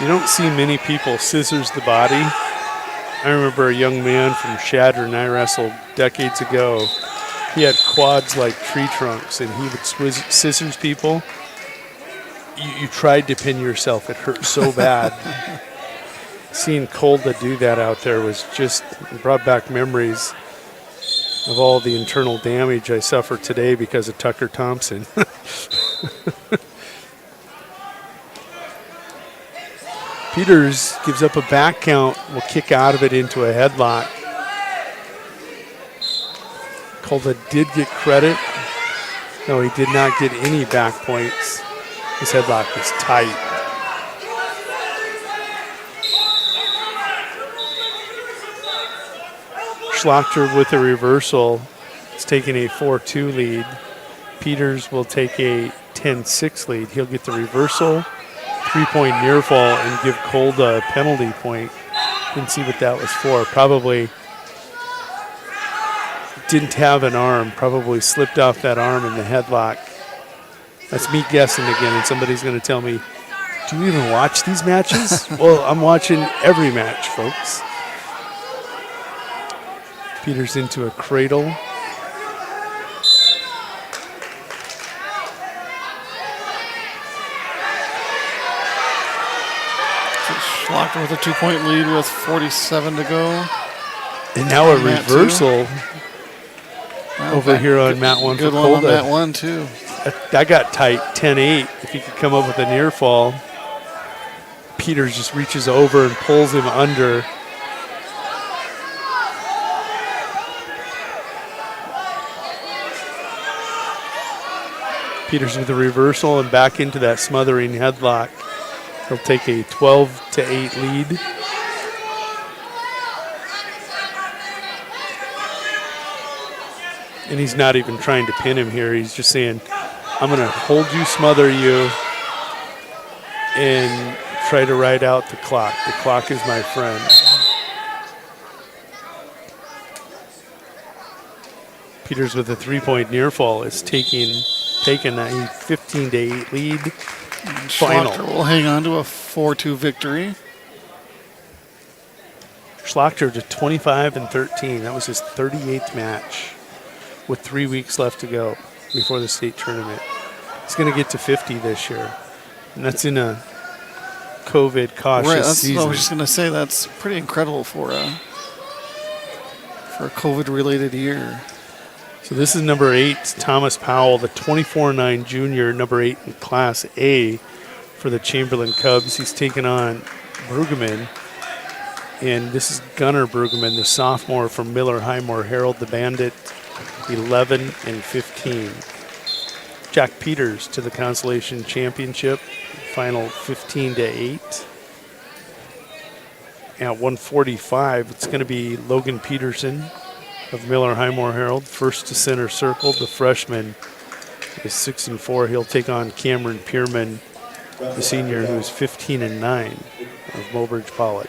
You don't see many people scissors the body. I remember a young man from Chadron I wrestled decades ago. He had quads like tree trunks, and he would scissors people. You tried to pin yourself. It hurt so bad. Seeing Kolda do that out there was just brought back memories of all the internal damage I suffered today because of Tucker Thompson. Peters gives up a back count, will kick out of it into a headlock. Kolda did get credit. No, he did not get any back points. His headlock was tight. Schlachter with a reversal is taking a 4-2 lead. Peters will take a 10-6 lead. He'll get the reversal, 3-point near fall, and give Kolda a penalty point. Didn't see what that was for. Probably didn't have an arm. Probably slipped off that arm in the headlock. That's me guessing again, and somebody's going to tell me, do you even watch these matches? Well, I'm watching every match, folks. Peters into a cradle. Schlocker with a 2-point lead with 47 to go. And now a Mat reversal over here on Mat 1 for Good one on Colda. Mat 1, too. That got tight, 10-8. If he could come up with a near fall. Peters just reaches over and pulls him under. Peters with a reversal and back into that smothering headlock. He'll take a 12-8 lead. And he's not even trying to pin him here. He's just saying, I'm going to hold you, smother you, and try to ride out the clock. The clock is my friend. Peters with a 3-point near fall is taking a 15-8 lead. Final. Schlocker will hang on to a 4-2 victory. Schlocker to 25-13. That was his 38th match with 3 weeks left to go before the state tournament. He's going to get to 50 this year, and that's in a COVID cautious season. I was just going to say that's pretty incredible for a COVID-related year. So this is number 8, Thomas Powell, the 24-9 junior, number 8 in Class A for the Chamberlain Cubs. He's taking on Brueggemann, and this is Gunnar Brueggemann, the sophomore from Miller Highmore Herald, the Bandit, 11-15. Jack Peters to the Consolation Championship, final 15-8. At 145, it's going to be Logan Peterson of Miller Highmore Herald, first to center circle. The freshman is 6-4. He'll take on Cameron Pierman, the senior, who's 15-9 of Mobridge Pollock.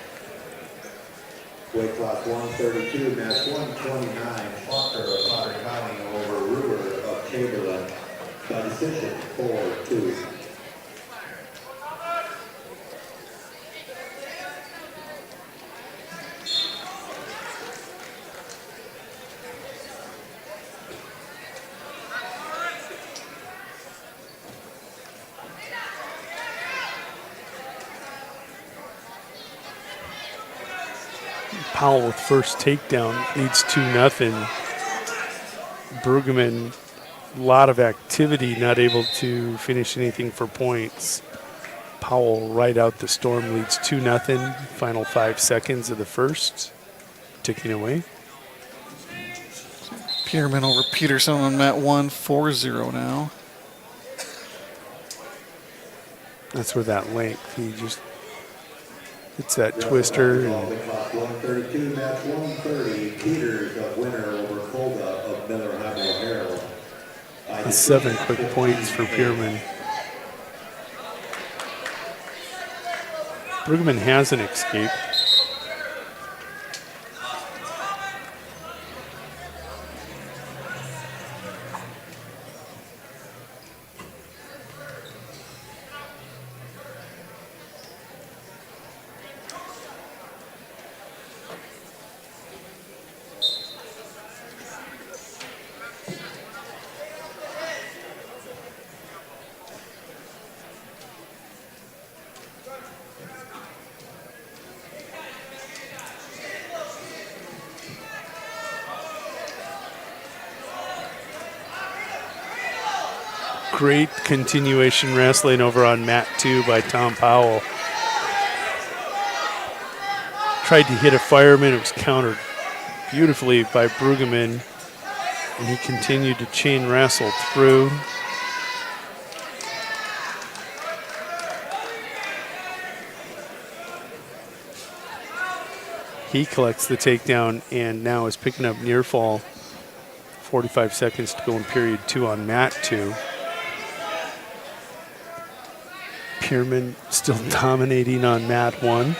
Weight class 132, match 129, Schlocker of Potter County over Ruber of Chamberlain by decision 4-2. Powell with first takedown leads 2-0. Brueggemann, a lot of activity, not able to finish anything for points. Powell right out the storm leads 2-0. Final 5 seconds of the first, ticking away. Peterman over Peterson on Mat 1, 4-0 now. That's where that length, he just hits that twister. And 132, match 130, Peters of winner over Colda of Miller Highmore Herald. 7 quick points for Pierman. Brueggemann has an escape. Great continuation wrestling over on mat 2 by Tom Powell. Tried to hit a fireman. It was countered beautifully by Brueggemann, and he continued to chain wrestle through. He collects the takedown and now is picking up near fall. 45 seconds to go in period 2 on mat 2. Pierman still dominating on mat 1.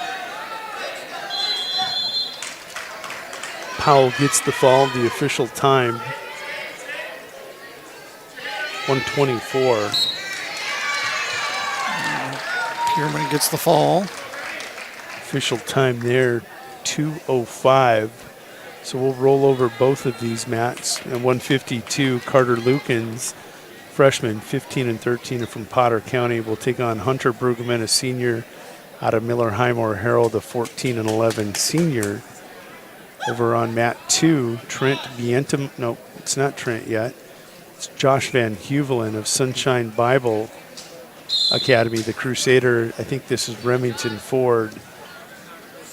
Powell gets the fall, the official time, 124. Pierman gets the fall. Official time there, 2:05. So we'll roll over both of these mats. And 152, Carter Lukens, freshman, 15-13 from Potter County, will take on Hunter Brueggemann, a senior, out of Miller Highmore Herald, a 14-11 senior. Over on mat 2, Trent Bientum. No, it's not Trent yet. It's Josh Van Huvelen of Sunshine Bible Academy, the Crusader. I think this is Remington Ford.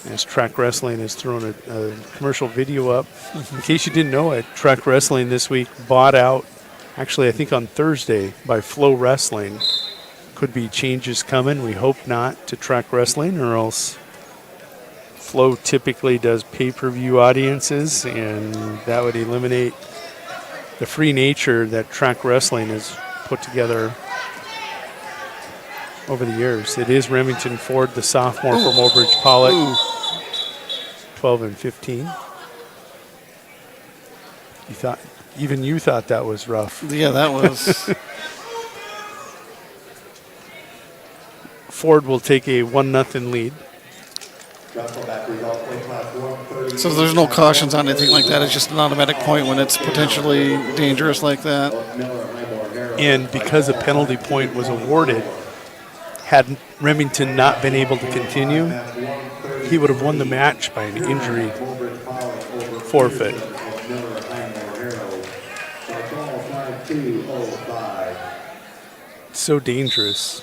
As Track Wrestling has thrown a commercial video up. In case you didn't know it, Track Wrestling this week bought out, actually I think on Thursday, by Flow Wrestling. Could be changes coming. We hope not to Track Wrestling, or else Flow typically does pay-per-view audiences, and that would eliminate the free nature that Track Wrestling has put together over the years. It is Remington Ford, the sophomore from Old Bridge Pollock, 12 and 15. You thought that was rough. Yeah, that was. Ford will take a 1-0 lead. So there's no cautions on anything like that. It's just an automatic point when it's potentially dangerous like that. And because a penalty point was awarded, had Remington not been able to continue, he would have won the match by an injury forfeit. So dangerous.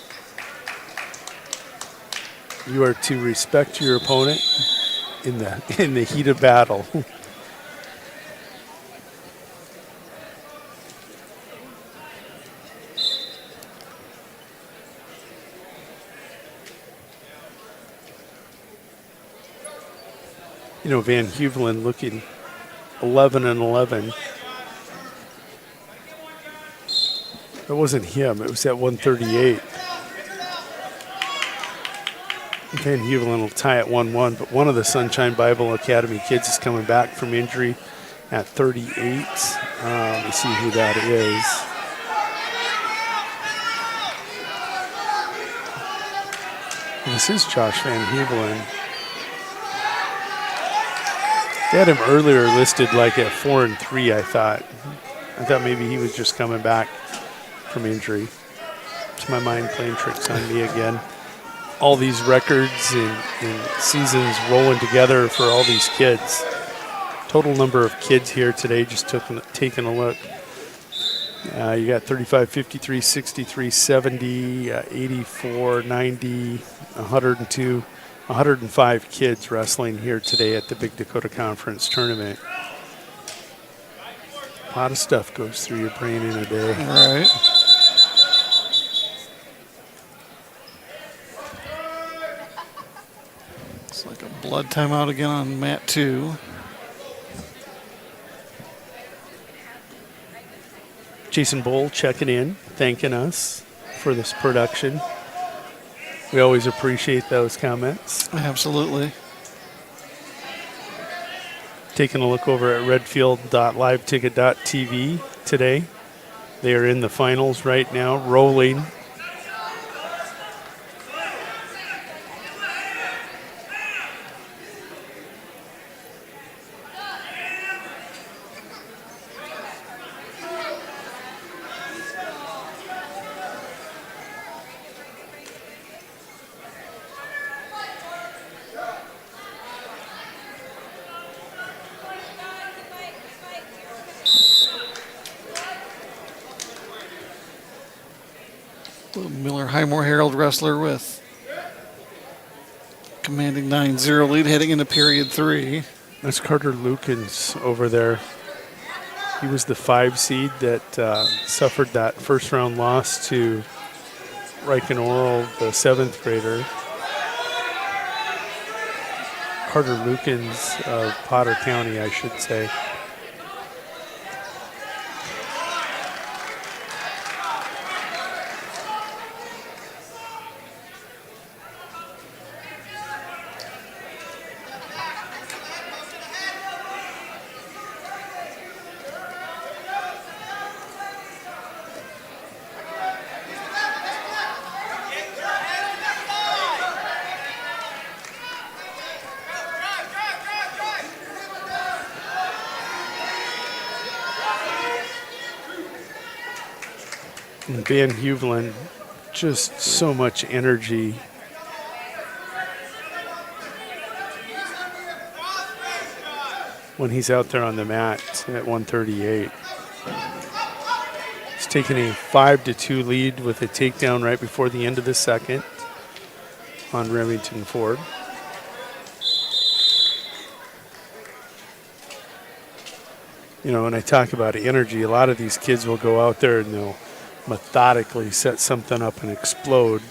You are to respect your opponent in the heat of battle. You know, Van Huvelen looking 11 and 11. It wasn't him. It was at 138. Van Huvelen will tie at 1-1, but one of the Sunshine Bible Academy kids is coming back from injury at 38. Let me see who that is. This is Josh Van Huvelen. They had him earlier listed like at 4 and 3, I thought. I thought maybe he was just coming back from injury. It's my mind playing tricks on me again. All these records and seasons rolling together for all these kids. Total number of kids here today, just taking a look. You got 35, 53, 63, 70, 84, 90, 102, 105 kids wrestling here today at the Big Dakota Conference Tournament. A lot of stuff goes through your brain in a day. All right. It's like a blood timeout again on mat 2. Jason Bull checking in, thanking us for this production. We always appreciate those comments. Absolutely. Taking a look over at redfield.liveticket.tv today. They are in the finals right now, rolling. Miller Highmore Herald wrestler with commanding 9-0 lead heading into period 3. That's Carter Lukens over there. He was the 5 seed that suffered that first round loss to Riken Oral, the 7th grader. Carter Lukens of Potter County, I should say. Van Huvelen, just so much energy when he's out there on the mat at 138. He's taken a 5-2 lead with a takedown right before the end of the second on Remington Ford. You know, when I talk about energy, a lot of these kids will go out there and they'll methodically set something up and explode.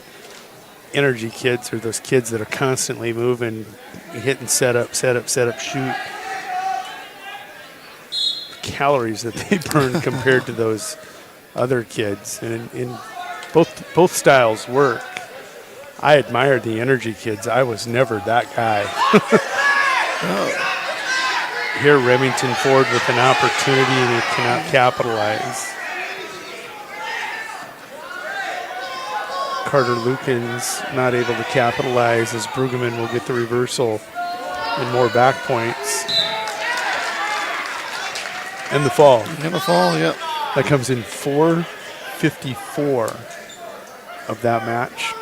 Energy kids are those kids that are constantly moving, hitting set up, shoot. Calories that they burn compared to those other kids, and in both styles work. I admired the energy kids. I was never that guy. Here, Remington Ford with an opportunity, and he cannot capitalize. Carter Lukens not able to capitalize as Brueggemann will get the reversal and more back points. And the fall. And the fall, yep. That comes in 4:54 of that match.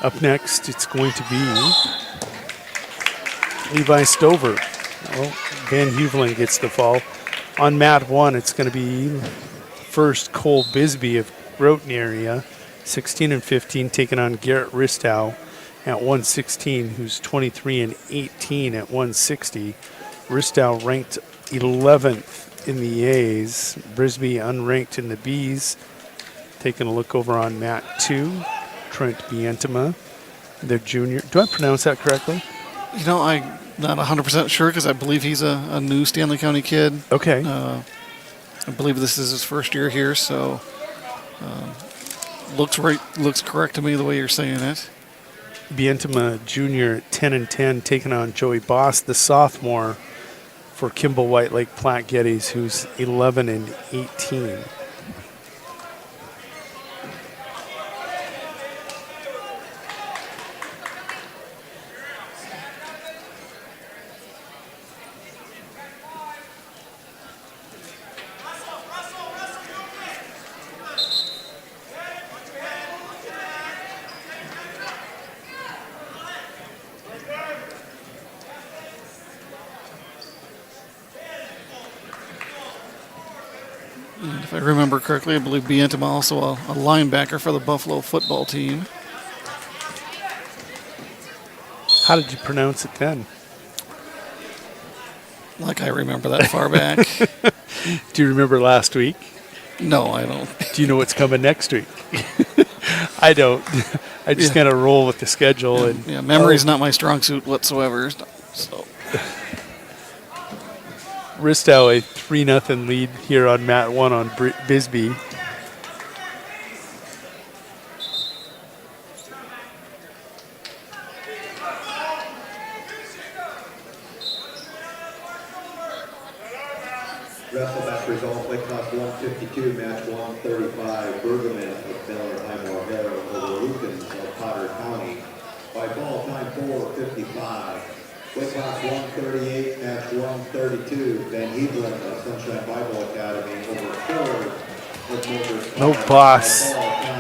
Up next, it's going to be Levi Stover. Well, Van Heuveling gets the fall. On mat 1, it's going to be first Cole Bisbee of Groton area, 16-15, taking on Garrett Ristow at 116, who's 23-18 at 160. Ristow ranked 11th in the A's. Bisbee unranked in the B's. Taking a look over on mat 2, Trent Bientema, the junior. Do I pronounce that correctly? You know, I'm not 100% sure because I believe he's a new Stanley County kid. Okay. I believe this is his first year here, so looks correct to me the way you're saying it. Bientema Jr. at 10-10, taking on Joey Boss, the sophomore for Kimball White Lake Platte Geddes, who's 11-18. If I remember correctly, I believe Bientema also a linebacker for the Buffalo football team. How did you pronounce it then? Like I remember that far back. Do you remember last week? No, I don't. Do you know what's coming next week? I don't. I just kind of roll with the schedule. And memory's not my strong suit whatsoever. So. Ristow a 3-0 lead here on mat 1 on Bisbee. Wrestleback result, weight class 152, match 135. Brueggemann of Miller Highmore Harrow over Lukens of Potter County by ball time 4:55. Weight class 138, match 132. Van Heuveling of Sunshine Bible Academy over Ford of Motors. No Boss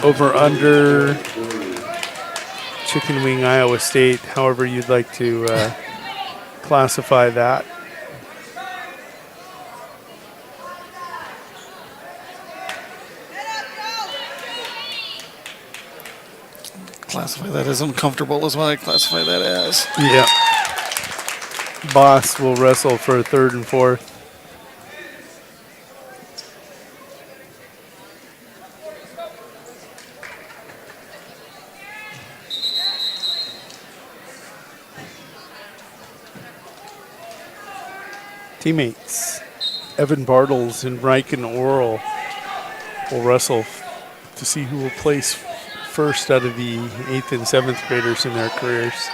over under Chicken Wing Iowa State, however you'd like to classify that. Classify that as uncomfortable is what I classify that as. Yeah. Boss will wrestle for a 3rd and 4th. Teammates Evan Bartles and Riken Oral will wrestle to see who will place first out of the 8th and 7th graders in their careers.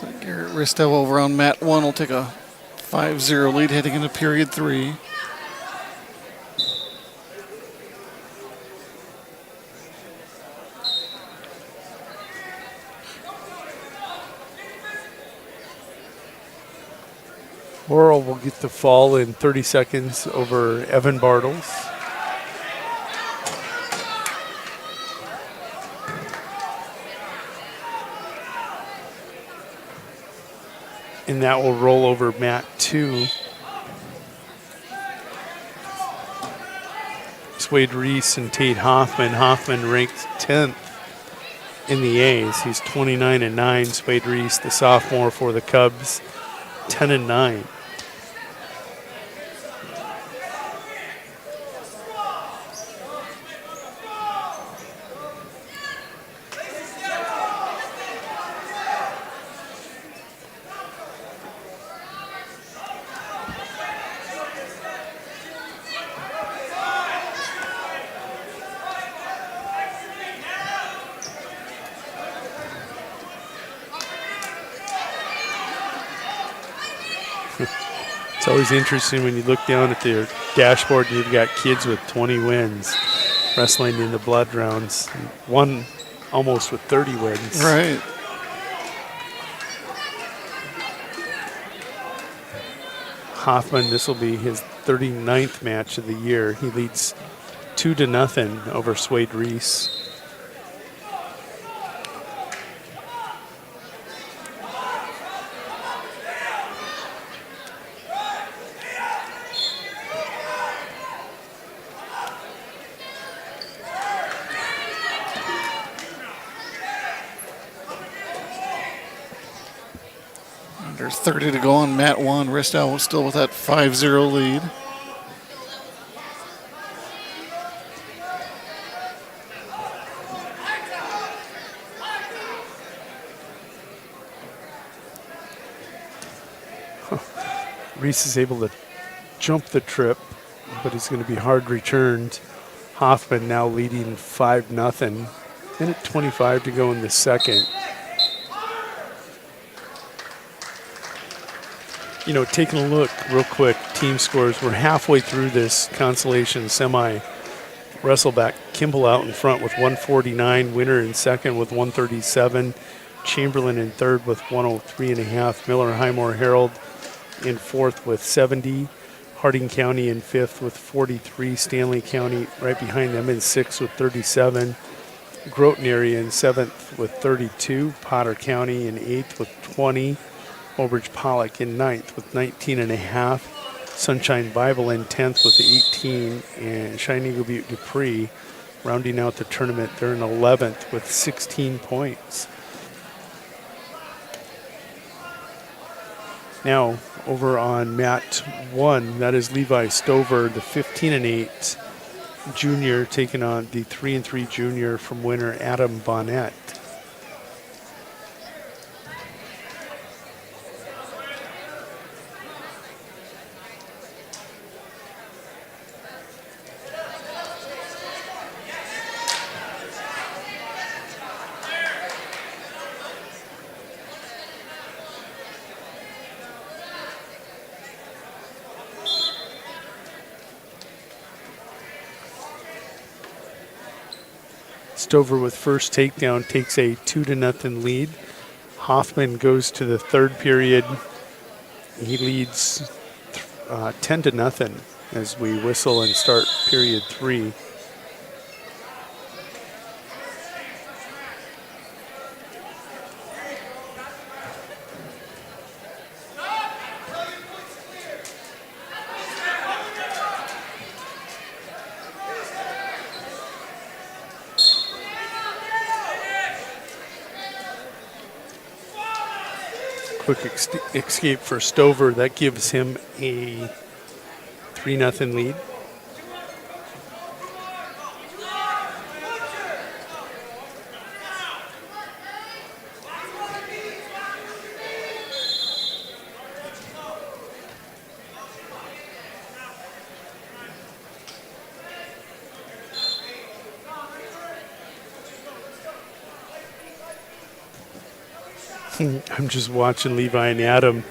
So Garrett Ristow over on mat 1 will take a 5-0 lead heading into period 3. Laurel will get the fall in 30 seconds over Evan Bartles. And that will roll over mat 2. Swade Reese and Tate Hoffman. Hoffman ranked 10th in the A's. He's 29-9. Swade Reese, the sophomore for the Cubs, 10-9. It's always interesting when you look down at their dashboard and you've got kids with 20 wins wrestling in the blood rounds. One almost with 30 wins. Right. Hoffman, this will be his 39th match of the year. He leads 2-0 over Swade Reese. There's 30 to go on mat 1. Ristow still with that 5-0 lead. Reese is able to jump the trip, but it's going to be hard returned. Hoffman now leading 5-0. Minute 25 to go in the second. You know, taking a look real quick, team scores. We're halfway through this Consolation semi wrestleback. Kimball out in front with 149. Winner in second with 137. Chamberlain in third with 103.5. Miller Highmore Herald in fourth with 70. Harding County in fifth with 43. Stanley County right behind them in sixth with 37. Groton area in seventh with 32. Potter County in eighth with 20. Overbridge Pollock in ninth with 19.5. Sunshine Bible in 10th with 18. And Shiny Eagle Butte Dupree rounding out the tournament. They're in 11th with 16 points. Now over on mat 1, that is Levi Stover, the 15-8 junior, taking on the 3-3 junior from winner Adam Bonnet. Stover with first takedown takes a 2-0 lead. Hoffman goes to the third period. He leads 10-0 as we whistle and start period 3. Quick escape for Stover. That gives him a 3-0 lead. I'm just watching Levi and Adam.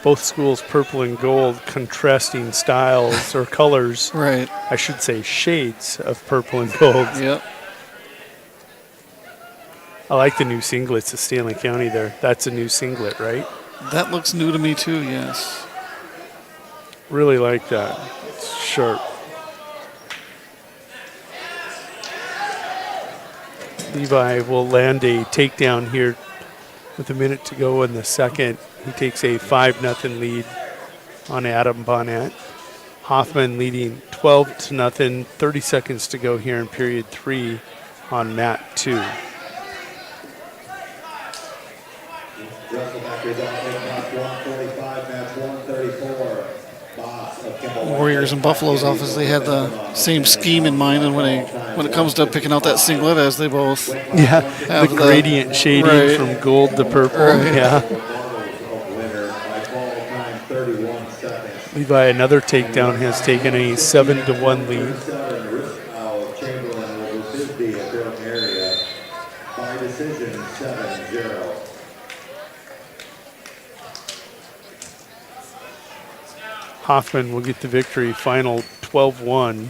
Both schools purple and gold, contrasting styles or colors. Right. I should say shades of purple and gold. Yep. I like the new singlets at Stanley County there. That's a new singlet, right? That looks new to me too, yes. Really like that. It's sharp. Levi will land a takedown here with a minute to go in the second. He takes a 5-0 lead on Adam Bonnet. Hoffman leading 12-0, 30 seconds to go here in period 3 on mat 2. Warriors and Buffalo's office, they had the same scheme in mind, and when it comes to picking out that singlet, as they both have the gradient shading from gold to purple. Right. Yeah. Levi, another takedown, has taken a 7-1 lead. Hoffman will get the victory, final 12-1.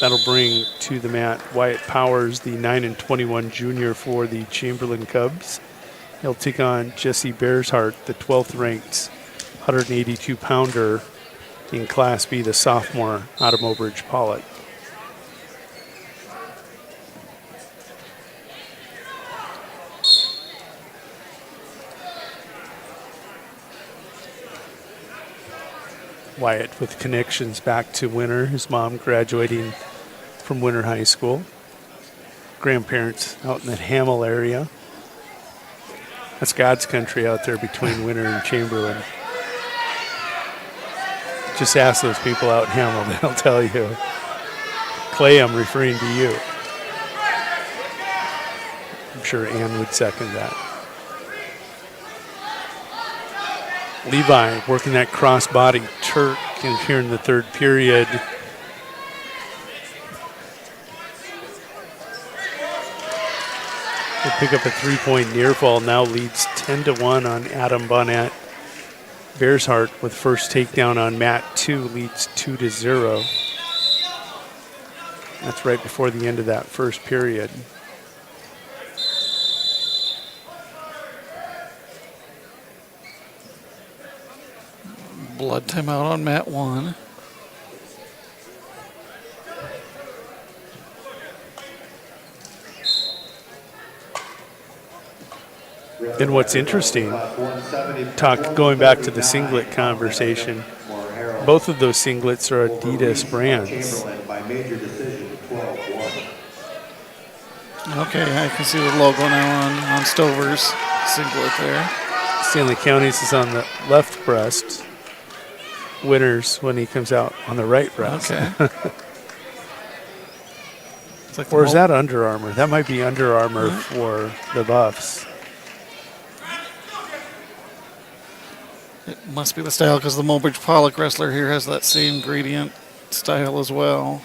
That'll bring to the mat Wyatt Powers, the 9-21 junior for the Chamberlain Cubs. He'll take on Jesse Bearshart, the 12th ranked 182-pounder in Class B, the sophomore out of Mobridge Pollock. Wyatt with connections back to Winter, his mom graduating from Winter High School. Grandparents out in that Hamel area. That's God's country out there between Winter and Chamberlain. Just ask those people out in Hamel, they'll tell you. Clay, I'm referring to you. I'm sure Ann would second that. Levi working that cross-body Turk in here in the third period. He'll pick up a 3-point near fall, now leads 10-1 on Adam Bonnet. Bearshart with first takedown on mat 2 leads 2-0. That's right before the end of that first period. Blood timeout on mat 1. And what's interesting, going back to the singlet conversation, both of those singlets are Adidas brands. Okay, I can see the logo now on Stover's singlet there. Stanley County's is on the left breast. Winner's when he comes out on the right breast. Okay. Like or is that Under Armour? That might be Under Armour for the Buffs. It must be the style because the Mobridge Pollock wrestler here has that same gradient style as well.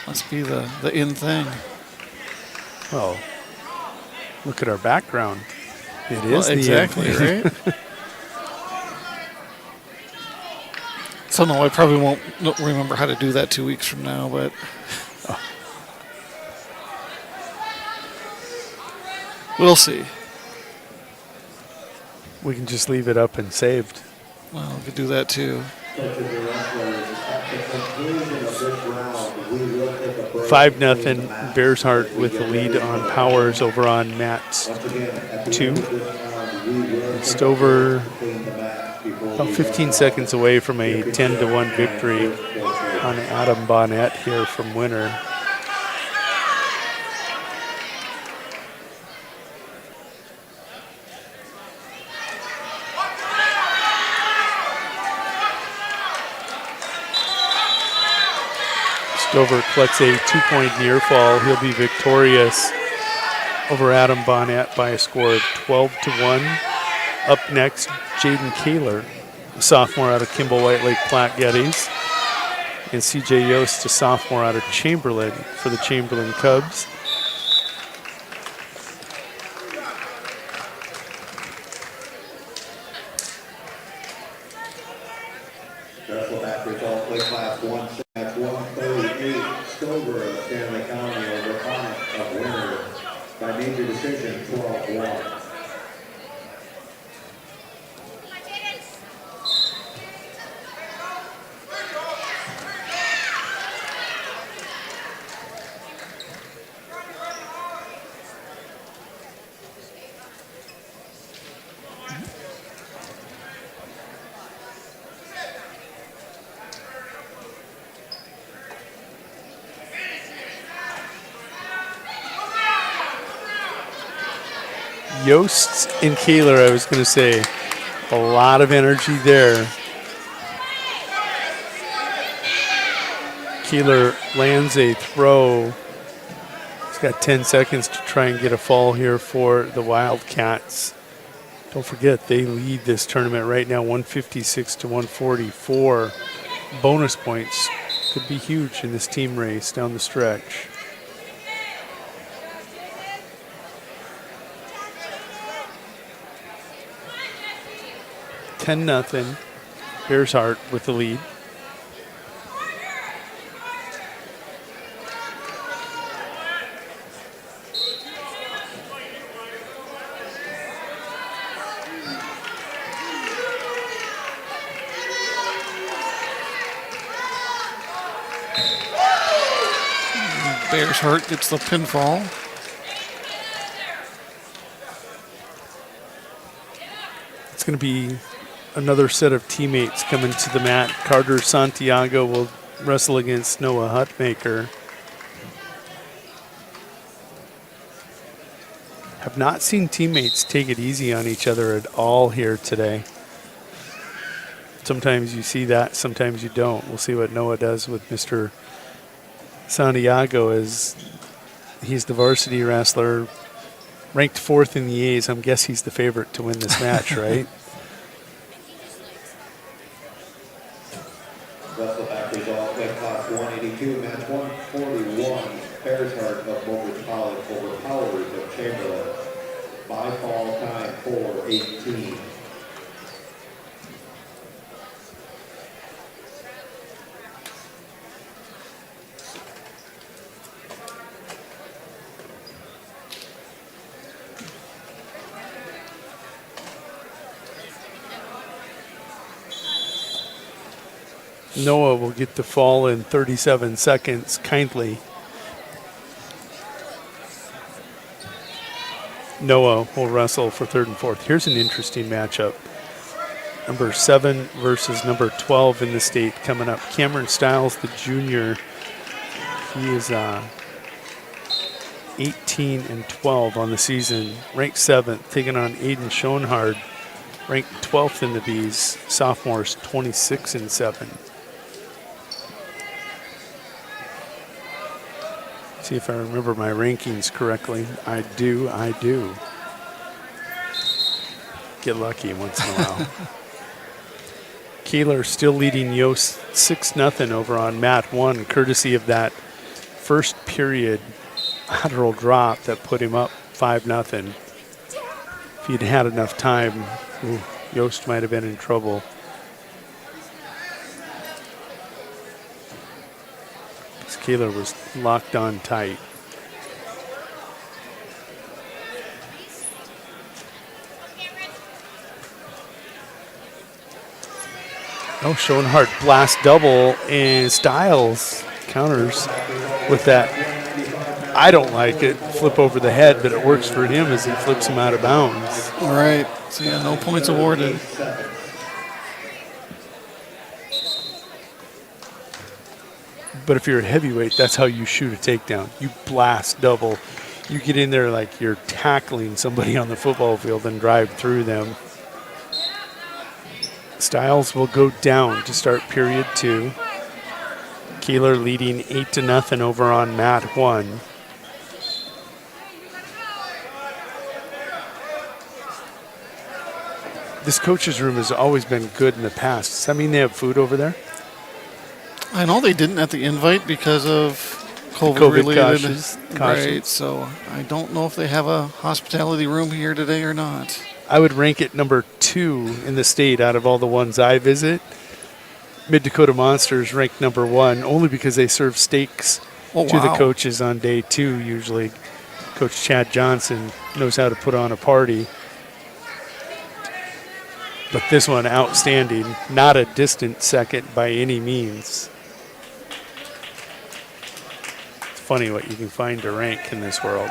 Must be the in thing. Oh, look at our background. It is exactly right. So no, I probably won't remember how to do that 2 weeks from now, but we'll see. We can just leave it up and saved. Well, we could do that too. 5-0, Bearshart with the lead on Powers over on mat 2. And Stover about 15 seconds away from a 10-1 victory on Adam Bonnet here from Winter. Stover collects a 2-point near fall. He'll be victorious over Adam Bonnet by a score of 12-1. Up next, Jaden Kaler, a sophomore out of Kimball White Lake Platte Geddes, and CJ Yost, a sophomore out of Chamberlain for the Chamberlain Cubs. Stover of Stanley County over Hot of Winter by major decision 12-1. Yost and Kaler, I was going to say, a lot of energy there. Kaler lands a throw. He's got 10 seconds to try and get a fall here for the Wildcats. Don't forget, they lead this tournament right now, 156 to 144. Bonus points could be huge in this team race down the stretch. $10-0. Bears Heart with the lead. Bears Heart gets the pinfall. It's going to be another set of teammates coming to the mat. Carter Santiago will wrestle against Noah Hutmaker. Have not seen teammates take it easy on each other at all here today. Sometimes you see that, sometimes you don't. We'll see what Noah does with Mr. Santiago, as he's the varsity wrestler, ranked 4th in the A's. I'm guessing he's the favorite to win this match, right? Wrestle back result, weight class 182, match 141. Bears Heart of Mowbridge College over Powers of Chamberlain. By fall time 4:18. Noah will get the fall in 37 seconds, kindly. Noah will wrestle for 3rd and 4th. Here's an interesting matchup. Number 7 versus number 12 in the state coming up. Cameron Stiles, the junior. He is 18 and 12 on the season. Ranked 7th, taking on Aiden Schoenhard, ranked 12th in the Bs. Sophomores 26 and 7. See if I remember my rankings correctly. I do. Get lucky once in a while. Kaler still leading Yost 6-0 over on Mat 1, courtesy of that first period lateral drop that put him up 5-0. If he'd had enough time, Yost might have been in trouble. Kaler was locked on tight. Oh, Schoenhart blast double, and Stiles counters with that. I don't like it, flip over the head, but it works for him as he flips him out of bounds. All right, so yeah, no points awarded. But if you're a heavyweight, that's how you shoot a takedown. You blast double. You get in there like you're tackling somebody on the football field and drive through them. Stiles will go down to start period 2. Kaler leading 8-0 over on Mat 1. This coach's room has always been good in the past. Does that mean they have food over there? I know they didn't at the invite because of COVID-related. Cautions. Right, so I don't know if they have a hospitality room here today or not. I would rank it number 2 in the state out of all the ones I visit. Mid-Dakota Monsters ranked number 1 only because they serve steaks to the coaches on day 2 usually. Coach Chad Johnson knows how to put on a party. But this one, outstanding. Not a distant second by any means. It's funny what you can find to rank in this world.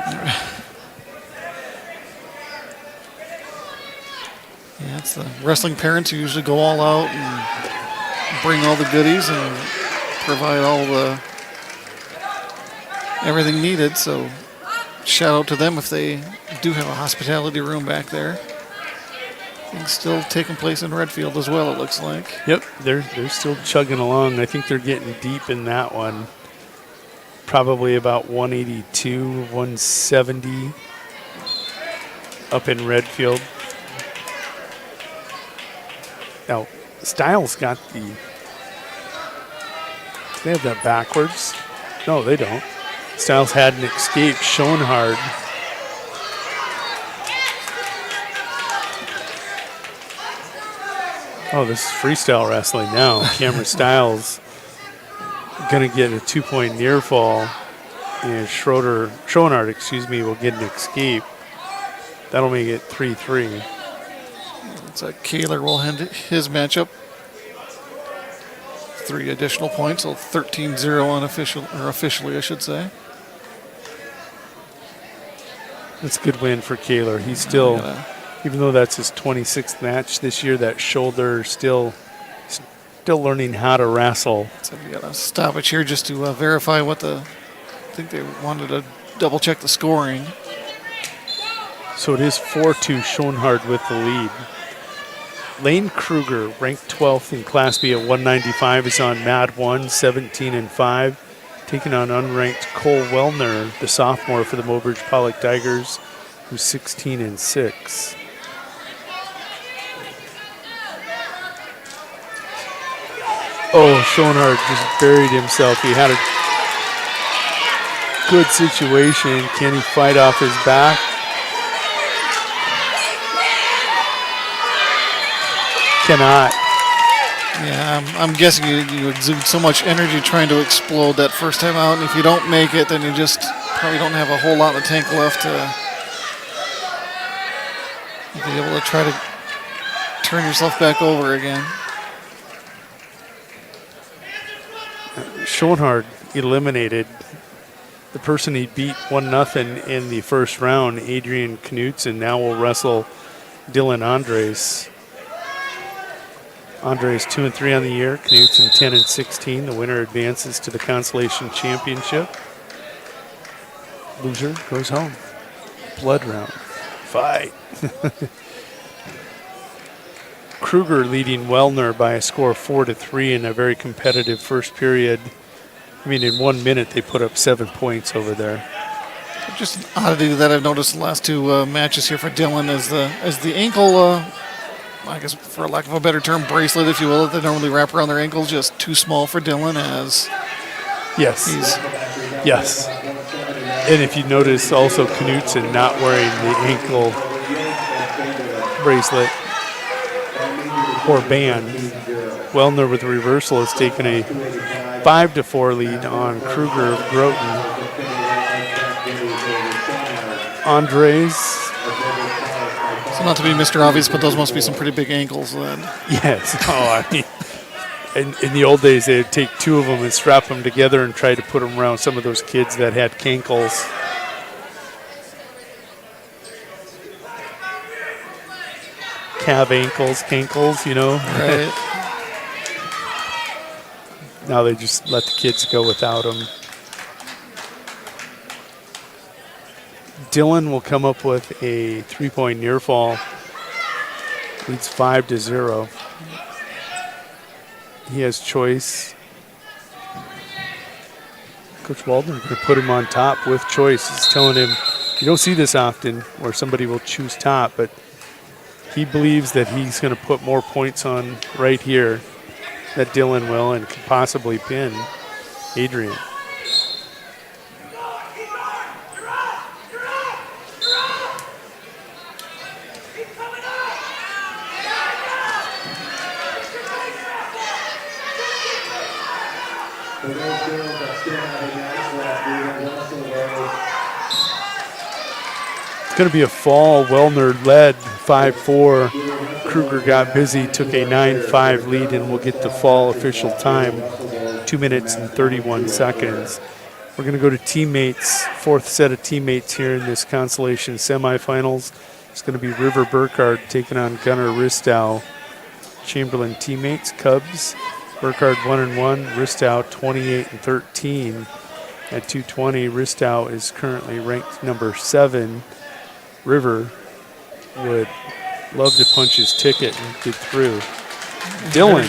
Yeah, it's the wrestling parents who usually go all out and bring all the goodies and provide all the everything needed. So shout out to them if they do have a hospitality room back there. Things still taking place in Redfield as well, it looks like. Yep, they're still chugging along. I think they're getting deep in that one. Probably about 182, 170 up in Redfield. Now, Styles got the... Do they have that backwards? No, they don't. Styles had an escape. Schoenhard. Oh, this is freestyle wrestling now. Cameron Styles going to get a 2-point near fall. And Schoenhard, will get an escape. That'll make it 3-3. It's Kaler will hand his matchup. 3 additional points, so 13-0 officially, I should say. That's a good win for Kaler. He's still, even though that's his 26th match this year, that shoulder still learning how to wrestle. So we got to stoppage here just to verify what I think they wanted to double check the scoring. So it is 4-2 Schoenhard with the lead. Lane Kruger, ranked 12th in Class B at 195, is on mat 1, 17-5. Taking on unranked Cole Wellner, the sophomore for the Mobridge Pollock Tigers, who's 16-6. Oh, Schoenhard just buried himself. He had a good situation. Can he fight off his back? Cannot. Yeah, I'm guessing you exude so much energy trying to explode that first time out, and if you don't make it, then you just probably don't have a whole lot in the tank left to be able to try to turn yourself back over again. Schoenhard eliminated the person he beat 1-0 in the first round, Adrian Knutson. Now will wrestle Dylan Andres. Andres 2-3 on the year. Knutson 10-16. The winner advances to the Consolation Championship. Loser goes home. Blood round. Fight. Kruger leading Wellner by a score of 4-3 in a very competitive first period. I mean, in 1 minute they put up 7 points over there. Just an oddity that I've noticed the last 2 matches here for Dylan is the ankle. I guess, for lack of a better term, bracelet, if you will, that they normally wrap around their ankles, just too small for Dylan. Yes. And if you notice, also Knutson not wearing the ankle bracelet or band. Wellner with the reversal has taken a 5-4 lead on Kruger of Groton. Andres. So not to be Mr. Obvious, but those must be some pretty big ankles then. Yes. Oh, I mean, in the old days, they'd take 2 of them and strap them together and try to put them around some of those kids that had cankles. Calf ankles, cankles, you know. Right. Now they just let the kids go without them. Dylan will come up with a 3-point near fall. Leads 5-0. He has choice. Coach Waldner going to put him on top with choice. He's telling him, you don't see this often where somebody will choose top, but he believes that he's going to put more points on right here, that Dylan will, and could possibly pin Adrian. For those girls that still have a match left, going to be a fall. Wellner led 5-4. Kruger got busy, took a 9-5 lead, and we'll get the fall official time, 2 minutes and 31 seconds. We're going to go to teammates, fourth set of teammates here in this Consolation semifinals. It's going to be River Burkhardt taking on Gunnar Ristow. Chamberlain teammates, Cubs, Burkhardt 1-1, Ristow 28-13 at 220. Ristow is currently ranked number 7. River would love to punch his ticket and get through. Dylan.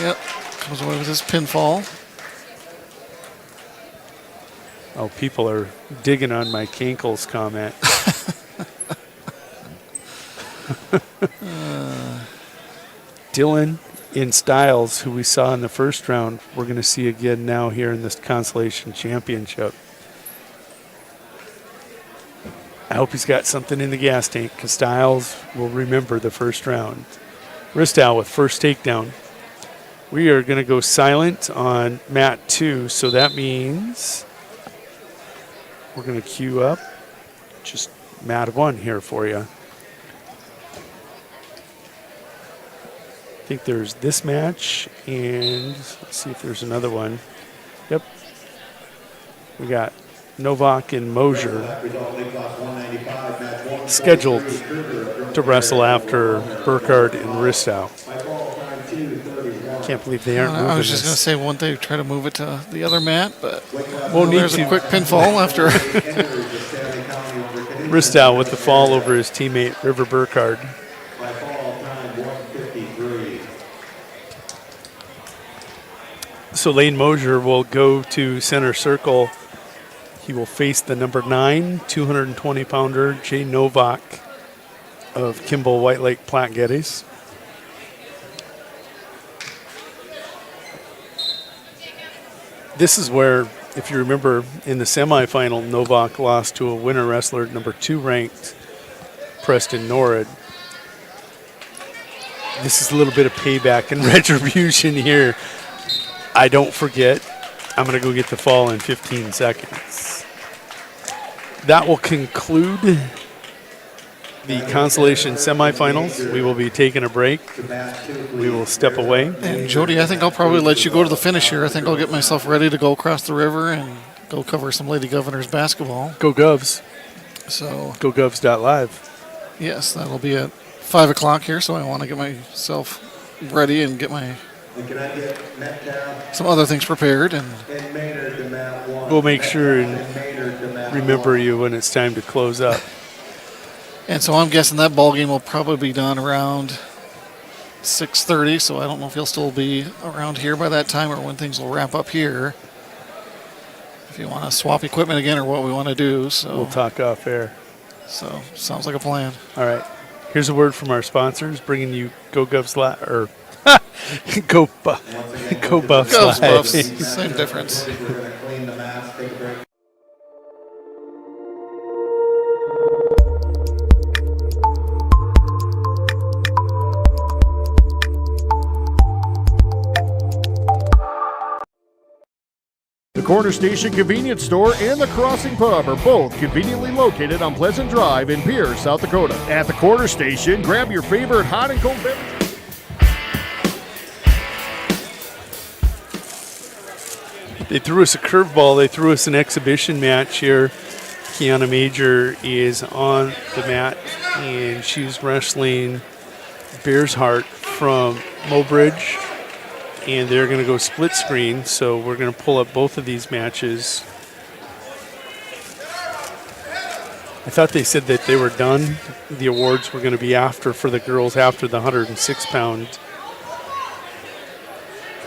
Yep, comes away with his pinfall. Oh, people are digging on my Cankles comment. Dylan in Styles, who we saw in the first round, we're going to see again now here in this Consolation Championship. I hope he's got something in the gas tank, because Styles will remember the first round. Ristow with first takedown. We are going to go silent on mat 2, so that means we're going to queue up just mat 1 here for you. I think there's this match, and let's see if there's another one. Yep. We got Novak and Mosier scheduled to wrestle after Burkhardt and Ristow. Can't believe they aren't moving I was just this. going to say, won't they try to move it to the other mat? But Won't need there's to. a quick pinfall after. Ristow with the fall over his teammate, River Burkhardt. So Lane Mosier will go to center circle. He will face the number 9, 220-pounder Jay Novak of Kimball White Lake Platte Geddes. This is where, if you remember, in the semifinal, Novak lost to a winner wrestler, number 2 ranked Preston Norrid. This is a little bit of payback and retribution here. I don't forget. I'm going to go get the fall in 15 seconds. That will conclude the Consolation semifinals. We will be taking a break. We will step away. And Jody, I think I'll probably let you go to the finish here. I think I'll get myself ready to go across the river and go cover some Lady Governors basketball. Go Govs. So go Govs.live. Yes, that'll be at 5 o'clock here, so I want to get myself ready and get my some other things prepared. And we'll make sure and remember you when it's time to close up. And so I'm guessing that ball game will probably be done around 6:30, so I don't know if he'll still be around here by that time or when things will wrap up here. If you want to swap equipment again or what we want to do. So we'll talk off air. So sounds like a plan. All right. Here's a word from our sponsors, bringing you Go Govs Live, or Go Buffs Govs, Live. Buffs, same difference. The Corner Station Convenience Store and the Crossing Pub are both conveniently located on Pleasant Drive in Pierce, South Dakota. At the Corner Station, grab your favorite hot and cold beverage. They threw us a curveball. They threw us an exhibition match here. Kiana Major is on the mat, and she's wrestling Bears Heart from Mobridge. And they're going to go split screen, so we're going to pull up both of these matches. I thought they said that they were done. The awards were going to be after for the girls after the 106-pound.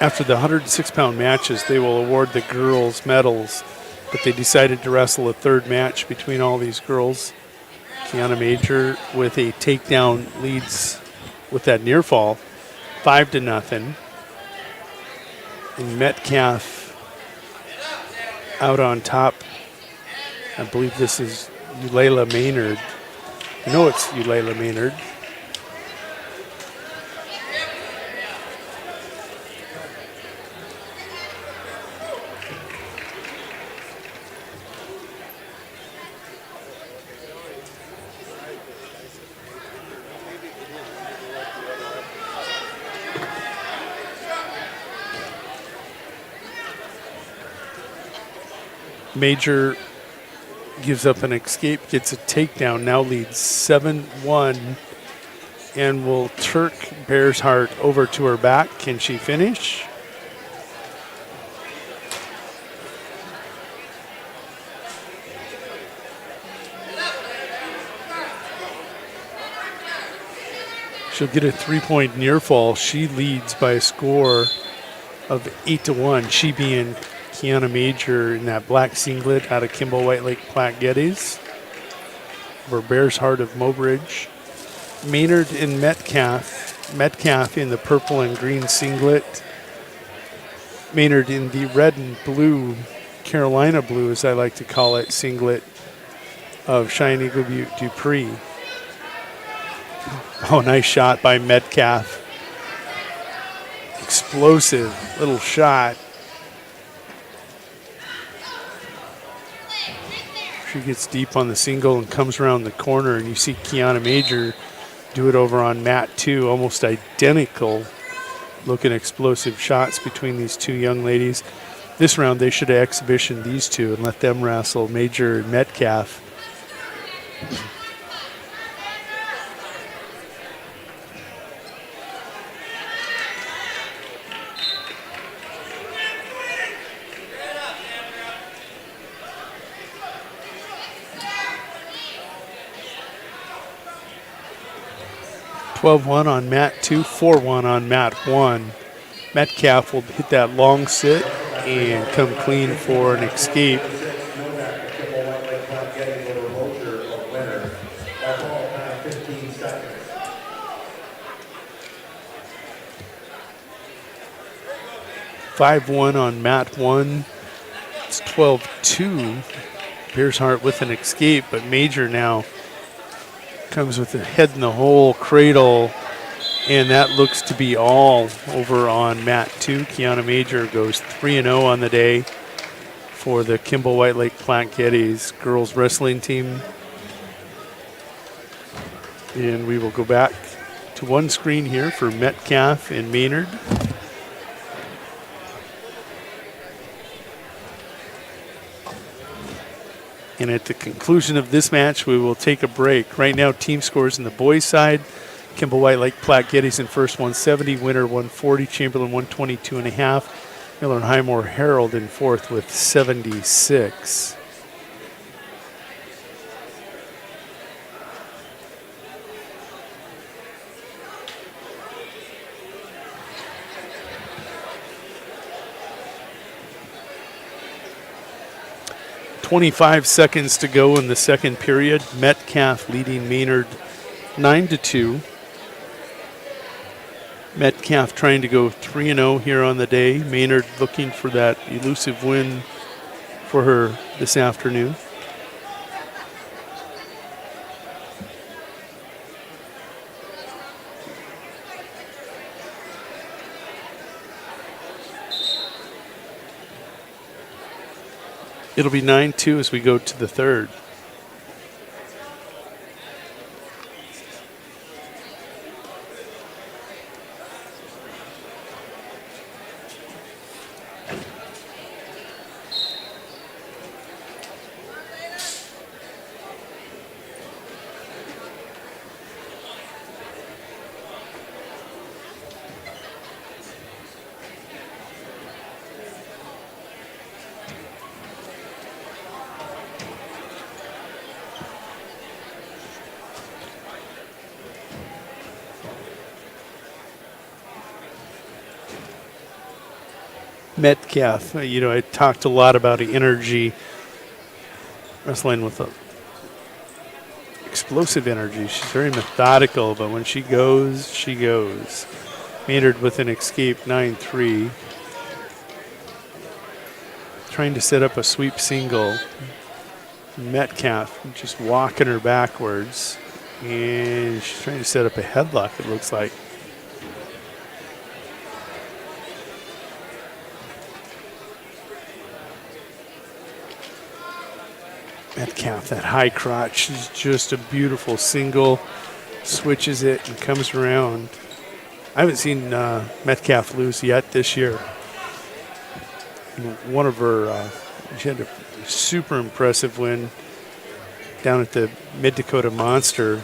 After the 106-pound matches, they will award the girls medals, but they decided to wrestle a third match between all these girls. Kiana Major with a takedown leads with that near fall, 5-0. And Metcalf out on top. I believe this is Eulayla Maynard. I know it's Eulayla Maynard. Major gives up an escape, gets a takedown, now leads 7-1, and will Turk Bear's Heart over to her back. Can she finish? She'll get a 3-point near fall. She leads by a score of 8-1. She being Kiana Major in that black singlet out of Kimball White Lake Platte Geddes over Bear's Heart of Mobridge. Maynard and Metcalf in the purple and green singlet. Maynard in the red and blue, Carolina blue as I like to call it, singlet of Cheyenne Eagle Butte Dupree. Oh, nice shot by Metcalf. Explosive little shot. She gets deep on the single and comes around the corner, and you see Kiana Major do it over on mat 2. Almost identical looking explosive shots between these two young ladies. This round they should have exhibitioned these two and let them wrestle, Major and Metcalf. (12-1) on mat 2, 4-1 on mat 1. Metcalf will hit that long sit and come clean for an escape. (5-1) on mat 1. It's 12-2. Bear's Heart with an escape, but Major now comes with the head in the hole cradle, and that looks to be all over on mat 2. Kiana Major goes 3-0 on the day for the Kimball White Lake Platte Geddes girls wrestling team. And we will go back to one screen here for Metcalf and Maynard. And at the conclusion of this match, we will take a break. Right now, team scores in the boys' side. Kimball White Lake Platte Geddes in first, 170. Winner, 140. Chamberlain, 122.5. Miller and Highmore Herald in fourth with 76. .25 seconds to go in the second period. Metcalf leading Maynard 9-2. Metcalf trying to go 3-0 here on the day. Maynard looking for that elusive win for her this afternoon. It'll be 9-2 as we go to the third. Metcalf, I talked a lot about energy, wrestling with explosive energy. She's very methodical, but when she goes, she goes. Maynard with an escape, 9-3. Trying to set up a sweep single. Metcalf just walking her backwards, and she's trying to set up a headlock, it looks like. Metcalf, that high crotch is just a beautiful single. Switches it and comes around. I haven't seen Metcalf lose yet this year. One of her, she had to super impressive win down at the Mid-Dakota Monster.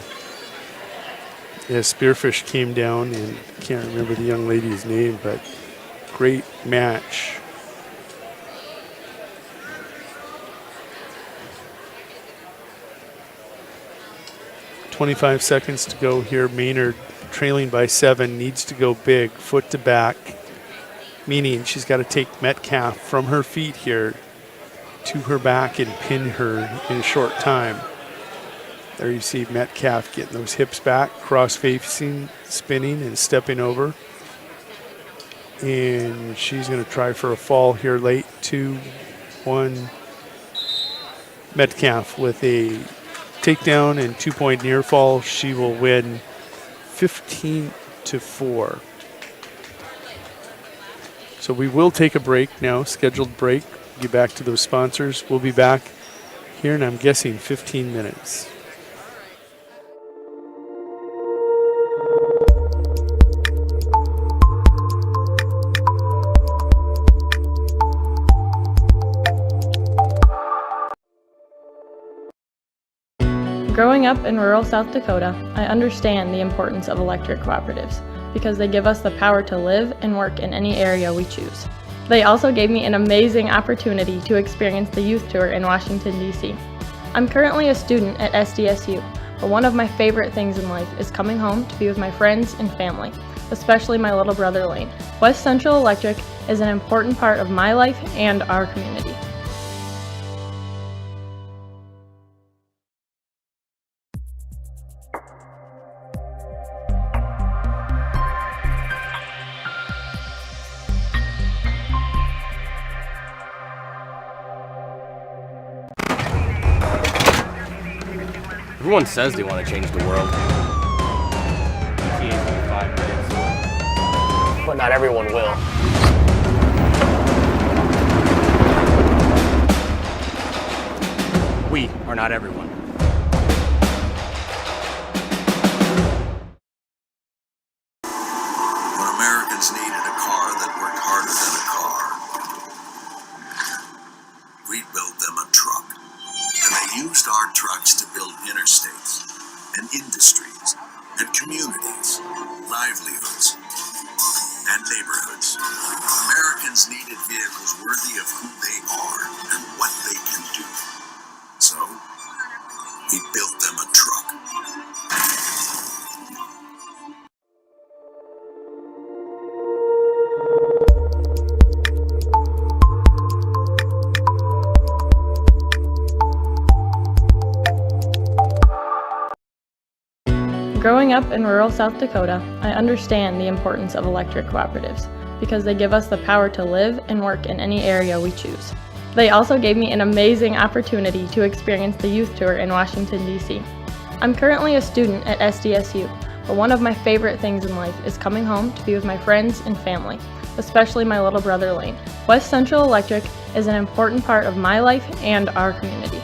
Spearfish came down, and I can't remember the young lady's name, but great match. .25 seconds to go here. Maynard trailing by 7, needs to go big, foot to back, meaning she's got to take Metcalf from her feet here to her back and pin her in a short time. There you see Metcalf getting those hips back, cross-facing, spinning, and stepping over. And she's going to try for a fall here late. 2-1. Metcalf with a takedown and 2-point near fall. She will win 15-4. So we will take a break now, scheduled break. Get back to those sponsors. We'll be back here, and I'm guessing 15 minutes. Growing up in rural South Dakota, I understand the importance of electric cooperatives because they give us the power to live and work in any area we choose. They also gave me an amazing opportunity to experience the youth tour in Washington, D.C. I'm currently a student at SDSU, but one of my favorite things in life is coming home to be with my friends and family, especially my little brother Lane. West Central Electric is an important part of my life and our community. Everyone says they want to change the world. But not everyone will. We are not everyone. When Americans needed a car that worked harder than a car, we built them a truck. And they used our trucks to build interstates and industries and communities, livelihoods and neighborhoods. Americans needed vehicles worthy of who they are and what they can do. So, we built them a truck. Growing up in rural South Dakota, I understand the importance of electric cooperatives because they give us the power to live and work in any area we choose. They also gave me an amazing opportunity to experience the youth tour in Washington, D.C. I'm currently a student at SDSU, but one of my favorite things in life is coming home to be with my friends and family, especially my little brother Lane. West Central Electric is an important part of my life and our community.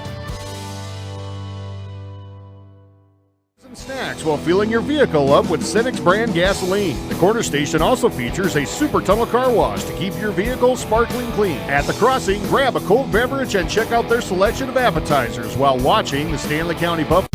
Snacks while filling your vehicle up with Cenex brand gasoline. The corner station also features a super tunnel car wash to keep your vehicle sparkling clean. At the crossing, grab a cold beverage and check out their selection of appetizers while watching the Stanley County Buffalo.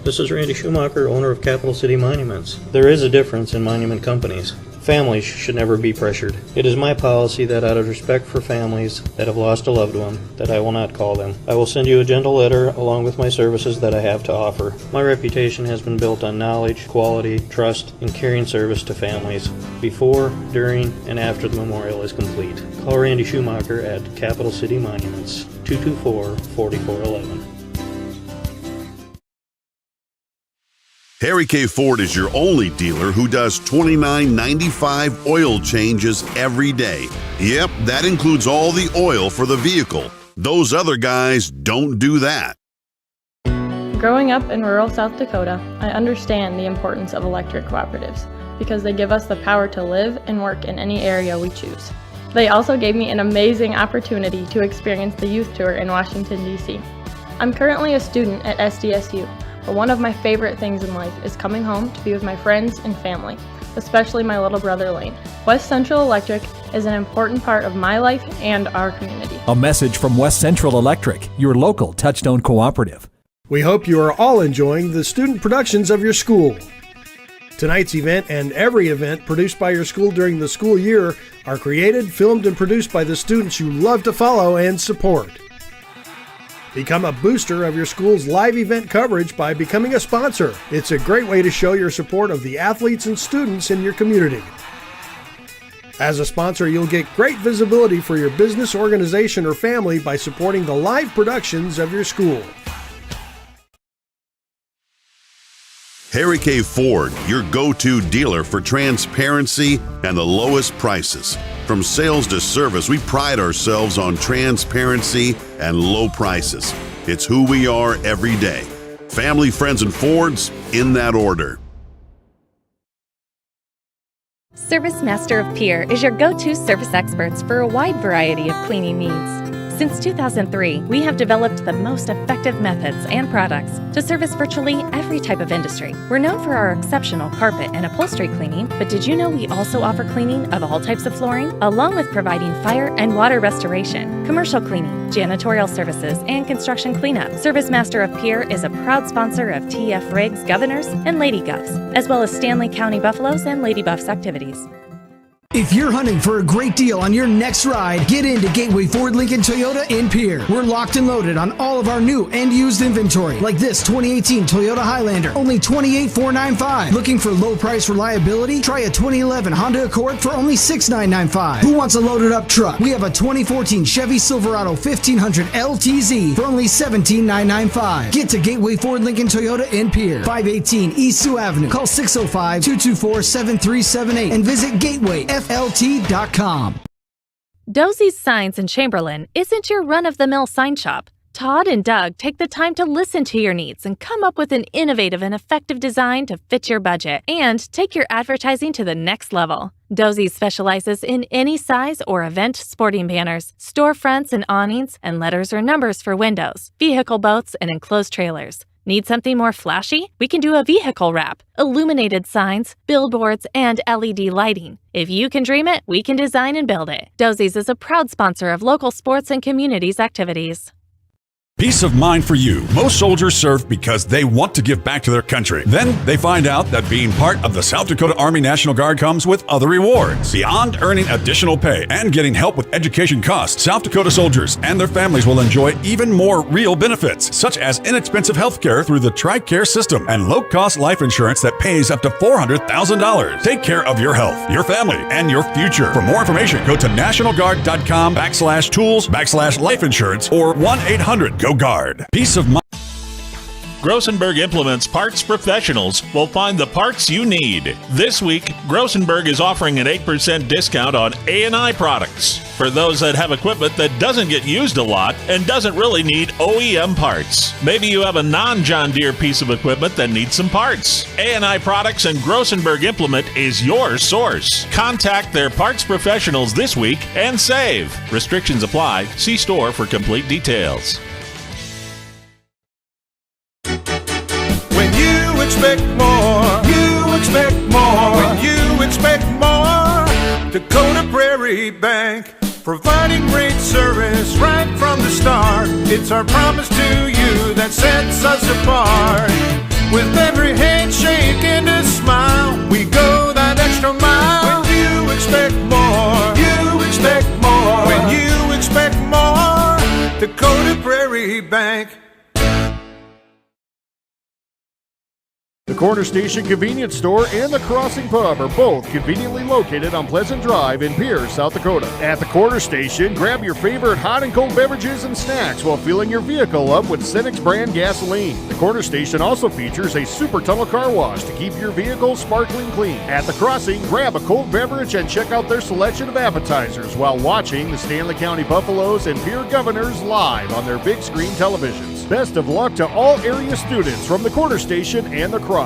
This is Randy Schumacher, owner of Capital City Monuments. There is a difference in monument companies. Families should never be pressured. It is my policy that out of respect for families that have lost a loved one, that I will not call them. I will send you a gentle letter along with my services that I have to offer. My reputation has been built on knowledge, quality, trust, and caring service to families before, during, and after the memorial is complete. Call Randy Schumacher at Capital City Monuments, 224-4411. Harry K. Ford is your only dealer who does $29.95 oil changes every day. Yep, that includes all the oil for the vehicle. Those other guys don't do that. Growing up in rural South Dakota, I understand the importance of electric cooperatives because they give us the power to live and work in any area we choose. They also gave me an amazing opportunity to experience the youth tour in Washington, D.C. I'm currently a student at SDSU, but one of my favorite things in life is coming home to be with my friends and family, especially my little brother Lane. West Central Electric is an important part of my life and our community. A message from West Central Electric, your local Touchstone cooperative. We hope you are all enjoying the student productions of your school. Tonight's event and every event produced by your school during the school year are created, filmed, and produced by the students you love to follow and support. Become a booster of your school's live event coverage by becoming a sponsor. It's a great way to show your support of the athletes and students in your community. As a sponsor, you'll get great visibility for your business, organization, or family by supporting the live productions of your school. Harry K. Ford, your go-to dealer for transparency and the lowest prices. From sales to service, we pride ourselves on transparency and low prices. It's who we are every day. Family, friends, and Fords, in that order. Service Master of Pier is your go-to service experts for a wide variety of cleaning needs. Since 2003, we have developed the most effective methods and products to service virtually every type of industry. We're known for our exceptional carpet and upholstery cleaning, but did you know we also offer cleaning of all types of flooring, along with providing fire and water restoration, commercial cleaning, janitorial services, and construction cleanup. Service Master of Pier is a proud sponsor of TF Riggs Governors and Lady Govs, as well as Stanley County Buffaloes and Lady Buffs activities. If you're hunting for a great deal on your next ride, get into Gateway Ford Lincoln Toyota in Pierre. We're locked and loaded on all of our new and used inventory, like this 2018 Toyota Highlander, only $28,495. Looking for low price reliability? Try a 2011 Honda Accord for only $6,995. Who wants a loaded up truck? We have a 2014 Chevy Silverado 1500 LTZ for only $17,995. Get to Gateway Ford Lincoln Toyota in Pierre, 518 East Sioux Avenue. Call 605-224-7378 and visit gatewayflt.com. Dosey's Signs in Chamberlain isn't your run-of-the-mill sign shop. Todd and Doug take the time to listen to your needs and come up with an innovative and effective design to fit your budget and take your advertising to the next level. Dosey's specializes in any size or event sporting banners, storefronts and awnings, and letters or numbers for windows, vehicle boats, and enclosed trailers. Need something more flashy? We can do a vehicle wrap, illuminated signs, billboards, and LED lighting. If you can dream it, we can design and build it. Dosey's is a proud sponsor of local sports and communities activities. Peace of mind for you. Most soldiers serve because they want to give back to their country. Then they find out that being part of the South Dakota Army National Guard comes with other rewards. Beyond earning additional pay and getting help with education costs, South Dakota soldiers and their families will enjoy even more real benefits, such as inexpensive health care through the TRICARE system and low-cost life insurance that pays up to $400,000. Take care of your health, your family, and your future. For more information, go to nationalguard.com/tools/life insurance or 1-800-GO Guard. Peace of mind. Grossenberg Implements parts professionals will find the parts you need. This week, Grossenberg is offering an 8% discount on A&I products for those that have equipment that doesn't get used a lot and doesn't really need OEM parts. Maybe you have a non-John Deere piece of equipment that needs some parts. A&I Products and Grossenberg Implement is your source. Contact their parts professionals this week and save. Restrictions apply. See store for complete details. When you expect more, you expect more. When you expect more, Dakota Prairie Bank, providing great service right from the start. It's our promise to you that sets us apart. With every handshake and a smile, we go that extra mile. When you expect more, you expect more. When you expect more, Dakota Prairie Bank. The Corner Station Convenience Store and the Crossing Pub are both conveniently located on Pleasant Drive in Pierce, South Dakota. At the Corner Station, grab your favorite hot and cold beverages and snacks while filling your vehicle up with Cenex brand gasoline. The Corner Station also features a super tunnel car wash to keep your vehicle sparkling clean. At the Crossing, grab a cold beverage and check out their selection of appetizers while watching the Stanley County Buffaloes and Pierre Governors live on their big screen televisions. Best of luck to all area students from the Corner Station and the Crossing.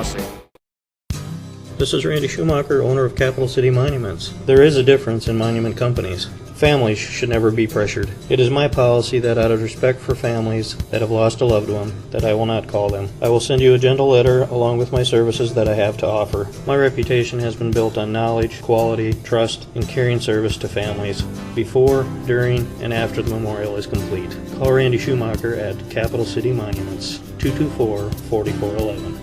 This is Randy Schumacher, owner of Capital City Monuments. There is a difference in monument companies. Families should never be pressured. It is my policy that out of respect for families that have lost a loved one, that I will not call them. I will send you a gentle letter along with my services that I have to offer. My reputation has been built on knowledge, quality, trust, and caring service to families before, during, and after the memorial is complete. Call Randy Schumacher at Capital City Monuments, 224-4411.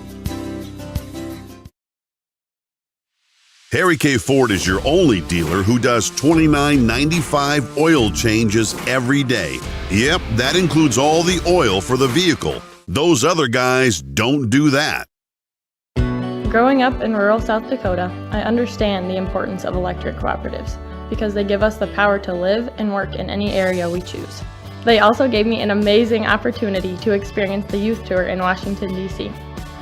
Harry K. Ford is your only dealer who does $29.95 oil changes every day. Yep, that includes all the oil for the vehicle. Those other guys don't do that. Growing up in rural South Dakota, I understand the importance of electric cooperatives because they give us the power to live and work in any area we choose. They also gave me an amazing opportunity to experience the youth tour in Washington, D.C.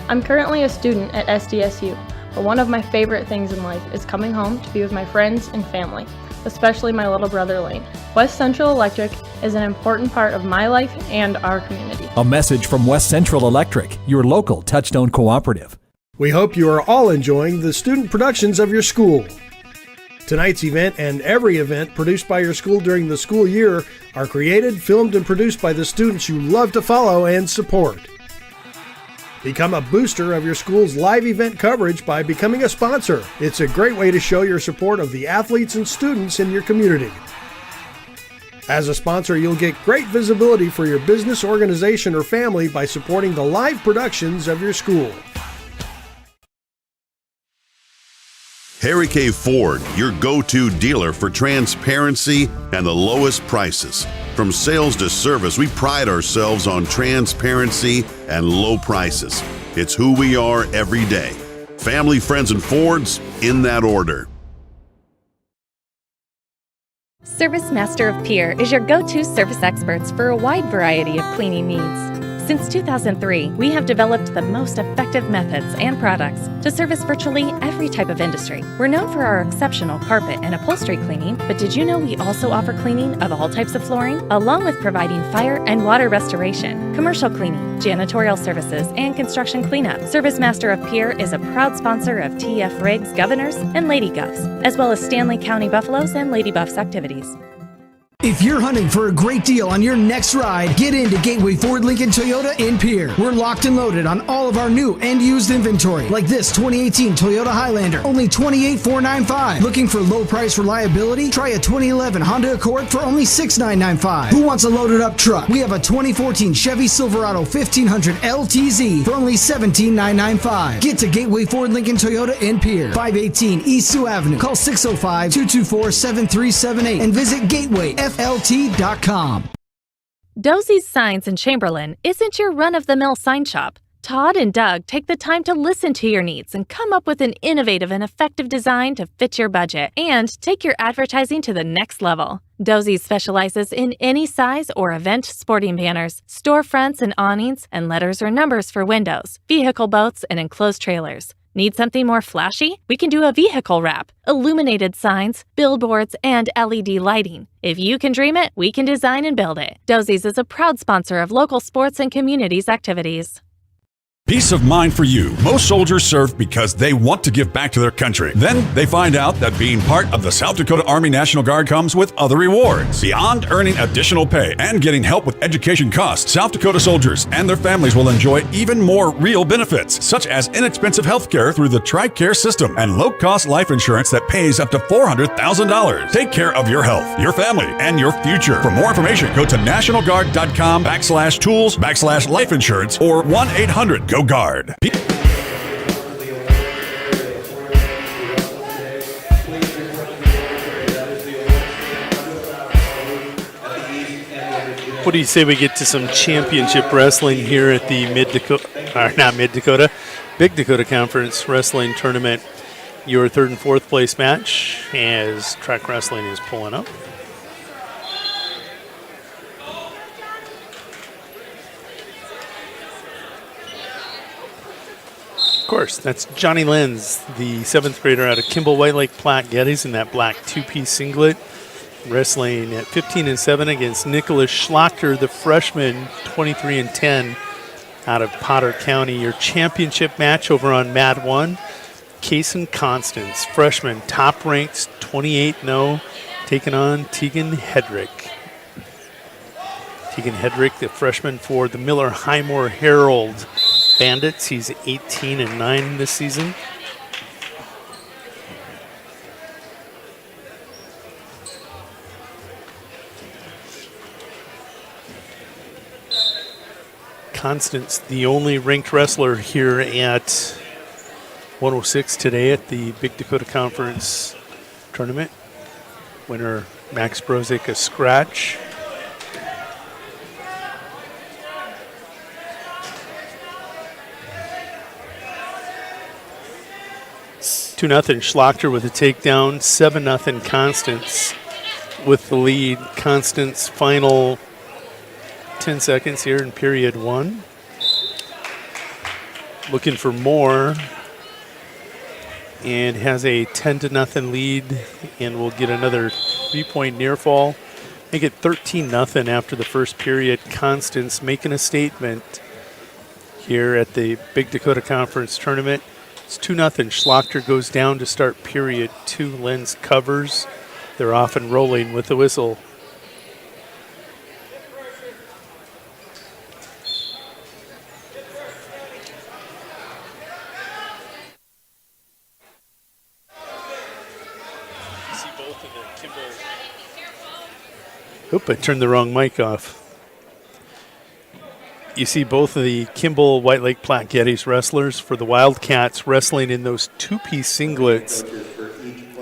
I'm currently a student at SDSU, but one of my favorite things in life is coming home to be with my friends and family, especially my little brother Lane. West Central Electric is an important part of my life and our community. A message from West Central Electric, your local Touchstone cooperative. We hope you are all enjoying the student productions of your school. Tonight's event and every event produced by your school during the school year are created, filmed, and produced by the students you love to follow and support. Become a booster of your school's live event coverage by becoming a sponsor. It's a great way to show your support of the athletes and students in your community. As a sponsor, you'll get great visibility for your business, organization, or family by supporting the live productions of your school. Harry K. Ford, your go-to dealer for transparency and the lowest prices. From sales to service, we pride ourselves on transparency and low prices. It's who we are every day. Family, friends, and Fords, in that order. Service Master of Pier is your go-to service experts for a wide variety of cleaning needs. Since 2003, we have developed the most effective methods and products to service virtually every type of industry. We're known for our exceptional carpet and upholstery cleaning, but did you know we also offer cleaning of all types of flooring, along with providing fire and water restoration, commercial cleaning, janitorial services, and construction cleanup. Service Master of Pier is a proud sponsor of TF Riggs Governors and Lady Govs, as well as Stanley County Buffaloes and Lady Buffs activities. If you're hunting for a great deal on your next ride, get into Gateway Ford Lincoln Toyota in Pierre. We're locked and loaded on all of our new and used inventory, like this 2018 Toyota Highlander, only $28,495. Looking for low price reliability? Try a 2011 Honda Accord for only $6,995. Who wants a loaded up truck? We have a 2014 Chevy Silverado 1500 LTZ for only $17,995. Get to Gateway Ford Lincoln Toyota in Pierre, 518 East Sioux Avenue. Call 605-224-7378 and visit gatewayflt.com. Dosey's Signs in Chamberlain isn't your run-of-the-mill sign shop. Todd and Doug take the time to listen to your needs and come up with an innovative and effective design to fit your budget and take your advertising to the next level. Dosey's specializes in any size or event sporting banners, storefronts and awnings, and letters or numbers for windows, vehicle boats, and enclosed trailers. Need something more flashy? We can do a vehicle wrap, illuminated signs, billboards, and LED lighting. If you can dream it, we can design and build it. Dosey's is a proud sponsor of local sports and communities activities. Peace of mind for you. Most soldiers serve because they want to give back to their country. Then they find out that being part of the South Dakota Army National Guard comes with other rewards. Beyond earning additional pay and getting help with education costs, South Dakota soldiers and their families will enjoy even more real benefits, such as inexpensive health care through the TRICARE system and low-cost life insurance that pays up to $400,000. Take care of your health, your family, and your future. For more information, go to nationalguard.com/tools/life insurance or 1-800-GO Guard. What do you say we get to some championship wrestling here at the Big Dakota Conference Wrestling Tournament? Your third and fourth place match as track wrestling is pulling up. Of course, that's Johnny Lenz, the seventh grader out of Kimball White Lake Platte Geddes in that black two-piece singlet, wrestling at 15-7 against Nicholas Schlachter, the freshman, 23-10 out of Potter County. Your championship match over on Mat 1, Kason Constance, freshman, top ranked, 28-0, taking on Tegan Hedrick. Tegan Hedrick, the freshman for the Miller Highmore Herald Bandits. He's 18-9 this season. Constance, the only ranked wrestler here at 106 today at the Big Dakota Conference tournament. Winner Max Brozik, a scratch. Two nothing Schlachter with a takedown. 7-0 Constance with the lead. Constance final 10 seconds here in period 1. Looking for more. And has a 10-0 lead, and will get another 3-point near fall. Make it 13-0 after the first period. Constance making a statement here at the Big Dakota Conference tournament. It's 2-0. Schlachter goes down to start period 2. Lenz covers. They're off and rolling with the whistle. Oop, I turned the wrong mic off. You see both of the Kimball White Lake Platte Geddes wrestlers for the Wildcats wrestling in those two-piece singlets.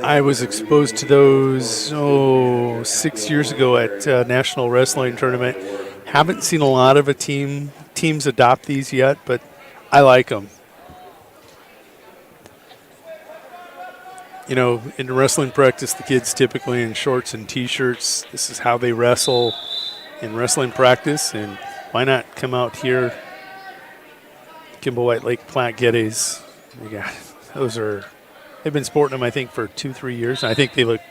I was exposed to those 6 years ago at National Wrestling Tournament. Haven't seen a lot of teams adopt these yet, but I like them. You know, in wrestling practice, the kids typically in shorts and T-shirts. This is how they wrestle in wrestling practice, and why not come out here, Kimball White Lake Platte Geddes. They've been sporting them, I think, for 2-3 years, and I think they look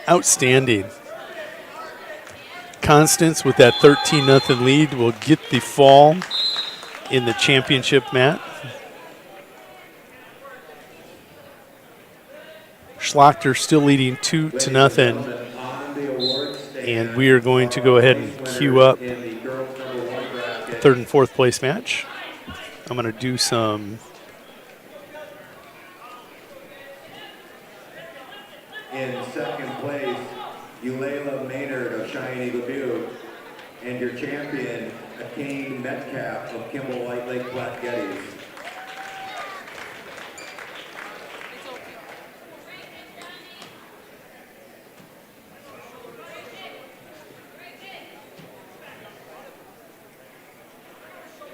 outstanding. Constance with that 13-0 lead will get the fall in the championship mat. Schlachter still leading 2-0. And we are going to go ahead and queue up the third and fourth place match. I'm going to do some in second place, Eulela Maynard of Cheyenne Dubuque, and your champion, Akane Metcalf of Kimball White Lake Platte Geddes.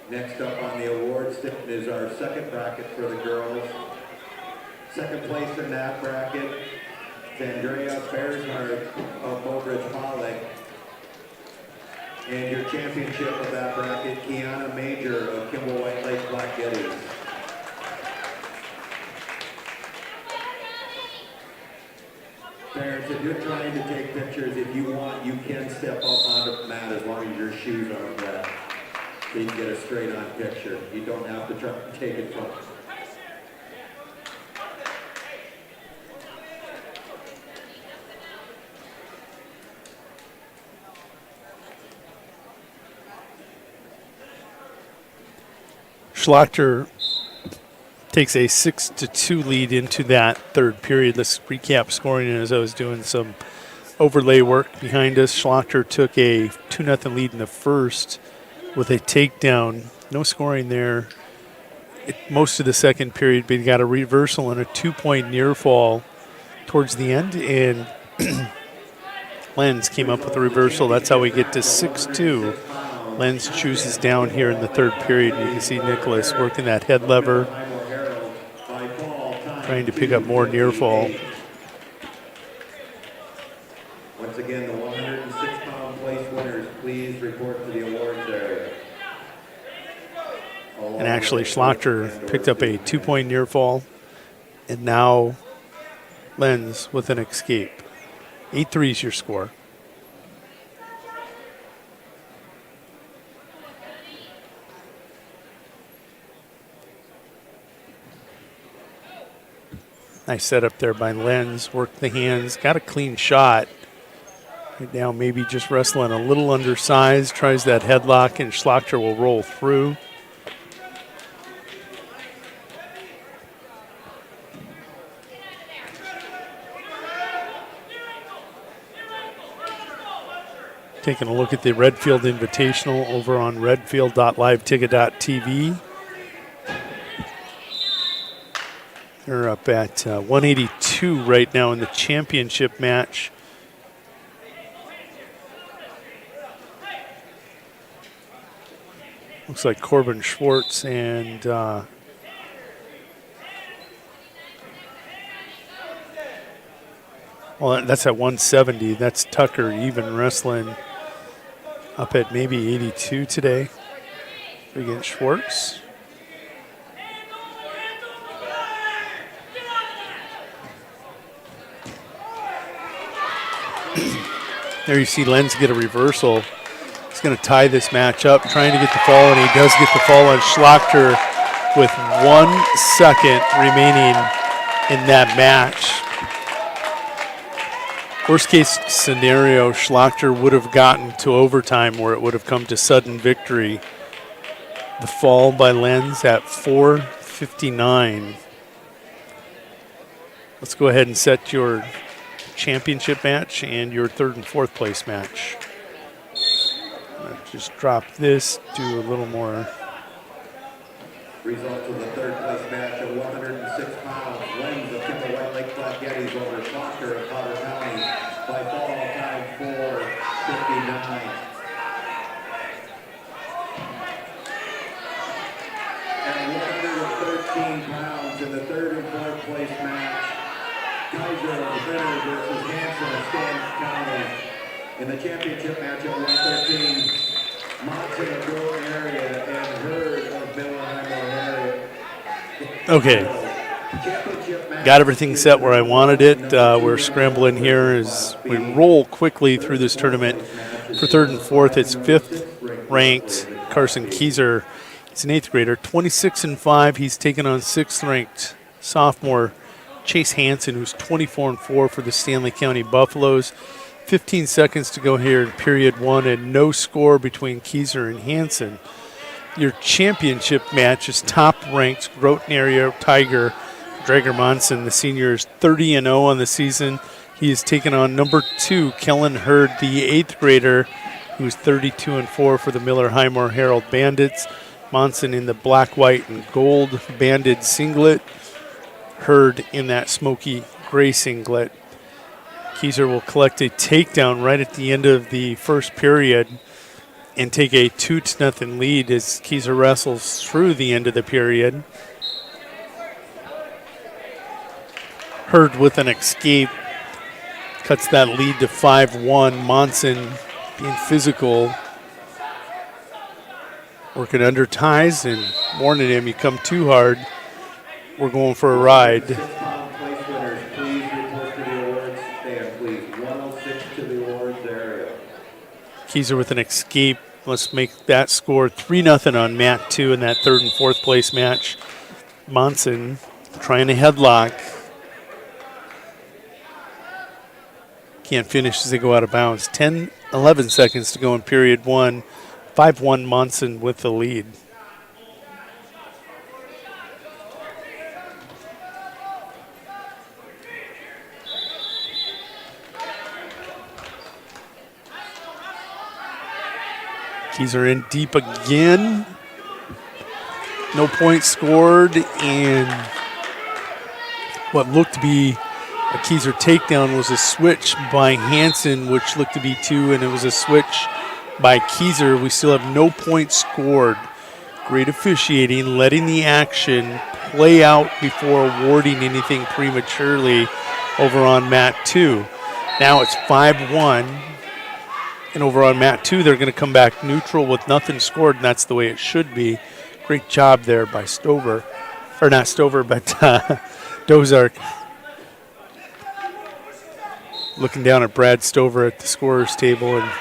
Next up on the award stick is our second bracket for the girls. Second place in that bracket, Andrea Bearshart of Mobridge Pollock. And your championship of that bracket, Kiana Major of Kimball White Lake Platte Geddes. Parents, if you're trying to take pictures, if you want, you can step up onto the mat as long as your shoes aren't wet. So you can get a straight-on picture. You don't have to try to take it from. Schlachter takes a 6-2 lead into that third period. Let's recap scoring as I was doing some overlay work behind us. Schlachter took a 2-0 lead in the first with a takedown. No scoring there most of the second period, but he got a reversal and a 2-point near fall towards the end, and Lenz came up with a reversal. That's how we get to 6-2. Lenz chooses down here in the third period. You can see Nicholas working that head lever, trying to pick up more near fall. Once again, the 106-pound place winners, please report to the awards area. And actually, Schlachter picked up a 2-point near fall, and now Lenz with an escape. 8-3 is your score. Nice setup there by Lenz. Worked the hands, got a clean shot. Right now, maybe just wrestling a little undersized, tries that headlock, and Schlachter will roll through. Taking a look at the Redfield Invitational over on redfield.liveticket.tv. They're up at 182 right now in the championship match. Looks like Corbin Schwartz and well, that's at 170. That's Tucker even wrestling up at maybe 82 today against Schwartz. There you see Lenz get a reversal. He's going to tie this match up, trying to get the fall, and he does get the fall on Schlachter with 1 second remaining in that match. Worst case scenario, Schlachter would have gotten to overtime where it would have come to sudden victory. The fall by Lenz at 4:59. Let's go ahead and set your championship match and your third and fourth place match. Just drop this, do a little more. Results of the third place match at 106 pounds. Lenz of Kimball White Lake Flat Gettys over Schlachter of Potter County by fall time 4:59. At 113 pounds in the third and fourth place match, Kaiser of Benner versus Hanson of Stanton County. In the championship match at 113, Monson of Grove area and Hurd of Millennium area. Okay. Got everything set where I wanted it. We're scrambling here as we roll quickly through this tournament. For third and fourth, it's 5th ranked Carson Kieser. He's an 8th grader, 26-5. He's taken on 6th ranked sophomore Chase Hansen, who's 24-4 for the Stanley County Buffaloes. 15 seconds to go here in period one, and no score between Kieser and Hansen. Your championship match is top-ranked Groton area Tiger Drager Monson. The senior is 30-0 on the season. He is taken on number 2 Kellen Hurd, the 8th grader, who's 32-4 for the Miller Highmore Herald Bandits. Monson in the black, white, and gold banded singlet. Hurd in that smoky gray singlet. Kieser will collect a takedown right at the end of the first period and take a 2-0 lead as Kieser wrestles through the end of the period. Hurd with an escape cuts that lead to 5-1. Monson being physical, working under ties and warning him, you come too hard, we're going for a ride. Kieser with an escape. Let's make that score 3-0 on mat 2 in that third and fourth place match. Monson trying to headlock. Can't finish as they go out of bounds. 11 seconds to go in period one. 5-1 Monson with the lead. Kieser in deep again. No points scored, and what looked to be a Kieser takedown was a switch by Hansen, which looked to be 2, and it was a switch by Kieser. We still have no points scored. Great officiating, letting the action play out before awarding anything prematurely over on mat 2. Now it's 5-1. And over on mat 2, they're going to come back neutral with nothing scored, and that's the way it should be. Great job there by Stover. Or not Stover, but Dozark. Looking down at Brad Stover at the scorer's table, and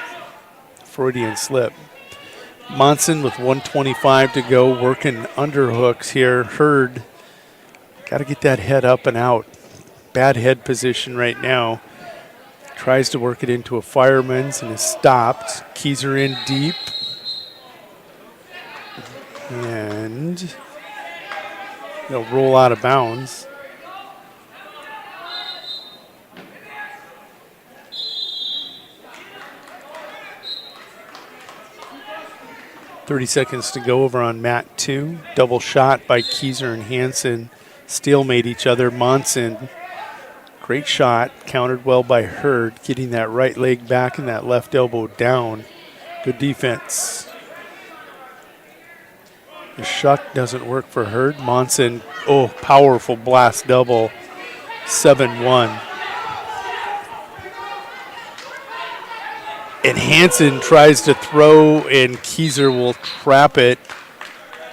Freudian slip. Monson with 1:25 to go, working underhooks here. Hurd, got to get that head up and out. Bad head position right now. tries to work it into a fireman's and is stopped. Keyser in deep. And they'll roll out of bounds. .30 to go over on mat 2. Double shot by Keyser and Hansen. Stalemate each other. Monson, great shot. Countered well by Hurd, getting that right leg back and that left elbow down. Good defense. The shuck doesn't work for Hurd. Monson, powerful blast double. 7-1. And Hansen tries to throw, and Keyser will trap it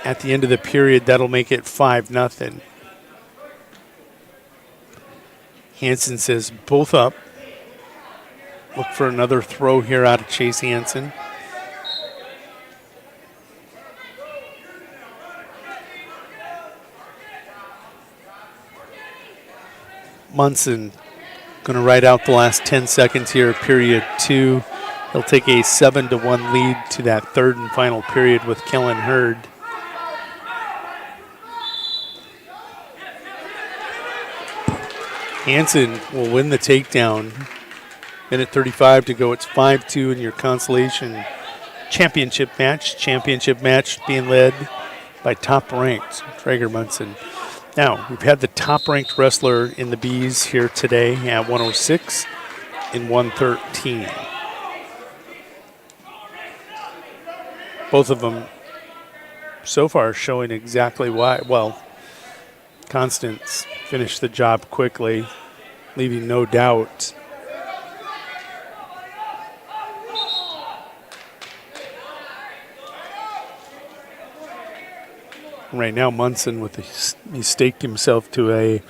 at the end of the period. That'll make it 5-0. Hansen says both up. Look for another throw here out of Chase Hansen. Munson going to ride out the last 10 seconds here, period 2. He'll take a 7-1 lead to that third and final period with Kellen Hurd. Hansen will win the takedown. Minute 35 to go. It's 5-2 in your Consolation championship match. Championship match being led by top-ranked Traeger Munson. Now, we've had the top-ranked wrestler in the Bs here today at 106 and 113. Both of them so far showing exactly why. Well, Constance finished the job quickly, leaving no doubt. Right now, Munson he staked himself to a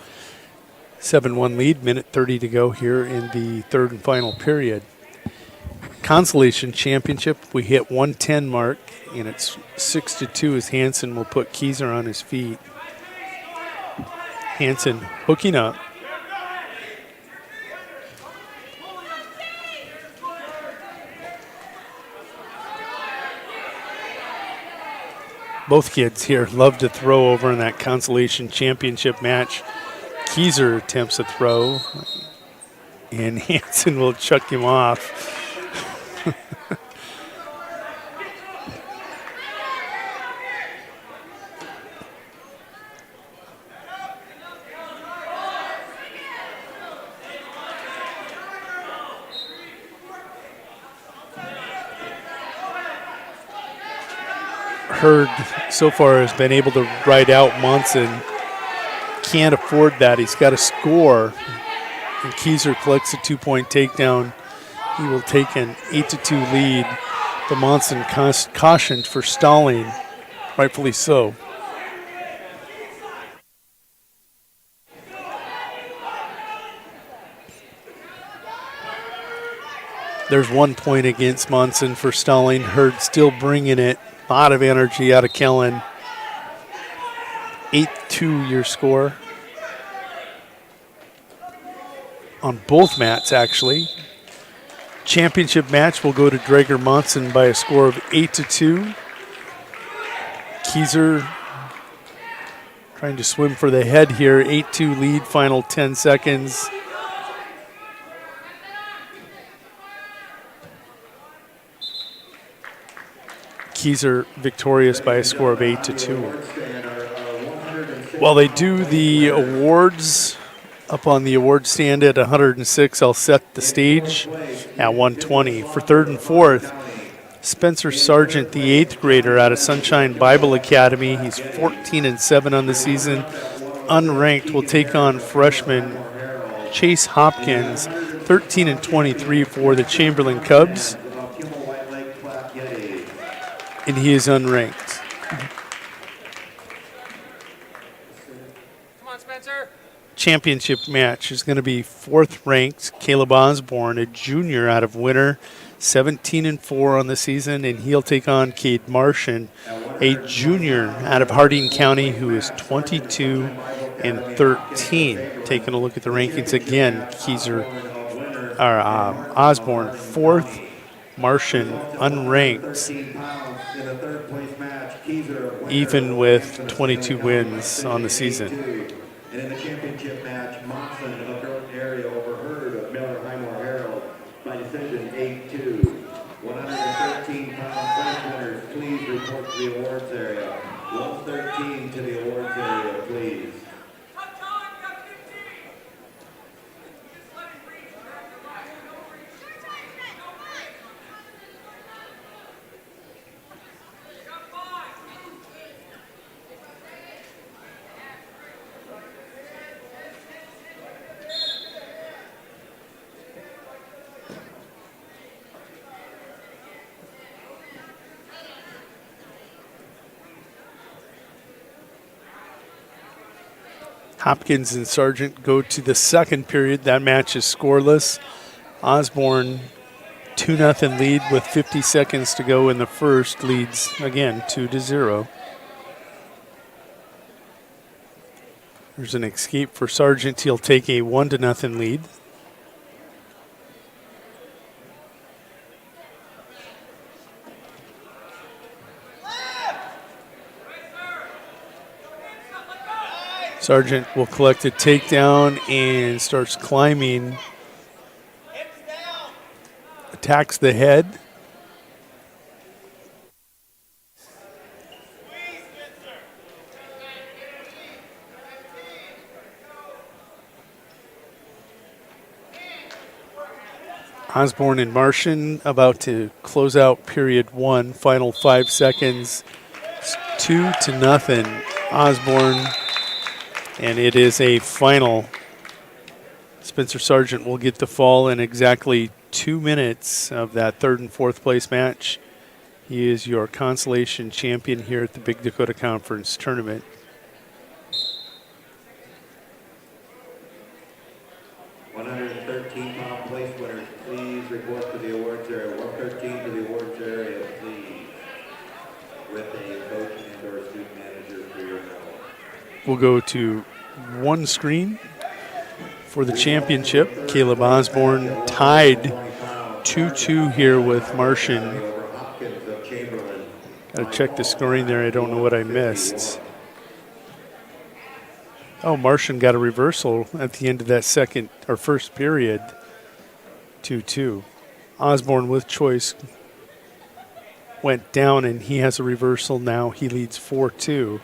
7-1 lead. Minute 30 to go here in the third and final period. Consolation Championship, we hit 110 mark, and it's 6-2 as Hansen will put Keyser on his feet. Hansen hooking up. Both kids here love to throw over in that Consolation Championship match. Keyser attempts a throw, and Hansen will chuck him off. Hurd so far has been able to ride out Munson. Can't afford that. He's got to score. And Keyser collects a 2-point takedown. He will take an 8-2 lead. But Munson cautioned for stalling, rightfully so. There's 1 point against Munson for stalling. Hurd still bringing it. A lot of energy out of Kellen. 8-2 your score. On both mats, actually. Championship match will go to Draeger Monson by a score of 8-2. Keyser trying to swim for the head here. 8-2 lead, final 10 seconds. Keyser victorious by a score of 8-2. While they do the awards up on the award stand at 106, I'll set the stage at 120. For third and fourth, Spencer Sargent, the 8th grader out of Sunshine Bible Academy. He's 14-7 on the season. Unranked will take on freshman Chase Hopkins, 13-23 for the Chamberlain Cubs. And he is unranked. Come on, Spencer. Championship match is going to be 4th ranked Caleb Osborne, a junior out of Winter, 17-4 on the season, and he'll take on Cade Martian, a junior out of Harding County who is 22-13. Taking a look at the rankings again, Keyser Osborne 4th, Martian unranked, even with 22 wins on the season. And in the championship match, Monson of Carrollton area overheard of Miller Highmore Herald by decision 8-2. 113-pound place winners, please report to the awards area. 113 to the awards area, please. Hopkins and Sargent go to the second period. That match is scoreless. Osborne 2-0 lead with 50 seconds to go in the first, leads again 2-0. There's an escape for Sargent. He'll take a 1-0 lead. Sargent will collect a takedown and starts climbing. Attacks the head. Osborne and Martian about to close out period one. Final 5 seconds. It's 2-0 Osborne. And it is a final. Spencer Sargent will get the fall in exactly 2 minutes of that third and fourth place match. He is your consolation champion here at the Big Dakota Conference Tournament. £113 place winners, please report to the awards area. 113 to the awards area, please. With a coach and or student manager for your medal. We'll go to one screen for the championship. Caleb Osborne tied 2-2 here with Martian. Got to check the scoring there. I don't know what I missed. Oh, Martian got a reversal at the end of that second or first period. 2-2. Osborne with choice went down and he has a reversal now. He leads 4-2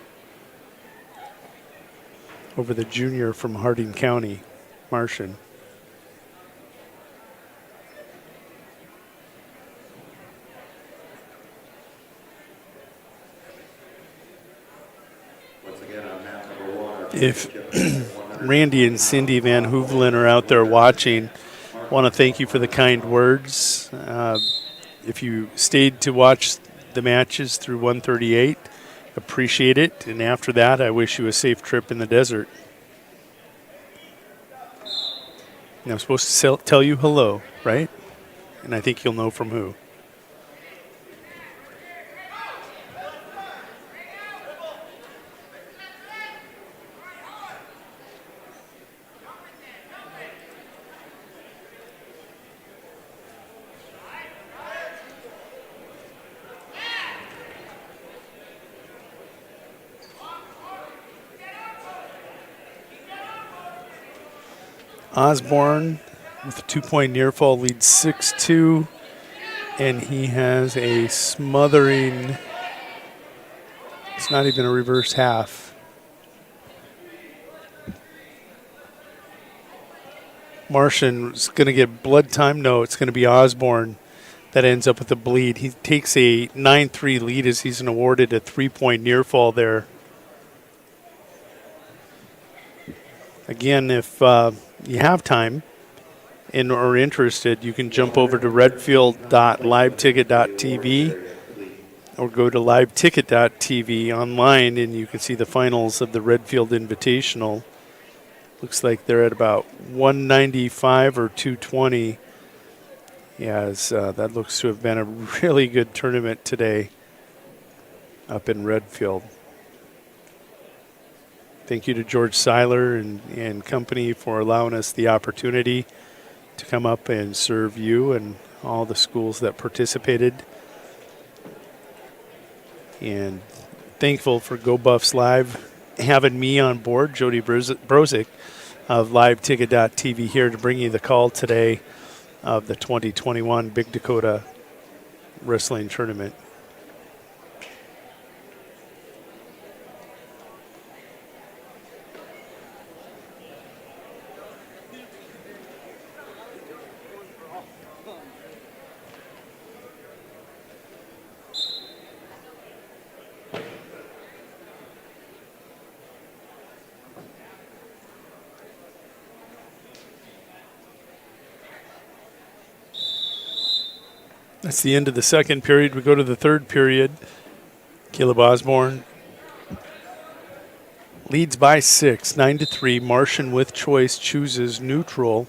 over the junior from Harding County, Martian. Once again, on map number 1. If Randy and Cindy Van Hoevelen are out there watching, I want to thank you for the kind words. If you stayed to watch the matches through 138, appreciate it. And after that, I wish you a safe trip in the desert. And I'm supposed to tell you hello, right? And I think you'll know from who. Osborne with a 2-point near fall leads 6-2, and he has a smothering, it's not even a reverse half. Martian's going to get blood time. No, it's going to be Osborne that ends up with a bleed. He takes a 9-3 lead as he's awarded a 3-point near fall there. Again, if you have time and are interested, you can jump over to redfield.liveticket.tv or go to liveticket.tv online and you can see the finals of the Redfield Invitational. Looks like they're at about 195 or 220. Yes, that looks to have been a really good tournament today up in Redfield. Thank you to George Seiler and company for allowing us the opportunity to come up and serve you and all the schools that participated. And thankful for Go Buffs Live having me on board, Jody Brozick of LiveTicket.tv, here to bring you the call today of the 2021 Big Dakota Wrestling Tournament. That's the end of the second period. We go to the third period. Caleb Osborne leads by 6, 9-3. Martian with choice chooses neutral.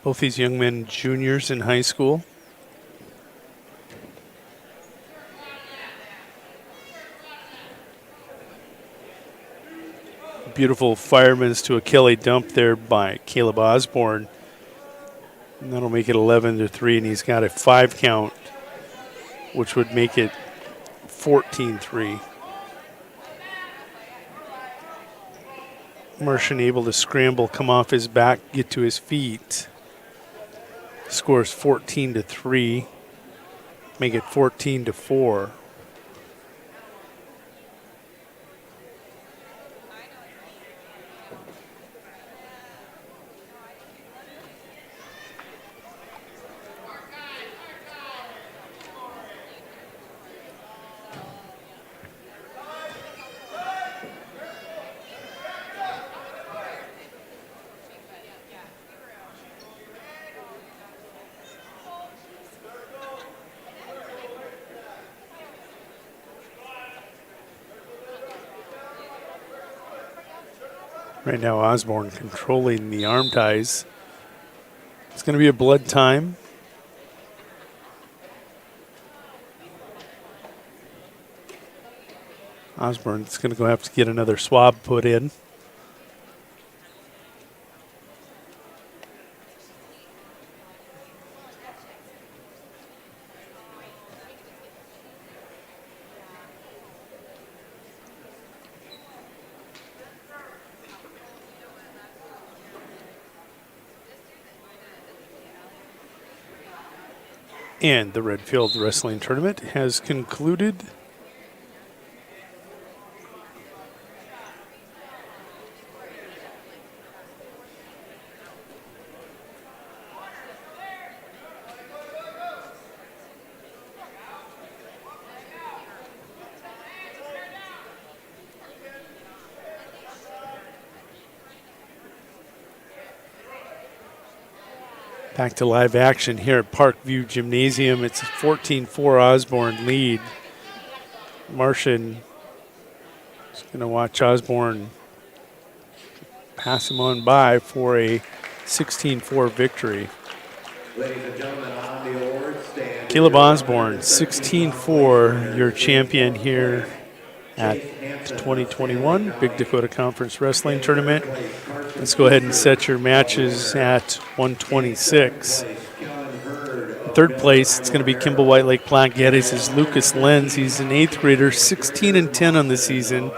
Both these young men juniors in high school. Beautiful fireman's to Achille dump there by Caleb Osborne. And that'll make it 11-3, and he's got a 5 count, which would make it 14-3. Martian able to scramble, come off his back, get to his feet. Scores 14-3, make it 14-4. Right now, Osborne controlling the arm ties. It's going to be a blood time. Osborne's going to have to get another swab put in. And the Redfield Wrestling Tournament has concluded. Back to live action here at Parkview Gymnasium. It's a 14-4 Osborne lead. Martian is going to watch Osborne pass him on by for a 16-4 victory. Ladies and gentlemen, on the award stand. Caleb Osborne, 16-4, your champion here at the 2021 Big Dakota Conference Wrestling Tournament. Let's go ahead and set your matches at 126. In third place, it's going to be Kimball White Lake Platte Geddes is Lucas Lenz. He's an 8th grader, 16-10 on the season,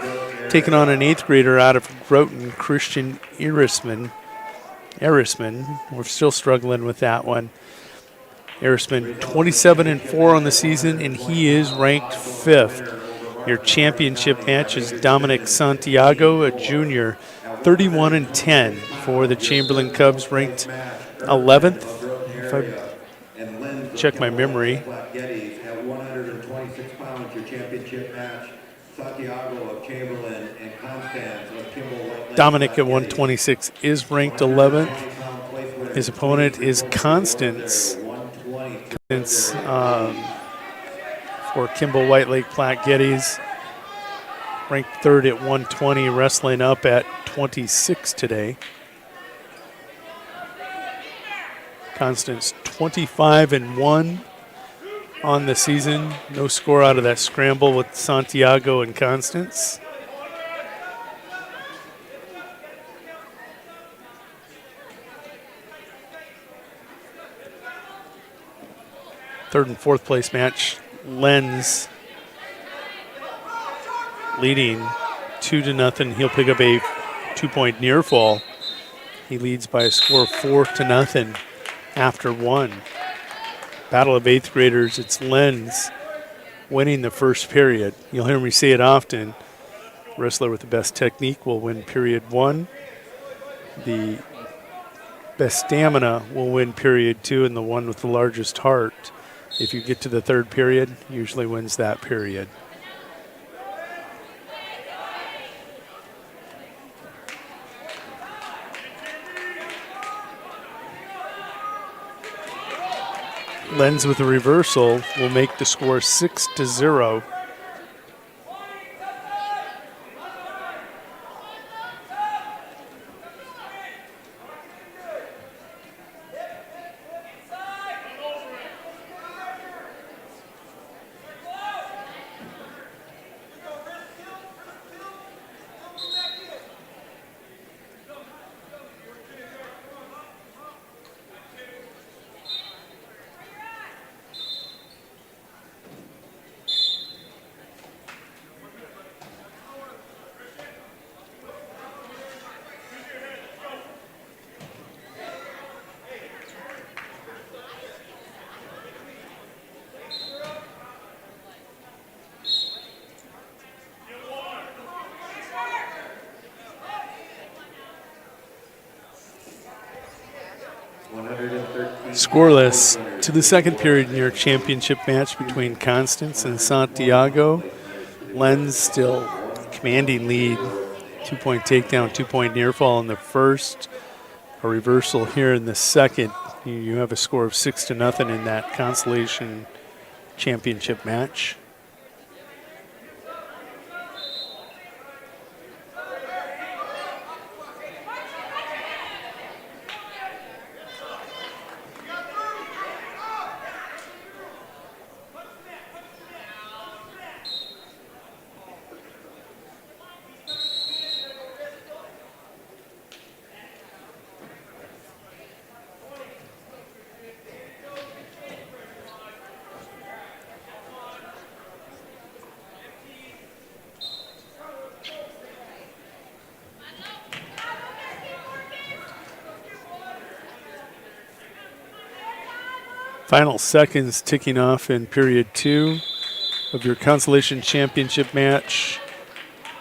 taking on an 8th grader out of Groton, Christian Erisman. We're still struggling with that one. Erisman, 27-4 on the season, and he is ranked 5th. Your championship match is Dominic Santiago, a junior, 31-10 for the Chamberlain Cubs, ranked 11th. If I check my memory. At 126 pounds, your championship match. Santiago of Chamberlain and Constance of Kimball. Dominic at 126 is ranked 11th. His opponent is Constance. For Kimball White Lake Platte Geddes, ranked 3rd at 120, wrestling up at 26 today. Constance 25-1 on the season. No score out of that scramble with Santiago and Constance. third and fourth place match. Lenz leading 2-0. He'll pick up a 2-point near fall. He leads by a score of 4-0 after one. Battle of eighth graders, it's Lenz winning the first period. You'll hear me say it often. Wrestler with the best technique will win period one. The best stamina will win period two, and the one with the largest heart, if you get to the third period, usually wins that period. Lenz with a reversal will make the score 6-0. Scoreless to the second period in your championship match between Constance and Santiago. Lenz still commanding lead. 2-point takedown, 2-point near fall in the first. A reversal here in the second. You have a score of 6-0 in that Consolation championship match. Final seconds ticking off in period two of your Consolation Championship match.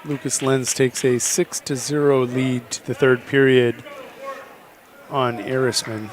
Lucas Lenz takes a 6-0 lead to the third period on Arisman.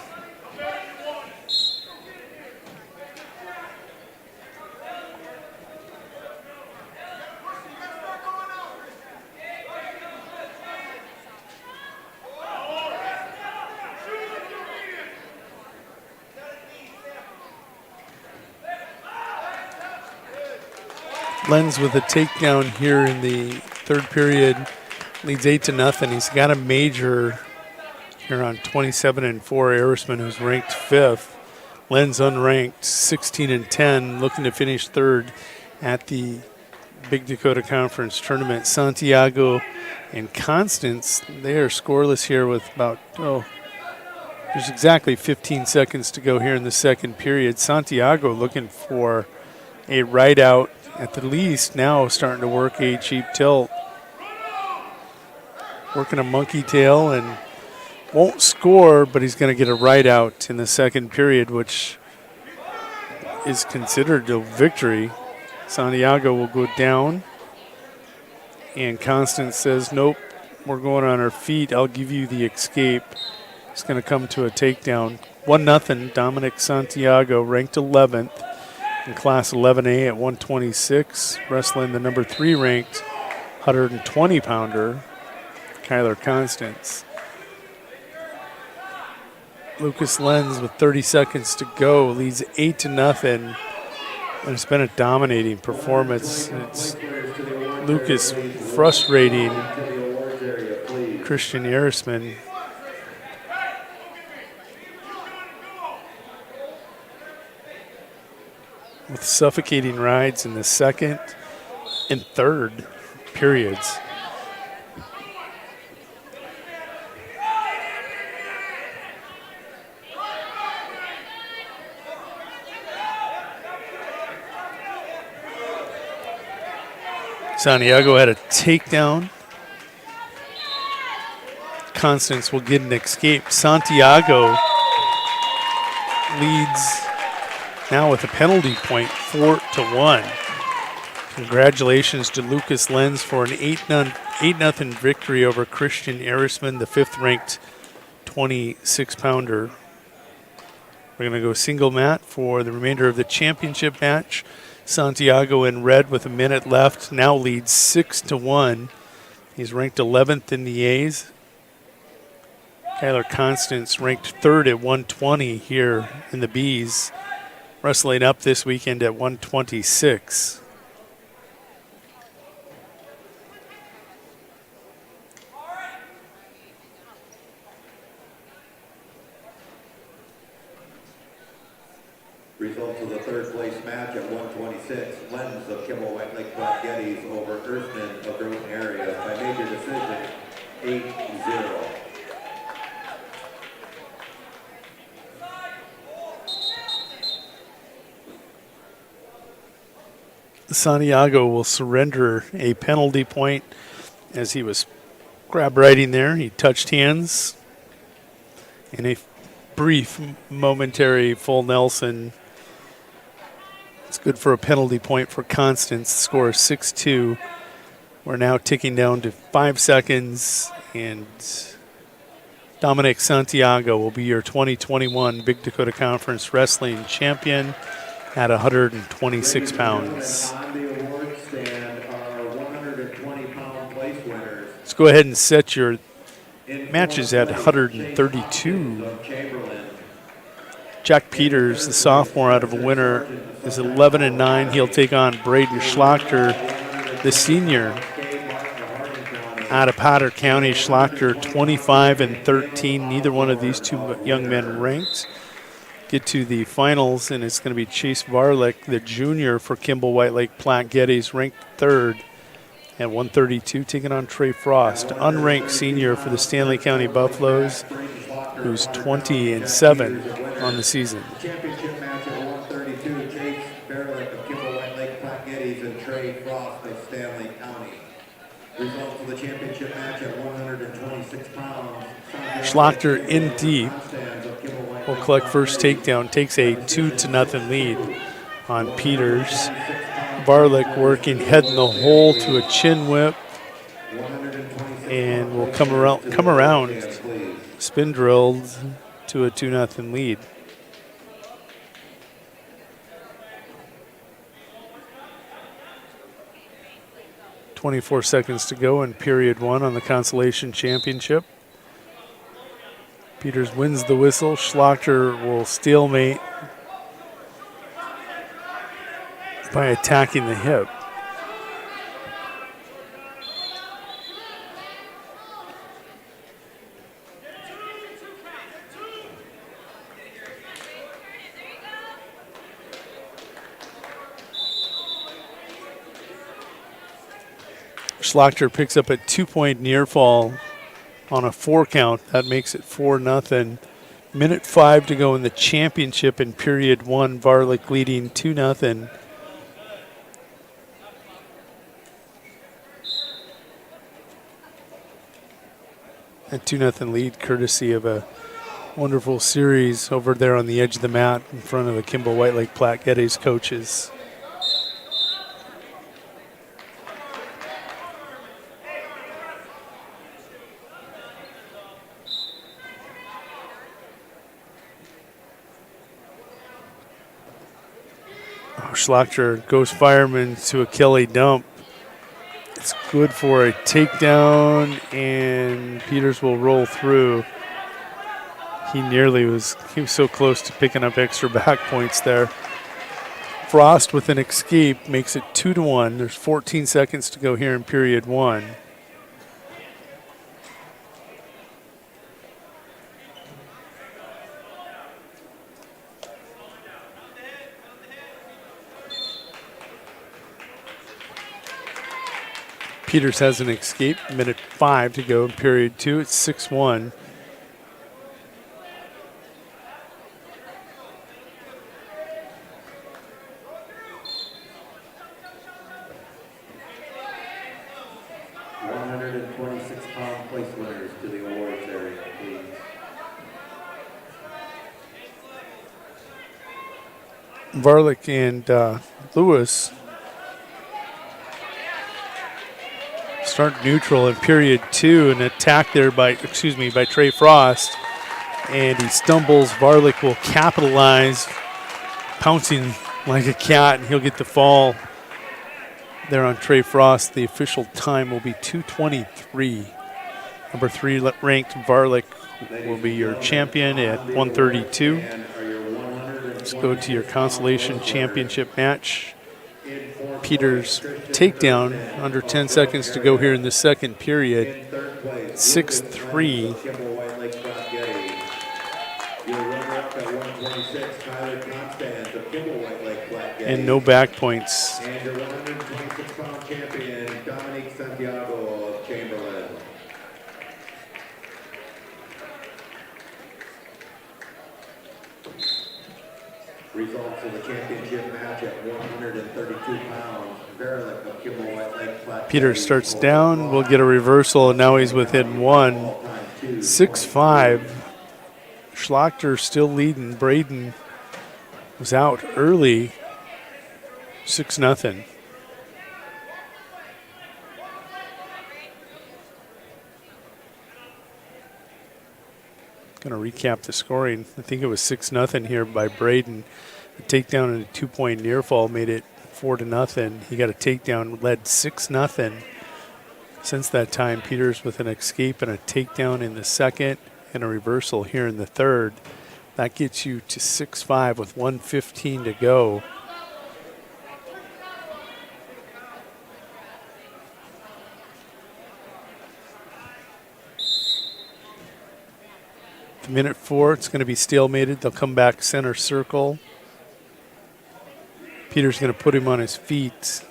Lenz with a takedown here in the third period, leads 8-0. He's got a major here on 27-4. Arisman, who's ranked fifth. Lenz unranked, 16-10, looking to finish third at the Big Dakota Conference tournament. Santiago and Constance, they are scoreless here with about, there's exactly 15 seconds to go here in the second period. Santiago looking for a right out. At the least, now starting to work a cheap tilt. Working a monkey tail and won't score, but he's going to get a right out in the second period, which is considered a victory. Santiago will go down. And Constance says, nope, we're going on our feet. I'll give you the escape. It's going to come to a takedown. 1-0, Dominic Santiago, ranked 11th. In Class 11A at 126, wrestling the number 3 ranked 120-pounder, Kyler Constance. Lucas Lenz with 30 seconds to go leads 8-0, and it's been a dominating performance. It's Lucas frustrating Christian Arisman. With suffocating rides in the second and third periods. Santiago had a takedown. Constance will get an escape. Santiago leads now with a penalty point, 4-1. Congratulations to Lucas Lenz for an 8-0 victory over Christian Erisman, the 5th-ranked 26-pounder. We're going to go single mat for the remainder of the championship match. Santiago in red with a minute left now leads 6-1. He's ranked 11th in the A's. Kyler Constance ranked 3rd at 120 here in the Bs, wrestling up this weekend at 126. Results of the third place match at 126. Lenz of Kimball White Lake Black Gettys over Earthman of Groton area by major decision 8-0. Santiago will surrender a penalty point as he was grab riding there. He touched hands in a brief momentary full Nelson. It's good for a penalty point for Constance. Score is 6-2. We're now ticking down to 5 seconds, and Dominic Santiago will be your 2021 Big Dakota Conference Wrestling Champion at 126 pounds. Let's go ahead and set your matches at 132. Jack Peters, the sophomore out of a winner, is 11-9. He'll take on Braden Schlachter, the senior out of Potter County. Schlachter 25-13. Neither one of these two young men ranked. Get to the finals, and it's going to be Chase Varlick, the junior for Kimball White Lake Platte Gettys, ranked 3rd at 132, taking on Trey Frost, unranked senior for the Stanley County Buffaloes, who's 20-7 on the season. Championship match at 132. Chase Varlick of Kimball White Lake Platte Gettys and Trey Frost of Stanley County. Results of the championship match at 126 pounds. Schlachter in deep will collect first takedown, takes a 2-0 lead on Peters. Varlick working head in the hole to a chin whip, and will come around, spin drilled to a 2-0 lead. .24 seconds to go in period 1 on the Consolation Championship. Peters wins the whistle. Schlachter will stalemate by attacking the hip. Schlachter picks up a 2-point near fall on a 4 count. That makes it 4-0. Minute 5 to go in the championship in period 1. Varlick leading 2-0. A 2-0 lead courtesy of a wonderful series over there on the edge of the mat in front of the Kimball White Lake Platte Gettys coaches. Schlachter goes fireman to a Kelly dump. It's good for a takedown, and Peters will roll through. He was so close to picking up extra back points there. Frost with an escape makes it 2-1. There's 14 seconds to go here in period 1. Peters has an escape. Minute 5 to go in period 2. It's 6-1. 126-pound place winners to the awards area, please. Varlick and Lewis start neutral in period 2. An attack there by Trey Frost. And he stumbles. Varlick will capitalize, pouncing like a cat, and he'll get the fall there on Trey Frost. The official time will be 2:23. Number 3 ranked Varlick will be your champion at 132. Let's go to your Consolation Championship match. Peters takedown, under 10 seconds to go here in the second period. 6-3. And no back points. And your 126-pound champion, Dominique Santiago of Chamberlain. Results of the championship match at 132 pounds. Verlick of Kimball White Lake Platte. Peters starts down. We'll get a reversal, and now he's within 1. 6-5. Schlachter still leading. Braden was out early. 6-0. Going to recap the scoring. I think it was 6-0 here by Braden. A takedown and a 2-point near fall made it 4-0. He got a takedown, led 6-0. Since that time, Peters with an escape and a takedown in the second and a reversal here in the third. That gets you to 6-5 with 1:15 to go. Minute 4, it's going to be stalemated. They'll come back center circle. Peter's going to put him on his feet.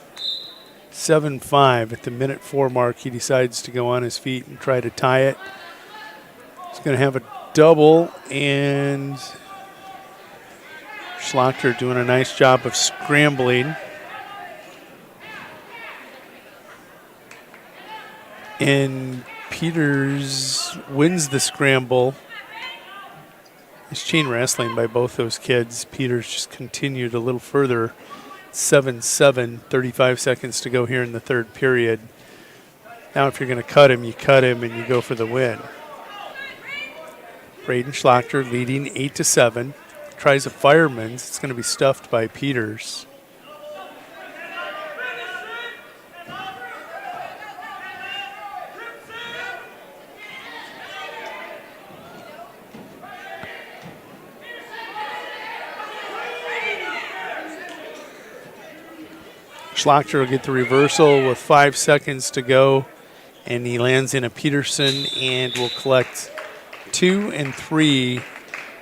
7-5 at the minute 4 mark. He decides to go on his feet and try to tie it. He's going to have a double, and Schlachter doing a nice job of scrambling. And Peters wins the scramble. It's chain wrestling by both those kids. Peters just continued a little further. 7-7, 35 seconds to go here in the third period. Now if you're going to cut him, you cut him and you go for the win. Braden Schlachter leading 8-7. Tries a fireman's. It's going to be stuffed by Peters. Schlachter will get the reversal with 5 seconds to go, and he lands in a Peterson and will collect 2 and 3.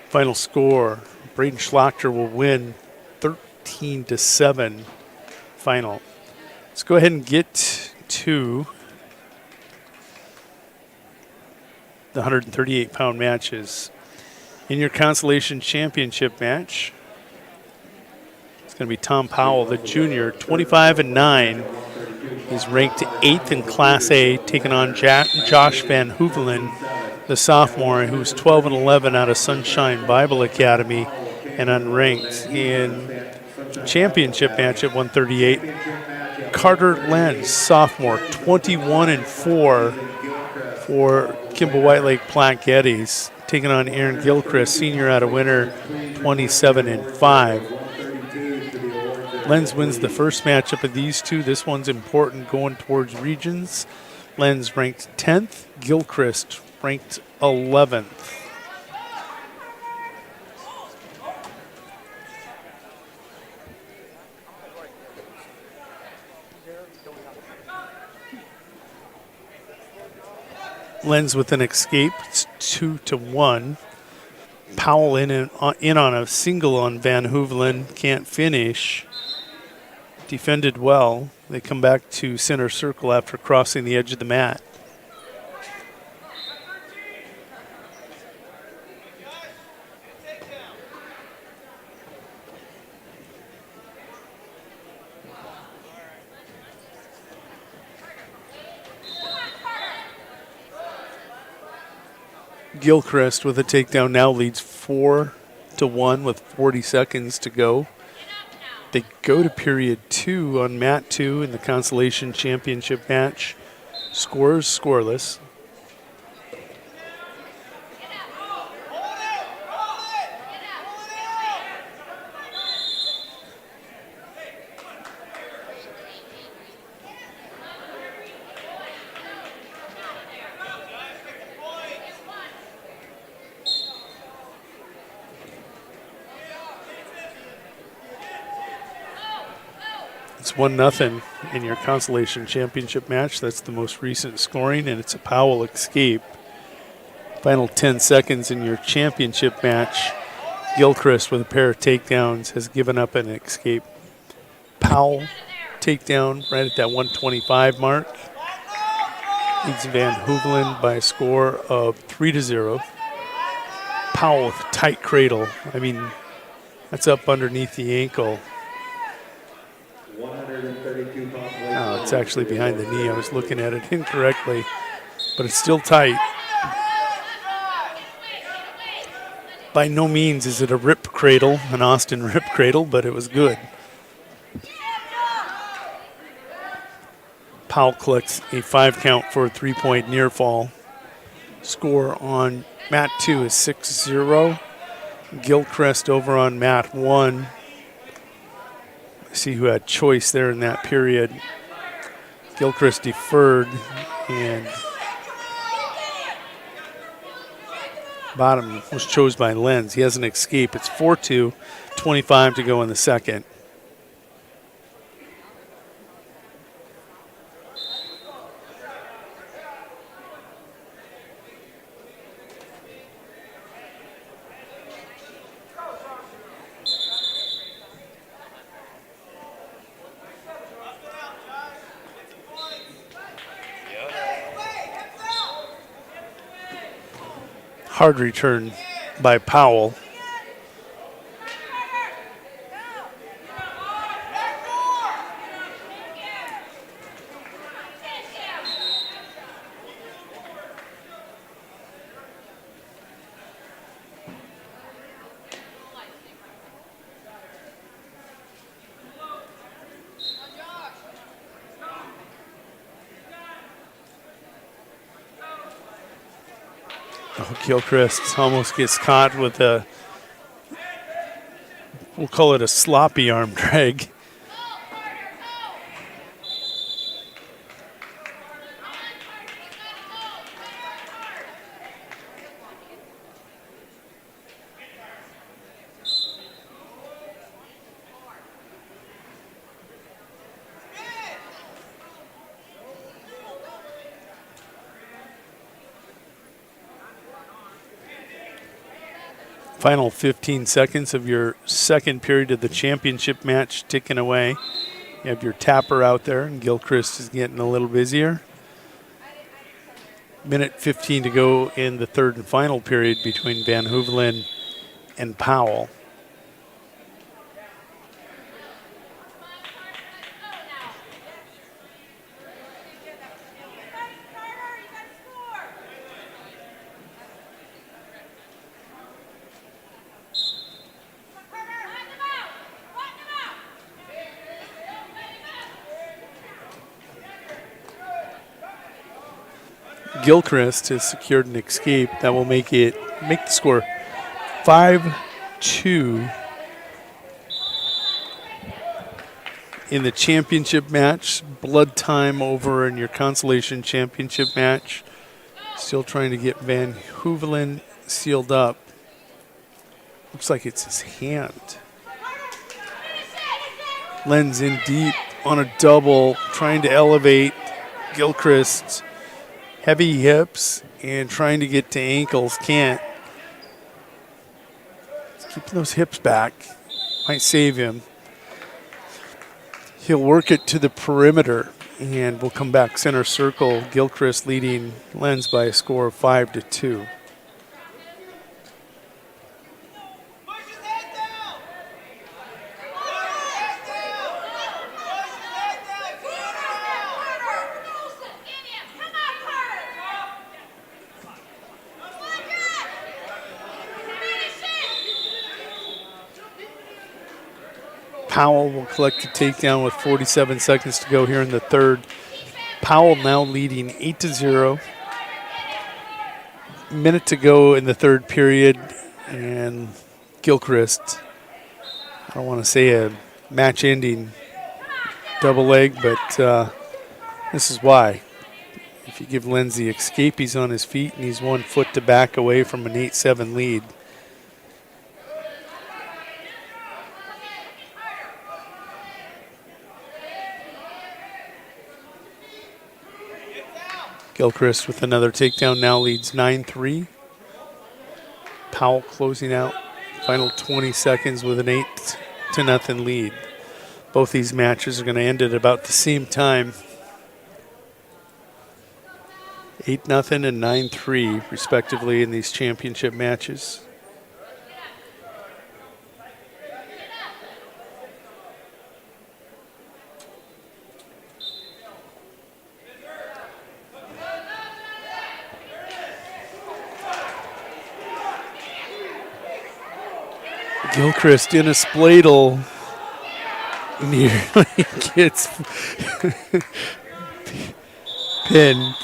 Final score. Braden Schlachter will win 13-7 final. Let's go ahead and get to the 138-pound matches. In your Consolation Championship match, going to be Tom Powell, the junior, 25-9. He's ranked 8th in Class A, taking on Josh Van Hoevelen, the sophomore, who's 12-11 out of Sunshine Bible Academy and unranked. In championship match at 138, Carter Lenz, sophomore, 21-4 for Kimball White Lake Platte Geddes, taking on Aaron Gilchrist, senior out of Winter, 27-5. Lenz wins the first matchup of these two. This one's important going towards regions. Lenz ranked 10th, Gilchrist ranked 11th. Lenz with an escape. It's 2-1. Powell in on a single on Van Hoevelen. Can't finish. Defended well. They come back to center circle after crossing the edge of the mat. Gilchrist with a takedown now leads 4-1 with 40 seconds to go. They go to period 2 on mat 2 in the Consolation Championship match. Scores scoreless. It's 1-0 in your Consolation Championship match. That's the most recent scoring, and it's a Powell escape. Final 10 seconds in your championship match. Gilchrist with a pair of takedowns has given up an escape. Powell takedown right at that 125 mark. Leads Van Hoevelen by a score of 3-0. Powell with a tight cradle. I mean, that's up underneath the ankle. Oh, it's actually behind the knee. I was looking at it incorrectly, but it's still tight. By no means is it a rip cradle, an Austin rip cradle, but it was good. Powell collects a 5 count for a 3-point near fall. Score on mat 2 is 6-0. Gilchrist over on mat 1. See who had choice there in that period. Gilchrist deferred, and bottom was chosen by Lenz. He has an escape. It's 4-2, 25 to go in the second. Hard return by Powell. Gilchrist almost gets caught with a, we'll call it a sloppy arm drag. Final 15 seconds of your second period of the championship match ticking away. You have your tapper out there, and Gilchrist is getting a little busier. Minute 15 to go in the third and final period between Van Hoevelen and Powell. Gilchrist has secured an escape that will make the score 5-2 in the championship match. Blood time over in your Consolation Championship match. Still trying to get Van Hoevelen sealed up. Looks like it's his hand. Lenz in deep on a double, trying to elevate Gilchrist. Heavy hips and trying to get to ankles, can't. Keeping those hips back might save him. He'll work it to the perimeter, and we'll come back center circle. Gilchrist leading Lenz by a score of 5-2. Powell will collect the takedown with 47 seconds to go here in the third. Powell now leading 8-0. Minute to go in the third period, and Gilchrist, I don't want to say a match-ending double leg, but this is why. If you give Lindsay escape, he's on his feet, and he's 1 foot to back away from an 8-7 lead. Gilchrist with another takedown now leads 9-3. Powell closing out final 20 seconds with an 8-0 lead. Both these matches are going to end at about the same time. 8-0 and 9-3 respectively in these championship matches. Gilchrist in a spladle nearly gets pinned.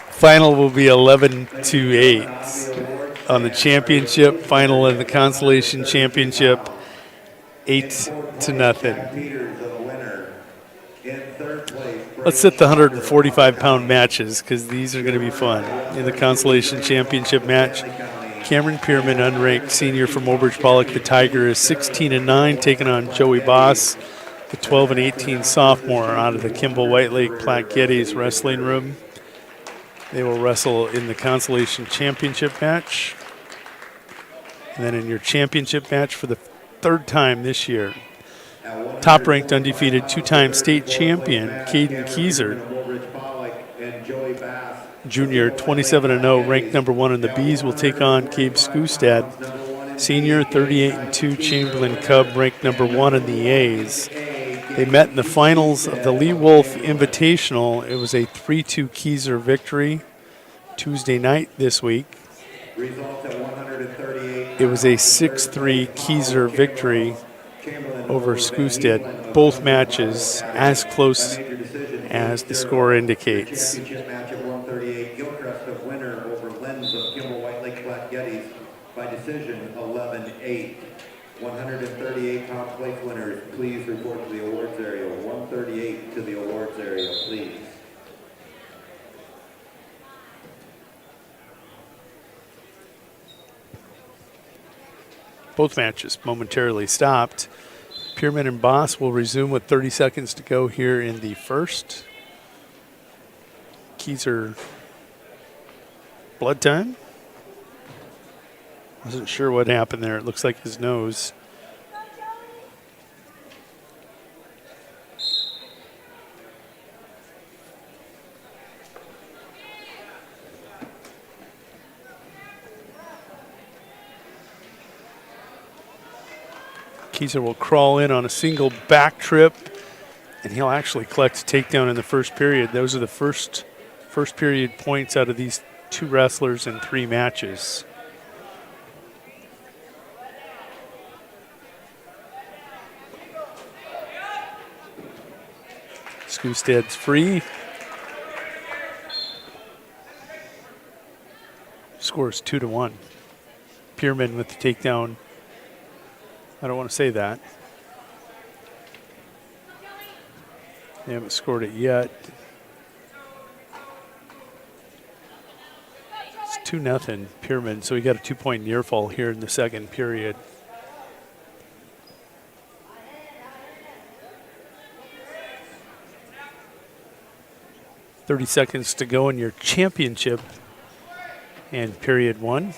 Final will be 11-8 on the championship. Final in the Consolation Championship, 8-0. Let's set the 145-pound matches because these are going to be fun. In the Consolation Championship match, Cameron Pierman, unranked senior from Oberge Pollock, the Tiger, is 16-9, taking on Joey Boss, the 12-18 sophomore out of the Kimball White Lake Platte Geddes wrestling room. They will wrestle in the Consolation Championship match. And then in your championship match for the third time this year, top-ranked, undefeated, two-time state champion, Caden Keyser, junior, 27-0, ranked number 1 in the Bs, will take on Gabe Skustad, senior, 38-2, Chamberlain Cub, ranked number 1 in the A's. They met in the finals of the Lee Wolf Invitational. It was a 3-2 Keyser victory Tuesday night this week. It was a 6-3 Keyser victory over Skustad. Both matches as close as the score indicates. Championship match at 138, Gilchrist of winner over Lenz of Kimball White Lake Platte Geddes by decision 11-8. 138-pound plate winners, please report to the awards area. 138 to the awards area, please. Both matches momentarily stopped. Pierman and Boss will resume with 30 seconds to go here in the first. Keyser, blood time? Wasn't sure what happened there. It looks like his nose. Keyser will crawl in on a single back trip, and he'll actually collect a takedown in the first period. Those are the first period points out of these two wrestlers in 3 matches. Skustad's free. Scores 2-1. Pierman with the takedown. I don't want to say that. They haven't scored it yet. It's 2-0 Pierman, so he got a 2-point near fall here in the second period. "30 seconds to go in your championship and period 1.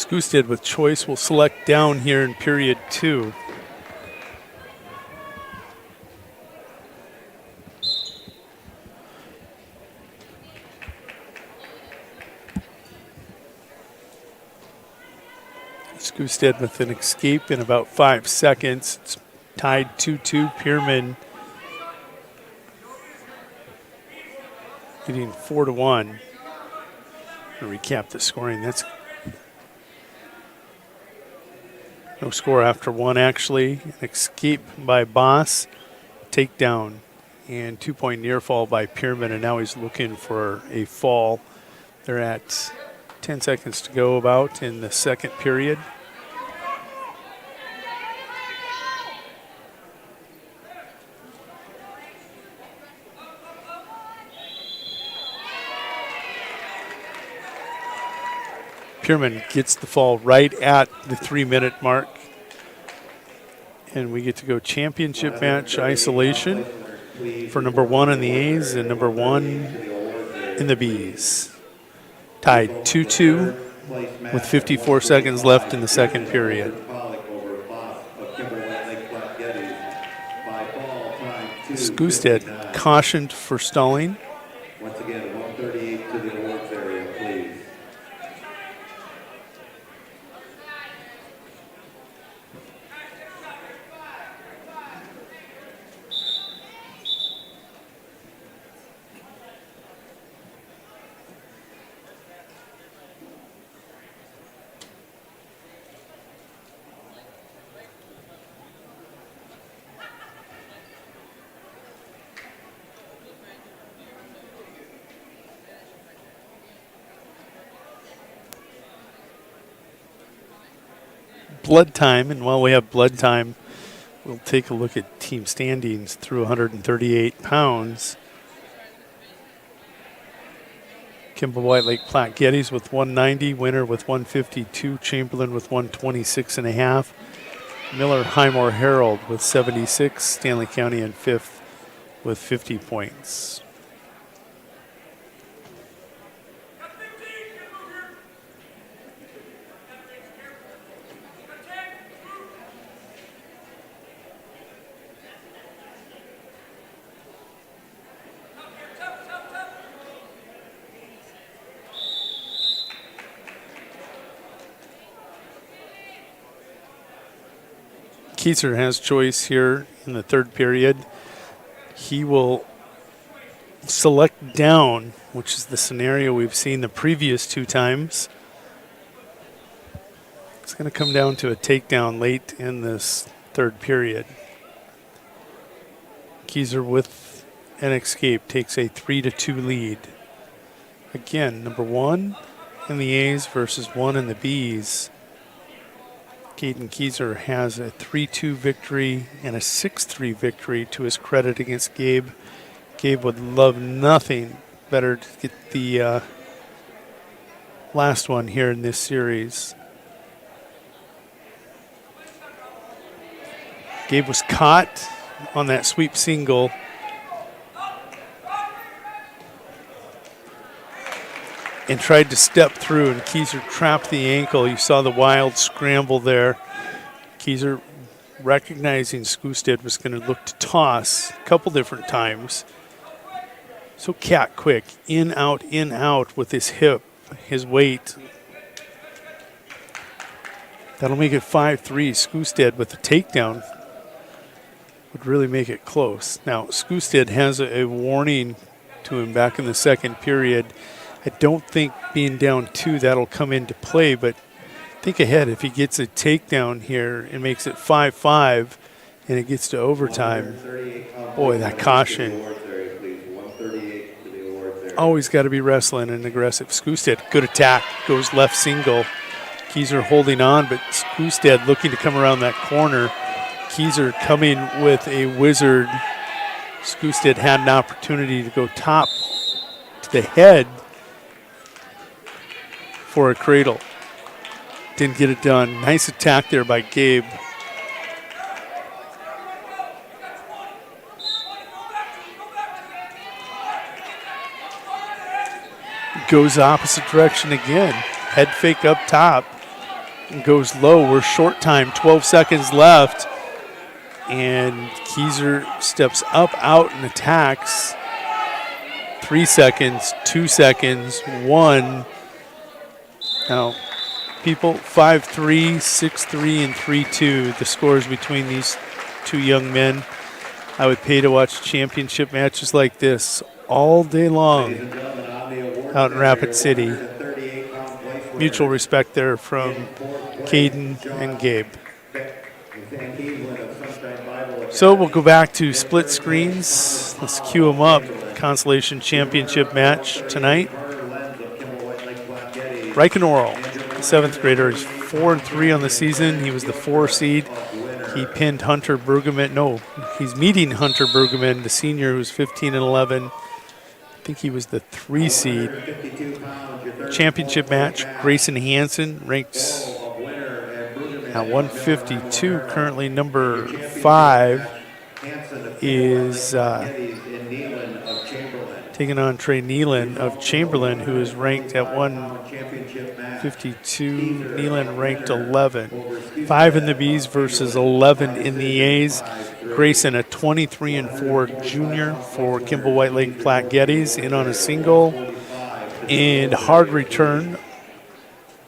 Skustad with choice will select down here in period 2. Skustad with an escape in about 5 seconds. It's tied 2-2. Pierman leading 4-1. To recap the scoring, that's no score after 1 actually. An escape by Boss, takedown, and 2-point near fall by Pierman, and now he's looking for a fall. They're at 10 seconds to go about in the second period. Pierman gets the fall right at the 3-minute mark. And we get to go championship match isolation for number 1 in the A's and number 1 in the B's. Tied 2-2 with 54 seconds left in the second period. Skustad cautioned for stalling. Once again, 138 to the awards area, please. Blood time, and while we have blood time, we'll take a look at team standings through 138 pounds. Kimball White Lake Platte Geddes with 190, Winter with 152, Chamberlain with 126.5, Miller Highmore Herald with 76, Stanley County in 5th with 50 points. Kieser has choice here in the third period. He will select down, which is the scenario we've seen the previous 2 times. It's going to come down to a takedown late in this third period. Kieser with an escape takes a 3-2 lead. Again, number 1 in the A's versus 1 in the B's. Caden Kieser has a 3-2 victory and a 6-3 victory to his credit against Gabe. Gabe would love nothing better to get the last one here in this series. Gabe was caught on that sweep single. And tried to step through, and Kieser trapped the ankle. You saw the wild scramble there. Kieser, recognizing Skustad was going to look to toss a couple different times. So cat quick, in, out with his hip, his weight. That'll make it 5-3. Skustad with the takedown would really make it close. Now, Skustad has a warning to him back in the second period. I don't think being down 2, that'll come into play, but think ahead. If he gets a takedown here and makes it 5-5 and it gets to overtime, boy, that caution. Always got to be wrestling and aggressive. Skustad, good attack, goes left single. Kieser holding on, but Skustad looking to come around that corner. Kieser coming with a wizard. Skustad had an opportunity to go top to the head for a cradle. Didn't get it done. Nice attack there by Gabe. Goes opposite direction again. Head fake up top. goes low. We're short time, 12 seconds left. And Keyser steps up, out, and attacks. 3 seconds, 2 seconds, 1. Now, people 5-3, 6-3, and 3-2. The scores between these two young men. I would pay to watch championship matches like this all day long out in Rapid City. Mutual respect there from Caden and Gabe. So we'll go back to split screens. Let's cue them up. Consolation championship match tonight. Reichenauer, the 7th grader, is 4-3 on the season. He was the 4 seed. He pinned Hunter Bergman. No, he's meeting Hunter Bergman, the senior, who's 15-11. I think he was the 3 seed. Championship match, Grayson Hansen, ranked at 152, currently number 5, is taking on Trey Nealon of Chamberlain, who is ranked at 152. Nealon ranked 11. 5 in the Bs versus 11 in the As. Grayson, a 23-4 junior for Kimball White Lake Platte Geddes, in on a single. And hard return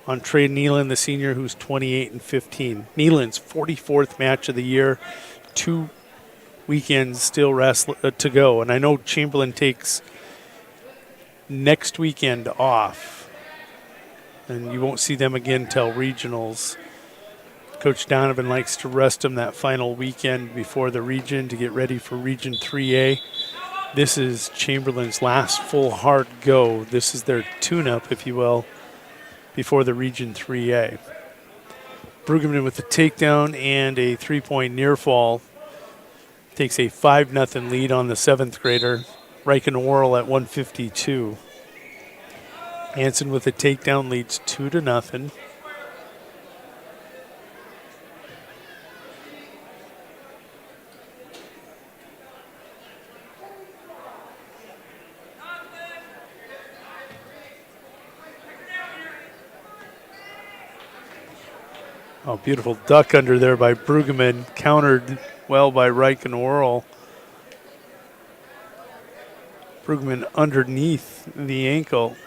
on Trey Nealon, the senior, who's 28-15. Nealon's 44th match of the year. 2 weekends still to go. And I know Chamberlain takes next weekend off, and you won't see them again till regionals. Coach Donovan likes to rest them that final weekend before the region to get ready for Region 3A. This is Chamberlain's last full hard go. This is their tune-up, if you will, before the Region 3A. Brueggemann with the takedown and a 3-point near fall. Takes a 5-0 lead on the 7th grader. Reichenauer at 152. Hansen with a takedown leads 2-0. Oh, beautiful duck under there by Brueggemann, countered well by Reichenauer. Brueggemann underneath the ankle.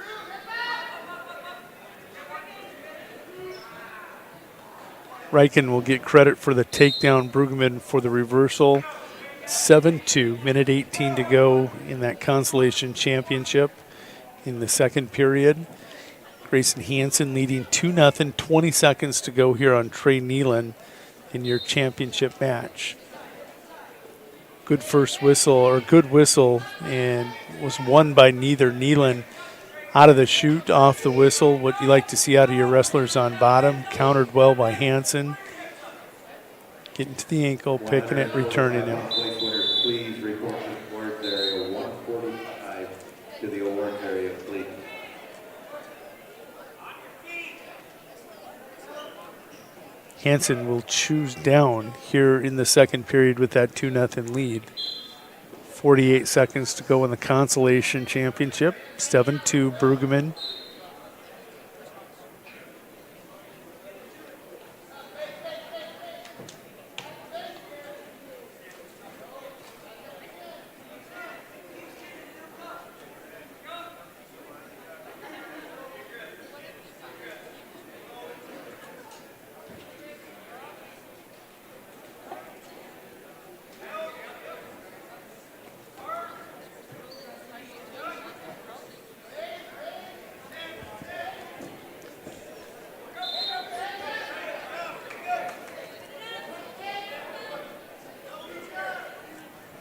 Reichen will get credit for the takedown, Brueggemann for the reversal. 7-2, minute 18 to go in that Consolation championship in the second period. Grayson Hansen leading 2-0, 20 seconds to go here on Trey Nealon in your championship match. Good first whistle, or good whistle, and was won by neither. Nealon out of the chute, off the whistle, what you like to see out of your wrestlers on bottom. Countered well by Hansen. Getting to the ankle, picking it, returning him. Please report to sports area 145 to the awards area, please. Hansen will choose down here in the second period with that 2-0 lead. 48 seconds to go in the Consolation Championship. 7-2 Brueggemann.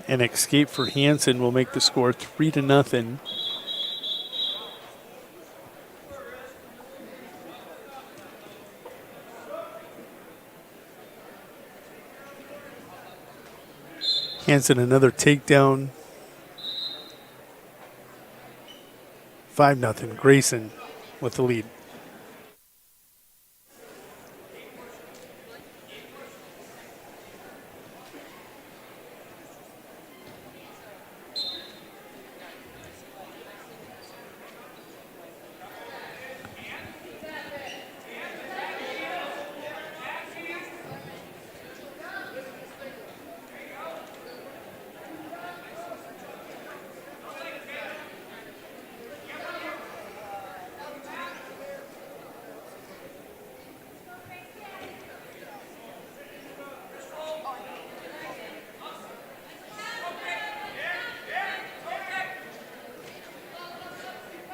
An escape for Hansen will make the score 3-0. Hansen another takedown. 5-0. Grayson with the lead.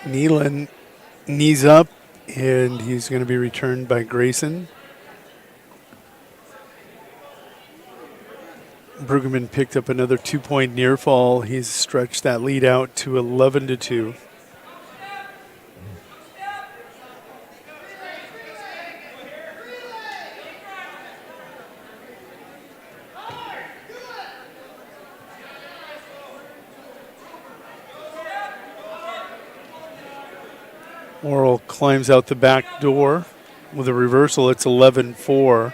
Nealon knees up, and he's going to be returned by Grayson. Brueggemann picked up another 2-point near fall. He's stretched that lead out to 11-2. Morrill climbs out the back door with a reversal. It's 11-4.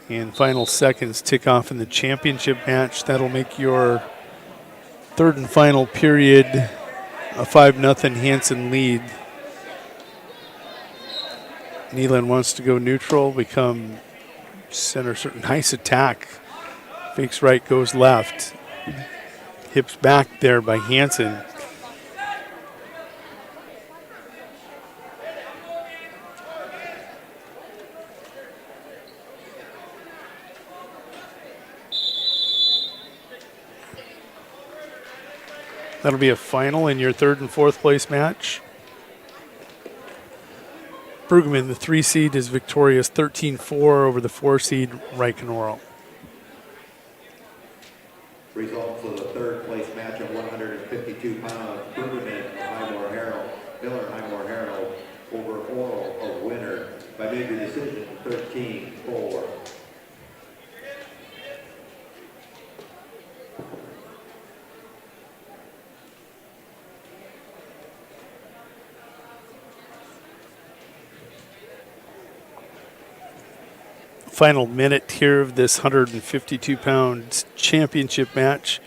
And final seconds tick off in the championship match. That'll make your third and final period a 5-0 Hanson lead. Nealon wants to go neutral, become center. Nice attack. Fakes right, goes left. Hips back there by Hanson. That'll be a final in your third and fourth place match. Brueggemann, the 3 seed, is victorious 13-4 over the 4 seed Reichenauer. Results of the third place match of 152 pounds. Brueggemann of Highmore Herald, Miller Highmore Herald over Oral of Winter by major decision 13-4. Final minute here of this 152-pound championship match.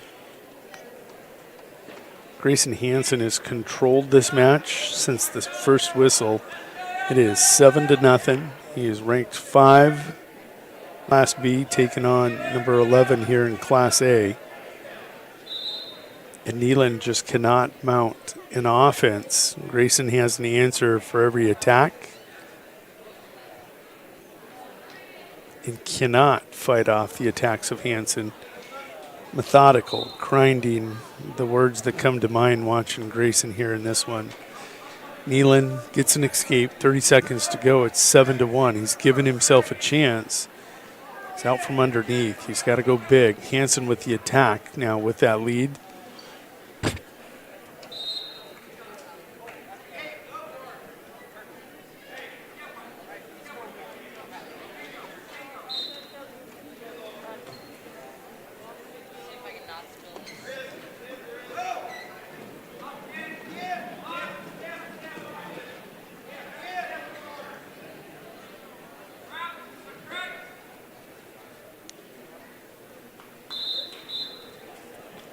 Grayson Hanson has controlled this match since the first whistle. It is 7-0. He is ranked 5, Class B, taking on number 11 here in Class A. And Nealon just cannot mount an offense. Grayson has an answer for every attack and cannot fight off the attacks of Hanson. Methodical, grinding, the words that come to mind watching Grayson here in this one. Nealon gets an escape, 30 seconds to go. It's 7-1. He's given himself a chance. He's out from underneath. He's got to go big. Hanson with the attack now with that lead.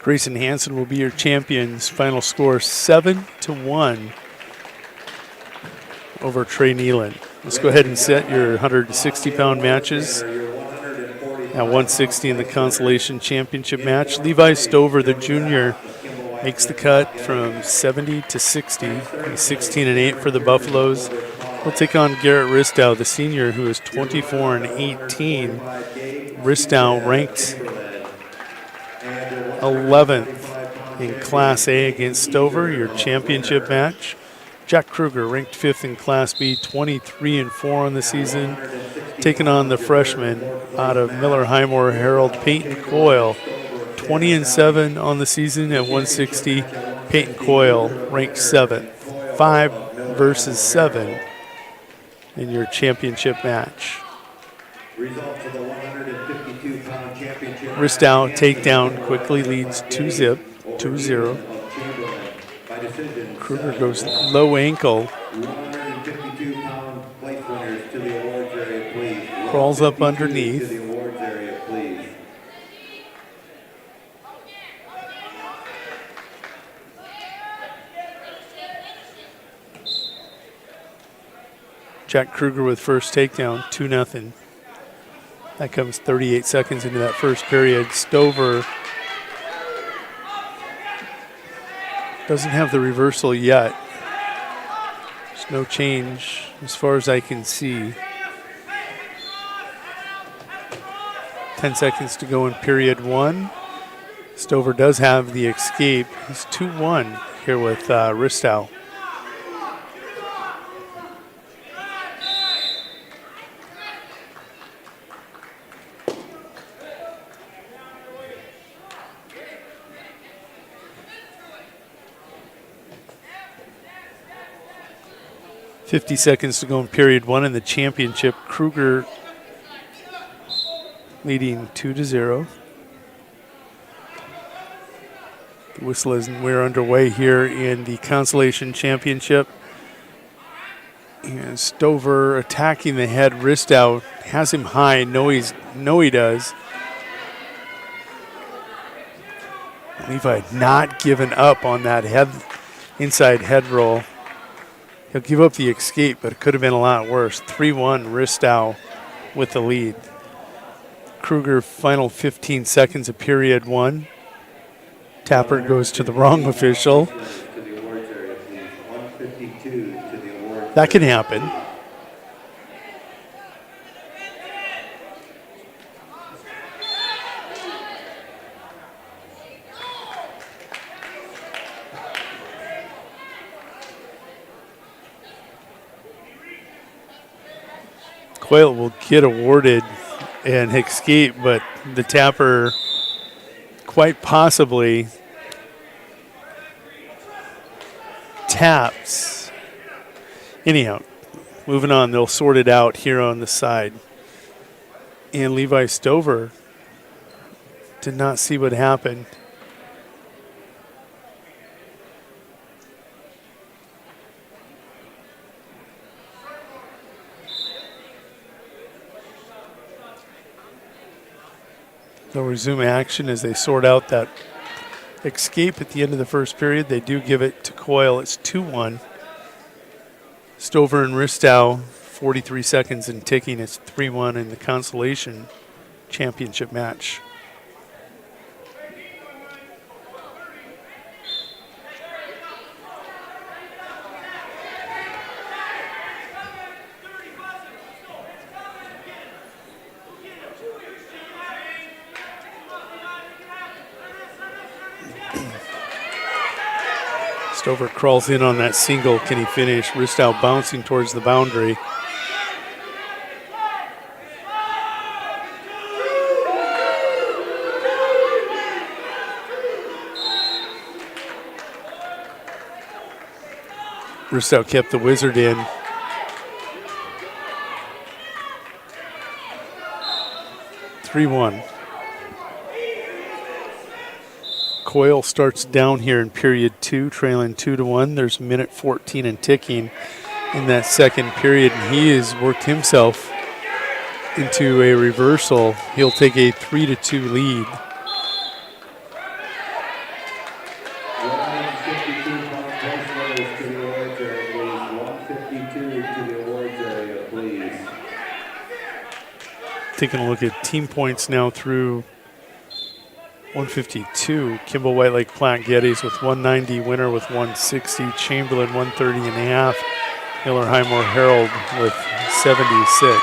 Grayson Hanson will be your champions. Final score 7-1 over Trey Nealon. Let's go ahead and set your 160-pound matches. At 160 in the Consolation Championship match. Levi Stover, the junior, makes the cut from 70 to 60. He's 16-8 for the Buffaloes. He'll take on Garrett Ristow, the senior, who is 24-18. Ristow ranked 11th in Class A against Stover, your championship match. Jack Kruger ranked 5th in Class B, 23-4 on the season, taking on the freshman out of Miller Highmore Herald, Peyton Coyle, 20-7 on the season at 160. Peyton Coyle ranked 7th, 5 versus 7 in your championship match. Results of the 152-pound championship. Ristow takedown quickly leads 2-0. Kruger goes low ankle. 152-pound place winners to the awards area, please. Crawls up underneath. To the awards area, please. Jack Kruger with first takedown, 2-0. That comes 38 seconds into that first period. Stover doesn't have the reversal yet. There's no change as far as I can see. 10 seconds to go in period 1. Stover does have the escape. He's 2-1 here with Ristow. .50 seconds to go in period one in the championship. Kruger leading 2-0. The whistle is, we're underway here in the Consolation Championship. And Stover attacking the head. Ristow has him high. No, he does. Levi not giving up on that inside head roll. He'll give up the escape, but it could have been a lot worse. 3-1, Ristow with the lead. Kruger, final 15 seconds of period one. Tapper goes to the wrong official. That can happen. Coyle will get awarded an escape, but the Tapper quite possibly taps. Anyhow, moving on, they'll sort it out here on the side. And Levi Stover did not see what happened. They'll resume action as they sort out that escape at the end of the first period. They do give it to Coyle. It's 2-1. Stover and Ristow, 43 seconds and ticking. It's 3-1 in the Consolation Championship match. Stover crawls in on that single. Can he finish? Ristow bouncing towards the boundary. Ristow kept the wizard in. .3-1. Coyle starts down here in period two, trailing 2-1. There's a minute 14 and ticking in that second period, and he has worked himself into a reversal. He'll take a 3-2 lead. Taking a look at team points now through 152. Kimball White Lake Platte Geddes with 190, Winter with 160, Chamberlain 130 and a half, Miller Highmore Herald with 76.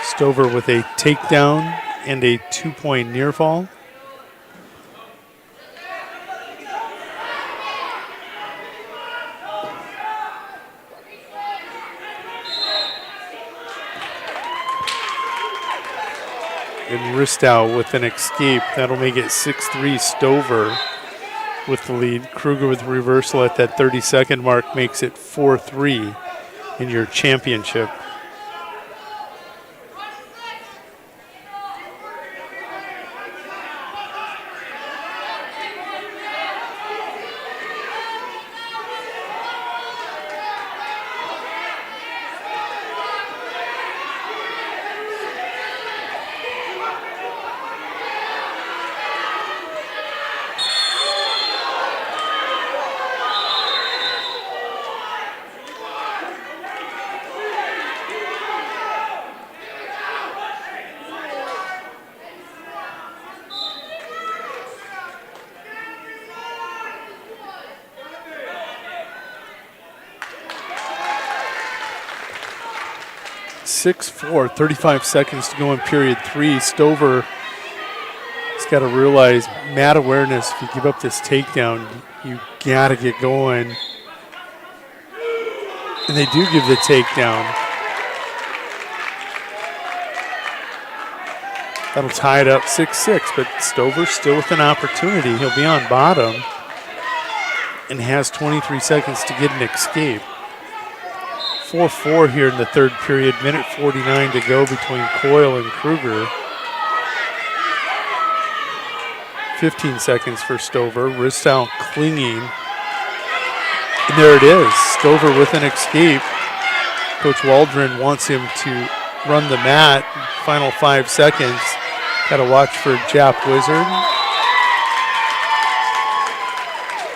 Stover with a takedown and a 2-point near fall. And Ristow with an escape. That'll make it 6-3 Stover with the lead. Kruger with reversal at that 30-second mark makes it 4-3 in your championship. .64, 35 seconds to go in period three. Stover Just got to realize mat awareness. If you give up this takedown, you got to get going. And they do give the takedown. That'll tie it up 6-6, but Stover's still with an opportunity. He'll be on bottom and has 23 seconds to get an escape. 4-4 here in the third period, minute 49 to go between Coyle and Kruger. 15 seconds for Stover, wrist out clinging. And there it is, Stover with an escape. Coach Waldron wants him to run the mat. Final 5 seconds. Got to watch for Jap Wizard.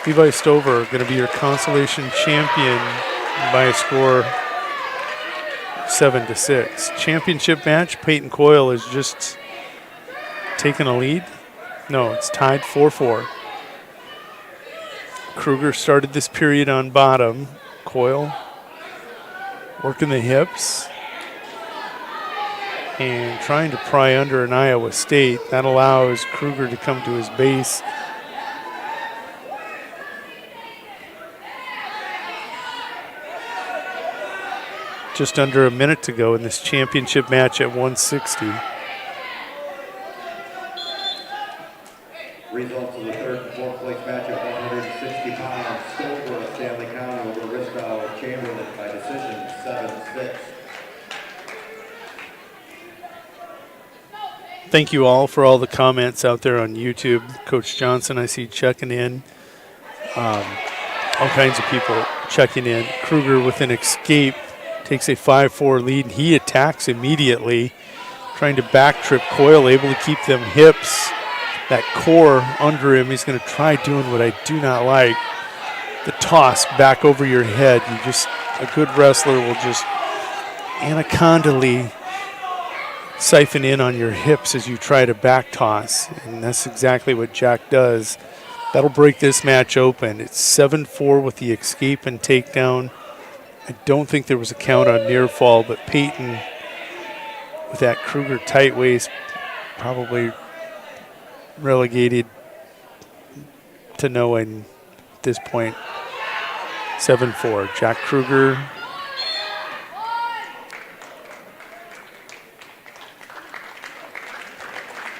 Levi Stover going to be your consolation champion by a score 7-6. Championship match, Peyton Coyle has just taken a lead. No, it's tied 4-4. Kruger started this period on bottom. Coyle working the hips and trying to pry under an Iowa State. That allows Kruger to come to his base. Just under a minute to go in this championship match at 160. Results of the third and fourth place match at 160 pounds. Stover, Stanley County over Ristow, Chamberlain by decision 7-6. Thank you all for all the comments out there on YouTube. Coach Johnson, I see checking in. All kinds of people checking in. Kruger with an escape takes a 5-4 lead. He attacks immediately, trying to backtrip Coyle, able to keep them hips. That core under him. He's going to try doing what I do not like. The toss back over your head. A good wrestler will just anaconda-ly siphon in on your hips as you try to back toss. And that's exactly what Jack does. That'll break this match open. It's 7-4 with the escape and takedown. I don't think there was a count on near fall, but Peyton, with that Kruger tight waist, probably relegated to knowing at this point. 7-4. Jack Kruger.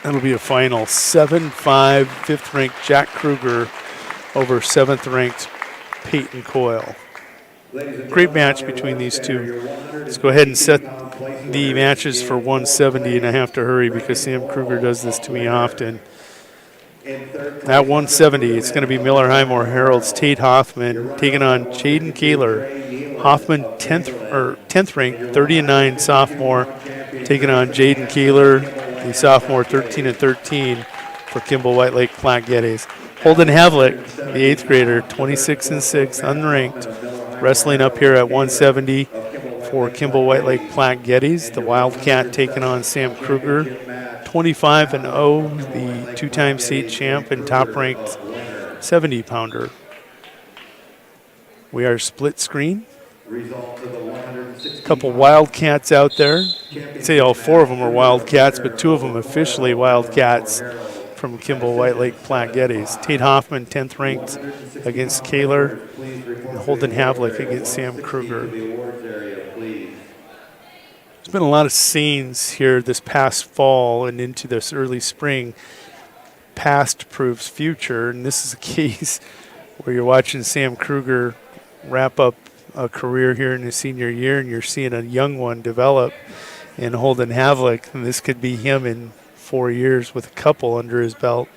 That'll be a final 7-5, fifth-ranked Jack Kruger over seventh-ranked Peyton Coyle. Great match between these two. Let's go ahead and set the matches for 170, and I have to hurry because Sam Kruger does this to me often. At 170, it's going to be Miller Highmore Herald's Tate Hoffman taking on Jaden Kaler. Hoffman 10th ranked, 30-9 sophomore, taking on Jaden Kaler, the sophomore, 13-13 for Kimball White Lake Platte Geddes. Holden Havlick, the 8th grader, 26-6, unranked, wrestling up here at 170 for Kimball White Lake Platte Geddes. The Wildcat taking on Sam Kruger, 25-0, the two-time state champ and top-ranked 70-pounder. We are split screen. A couple Wildcats out there. I'd say all 4 of them are Wildcats, but 2 of them officially Wildcats from Kimball White Lake Platte Geddes. Tate Hoffman, 10th ranked against Kaler, and Holden Havlick against Sam Kruger. There's been a lot of scenes here this past fall and into this early spring. Past proves future, and this is a case where you're watching Sam Kruger wrap up a career here in his senior year, and you're seeing a young one develop in Holden Havlick, and this could be him in 4 years with a couple under his belt.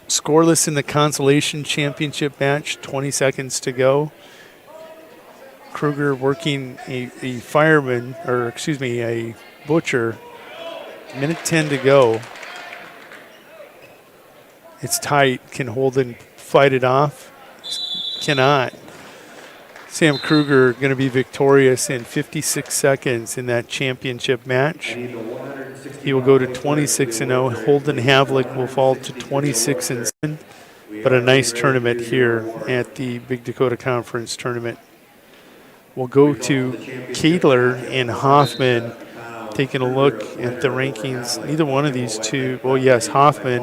Scoreless in the Consolation Championship match, 20 seconds to go. Kruger working a fireman, or excuse me, a butcher. Minute 10 to go. It's tight. Can Holden fight it off? Cannot. Sam Kruger going to be victorious in 56 seconds in that championship match. He will go to 26-0. Holden Havlick will fall to 26-7. But a nice tournament here at the Big Dakota Conference tournament. We'll go to Kaler and Hoffman. Taking a look at the rankings, neither one of these two, well, yes, Hoffman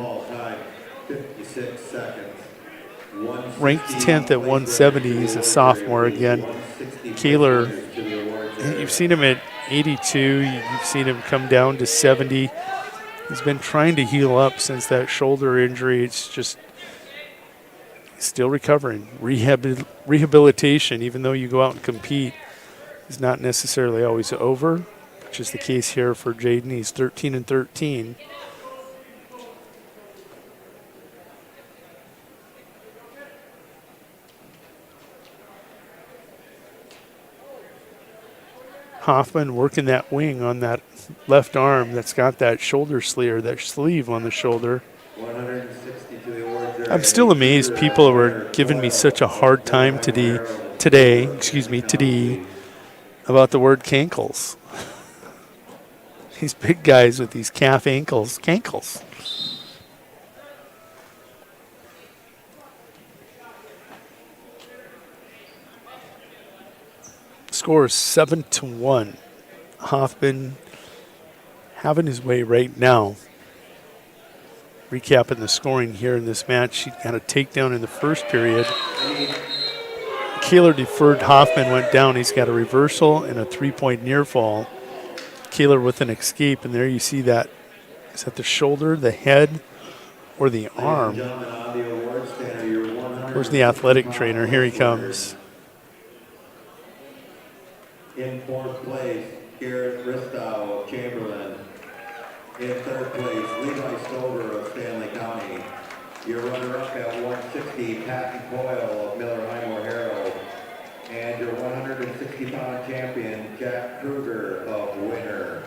ranked 10th at 170. He's a sophomore again. Kaler, you've seen him at 82. You've seen him come down to 70. He's been trying to heal up since that shoulder injury. It's just still recovering. Rehabilitation, even though you go out and compete, is not necessarily always over, which is the case here for Jaden. He's 13-13. Hoffman working that wing on that left arm that's got that shoulder sleeve on the shoulder. I'm still amazed people were giving me such a hard time today about the word cankles. These big guys with these calf ankles, cankles. Score is 7-1. Hoffman having his way right now. Recapping the scoring here in this match, he got a takedown in the first period. Kaler deferred, Hoffman went down. He's got a reversal and a 3-point near fall. Kaler with an escape, and there you see that. Is that the shoulder, the head, or the arm? Where's the athletic trainer? Here he comes. In fourth place, Garrett Ristow of Chamberlain. In third place, Levi Stover of Stanley County. Your runner-up at 160, Patton Coyle of Miller Highmore Harrow. And your 160-pound champion, Jack Kruger of Winter.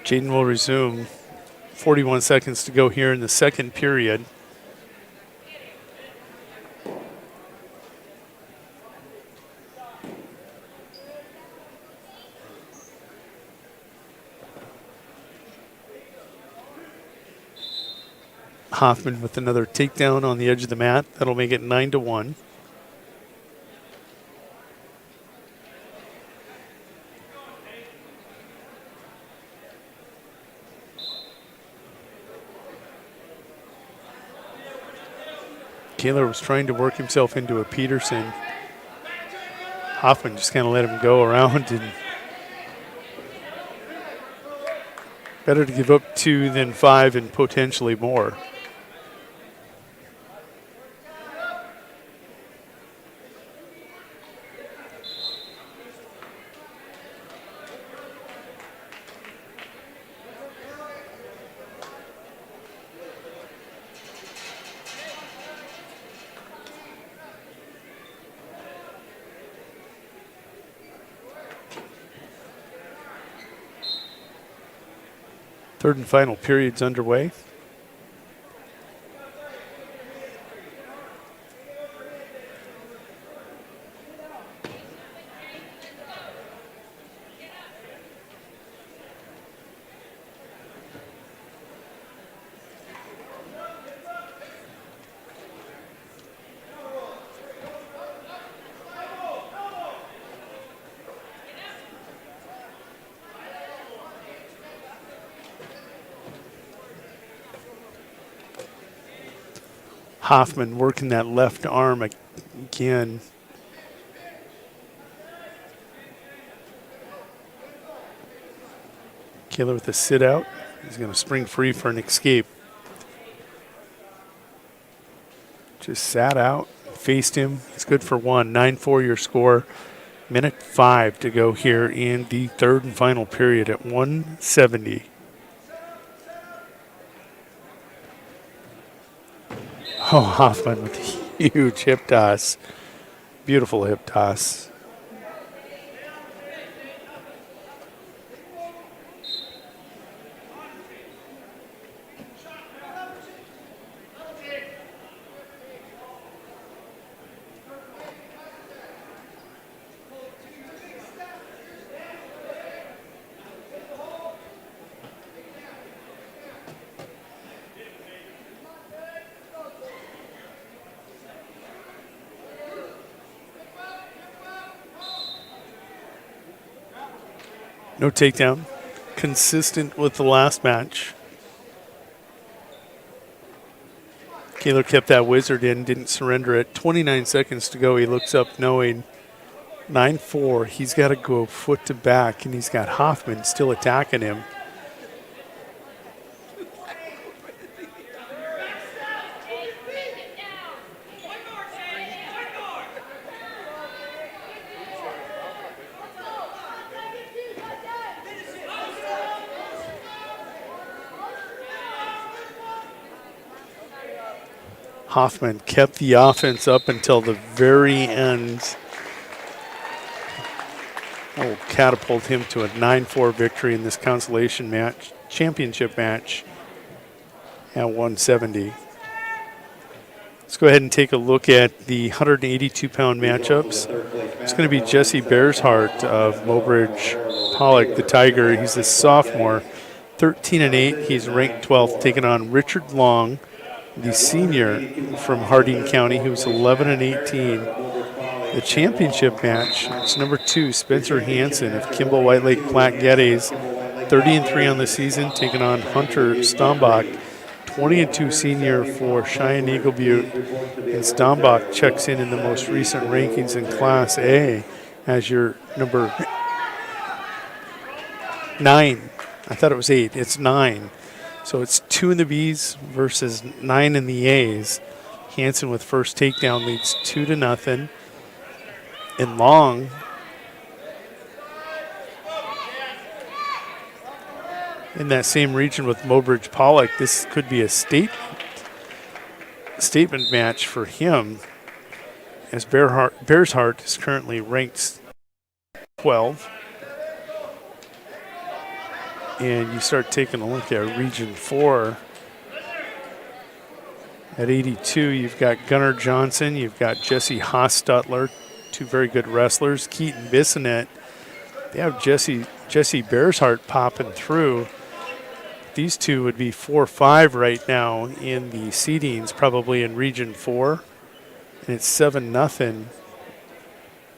Jaden will resume. 41 seconds to go here in the second period. Hoffman with another takedown on the edge of the mat. That'll make it 9-1. Kaler was trying to work himself into a Peterson. Hoffman just kind of let him go around, and better to give up 2 than 5 and potentially more. Third and final period's underway. Hoffman working that left arm again. Kaler with a sit out. He's going to spring free for an escape. Just sat out, faced him. It's good for 1. 9-4 your score. Minute 5 to go here in the third and final period at 170. Oh, Hoffman with a huge hip toss. Beautiful hip toss. No takedown. Consistent with the last match. Kaler kept that wizard in, didn't surrender it. 29 seconds to go. He looks up knowing 9-4. He's got to go foot to back, and he's got Hoffman still attacking him. Hoffman kept the offense up until the very end. Will catapult him to a 9-4 victory in this consolation match, championship match at 170. Let's go ahead and take a look at the 182-pound matchups. It's going to be Jesse Bearsheart of Mobridge Pollock, the Tiger. He's a sophomore, 13-8. He's ranked 12th, taking on Richard Long, the senior from Harding County, who's 11-18. The championship match, it's number 2, Spencer Hansen of Kimball White Lake Platte Geddes, 30-3 on the season, taking on Hunter Stombach, 20-2 senior for Cheyenne Eagle Butte. And Stombach checks in the most recent rankings in Class A as your number 9. I thought it was 8. It's 9. So it's 2 in the B's versus 9 in the A's. Hansen with first takedown leads 2-0. And Long in that same region with Mobridge Pollock, this could be a statement match for him, as Bearsheart is currently ranked 12. And you start taking a look at Region 4. At 82, you've got Gunnar Johnson, you've got Jesse Hostutler, 2 very good wrestlers. Keaton Bissonette. They have Jesse Bearsheart popping through. These two would be 4-5 right now in the seedings, probably in Region 4. And it's 7-0.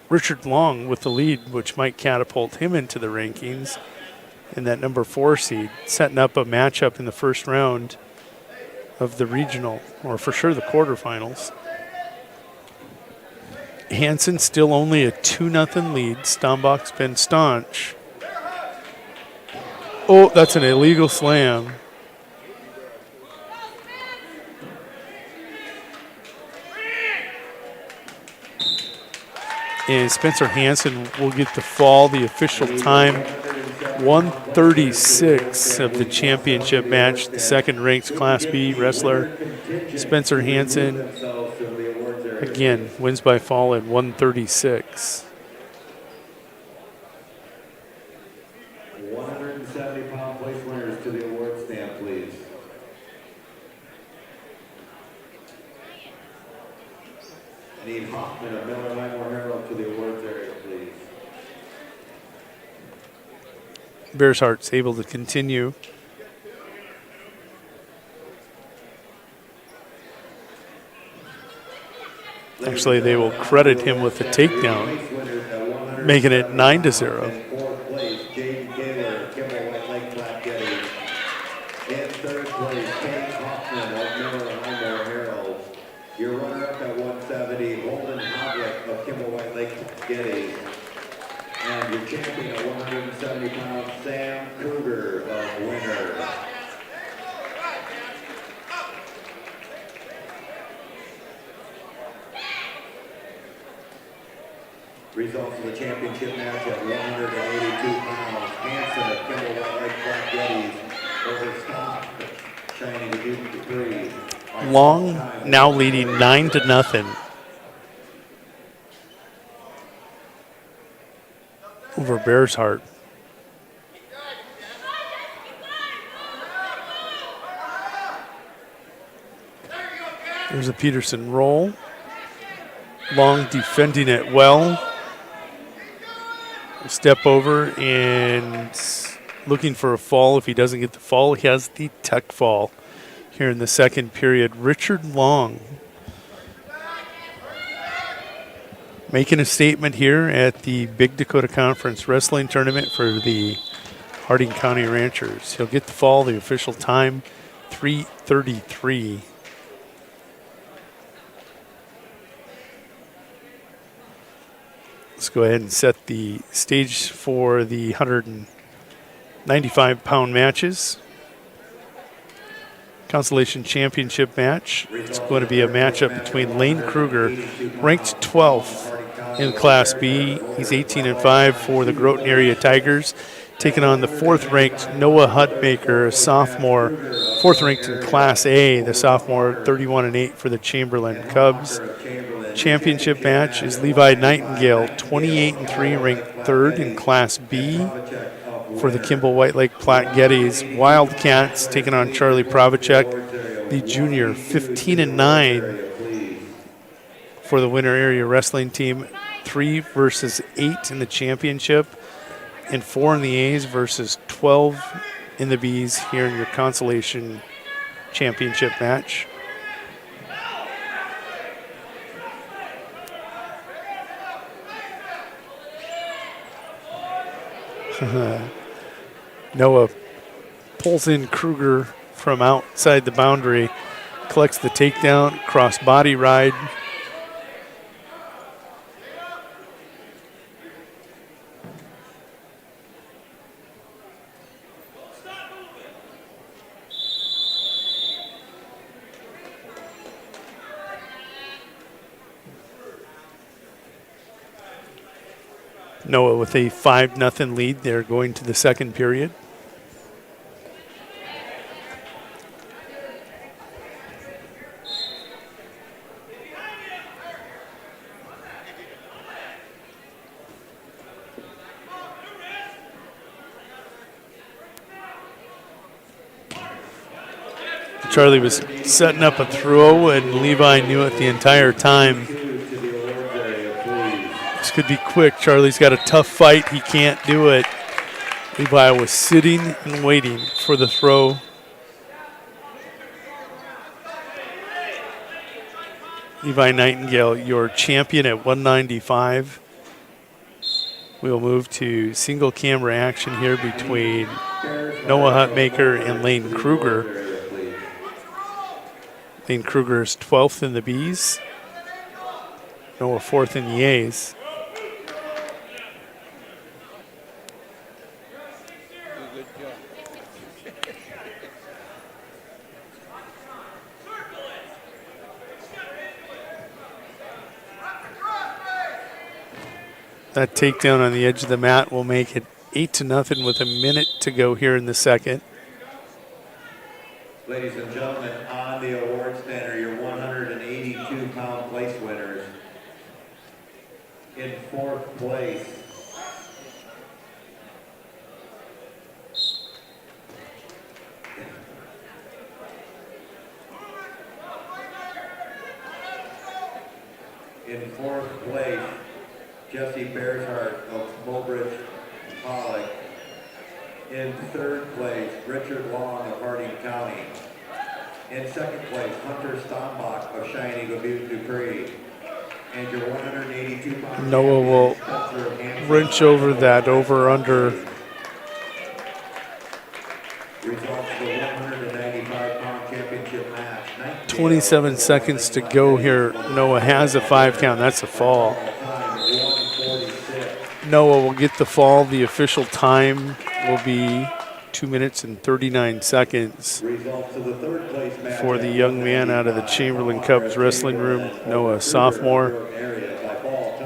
Richard Long with the lead, which might catapult him into the rankings. In that number 4 seed, setting up a matchup in the first round of the regional, or for sure the quarterfinals. Hansen still only a 2-0 lead. Stombach's been staunch. Oh, that's an illegal slam. And Spencer Hansen will get the fall. The official time, 1:36 of the championship match. The second-ranked Class B wrestler, Spencer Hansen, again, wins by fall at 1:36. 170-pound place winners to the award stand, please. I need Hoffman of Miller Highmore Herald to the awards area, please. Bearsheart's able to continue. Actually, they will credit him with the takedown, making it 9-0. Fourth place, Jaden Gaylor, Kimball White Lake Platte Geddes. In third place, Kate Hoffman of Miller Highmore Herald. Your runner-up at 170, Holden Hoblet of Kimball White Lake Geddes. And your champion at 170 pounds, Sam Cougar of Winter. Results of the championship match at 182 pounds. Hansen of Kimball White Lake Platte Geddes over Stock, Cheyenne Eagle Butte. Long now leading 9-0 over Bearsheart. There's a Peterson roll. Long defending it well. Step over and looking for a fall. If he doesn't get the fall, he has the tech fall here in the second period. Richard Long making a statement here at the Big Dakota Conference Wrestling Tournament for the Harding County Ranchers. He'll get the fall, the official time, 3:33. Let's go ahead and set the stage for the 195-pound matches. Consolation Championship match. It's going to be a matchup between Lane Kruger, ranked 12th in Class B. He's 18-5 for the Groton Area Tigers, taking on the 4th-ranked Noah Hutmaker, a sophomore, 4th-ranked in Class A, the sophomore, 31-8 for the Chamberlain Cubs. Championship match is Levi Nightingale, 28-3, ranked 3rd in Class B for the Kimball White Lake Platte Gettys. Wildcats taking on Charlie Provacek, the junior, 15-9 for the Winter Area Wrestling Team. 3 versus 8 in the championship, and 4 in the A's versus 12 in the B's here in your Consolation Championship match. Noah pulls in Kruger from outside the boundary, collects the takedown, cross body ride. Noah with a 5-0 lead there going to the second period. Charlie was setting up a throw, and Levi knew it the entire time. This could be quick. Charlie's got a tough fight. He can't do it. Levi was sitting and waiting for the throw. Levi Nightingale, your champion at 195. We'll move to single camera action here between Noah Hutmaker and Lane Kruger. Lane Kruger is 12th in the B's. Noah 4th in the A's. That takedown on the edge of the mat will make it 8-0 with a minute to go here in the second. Ladies and gentlemen, on the award stand are your 182-pound place winners. In 4th place, Jesse Bearshart of Mulbridge Pollock. In 3rd place, Richard Long of Harding County. In 2nd place, Hunter Stombach of Cheyenne Dubuque Dupree. And your 182-pound Noah will wrench over that over-under. Results of the 195-pound championship match. 27 seconds to go here. Noah has a 5 count. That's a fall. Noah will get the fall. The official time will be 2 minutes and 39 seconds for the young man out of the Chamberlain Cubs wrestling room, Noah, sophomore.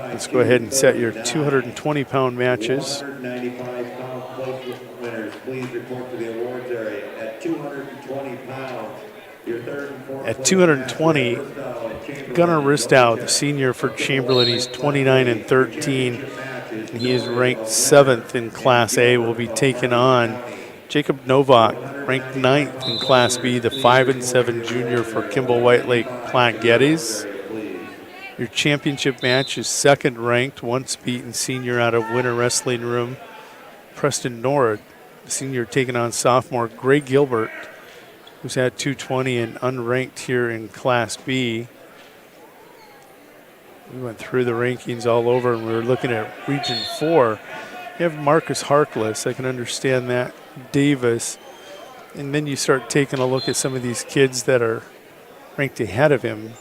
Let's go ahead and set your 220-pound matches. 195-pound place winners, please report to the awards area. At 220 pounds, your 3rd and 4th. At 220, Gunnar Ristow, the senior for Chamberlain, he's 29-13. And he is ranked 7th in Class A, will be taken on Jacob Novak, ranked 9th in Class B, the 5-7 junior for Kimball White Lake Platte Gettys. Your championship match is 2nd ranked, once beaten senior out of Winter Wrestling Room, Preston Nord, the senior taking on sophomore Gray Gilbert, who's at 220 and unranked here in Class B. We went through the rankings all over, and we were looking at Region 4. You have Marcus Harkless. I can understand that. Davis. And then you start taking a look at some of these kids that are ranked ahead of him.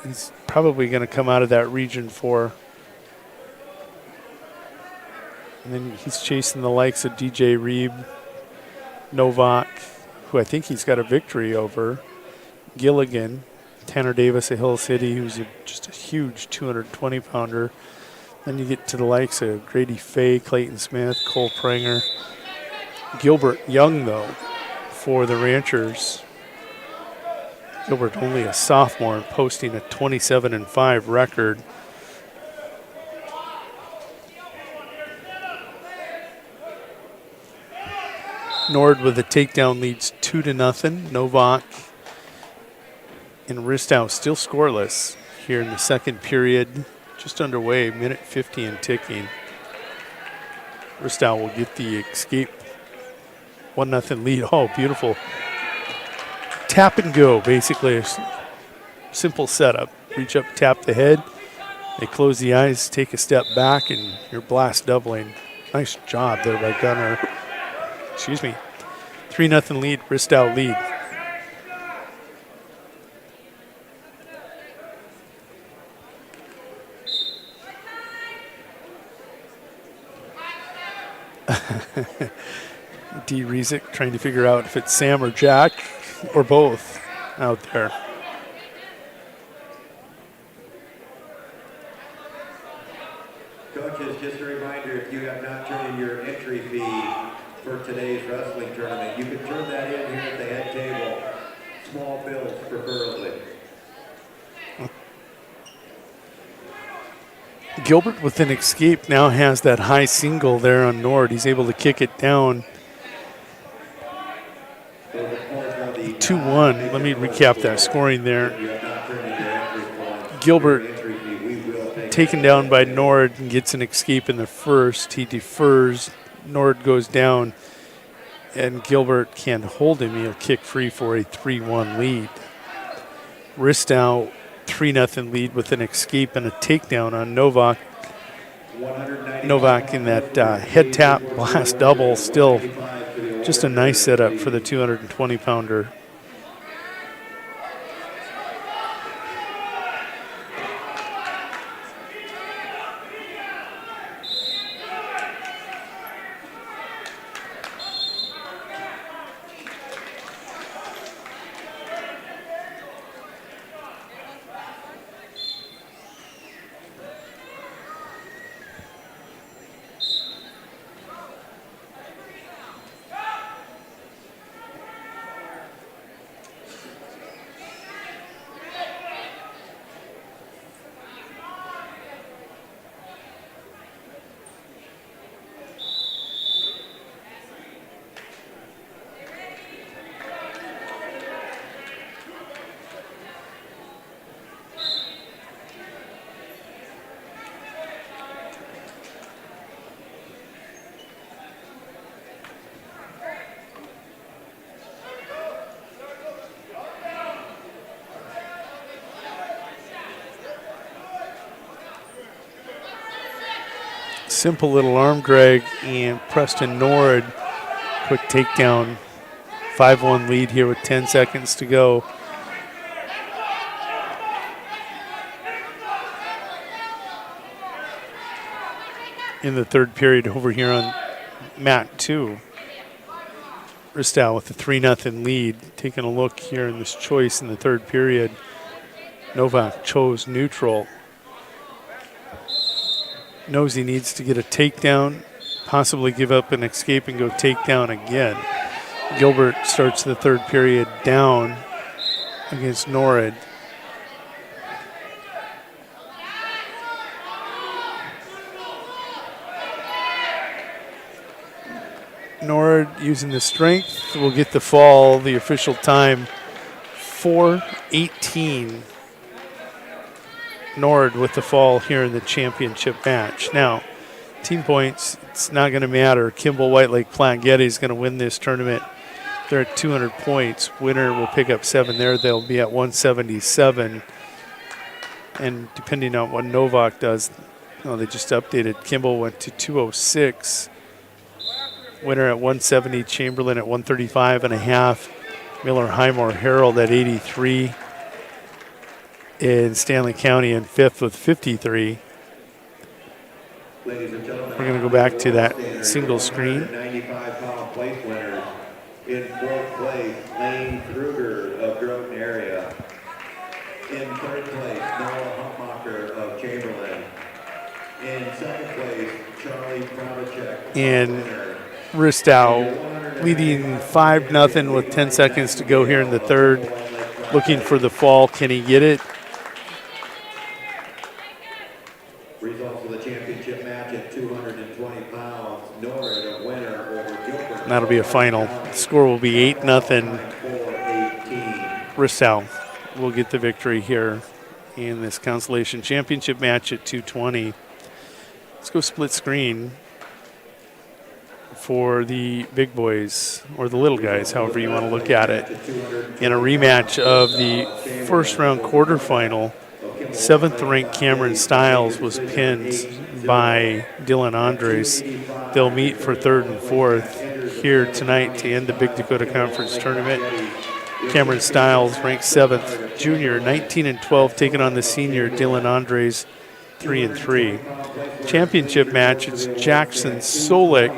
He's probably going to come out of that Region 4. And then he's chasing the likes of DJ Reeb, Novak, who I think he's got a victory over, Gilligan, Tanner Davis of Hill City, who's just a huge 220-pounder. Then you get to the likes of Grady Fay, Clayton Smith, Cole Pranger. Gilbert Young, though, for the Ranchers. Gilbert only a sophomore and posting a 27-5 record. Nord with a takedown leads 2-0. Novak and Ristow still scoreless here in the second period. Just underway, minute 50 and ticking. Ristow will get the escape. 1-0 lead. Oh, beautiful. Tap and go, basically. A simple setup. Reach up, tap the head. They close the eyes, take a step back, and you're blast doubling. Nice job there by Gunner. Excuse me. 3-0 lead, Ristow lead. D. Rezick trying to figure out if it's Sam or Jack or both out there. Coaches, just a reminder, if you have not turned in your entry fee for today's wrestling tournament, you can turn that in here at the head table. Small bills preferably. Gilbert with an escape now has that high single there on Nord. He's able to kick it down. 2-1. Let me recap that scoring there. Gilbert taken down by Nord and gets an escape in the first. He defers. Nord goes down, and Gilbert can't hold him. He'll kick free for a 3-1 lead. Ristow, 3-0 lead with an escape and a takedown on Novak. Novak in that head tap blast double. Still just a nice setup for the 220-pounder. Simple little arm drag, and Preston Nord, quick takedown. 5-1 lead here with 10 seconds to go. In the third period over here on mat 2. Ristow with a 3-0 lead. Taking a look here in this choice in the third period. Novak chose neutral. Knows he needs to get a takedown, possibly give up an escape and go takedown again. Gilbert starts the third period down against Norrid. Nord using the strength will get the fall. The official time 4:18. Nord with the fall here in the championship match. Now, team points, it's not going to matter. Kimball White Lake Platte Getty is going to win this tournament. They're at 200 points. Winner will pick up 7 there. They'll be at 177. And depending on what Novak does, Oh, they just updated. Kimball went to 206. Winner at 170. Chamberlain at 135.5. Miller Highmore Harold at 83. In Stanley County in fifth with 53. Ladies and gentlemen, We're going to go back to that single screen. 95-pound place winners. In fourth place, Lane Kruger of Groton area. In third place, Noah Humpmacher of Chamberlain. In second place, Charlie Pravacek. And Ristow leading 5-0 with 10 seconds to go here in the third. Looking for the fall. Can he get it? Results of the championship match at 220 pounds. Norrid, a winner over Gilbert. And that'll be a final. The score will be 8-0. Ristow will get the victory here in this Consolation Championship match at 220. Let's go split screen for the big boys, or the little guys, however you want to look at it, in a rematch of the first round quarterfinal. 7th-ranked Cameron Stiles was pinned by Dylan Andres. They'll meet for 3rd and 4th here tonight to end the Big Dakota Conference Tournament. Cameron Stiles, ranked 7th, junior, 19-12, taking on the senior Dylan Andres, 3-3. Championship match, it's Jackson Solik,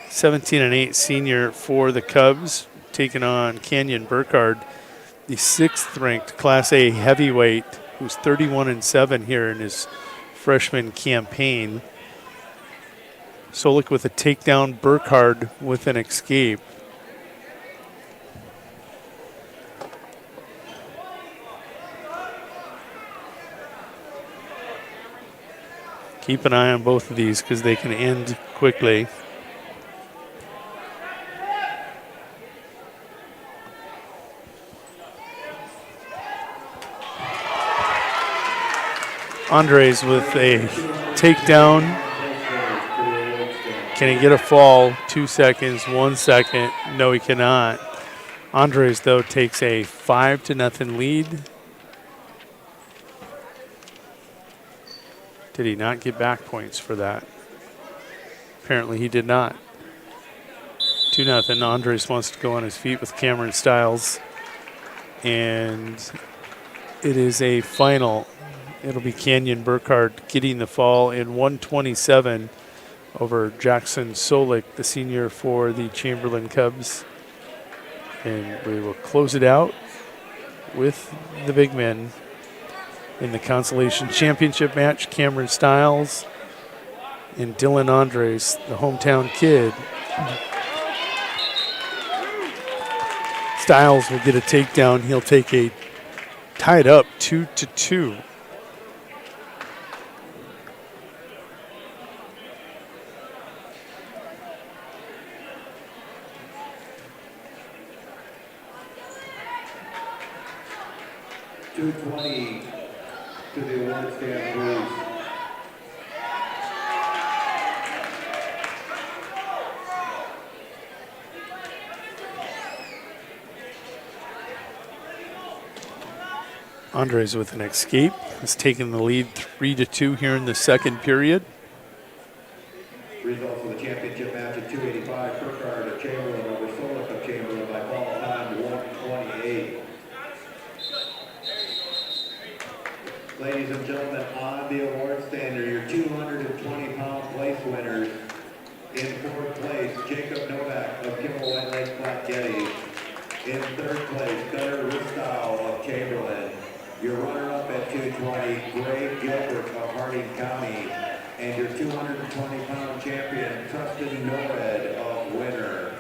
17-8 senior for the Cubs, taking on Canyon Burkhardt, the 6th-ranked Class A heavyweight, who's 31-7 here in his freshman campaign. Solik with a takedown, Burkhardt with an escape. Keep an eye on both of these because they can end quickly. Andres with a takedown. Can he get a fall? 2 seconds, 1 second. No, he cannot. Andres, though, takes a 5-0 lead. Did he not get back points for that? Apparently he did not. 2-0. Andres wants to go on his feet with Cameron Stiles. And it is a final. It'll be Canyon Burkhardt getting the fall in 127 over Jackson Solik, the senior for the Chamberlain Cubs. And we will close it out with the big men in the Consolation Championship match. Cameron Stiles and Dylan Andres, the hometown kid. Stiles will get a takedown. He'll take a tied up 2-2. .220 to the award stand, please. Andres with an escape has taken the lead 3-2 here in the second period. Results of the championship match at 285. Burkhardt of Chamberlain over Solik of Chamberlain by fall time 128. Ladies and gentlemen, on the award stand are your 220-pound place winners. In fourth place, Jacob Novak of Kimball White Lake Flat Getty. In third place, Gunnar Ristow of Chamberlain. Your runner-up at 220, Greg Gilbert of Harding County. And your 220-pound champion, Preston Norred of Winter.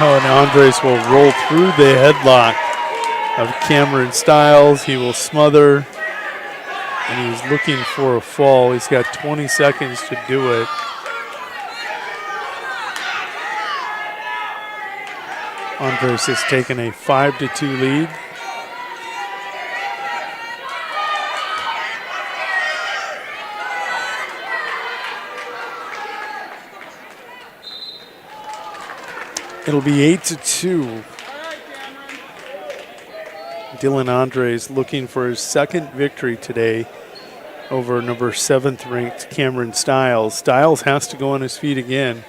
Oh, and Andres will roll through the headlock of Cameron Stiles. He will smother, and he's looking for a fall. He's got 20 seconds to do it. Andres has taken a 5-2 lead. It'll be 8-2. Dylan Andres looking for his second victory today over number 7th ranked Cameron Stiles. Stiles has to go on his feet again.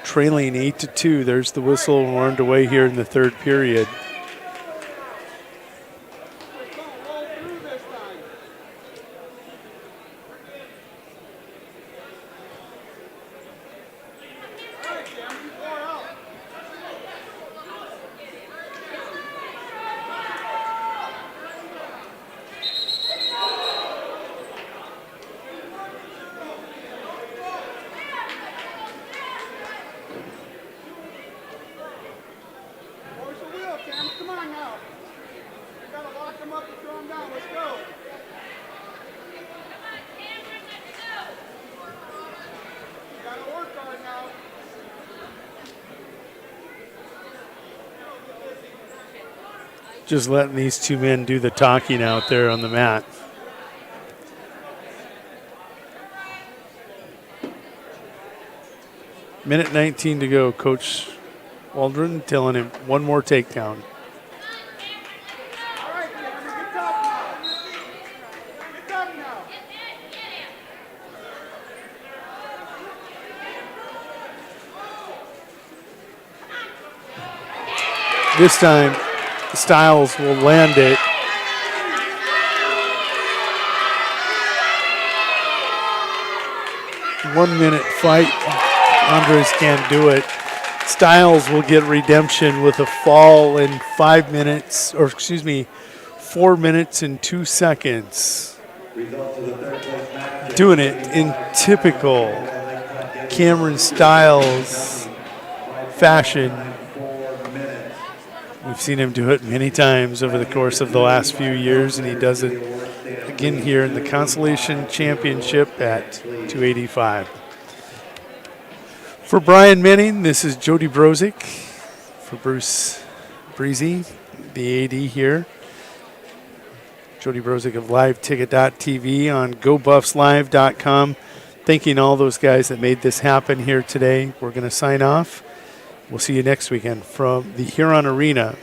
Trailing 8-2. There's the whistle, and we're underway here in the third period. Just letting these two men do the talking out there on the mat. Minute 19 to go. Coach Waldron telling him one more takedown. This time, Stiles will land it. One-minute fight. Andres can't do it. Stiles will get redemption with a fall in 4 minutes and 2 seconds. Doing it in typical Cameron Stiles fashion. We've seen him do it many times over the course of the last few years, and he does it again here in the Consolation Championship at 285. For Brian Menning, this is Jody Brozick. For Bruce Breezy, the AD here. Jody Brozick of LiveTicket.tv on GoBuffsLive.com. Thanking all those guys that made this happen here today. We're going to sign off. We'll see you next weekend from the Huron Arena